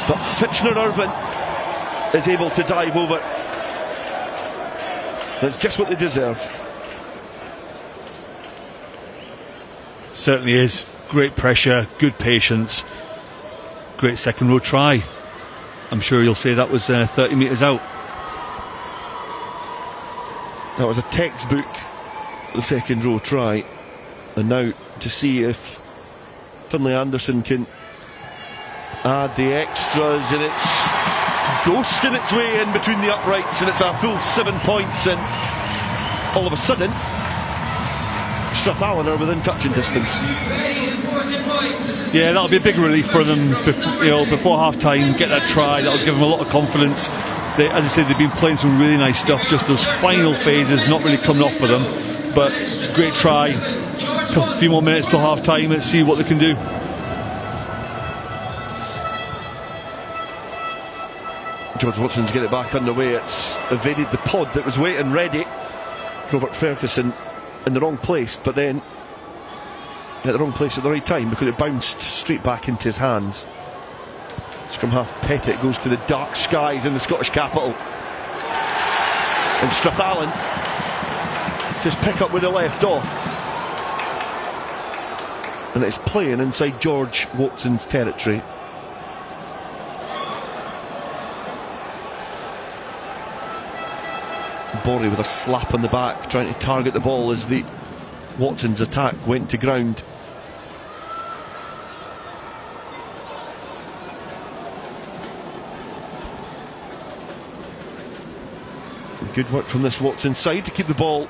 [SPEAKER 15] but Fitchner Irvin is able to dive over. That's just what they deserve.
[SPEAKER 19] Certainly is. Great pressure, good patience, great second row try. I'm sure you'll say that was 30 metres out.
[SPEAKER 15] That was a textbook, the second row try. And now to see if Finlay Anderson can add the extras, and it's ghosting its way in between the uprights, and it's a full 7 points, and all of a sudden Strathallan are within touching distance.
[SPEAKER 19] Yeah, that'll be a big relief for them before half time. Get that try, that'll give them a lot of confidence. As I said, they've been playing some really nice stuff, just those final phases not really coming off for them, but great try. A few more minutes till half time, let's see what they can do.
[SPEAKER 15] George Watson's get it back underway. It's evaded the pod that was waiting ready. Robert Ferguson in the wrong place, but then at the wrong place at the right time, because it bounced straight back into his hands. Scrum half Pettit goes to the dark skies in the Scottish capital, and Strathallan just pick up where they left off, and it's playing inside George Watson's territory. Borey with a slap on the back, trying to target the ball as the Watson's attack went to ground. Good work from this Watson side to keep the ball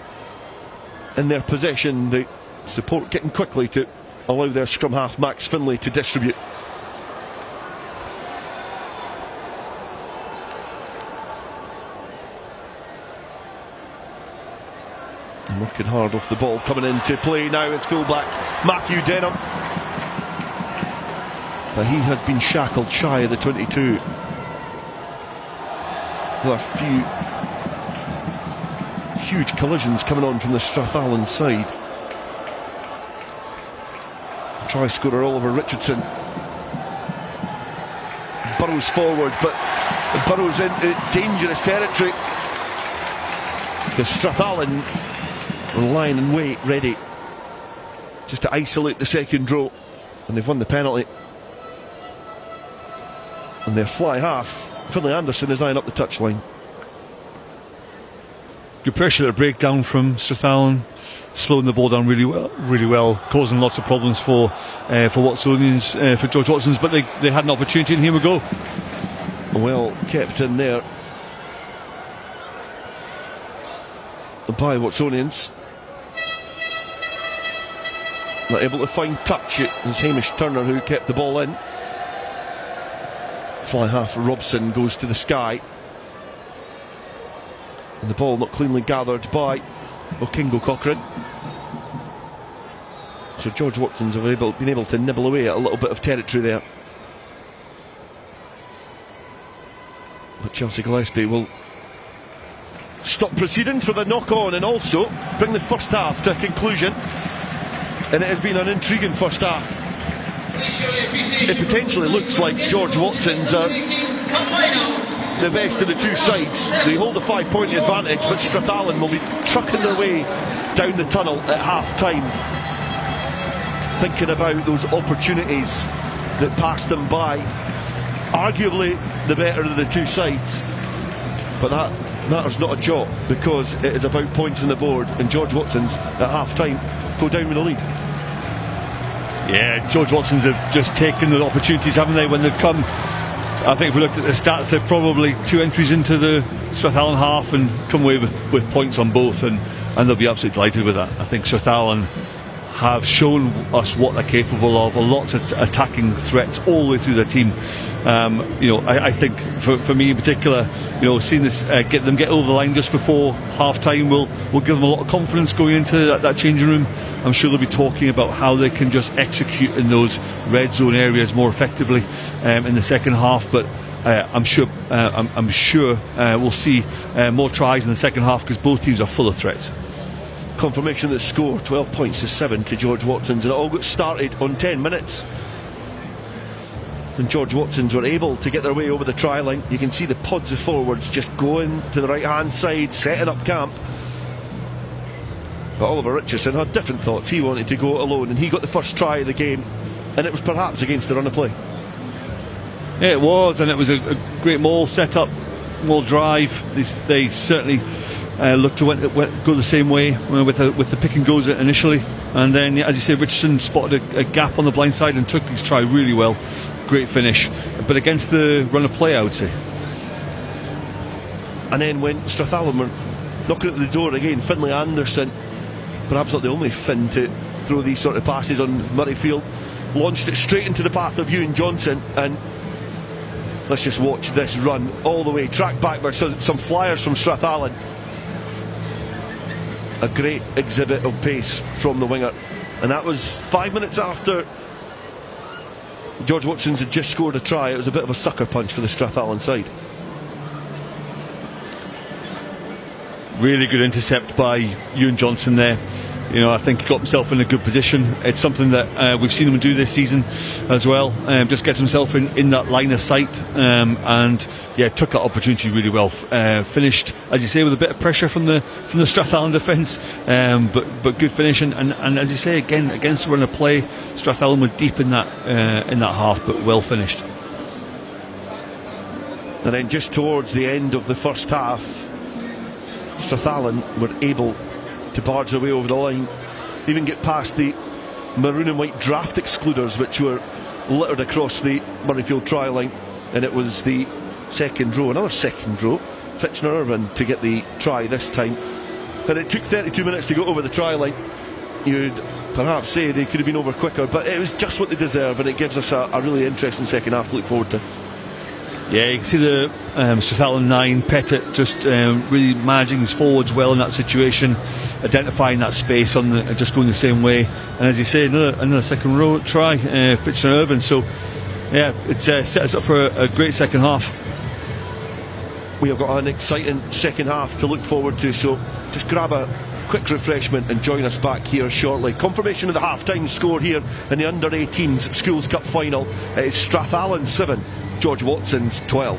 [SPEAKER 15] in their possession. The support getting quickly to allow their scrum half Max Finlay to distribute. And working hard off the ball, coming into play now, it's fullback Matthew Denham, but he has been shackled shy of the 22. There are a few huge collisions coming on from the Strathallan side. Try scorer Oliver Richardson burrows forward, but burrows into dangerous territory. The Strathallan are lying in wait, ready just to isolate the second row, and they've won the penalty. And their fly half, Finlay Anderson, is eyeing up the touchline.
[SPEAKER 19] Good pressure at breakdown from Strathallan, slowing the ball down really well, causing lots of problems for Watsonians, for George Watson's, but they had an opportunity, and here we go.
[SPEAKER 15] Well kept in there by Watsonians. Not able to find touch. It was Hamish Turner who kept the ball in. Fly half Robson goes to the sky, and the ball not cleanly gathered by Okingo Cochrane. So George Watson's have been able to nibble away at a little bit of territory there. But Chelsea Gillespie will stop proceedings for the knock-on and also bring the first half to a conclusion. And it has been an intriguing first half. It potentially looks like George Watson's are the best of the two sides. They hold a 5-point advantage, but Strathallan will be trucking their way down the tunnel at half-time, thinking about those opportunities that passed them by. Arguably the better of the two sides, but that matters not a jot, because it is about points on the board, and George Watson's at half-time go down with the lead.
[SPEAKER 19] Yeah, George Watson's have just taken the opportunities, haven't they, when they've come. I think if we looked at the stats, they're probably 2 entries into the Strathallan half and come away with points on both, and they'll be absolutely delighted with that. I think Strathallan have shown us what they're capable of, lots of attacking threats all the way through their team. I think for me in particular, seeing this get over the line just before half time will give them a lot of confidence going into that changing room. I'm sure they'll be talking about how they can just execute in those red zone areas more effectively in the second half, but I'm sure we'll see more tries in the second half, because both teams are full of threats.
[SPEAKER 15] Confirmation of the score, 12 points to 7 to George Watson's, and it all got started on 10 minutes. And George Watson's were able to get their way over the try line. You can see the pods of forwards just going to the right hand side, setting up camp. But Oliver Richardson had different thoughts. He wanted to go alone, and he got the first try of the game, and it was perhaps against the run of play.
[SPEAKER 19] Yeah, it was, and it was a great maul set up, maul drive. They certainly looked to go the same way with the pick and goes initially, and then as you say, Richardson spotted a gap on the blind side and took his try really well. Great finish, but against the run of play, I would say.
[SPEAKER 15] And then when Strathallan were knocking at the door again, Finlay Anderson, perhaps not the only Finn to throw these sort of passes on Murrayfield, launched it straight into the path of Ewan Johnson, and let's just watch this run all the way, track backward, some flyers from Strathallan. A great exhibit of pace from the winger, and that was 5 minutes after George Watson's had just scored a try. It was a bit of a sucker punch for the Strathallan side.
[SPEAKER 19] Really good intercept by Ewan Johnson there. You know, I think he got himself in a good position. It's something that we've seen him do this season as well. Just gets himself in that line of sight, and yeah, took that opportunity really well. Finished, as you say, with a bit of pressure from the Strathallan defence, but good finish. And as you say, again against the run of play, Strathallan were deep in that half, but well finished.
[SPEAKER 15] And then just towards the end of the first half, Strathallan were able to barge their way over the line, even get past the maroon and white draft excluders which were littered across the Murrayfield try line, and it was the another second row, Fitchner Irvin, to get the try this time. And it took 32 minutes to go over the try line. You'd perhaps say they could have been over quicker, but it was just what they deserve, and it gives us a really interesting second half to look forward to.
[SPEAKER 19] Yeah, you can see the Strathallan 9, Pettit, just really managing his forwards well in that situation, identifying that space and just going the same way. And as you say, another second row try, Fitchner Irvin. So yeah, it's set us up for a great second half.
[SPEAKER 15] We have got an exciting second half to look forward to, so just grab a quick refreshment and join us back here shortly. Confirmation of the half-time score here in the under-18s Schools Cup final. It is Strathallan 7, George Watson's 12.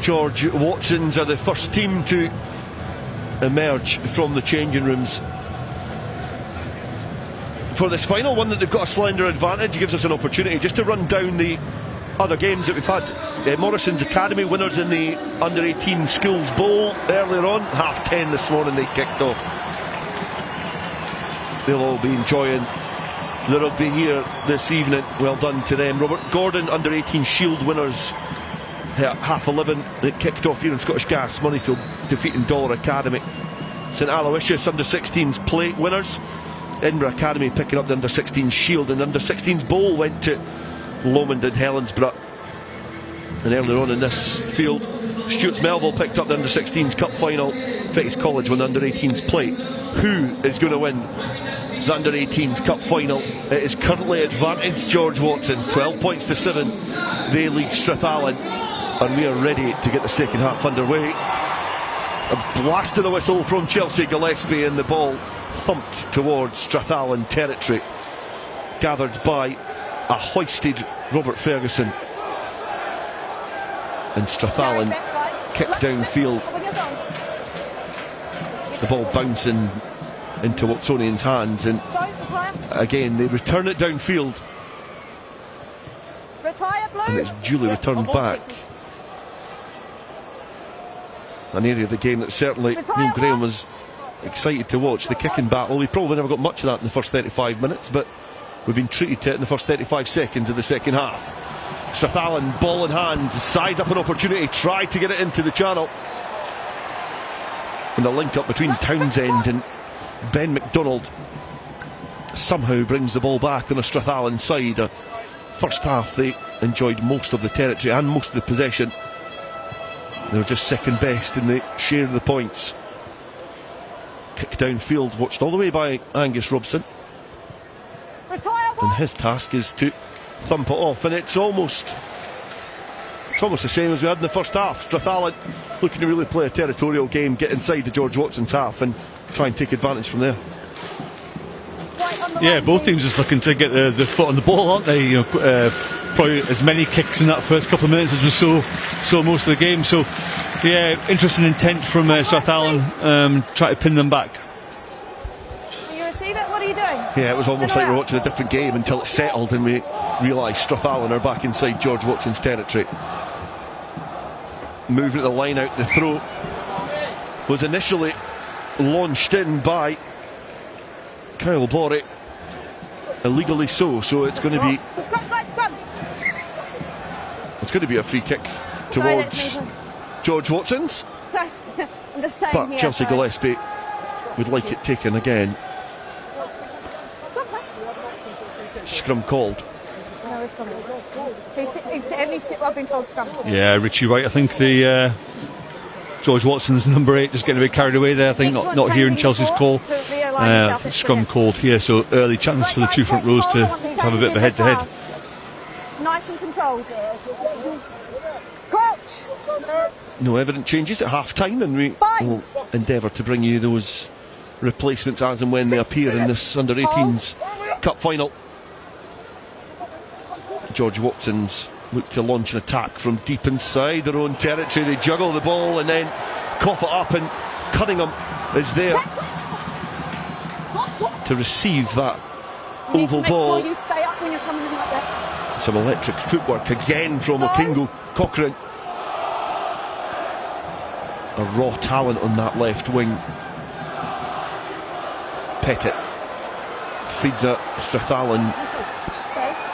[SPEAKER 15] George Watsons are the first team to emerge from the changing rooms for this final, one that they've got a slender advantage. It gives us an opportunity just to run down the other games that we've had. Morrison's Academy winners in the under-18 Schools Bowl earlier on, 10:30 this morning they kicked off. They'll all be enjoying the rugby here this evening. Well done to them. Robert Gordon under-18 Shield winners at 11:30. It kicked off here in Scottish Gas, Murrayfield defeating Dollar Academy. St Aloysius under-16s plate winners. Edinburgh Academy picking up the under-16 Shield, and the under-16s Bowl went to Lomond and Helensburgh. And earlier on in this field, Stuart's Melville picked up the under-16s Cup final. Fettes College won the under-18s plate. Who is going to win the under-18s Cup final? It is currently advantage George Watsons, 12 points to 7. They lead Strathallan, and we are ready to get the second half underway. A blast of the whistle from Chelsea Gillespie, and the ball thumped towards Strathallan territory, gathered by a hoisted Robert Ferguson, and Strathallan kicked downfield, the ball bouncing into Watsonian's hands, and again they return it downfield, and it's duly returned back. An area of the game that certainly Neil Graham was excited to watch, the kicking battle. We probably never got much of that in the first 35 minutes, but we've been treated to it in the first 35 seconds of the second half. Strathallan, ball in hand, size up an opportunity, tried to get it into the channel. And the link up between Townsend and Ben McDonald somehow brings the ball back on the Strathallan side. First half they enjoyed most of the territory and most of the possession. They were just second best in the share of the points. Kick downfield, watched all the way by Angus Robson. And his task is to thump it off, and it's almost the same as we had in the first half. Strathallan looking to really play a territorial game, get inside the George Watsons half and try and take advantage from there.
[SPEAKER 19] Yeah, both teams just looking to get the foot on the ball, aren't they? You know, probably as many kicks in that first couple of minutes as we saw most of the game. So yeah, interesting intent from Strathallan, try to pin them back.
[SPEAKER 20] You receive it? What are you doing?
[SPEAKER 15] Yeah, it was almost like we're watching a different game until it settled and we realised Strathallan are back inside George Watson's territory. Moving at the line out, the throw was initially launched in by Kyle Borey, illegally so it's going to be a free kick towards George Watsons.
[SPEAKER 20] I'm just saying,
[SPEAKER 15] but Chelsea Gillespie would like it taken again. Scrum called.
[SPEAKER 20] No, it's scrum. I've been told scrum.
[SPEAKER 19] Yeah, Richie Wright, I think the George Watson's number 8 just getting a bit carried away there, I think, not hearing Chelsea's call. Scrum called here, so early chance for the two front rows to have a bit of a head-to-head.
[SPEAKER 20] Nice and controlled. Coach!
[SPEAKER 15] No evident changes at half-time, and we will endeavour to bring you those replacements as and when they appear in this under-18s Cup final. George Watsons look to launch an attack from deep inside their own territory. They juggle the ball and then cough it up, and Cunningham is there to receive that oval ball.
[SPEAKER 20] Sure you stay up when you're coming in like that.
[SPEAKER 15] Some electric footwork again from Okingo Cochrane. A raw talent on that left wing. Pettit feeds it. Strathallan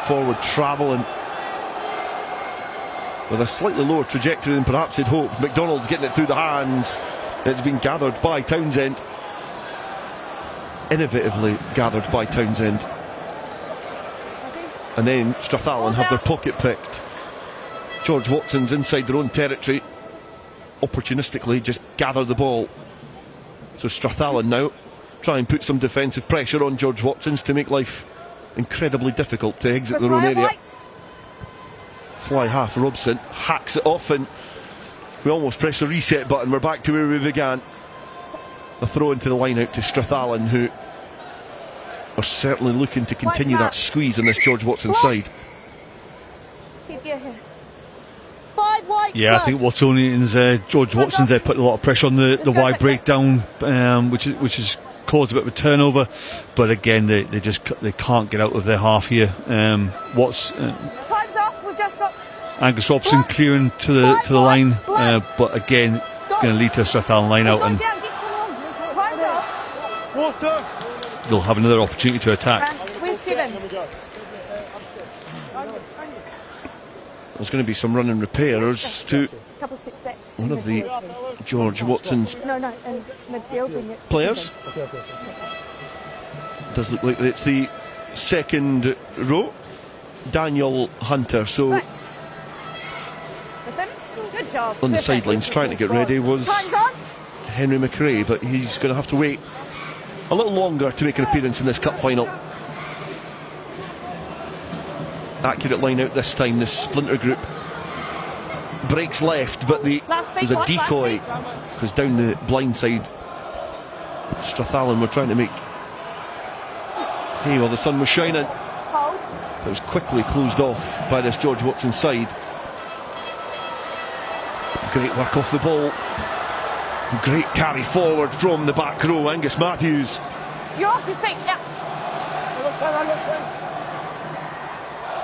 [SPEAKER 15] forward travelling with a slightly lower trajectory than perhaps he'd hoped. McDonald's getting it through the hands. It's been gathered by Townsend. Innovatively gathered by Townsend. And then Strathallan have their pocket picked. George Watson's inside their own territory, opportunistically just gather the ball. So Strathallan now try and put some defensive pressure on George Watson's to make life incredibly difficult to exit their own area. Fly half Robson hacks it off, and we almost press the reset button. We're back to where we began. A throw into the line out to Strathallan, who are certainly looking to continue that squeeze on this George Watson side.
[SPEAKER 20] Keep your head. 5
[SPEAKER 19] Yeah, I think Watsonian's George Watson's there put a lot of pressure on the wide breakdown, which has caused a bit of a turnover. But again, they can't get out of their half here.
[SPEAKER 20] Time's off. We've just got
[SPEAKER 19] Angus Robson clearing to the line, but again, going to lead to a Strathallan line out, and they'll have another opportunity to attack.
[SPEAKER 20] We're 7.
[SPEAKER 15] There's going to be some running repairs to
[SPEAKER 20] Couple 6 back.
[SPEAKER 15] one of the George Watson's
[SPEAKER 20] No, in midfield.
[SPEAKER 15] players. Does look like it's the second row, Daniel Hunter. So
[SPEAKER 20] Right. Good job.
[SPEAKER 15] on the
[SPEAKER 20] Perfect.
[SPEAKER 15] sidelines trying to get ready was
[SPEAKER 20] Time's on.
[SPEAKER 15] Henry McRae, but he's going to have to wait a little longer to make an appearance in this cup final. Accurate line out this time. The splinter group breaks left, but there's a decoy because down the blind side Strathallan were trying to make hay while the sun was shining.
[SPEAKER 20] Hold.
[SPEAKER 15] It was quickly closed off by this George Watson side. Great work off the ball. Great carry forward from the back row. Angus Matthews.
[SPEAKER 20] You're off your feet. Yeah.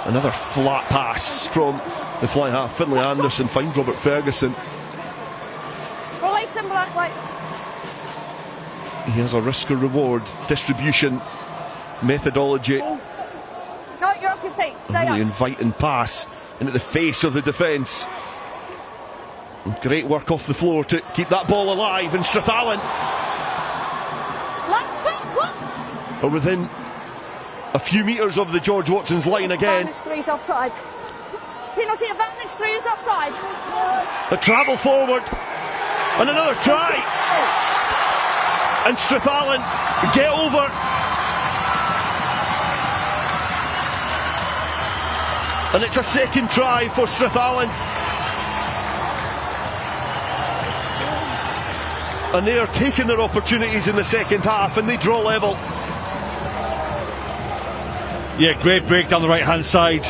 [SPEAKER 15] Another flat pass from the fly half. Finlay Anderson finds Robert Ferguson.
[SPEAKER 20] Release him, Blackway.
[SPEAKER 15] He has a risk or reward distribution methodology.
[SPEAKER 20] No, you're off your feet. Stay
[SPEAKER 15] Really
[SPEAKER 20] up.
[SPEAKER 15] inviting pass into the face of the defence. Great work off the floor to keep that ball alive, and Strathallan
[SPEAKER 20] Left foot, what?
[SPEAKER 15] are within a few metres of the George Watson's line again.
[SPEAKER 20] Advantage 3's offside. Penalty advantage 3 is offside.
[SPEAKER 15] A travel forward and another try, and Strathallan get over. And it's a second try for Strathallan. And they are taking their opportunities in the second half, and they draw level.
[SPEAKER 19] Yeah, great break down the right hand side.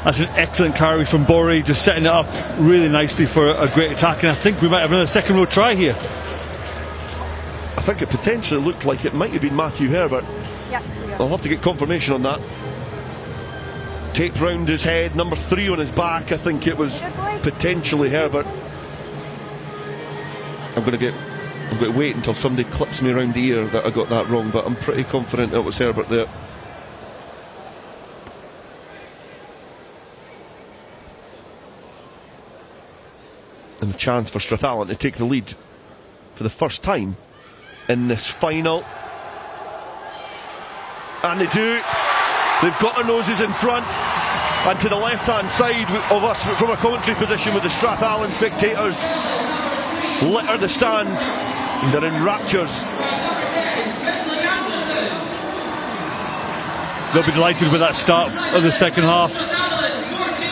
[SPEAKER 19] That's an excellent carry from Borey, just setting it up really nicely for a great attack, and I think we might have another second row try here.
[SPEAKER 15] I think it potentially looked like it might have been Matthew Herbert.
[SPEAKER 20] Yes,
[SPEAKER 15] I'll have to get confirmation on that. Taped round his head, number 3 on his back. I think it was potentially Herbert. I'm going to wait until somebody clips me around the ear that I got that wrong, but I'm pretty confident it was Herbert there. And the chance for Strathallan to take the lead for the first time in this final. And they do. They've got their noses in front. And to the left-hand side of us from a commentary position with the Strathallan spectators litter the stands, and they're in raptures.
[SPEAKER 19] They'll be delighted with that start of the second half.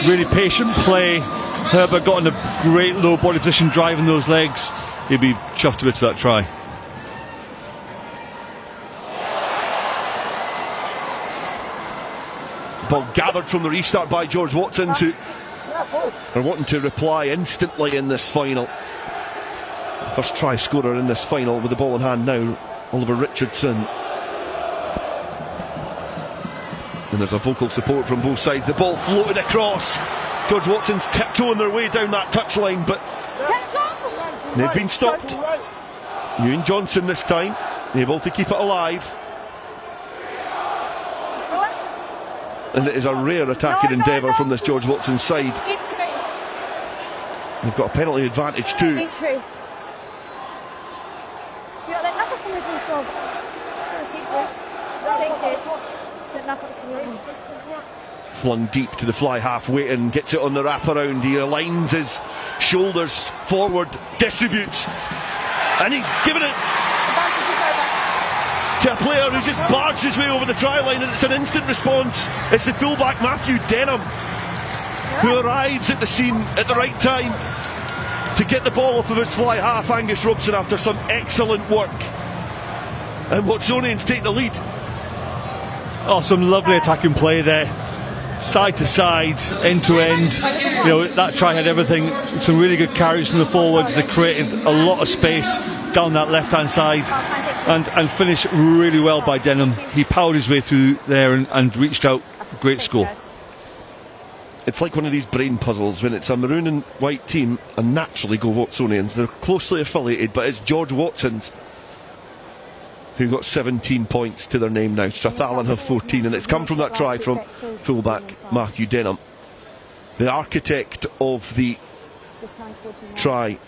[SPEAKER 19] Really patient play. Herbert got in a great low body position, driving those legs. He'd be chuffed to bits for that try.
[SPEAKER 15] Ball gathered from the restart by George Watson, who are wanting to reply instantly in this final. First try scorer in this final with the ball in hand now, Oliver Richardson. And there's a vocal support from both sides. The ball floated across. George Watson's tiptoeing their way down that touchline, but they've been stopped. Ewan Johnson this time, able to keep it alive. And it is a rare attacking endeavour from this George Watson side. They've got a penalty advantage too. Flung deep to the fly half, Waiton gets it on the wraparound. He aligns his shoulders forward, distributes, and he's given it to a player who's just barged his way over the try line, and it's an instant response. It's the fullback Matthew Denham who arrives at the scene at the right time to get the ball off of his fly half, Angus Robson, after some excellent work. And Watsonians take the lead.
[SPEAKER 19] Oh, some lovely attacking play there. side to side, end to end. You know, that try had everything. Some really good carries from the forwards. They created a lot of space down that left-hand side and finished really well by Denham. He powered his way through there and reached out. Great score.
[SPEAKER 15] It's like one of these brain puzzles when it's a maroon and white team, and naturally go Watsonians. They're closely affiliated, but it's George Watson's who got 17 points to their name now. Strathallan have 14, and it's come from that try from fullback Matthew Denham. The architect of the try,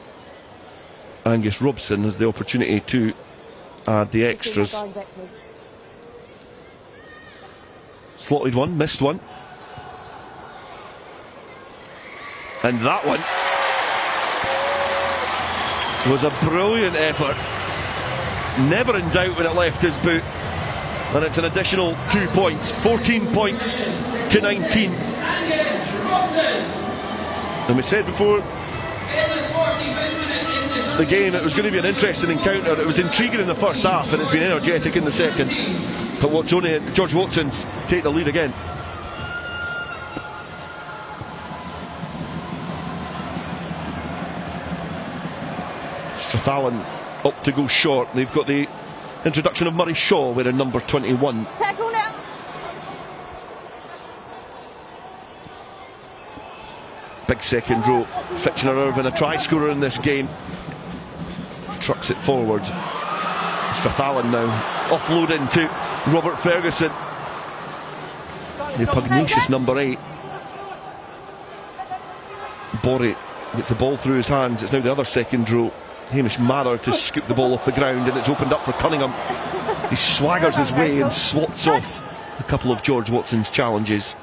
[SPEAKER 15] Angus Robson, has the opportunity to add the extras. Slotted one, missed one. And that one was a brilliant effort. Never in doubt when it left his boot. And it's an additional 2 points. 14 points to 19. And we said before the game it was going to be an interesting encounter. It was intriguing in the first half and it's been energetic in the second. But George Watson's take the lead again. Strathallan up to go short. They've got the introduction of Murray Shaw wearing number 21.
[SPEAKER 20] Tackle now.
[SPEAKER 15] Big second row. Fitchner Irvin, a try scorer in this game. Trucks it forward. Strathallan now offloading to Robert Ferguson. The pugnacious number 8. Borey gets the ball through his hands. It's now the other second row. Hamish Mather to scoop the ball off the ground, and it's opened up for Cunningham. He swaggers his way and swats off a couple of George Watson's challenges.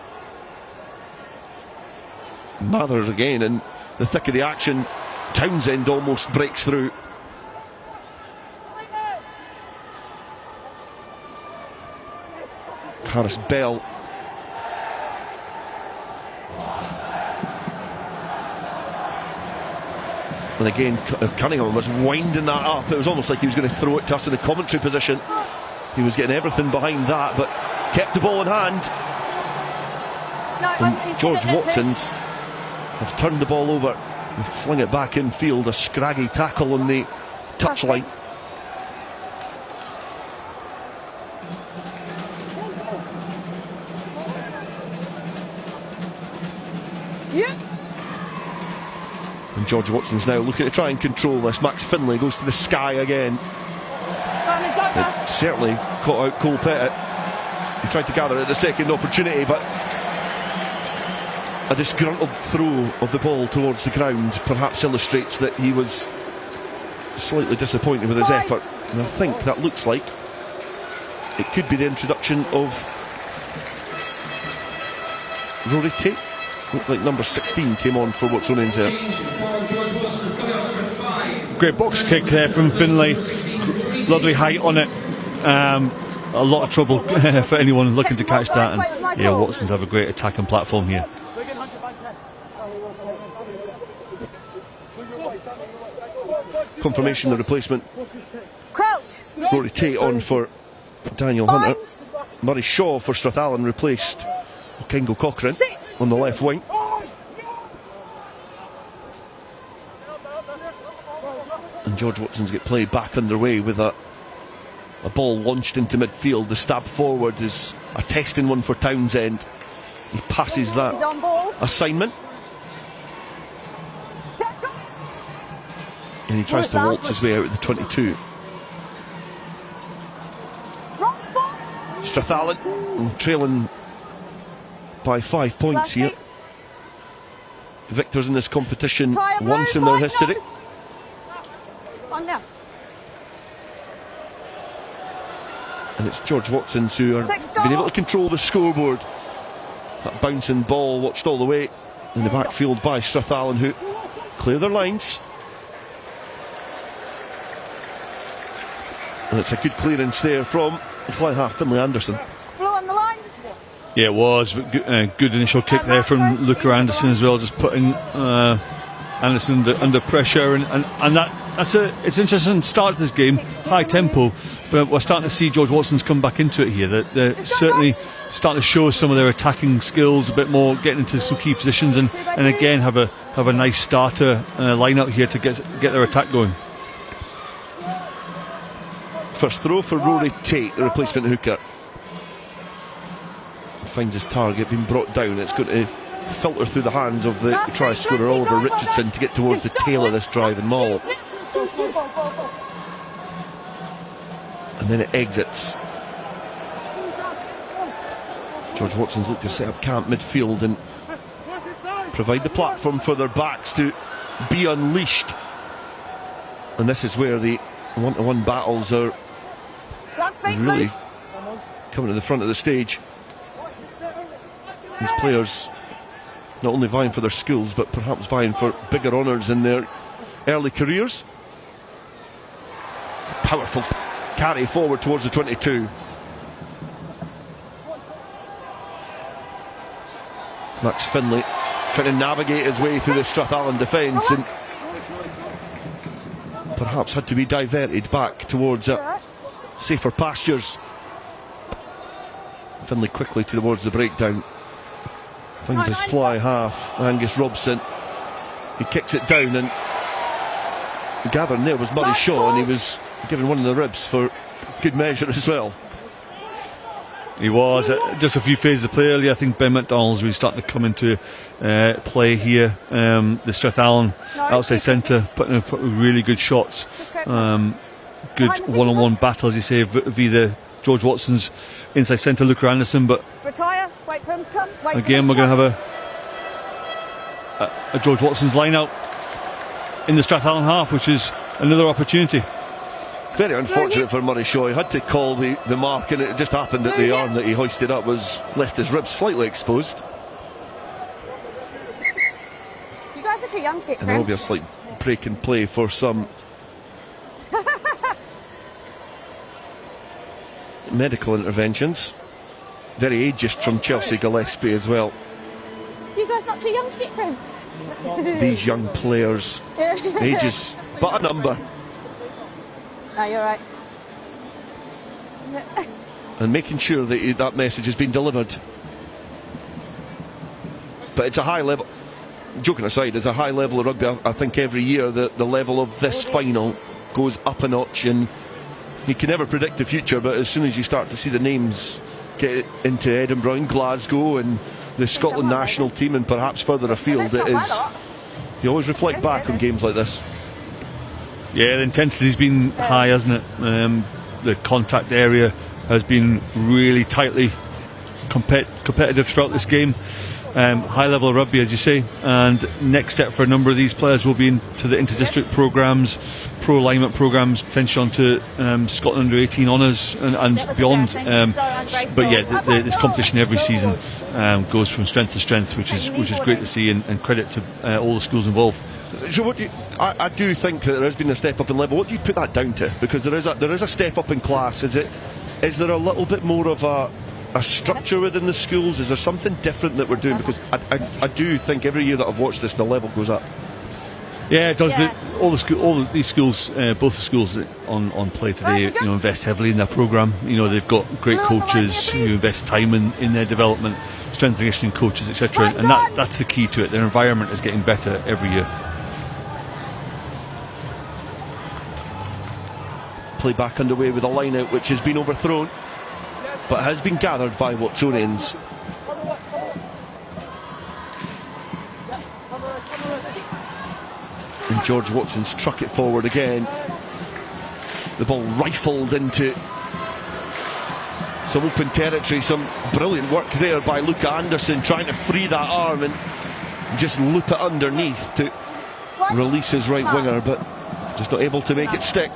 [SPEAKER 15] Mather again in the thick of the action. Townsend almost breaks through. Harris Bell. And again, Cunningham was winding that up. It was almost like he was going to throw it to us in the commentary position. He was getting everything behind that, but kept the ball in hand. And George Watson's have turned the ball over and fling it back in field. A scraggy tackle on the touchline. And George Watson's now looking to try and control this. Max Finlay goes to the sky again. It certainly caught out Cole Pettit. He tried to gather it at the second opportunity, but a disgruntled throw of the ball towards the ground perhaps illustrates that he was slightly disappointed with his effort. And I think that looks like it could be the introduction of Rory Tate. Looked like number 16 came on for Watsonians there.
[SPEAKER 19] Great box kick there from Finlay. Lovely height on it. A lot of trouble for anyone looking to catch that. And yeah, Watsons have a great attacking platform here.
[SPEAKER 15] Confirmation of replacement. Rory Tate on for Daniel Hunter. Murray Shaw for Strathallan replaced Okengo Cochrane on the left wing. And George Watson's get play back underway with a ball launched into midfield. The stab forward is a testing one for Townsend. He passes that assignment. And he tries to waltz his way out of the 22. Strathallan trailing by 5 points here. Victors in this competition once in their history. And it's George Watson's who are being able to control the scoreboard. That bouncing ball watched all the way in the backfield by Strathallan, who clear their lines. And it's a good clearance there from the fly half Finlay Anderson.
[SPEAKER 19] Yeah, it was. Good initial kick there from Luca Anderson as well, just putting Anderson under pressure, and it's an interesting start to this game, high tempo, but we're starting to see George Watson's come back into it here. They're certainly starting to show some of their attacking skills a bit more, getting into some key positions, and again have a nice starter line-up here to get their attack going.
[SPEAKER 15] First throw for Rory Tate, the replacement hooker. Finds his target being brought down. It's going to filter through the hands of the try scorer Oliver Richardson to get towards the tail of this drive and maul. And then it exits. George Watson's looked to set up camp midfield and provide the platform for their backs to be unleashed. And this is where the one-to-one battles are really coming to the front of the stage. These players not only vying for their schools, but perhaps vying for bigger honours in their early careers. Powerful carry forward towards the 22. Max Finlay trying to navigate his way through the Strathallan defence and perhaps had to be diverted back towards safer pastures. Finlay quickly towards the breakdown. Finds his fly half, Angus Robson. He kicks it down, and gathering there was Murray Shaw, and he was given one of the ribs for good measure as well.
[SPEAKER 19] He was just a few phases of play earlier. I think Ben McDonald's really starting to come into play here. The Strathallan outside centre putting in really good shots, good one-on-one battle, as you say, via the George Watson's inside centre, Luca Anderson. But
[SPEAKER 20] retire, wait for him to come.
[SPEAKER 19] Again, we're going to have a George Watson's line out in the Strathallan half, which is another opportunity.
[SPEAKER 15] Very unfortunate for Murray Shaw. He had to call the mark, and it just happened that the arm that he hoisted up was left his ribs slightly exposed.
[SPEAKER 20] You guys are too young to get
[SPEAKER 15] And there will be a slight break in play for some medical interventions. Very ageist from Chelsea Gillespie as well.
[SPEAKER 20] You guys not too young to get cramp?
[SPEAKER 15] These young players, age is but a number.
[SPEAKER 20] No, you're right.
[SPEAKER 15] And making sure that that message has been delivered. But it's a high level, joking aside, it's a high level of rugby. I think every year the level of this final goes up a notch, and you can never predict the future, but as soon as you start to see the names get into Edinburgh and Glasgow and the Scotland national team and perhaps further afield, it is, you always reflect back on games like this.
[SPEAKER 19] Yeah, the intensity's been high, hasn't it? The contact area has been really tightly competitive throughout this game. High level of rugby, as you say, and next step for a number of these players will be into the inter-district programmes, pro alignment programmes, potentially onto Scotland under 18 honours and beyond. But yeah, this competition every season goes from strength to strength, which is great to see, and credit to all the schools involved.
[SPEAKER 15] So I do think that there has been a step up in level. What do you put that down to? Because there is a step up in class. Is there a little bit more of a structure within the schools? Is there something different that we're doing? Because I do think every year that I've watched this, the level goes up.
[SPEAKER 19] Yeah, it does. Yeah. All these schools, both the schools on play today, invest heavily in their programme. They've got great coaches who invest time in their development, strength and conditioning coaches, etc. And that's the key to it. Their environment is getting better every year.
[SPEAKER 15] Play back underway with a line out which has been overthrown, but has been gathered by Watsonians. And George Watson struck it forward again. The ball rifled into some open territory. Some brilliant work there by Luca Anderson, trying to free that arm and just loop it underneath to release his right winger, but just not able to make it stick.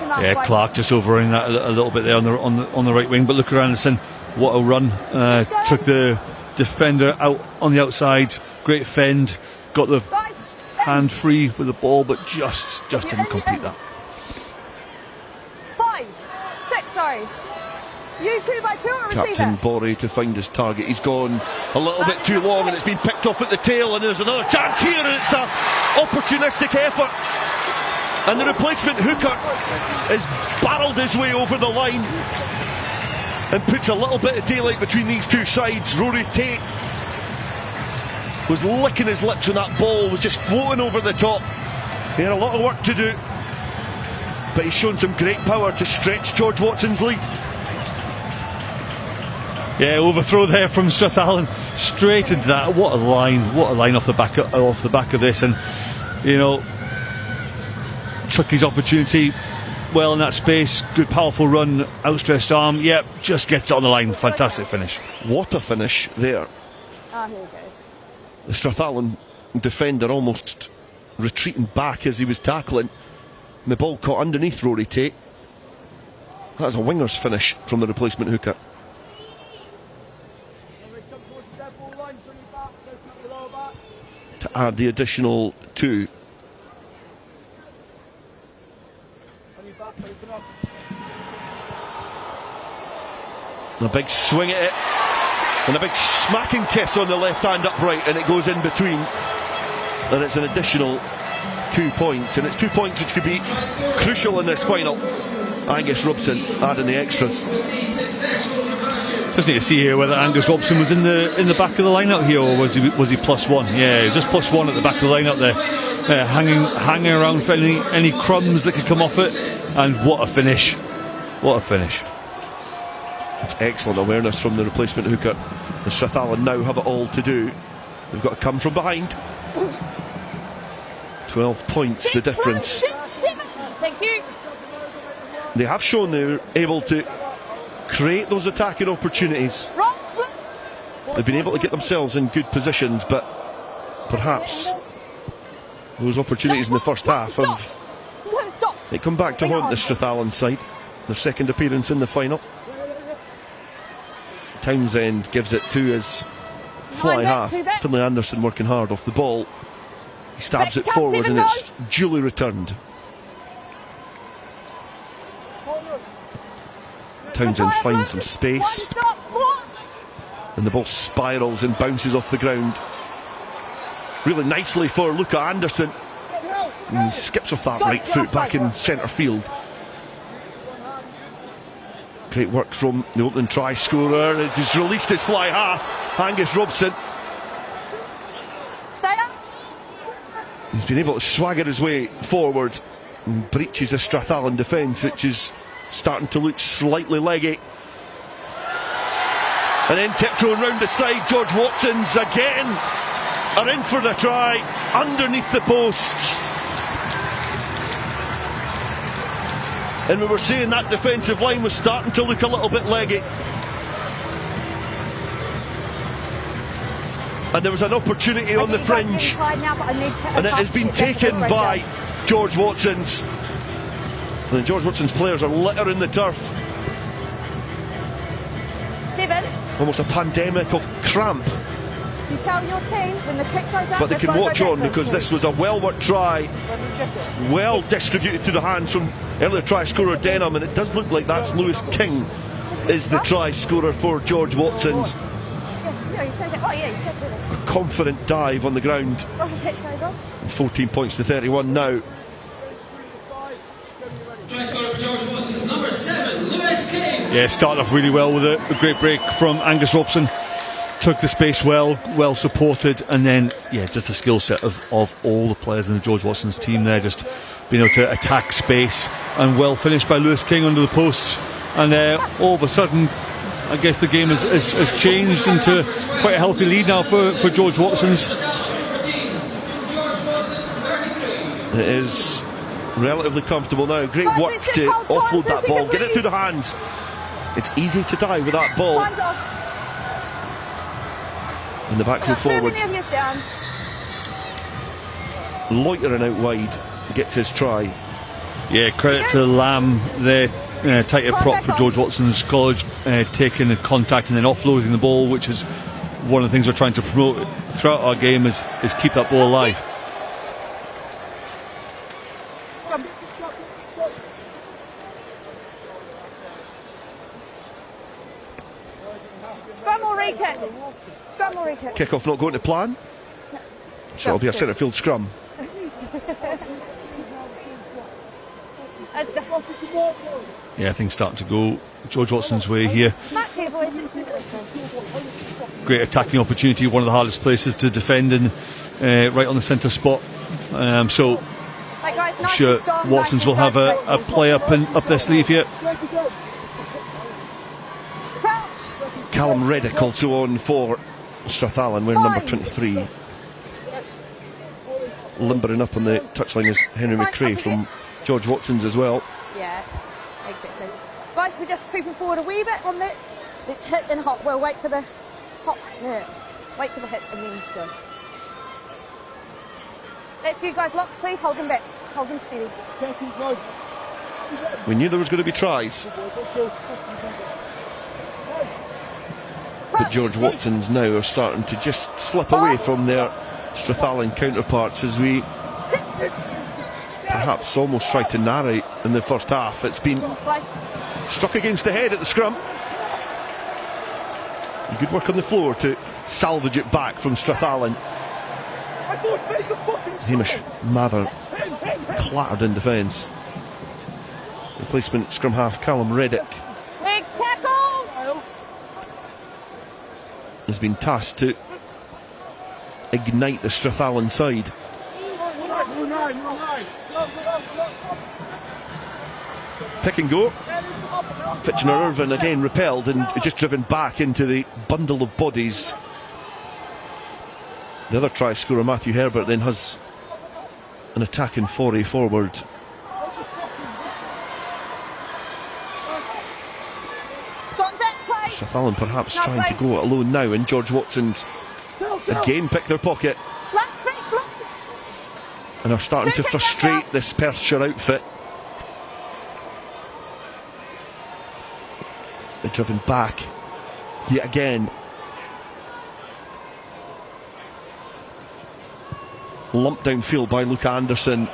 [SPEAKER 19] Yeah, Clark just overrunning that a little bit there on the right wing, but Luca Anderson, what a run! Took the defender out on the outside, great fend, got the hand free with the ball, but just didn't complete that.
[SPEAKER 20] 5, 6, sorry. You 2 by 2 or receiver?
[SPEAKER 15] Captain Borry to find his target. He's gone a little bit too long, and it's been picked up at the tail, and there's another chance here, and it's an opportunistic effort. And the replacement hooker has barreled his way over the line. and puts a little bit of daylight between these two sides. Rory Tate was licking his lips when that ball was just floating over the top. He had a lot of work to do, but he's shown some great power to stretch George Watson's lead.
[SPEAKER 19] Yeah, overthrow there from Strathallan, straight into that. What a line off the back of this, and you know, took his opportunity well in that space. Good powerful run, outstretched arm. Yep, just gets it on the line. Fantastic finish.
[SPEAKER 15] What a finish there.
[SPEAKER 20] Ah, here it goes.
[SPEAKER 15] The Strathallan defender almost retreating back as he was tackling, and the ball caught underneath Rory Tate. That's a winger's finish from the replacement hooker. To add the additional 2. A big swing at it, and a big smacking kiss on the left hand upright, and it goes in between, and it's an additional 2 points, and it's 2 points which could be crucial in this final. Angus Robson adding the extras.
[SPEAKER 19] Just need to see here whether Angus Robson was in the back of the lineup here, or was he +1? Yeah, just +1 at the back of the lineup there, hanging around for any crumbs that could come off it. And what a finish! What a finish!
[SPEAKER 15] It's excellent awareness from the replacement hooker. The Strathallan now have it all to do. They've got to come from behind. 12 points the difference.
[SPEAKER 20] Thank you.
[SPEAKER 15] They have shown they're able to create those attacking opportunities. They've been able to get themselves in good positions, but perhaps those opportunities in the first half have they come back to haunt the Strathallan side. Their second appearance in the final. Townsend gives it to his fly half. Finlay Anderson working hard off the ball. He stabs it forward and it's duly returned. Townsend finds some space, and the ball spirals and bounces off the ground really nicely for Luca Anderson, and he skips off that right foot back in centre field. Great work from the opening try scorer. He's released his fly half, Angus Robson. He's been able to swagger his way forward and breaches the Strathallan defence, which is starting to look slightly leggy. And then tiptoeing round the side, George Watson's again are in for the try underneath the posts. And we were saying that defensive line was starting to look a little bit leggy. And there was an opportunity on the fringe, and it has been taken by George Watson's. And then George Watson's players are littering the turf.
[SPEAKER 20] 7.
[SPEAKER 15] Almost a pandemic of cramp.
[SPEAKER 20] You tell your team when the kick goes out.
[SPEAKER 15] But they can watch on, because this was a well-worked try, well distributed to the hands from earlier try scorer Denham, and it does look like that's Lewis King is the try scorer for George Watson's.
[SPEAKER 20] Yeah, you said it. Oh yeah, you said it.
[SPEAKER 15] A confident dive on the ground.
[SPEAKER 20] What was it, Sogo?
[SPEAKER 15] 14 points to 31 now.
[SPEAKER 1] Try scorer for George Watson's number 7, Lewis King.
[SPEAKER 19] Yeah, started off really well with a great break from Angus Robson. Took the space well supported, and then just a skill set of all the players in the George Watson's team there, just being able to attack space, and well finished by Lewis King under the post. And all of a sudden, I guess the game has changed into quite a healthy lead now for George Watson's.
[SPEAKER 15] It is relatively comfortable now. Great work to offload that ball, get it through the hands. It's easy to dive with that ball. In the back row forward, loitering out wide, gets his try.
[SPEAKER 19] Yeah, credit to Lamb there, tight head prop for George Watson's College, taking the contact and then offloading the ball, which is one of the things we're trying to promote throughout our game, is keep that ball alive.
[SPEAKER 20] Scrum or re-kick? Scrum or re-kick?
[SPEAKER 15] Kickoff not going to plan, so it'll be a centre field scrum.
[SPEAKER 19] Yeah, things starting to go George Watson's way here.
[SPEAKER 20] Maxie, boys, next to this one.
[SPEAKER 19] Great attacking opportunity, one of the hardest places to defend, and right on the centre spot. So
[SPEAKER 20] Right, guys,
[SPEAKER 19] I'm
[SPEAKER 20] nice
[SPEAKER 19] sure
[SPEAKER 20] and strong,
[SPEAKER 19] Watsons
[SPEAKER 20] nice
[SPEAKER 19] will have
[SPEAKER 20] and
[SPEAKER 19] a play up their sleeve here.
[SPEAKER 15] Callum Reddick also on for Strathallan, wearing number 23. Limbering up on the touchline is Henry McRae from George Watson's as well.
[SPEAKER 20] Yeah, exactly. Guys, we're just creeping forward a wee bit on that. Let's hit and hop. We'll wait for the hop. No, wait for the hit and then go. That's you guys. Locks, please. Hold them back. Hold them steady.
[SPEAKER 15] We knew there was going to be tries. But George Watson's now are starting to just slip away from their Strathallan counterparts as we perhaps almost tried to narrate in the first half. It's been struck against the head at the scrum. Good work on the floor to salvage it back from Strathallan. Hamish Mather clattered in defence. Replacement scrum half Callum Reddick
[SPEAKER 20] Legs tackled.
[SPEAKER 15] has been tasked to ignite the Strathallan side. Pick and go. Fitchner Irvin again repelled and just driven back into the bundle of bodies. The other try scorer Matthew Herbert then has an attacking foray forward. Strathallan perhaps trying to go it alone now, and George Watson's again pick their pocket and are starting to frustrate this Perthshire outfit. They're driven back yet again. Lumped downfield by Luke Anderson.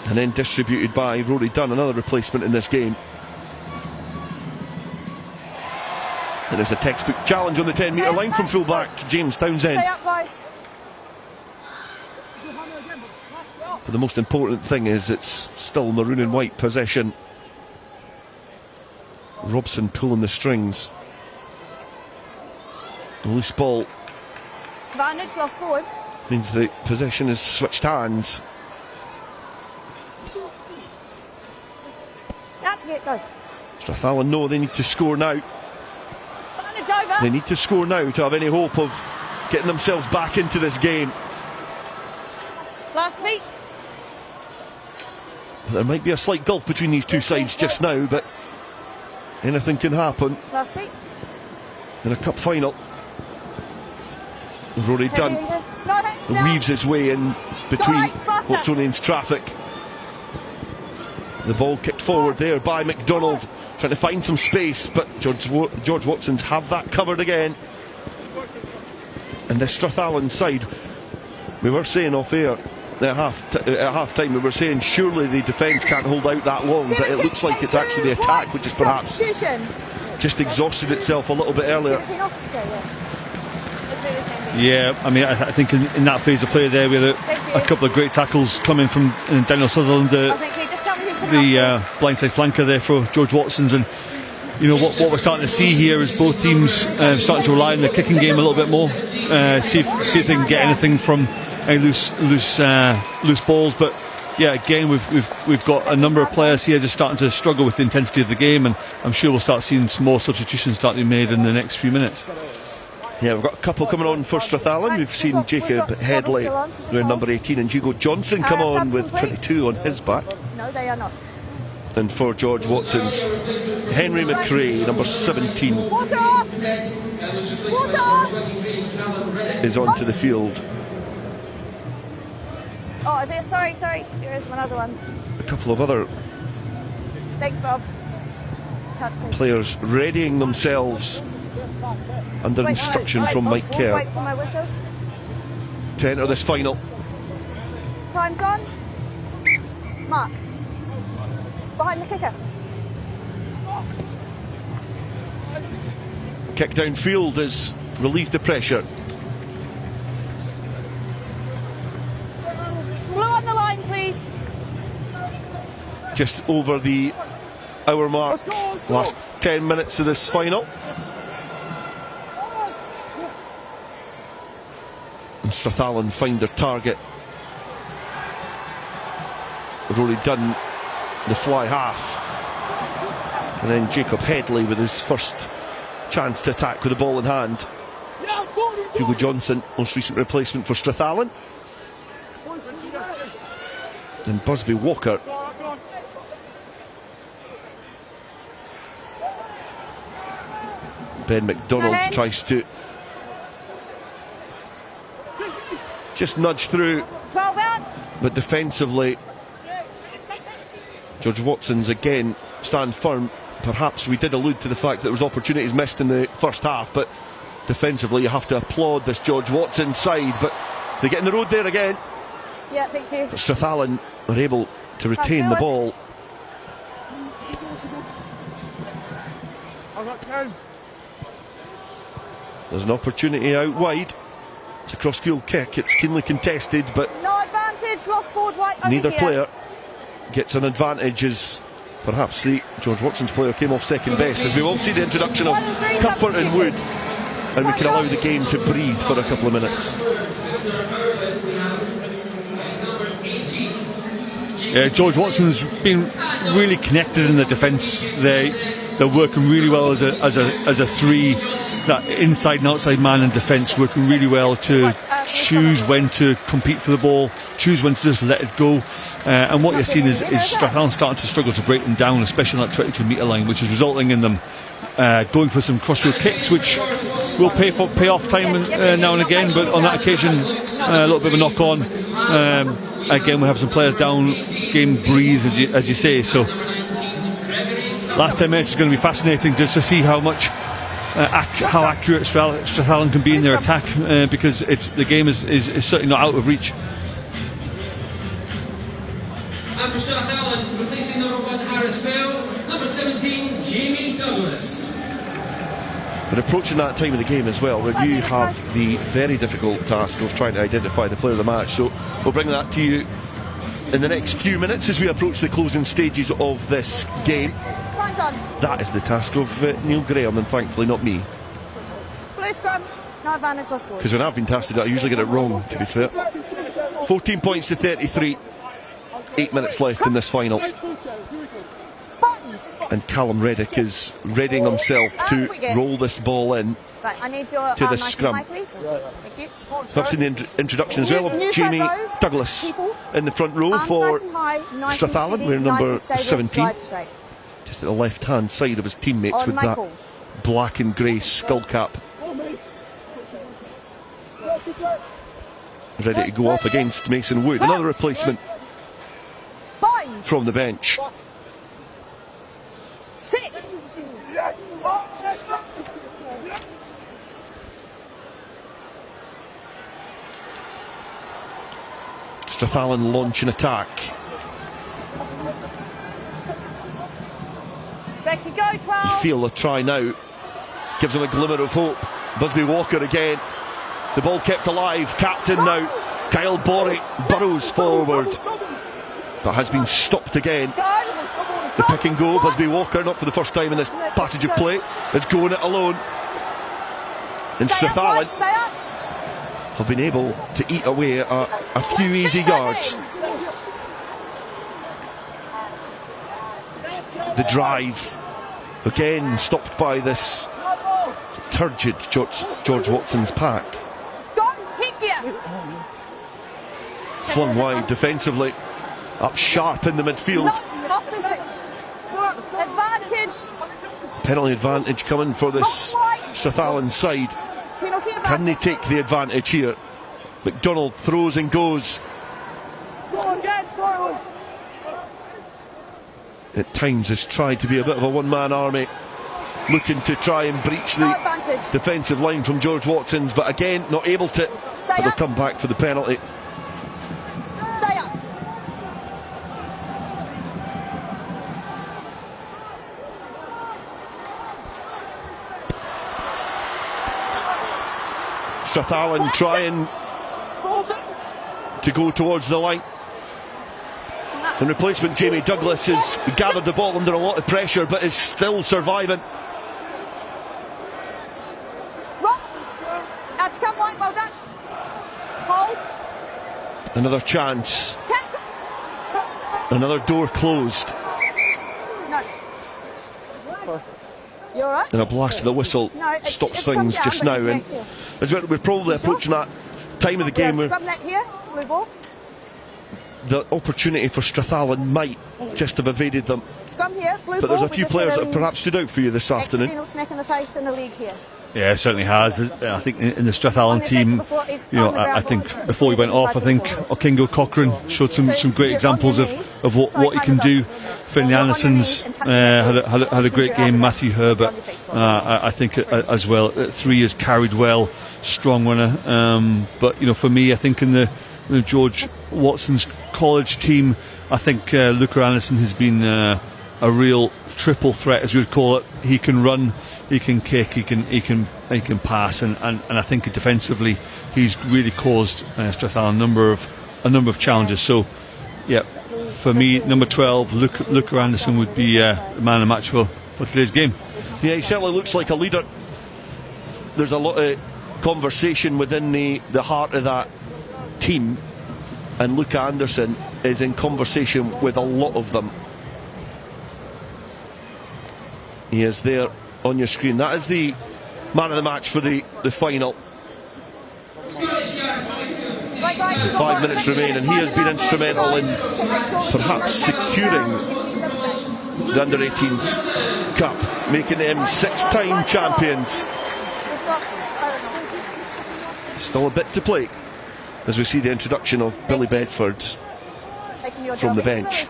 [SPEAKER 15] And then distributed by Rory Dunn, another replacement in this game. And there's a textbook challenge on the 10-metre line from fullback James Townsend.
[SPEAKER 20] Stay up, guys.
[SPEAKER 15] But the most important thing is it's still maroon and white possession. Robson pulling the strings. A loose ball
[SPEAKER 20] Advantage, lost forward.
[SPEAKER 15] means the possession has switched hands.
[SPEAKER 20] That's it, go.
[SPEAKER 15] Strathallan know they need to score now.
[SPEAKER 20] Advantage over.
[SPEAKER 15] They need to score now to have any hope of getting themselves back into this game.
[SPEAKER 20] Last beat.
[SPEAKER 15] There might be a slight gulf between these two sides just now, but anything can happen
[SPEAKER 20] Last beat.
[SPEAKER 15] in a cup final. Rory Dunn weaves his way in between Watsonians traffic. The ball kicked forward there by McDonald, trying to find some space, but George Watson's have that covered again. And the Strathallan side, we were saying off air at half time, we were saying surely the defence can't hold out that long, but it looks like it's actually the attack which has perhaps just exhausted itself a little bit earlier.
[SPEAKER 19] Yeah, I mean, I think in that phase of play there, we had a couple of great tackles coming from Daniel Sutherland, the blindside flanker there for George Watson's, and you know what we're starting to see here is both teams starting to rely on the kicking game a little bit more, see if they can get anything from any loose balls. But yeah, again we've got a number of players here just starting to struggle with the intensity of the game, and I'm sure we'll start seeing some more substitutions starting to be made in the next few minutes.
[SPEAKER 15] Yeah, we've got a couple coming on for Strathallan. We've seen Jacob Headley wearing number 18 and Hugo Johnson come on with 22 on his back.
[SPEAKER 20] No, they are not.
[SPEAKER 15] And for George Watson's, Henry McRae, number 17,
[SPEAKER 20] Water off! Water off!
[SPEAKER 15] is onto the field.
[SPEAKER 20] Oh, is it? Sorry. There is one other one.
[SPEAKER 15] A couple of other
[SPEAKER 20] Thanks, Bob. Can't see.
[SPEAKER 15] players readying themselves under instruction from Mike Kerr
[SPEAKER 20] Wait for my whistle.
[SPEAKER 15] to enter this final.
[SPEAKER 20] Time's on. Mark. Behind the kicker.
[SPEAKER 15] Kick downfield has relieved the pressure. just over the hour mark. Last 10 minutes of this final. And Strathallan find their target. Rory Dunn, the fly half. And then Jacob Headley with his first chance to attack with the ball in hand. Hugo Johnson, most recent replacement for Strathallan. And Busby Walker. Ben McDonald tries to just nudge through, but defensively George Watson's again stand firm. Perhaps we did allude to the fact that there was opportunities missed in the first half, but defensively you have to applaud this George Watson side, but they get in the road there again.
[SPEAKER 20] Yeah, thank you.
[SPEAKER 15] But Strathallan are able to retain the ball. There's an opportunity out wide. It's a cross-field kick. It's keenly contested, but
[SPEAKER 20] No advantage, lost forward white.
[SPEAKER 15] neither player gets an advantage, as perhaps the George Watson's player came off second best, as we will see the introduction of Cuthbert and Wood, and we can allow the game to breathe for a couple of minutes.
[SPEAKER 19] Yeah, George Watson's been really connected in the defence. They're working really well as a three, that inside and outside man in defence, working really well to choose when to compete for the ball, choose when to just let it go. And what you're seeing is Strathallan starting to struggle to break them down, especially on that 22 metre line, which is resulting in them going for some crossfield kicks, which will pay off time now and again. But on that occasion, a little bit of a knock on. Again, we have some players down. Game breathes, as you say. So last 10 minutes is going to be fascinating just to see how much how accurate Strathallan can be in their attack, because the game is certainly not out of reach.
[SPEAKER 1] After Strathallan, replacing number 1 Harris Bell, number 17 Jamie Douglas.
[SPEAKER 15] But approaching that time of the game as well, where you have the very difficult task of trying to identify the player of the match. So we'll bring that to you in the next few minutes as we approach the closing stages of this game. That is the task of Neil Graham, and thankfully not me.
[SPEAKER 20] Blue scrum, no advantage, lost forward.
[SPEAKER 15] Because when I've been tasked to do it, I usually get it wrong, to be fair. 14 points to 33. 8 minutes left in this final. And Callum Reddick is readying himself to roll this ball in
[SPEAKER 20] Right, I need your
[SPEAKER 15] to the
[SPEAKER 20] nice
[SPEAKER 15] scrum.
[SPEAKER 20] mic, please. Thank you.
[SPEAKER 15] Perhaps in the introduction as well of Jamie Douglas in the front row for Strathallan. We're number 17. Just at the left hand side of his teammates with that black and grey skull cap. Ready to go up against Mason Wood. Another replacement from the bench.
[SPEAKER 20] Sit.
[SPEAKER 15] Strathallan launch an attack.
[SPEAKER 20] Becky, go 12.
[SPEAKER 15] You feel a try now. Gives him a glimmer of hope. Busby Walker again. The ball kept alive. Captain now. Kyle Borey burrows forward, but has been stopped again. The pick and go. Busby Walker, not for the first time in this passage of play, is going it alone. And Strathallan have been able to eat away at a few easy yards. The drive again stopped by this turgid George Watson's pack. Flung wide defensively, up sharp in the midfield.
[SPEAKER 20] Advantage.
[SPEAKER 15] Penalty advantage coming for this Strathallan side. Can they take the advantage here? McDonald throws and goes. At times has tried to be a bit of a one-man army, looking to try and breach the defensive line from George Watson's, but again not able to. But they'll come back for the penalty.
[SPEAKER 20] Stay up.
[SPEAKER 15] Strathallan trying to go towards the line. And replacement Jamie Douglas has gathered the ball under a lot of pressure, but is still surviving.
[SPEAKER 20] Out to come, White, well done. Hold.
[SPEAKER 15] Another chance. Another door closed.
[SPEAKER 20] No. You alright?
[SPEAKER 15] And a blast of the whistle stops things just now. And as we're probably approaching that time of the game where
[SPEAKER 20] Scrum neck here, blue ball.
[SPEAKER 15] the opportunity for Strathallan might just have evaded them.
[SPEAKER 20] Scrum here, blue
[SPEAKER 15] But
[SPEAKER 20] ball.
[SPEAKER 15] there's a few players that have perhaps stood out for you this afternoon.
[SPEAKER 20] Accidental smack in the face in the league here.
[SPEAKER 19] Yeah, it certainly has. I think in the Strathallan team, I think before he went off, I think Okingo Cochrane showed some great examples of what he can do. Finlay Anderson's had a great game. Matthew Herbert, I think as well. 3 has carried well, strong runner. But for me, I think in the George Watson's college team, I think Luca Anderson has been a real triple threat, as we would call it. He can run, he can kick, he can pass, and I think defensively he's really caused Strathallan a number of challenges. So yeah, for me, number 12, Luca Anderson would be the man of the match for today's game.
[SPEAKER 15] Yeah, he certainly looks like a leader. There's a lot of conversation within the heart of that team, and Luca Anderson is in conversation with a lot of them. He is there on your screen. That is the man of the match for the final. 5 minutes remain, and he has been instrumental in perhaps securing the under-18s Cup, making them 6-time champions. Still a bit to play as we see the introduction of Billy Bedford from the bench.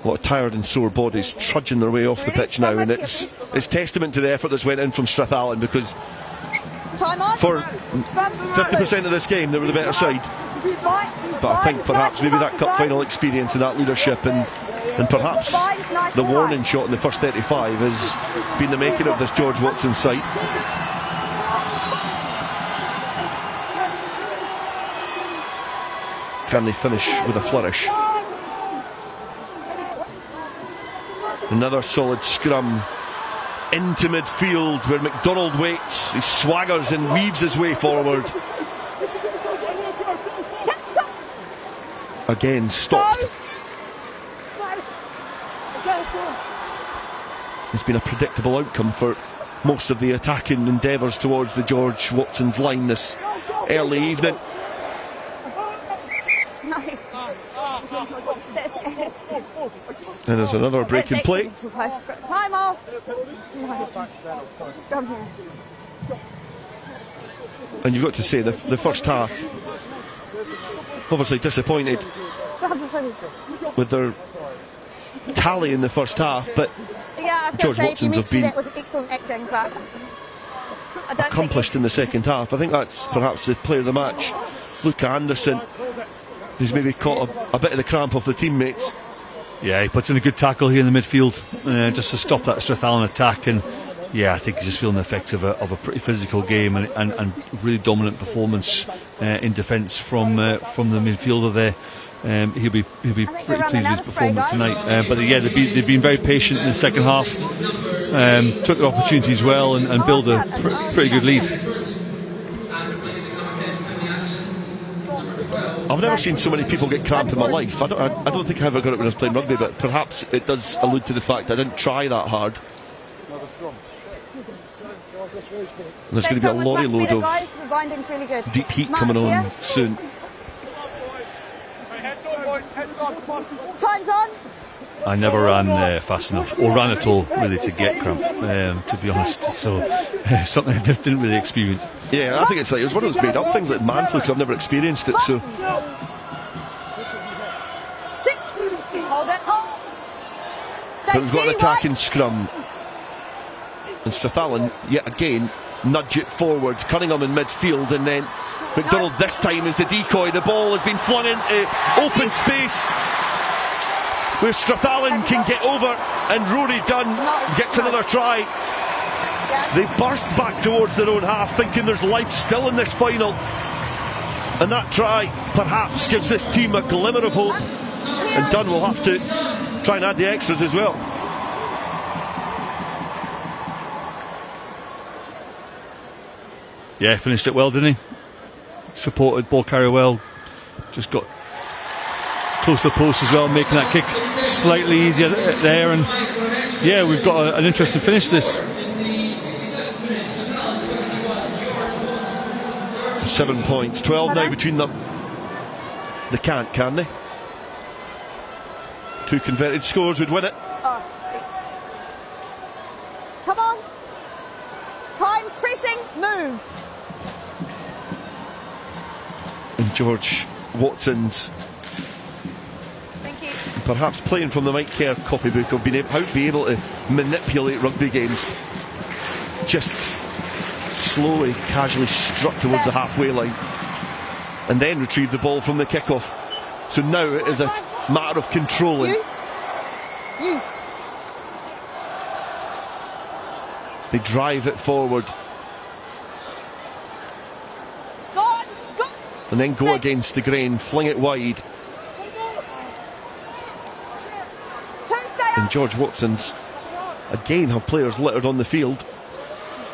[SPEAKER 15] A lot of tired and sore bodies trudging their way off the pitch now, and it's testament to the effort that's went in from Strathallan, because for 50% of this game they were the better side. But I think perhaps maybe that cup final experience and that leadership and perhaps the warning shot in the first 35 has been the making of this George Watson side. Can they finish with a flourish? Another solid scrum into midfield where McDonald waits. He swaggers and weaves his way forward. Again stopped. It's been a predictable outcome for most of the attacking endeavours towards the George Watson's line this early evening.
[SPEAKER 20] Nice. That's excellent.
[SPEAKER 15] And there's another break in play.
[SPEAKER 20] Time off. Scrum here.
[SPEAKER 15] And you've got to say the first half, obviously disappointed with their tally in the first half, but
[SPEAKER 20] yeah, I was
[SPEAKER 15] George
[SPEAKER 20] say, if you
[SPEAKER 15] Watson's have been
[SPEAKER 20] that was excellent acting, but I don't
[SPEAKER 15] accomplished in the second half. I think that's perhaps the player of the match, Luca Anderson, who's maybe caught a bit of the cramp off the teammates.
[SPEAKER 19] Yeah, he puts in a good tackle here in the midfield just to stop that Strathallan attack, and yeah, I think he's just feeling the effects of a pretty physical game and really dominant performance in defence from the midfielder there. He'll be pretty pleased with his performance tonight. But yeah, they've been very patient in the second half, took their opportunities well and built a pretty good lead.
[SPEAKER 15] I've never seen so many people get cramp in my life. I don't think I ever got it when I was playing rugby, but perhaps it does allude to the fact I didn't try that hard. And there's going to be a lorry load of deep heat coming on soon.
[SPEAKER 20] Time's on.
[SPEAKER 19] I never ran fast enough, or ran at all, really, to get cramp, to be honest. So, something I didn't really experience.
[SPEAKER 15] Yeah, I think it's one of those made up things like man flu, because I've never experienced it. So,
[SPEAKER 20] Sit. Hold it. Stay
[SPEAKER 15] but we've got an attacking
[SPEAKER 20] right.
[SPEAKER 15] scrum, and Strathallan yet again nudge it forward. Cunningham in midfield, and then McDonald this time is the decoy. The ball has been flung into open space. where Strathallan can get over and Rory Dunn gets another try. They burst back towards their own half, thinking there's life still in this final. And that try perhaps gives this team a glimmer of hope. And Dunn will have to try and add the extras as well.
[SPEAKER 19] Yeah, finished it well, didn't he? Supported ball carrier well. Just got close to the post as well, making that kick slightly easier there. And yeah, we've got an interesting finish to this.
[SPEAKER 15] 7 points, 12 now between them. They can't, can they? 2 converted scores would win it.
[SPEAKER 20] Come on. Time's pressing. Move.
[SPEAKER 15] And George Watson's perhaps playing from the Mike Kerr copybook of being able, how to be able to manipulate rugby games. Just slowly, casually struck towards the halfway line and then retrieved the ball from the kickoff. So now it is a matter of controlling.
[SPEAKER 20] Use.
[SPEAKER 15] They drive it forward and then go against the grain, fling it wide. And George Watson's again have players littered on the field.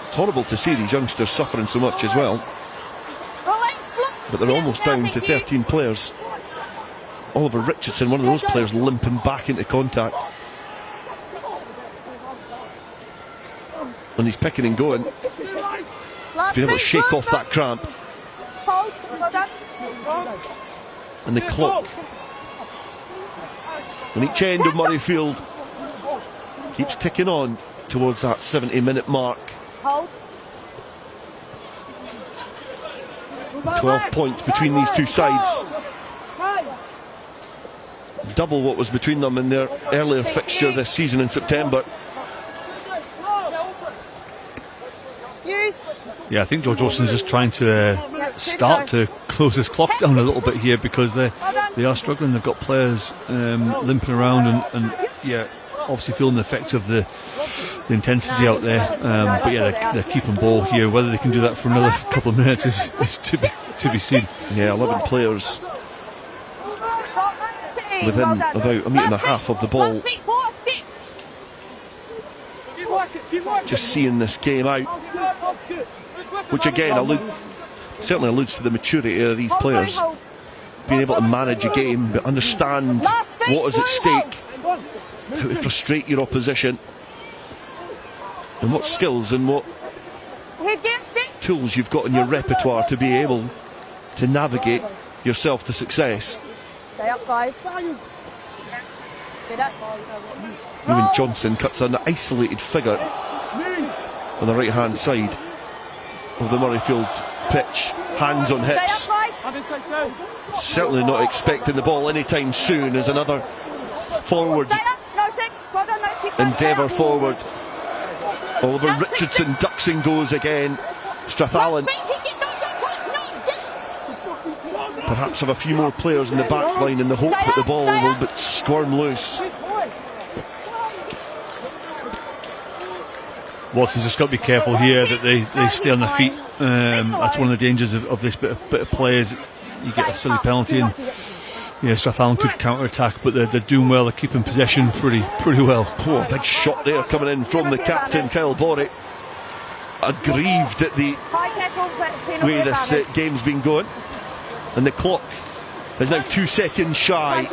[SPEAKER 15] It's horrible to see these youngsters suffering so much as well. But they're almost down to 13 players. Oliver Richardson, one of those players, limping back into contact. And he's picking and going. Being able to shake off that cramp. And the clock on each end of Murrayfield keeps ticking on towards that 70-minute mark. 12 points between these two sides. Double what was between them in their earlier fixture this season in September.
[SPEAKER 19] Yeah, I think George Watson's just trying to start to close his clock down a little bit here, because they are struggling. They've got players limping around and yeah, obviously feeling the effects of the intensity out there. But yeah, they're keeping ball here. Whether they can do that for another couple of minutes is to be seen.
[SPEAKER 15] Yeah, 11 players within about a metre and a half of the ball. Just seeing this game out, which again certainly alludes to the maturity of these players, being able to manage a game but understand what is at stake, how to frustrate your opposition, and what skills and what tools you've got in your repertoire to be able to navigate yourself to success.
[SPEAKER 20] Stay up, guys. Speed up.
[SPEAKER 15] Ewan Johnson cuts an isolated figure on the right hand side of the Murrayfield pitch, hands on hips. Certainly not expecting the ball anytime soon, as another forward endeavour forward. Oliver Richardson ducks and goes again. Strathallan perhaps have a few more players in the back line in the hope that the ball will squirm loose.
[SPEAKER 19] Watson's just got to be careful here that they stay on their feet. That's one of the dangers of this bit of play, is you get a silly penalty and yeah, Strathallan could counter-attack, but they're doing well. They're keeping possession pretty well.
[SPEAKER 15] Oh, big shot there coming in from the captain, Kyle Borry. Aggrieved at the way this game's been going, and the clock is now 2 seconds shy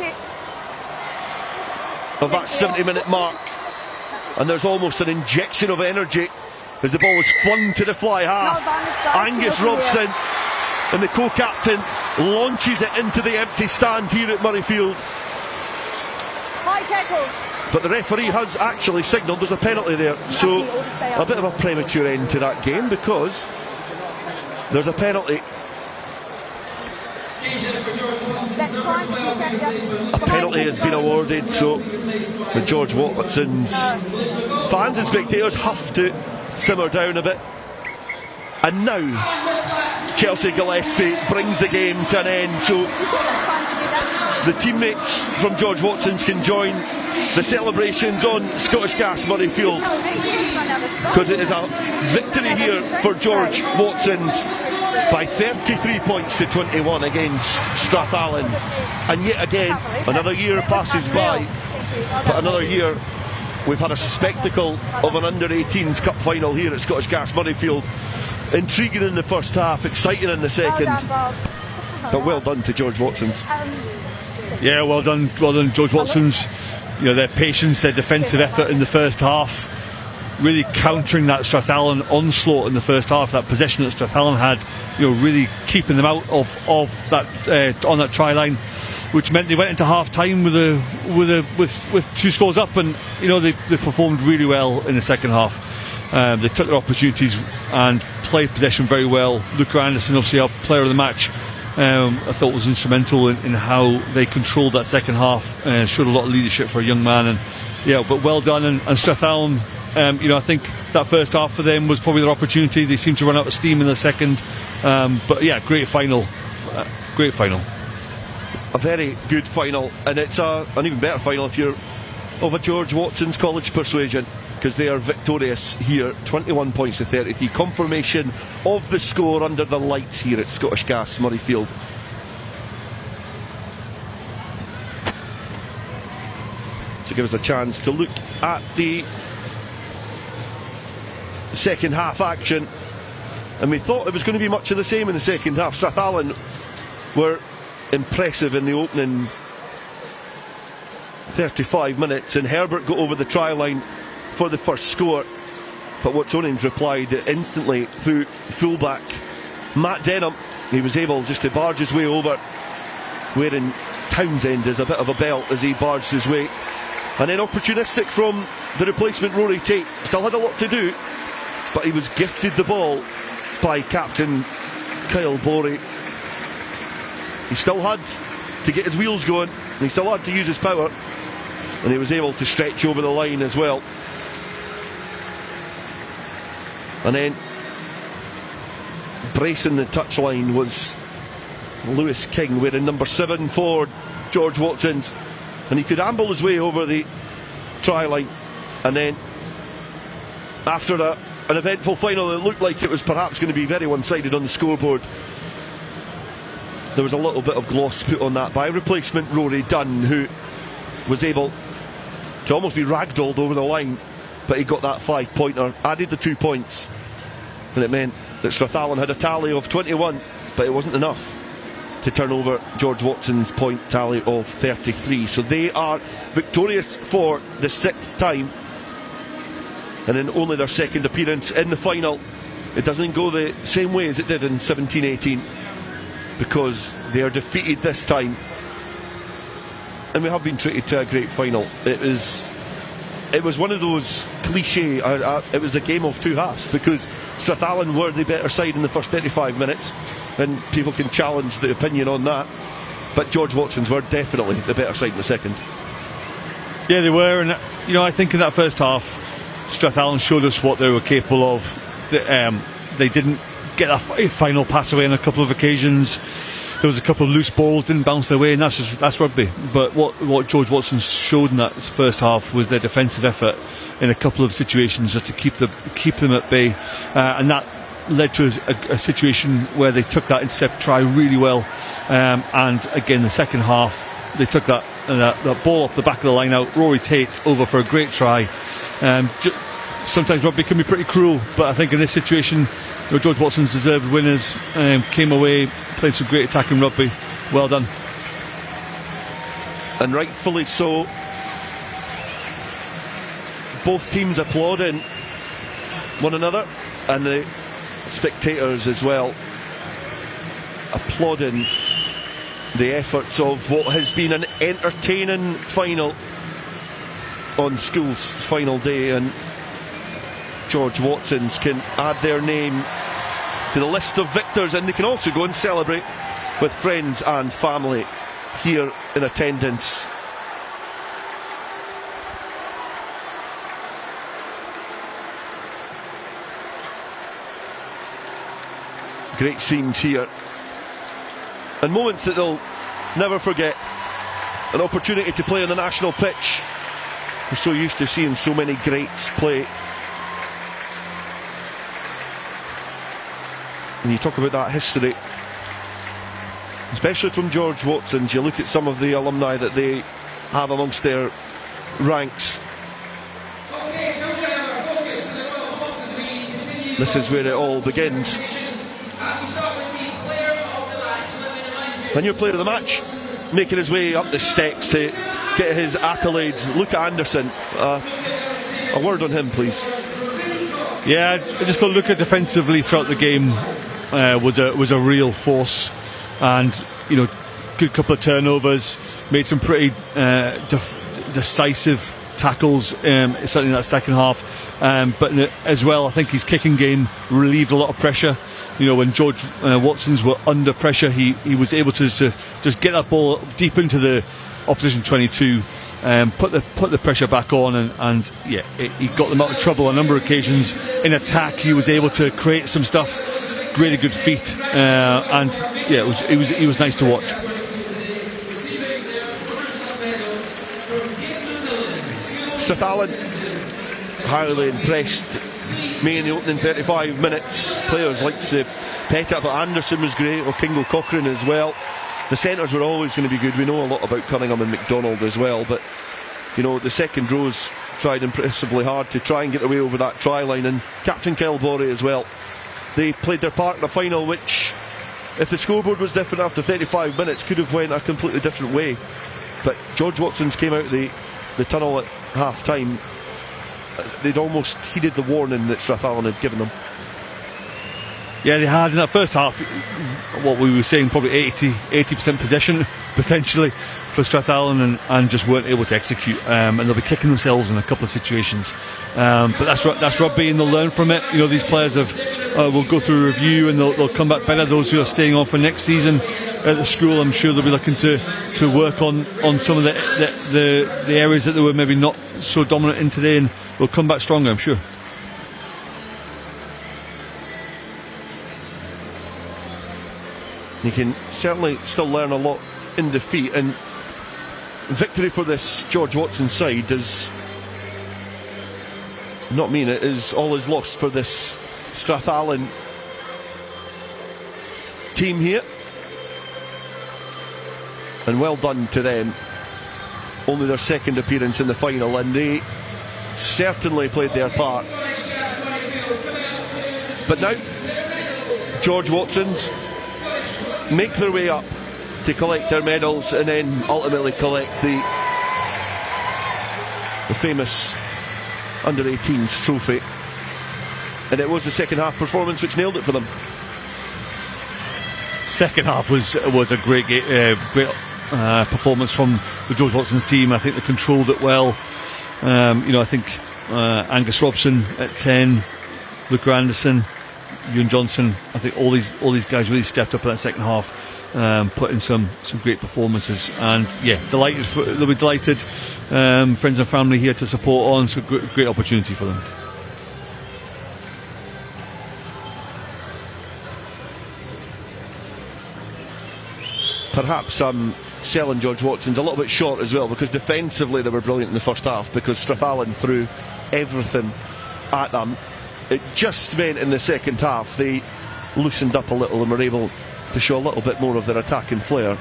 [SPEAKER 15] of that 70-minute mark. And there's almost an injection of energy as the ball is flung to the fly half. Angus Robson, and the co-captain, launches it into the empty stand here at Murrayfield. But the referee has actually signalled there's a penalty there. So a bit of a premature end to that game, because there's a penalty. A penalty has been awarded, so the George Watson's fans and spectators have to simmer down a bit. And now Chelsea Gillespie brings the game to an end. So the teammates from George Watson's can join the celebrations on Scottish Gas Murrayfield, because it is a victory here for George Watson's by 33 points to 21 against Strathallan. And yet again, another year passes by, but another year we've had a spectacle of an under-18s cup final here at Scottish Gas Murrayfield. Intriguing in the first half, exciting in the second, but well done to George Watson's.
[SPEAKER 19] Yeah, well done George Watson's. You know, their patience, their defensive effort in the first half, really countering that Strathallan onslaught in the first half. That possession that Strathallan had, you know, really keeping them out of that on that try line, which meant they went into half time with 2 scores up, and you know they performed really well in the second half. They took their opportunities and played possession very well. Luca Anderson, obviously our player of the match, I thought was instrumental in how they controlled that second half. Showed a lot of leadership for a young man, and yeah, but well done. And Strathallan, you know, I think that first half for them was probably their opportunity. They seemed to run out of steam in the second, but yeah, great final, great final.
[SPEAKER 15] A very good final, and it's an even better final if you're of a George Watson's college persuasion, because they are victorious here, 21 points to 33. Confirmation of the score under the lights here at Scottish Gas Murrayfield. To give us a chance to look at the second half action, and we thought it was going to be much of the same in the second half. Strathallan were impressive in the opening 35 minutes, and Herbert got over the try line for the first score, but Watsonians replied instantly through fullback Matt Denham. He was able just to barge his way over, wearing Townsend as a bit of a belt as he barged his way, and then opportunistic from the replacement Rory Tate. Still had a lot to do, but he was gifted the ball by captain Kyle Borey. He still had to get his wheels going, and he still had to use his power, and he was able to stretch over the line as well. And then bracing the touchline was Lewis King, wearing number 7 for George Watson's, and he could amble his way over the try line. And then after an eventful final, it looked like it was perhaps going to be very one-sided on the scoreboard. There was a little bit of gloss put on that by replacement Rory Dunn, who was able to almost be ragdolled over the line, but he got that 5-pointer, added the 2 points, and it meant that Strathallan had a tally of 21, but it wasn't enough to turn over George Watson's point tally of 33. So they are victorious for the 6th time, and in only their 2nd appearance in the final. It doesn't go the same way as it did in 17-18, because they are defeated this time, and we have been treated to a great final. It was one of those cliche, it was a game of 2 halves, because Strathallan were the better side in the first 35 minutes, and people can challenge the opinion on that, but George Watson's were definitely the better side in the second.
[SPEAKER 19] Yeah, they were, and you know, I think in that first half Strathallan showed us what they were capable of. They didn't get that final pass away on a couple of occasions. There was a couple of loose balls, didn't bounce their way, and that's rugby. But what George Watson showed in that first half was their defensive effort in a couple of situations, just to keep them at bay, and that led to a situation where they took that intercept try really well. And again, the second half, they took that ball off the back of the line out. Rory Tate over for a great try. Sometimes rugby can be pretty cruel, but I think in this situation, you know, George Watson's deserved winners, came away, played some great attacking rugby. Well done.
[SPEAKER 15] And rightfully so. Both teams applauding one another, and the spectators as well applauding the efforts of what has been an entertaining final on school's final day. And George Watson's can add their name to the list of victors, and they can also go and celebrate with friends and family here in attendance. Great scenes here, and moments that they'll never forget. an opportunity to play on the national pitch. We're so used to seeing so many greats play. And you talk about that history, especially from George Watson's. You look at some of the alumni that they have amongst their ranks. This is where it all begins. And your player of the match, making his way up the steps to get his accolades. Luca Anderson, a word on him, please.
[SPEAKER 19] Yeah, I just thought Luca defensively throughout the game was a real force, and good couple of turnovers, made some pretty decisive tackles, certainly in that second half. But as well, I think his kicking game relieved a lot of pressure. When George Watson's were under pressure, he was able to just get that ball deep into the opposition 22, put the pressure back on, and he got them out of trouble on a number of occasions. In attack, he was able to create some stuff. Really good feet, and it was nice to watch.
[SPEAKER 15] Strathallan, highly impressed me in the opening 35 minutes. Players like Pettit, I thought Anderson was great, or Kingo Cochrane as well. The centres were always going to be good. We know a lot about Cunningham and McDonald as well, but the second rows tried impressively hard to try and get away over that try line, and Captain Kelbory as well. They played their part in the final, which, if the scoreboard was different after 35 minutes, could have went a completely different way. But George Watson's came out of the tunnel at half time. They'd almost heeded the warning that Strathallan had given them.
[SPEAKER 19] Yeah, they had in that first half, what we were saying, probably 80% possession potentially for Strathallan, and just weren't able to execute, and they'll be kicking themselves in a couple of situations. But that's rugby, and they'll learn from it. These players will go through a review, and they'll come back better. Those who are staying on for next season at the school, I'm sure they'll be looking to work on some of the areas that they were maybe not so dominant in today, and they'll come back stronger, I'm sure. You can certainly still learn a lot in defeat, and victory for this George Watson side does not mean it is all is lost for this Strathallan team here. And well done to them. Only their second appearance in the final, and they certainly played their part. But now George Watson's make their way up to collect their medals, and then ultimately collect the famous under-18s trophy. And it was the second half performance which nailed it for them. Second half was a great performance from the George Watson's team. I think they controlled it well. I think Angus Robson at 10, Luca Anderson, Ewan Johnson, I think all these guys really stepped up in that second half, put in some great performances, and they'll be delighted. Friends and family here to support on, so great opportunity for them.
[SPEAKER 15] Perhaps selling George Watson's a little bit short as well, because defensively they were brilliant in the first half, because Strathallan threw everything at them. It just meant in the second half they loosened up a little and were able to show a little bit more of their attacking flair,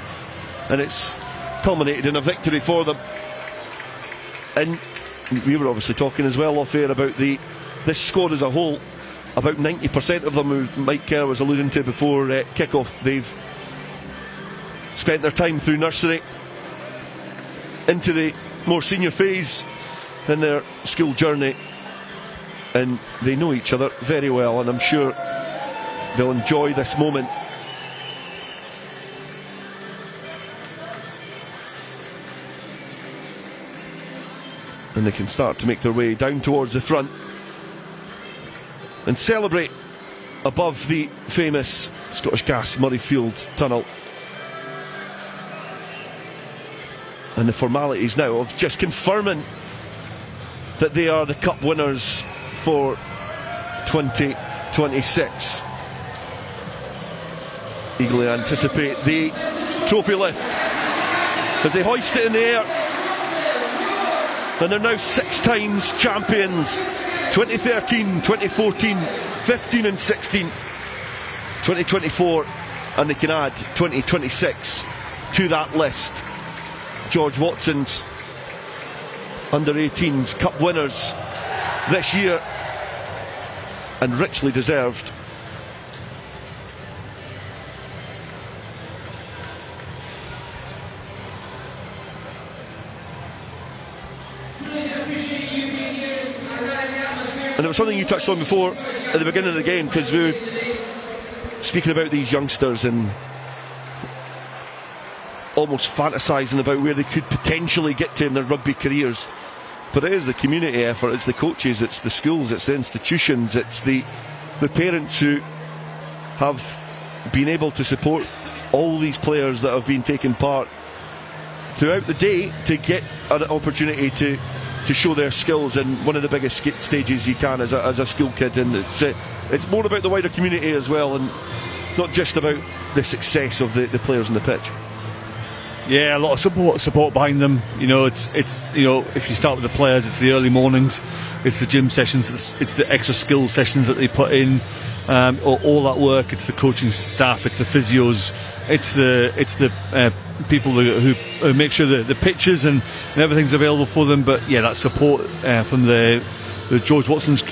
[SPEAKER 15] and it's culminated in a victory for them. And we were obviously talking as well off air about this squad as a whole. About 90% of them, who Mike Kerr was alluding to before kickoff, they've spent their time through nursery into the more senior phase in their school journey, and they know each other very well, and I'm sure they'll enjoy this moment. And they can start to make their way down towards the front and celebrate above the famous Scottish Gas Murrayfield tunnel. And the formalities now of just confirming that they are the cup winners for 2026. Eagerly anticipate the trophy lift. as they hoist it in the air. And they're now 6 times champions. 2013, 2014, 15 and 16, 2024, and they can add 2026 to that list. George Watson's under-18s cup winners this year, and richly deserved. And there was something you touched on before at the beginning of the game, because we were speaking about these youngsters and almost fantasising about where they could potentially get to in their rugby careers. But it is the community effort, it's the coaches, it's the schools, it's the institutions, it's the parents who have been able to support all these players that have been taking part throughout the day to get an opportunity to show their skills in one of the biggest stages you can as a school kid. And it's more about the wider community as well, and not just about the success of the players on the pitch.
[SPEAKER 19] Yeah, a lot of support behind them. You know, it's you know, if you start with the players, it's the early mornings, it's the gym sessions, it's the extra skills sessions that they put in, all that work. It's the coaching staff, it's the physios, it's the people who make sure the pitches and everything's available for them. But yeah, that support from the George Watson's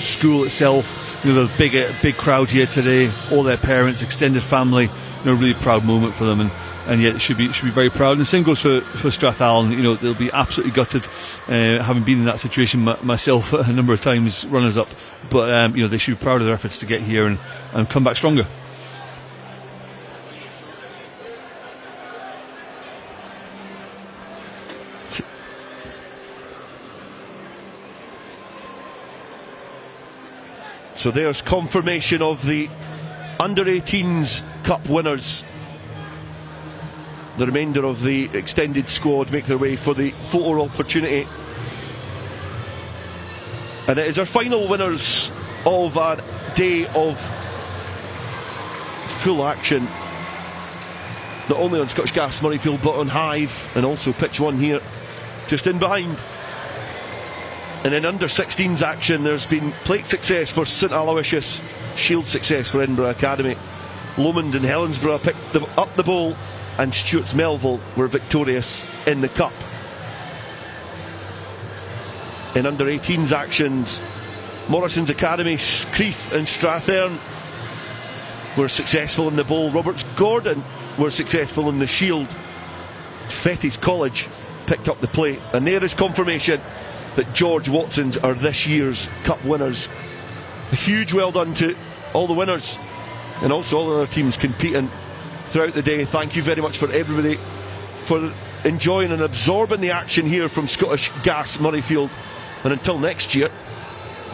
[SPEAKER 19] school itself. You know, the big crowd here today, all their parents, extended family. You know, really proud moment for them, and yet it should be very proud. And the same goes for Strathallan. You know, they'll be absolutely gutted, having been in that situation myself a number of times, runners up. But you know, they should be proud of their efforts to get here and come back stronger.
[SPEAKER 15] So there's confirmation of the under-18s cup winners. The remainder of the extended squad make their way for the photo opportunity. And it is our final winners of a day of full action, not only on Scottish Gas Murrayfield but on Hive, and also pitch 1 here just in behind. And in under-16s action, there's been plate success for St Aloysius, shield success for Edinburgh Academy. Lomond and Helensburgh picked up the bowl, and Stuart's Melville were victorious in the cup. In under-18s actions, Morrison's Academy, Crieff and Strathallan were successful in the bowl. Roberts Gordon were successful in the shield. Fettes College picked up the plate, and there is confirmation that George Watson's are this year's cup winners. A huge well done to all the winners and also all the other teams competing throughout the day. Thank you very much for everybody for enjoying and absorbing the action here from Scottish Gas Murrayfield. And until next year,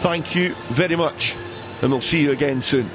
[SPEAKER 15] thank you very much, and we'll see you again soon.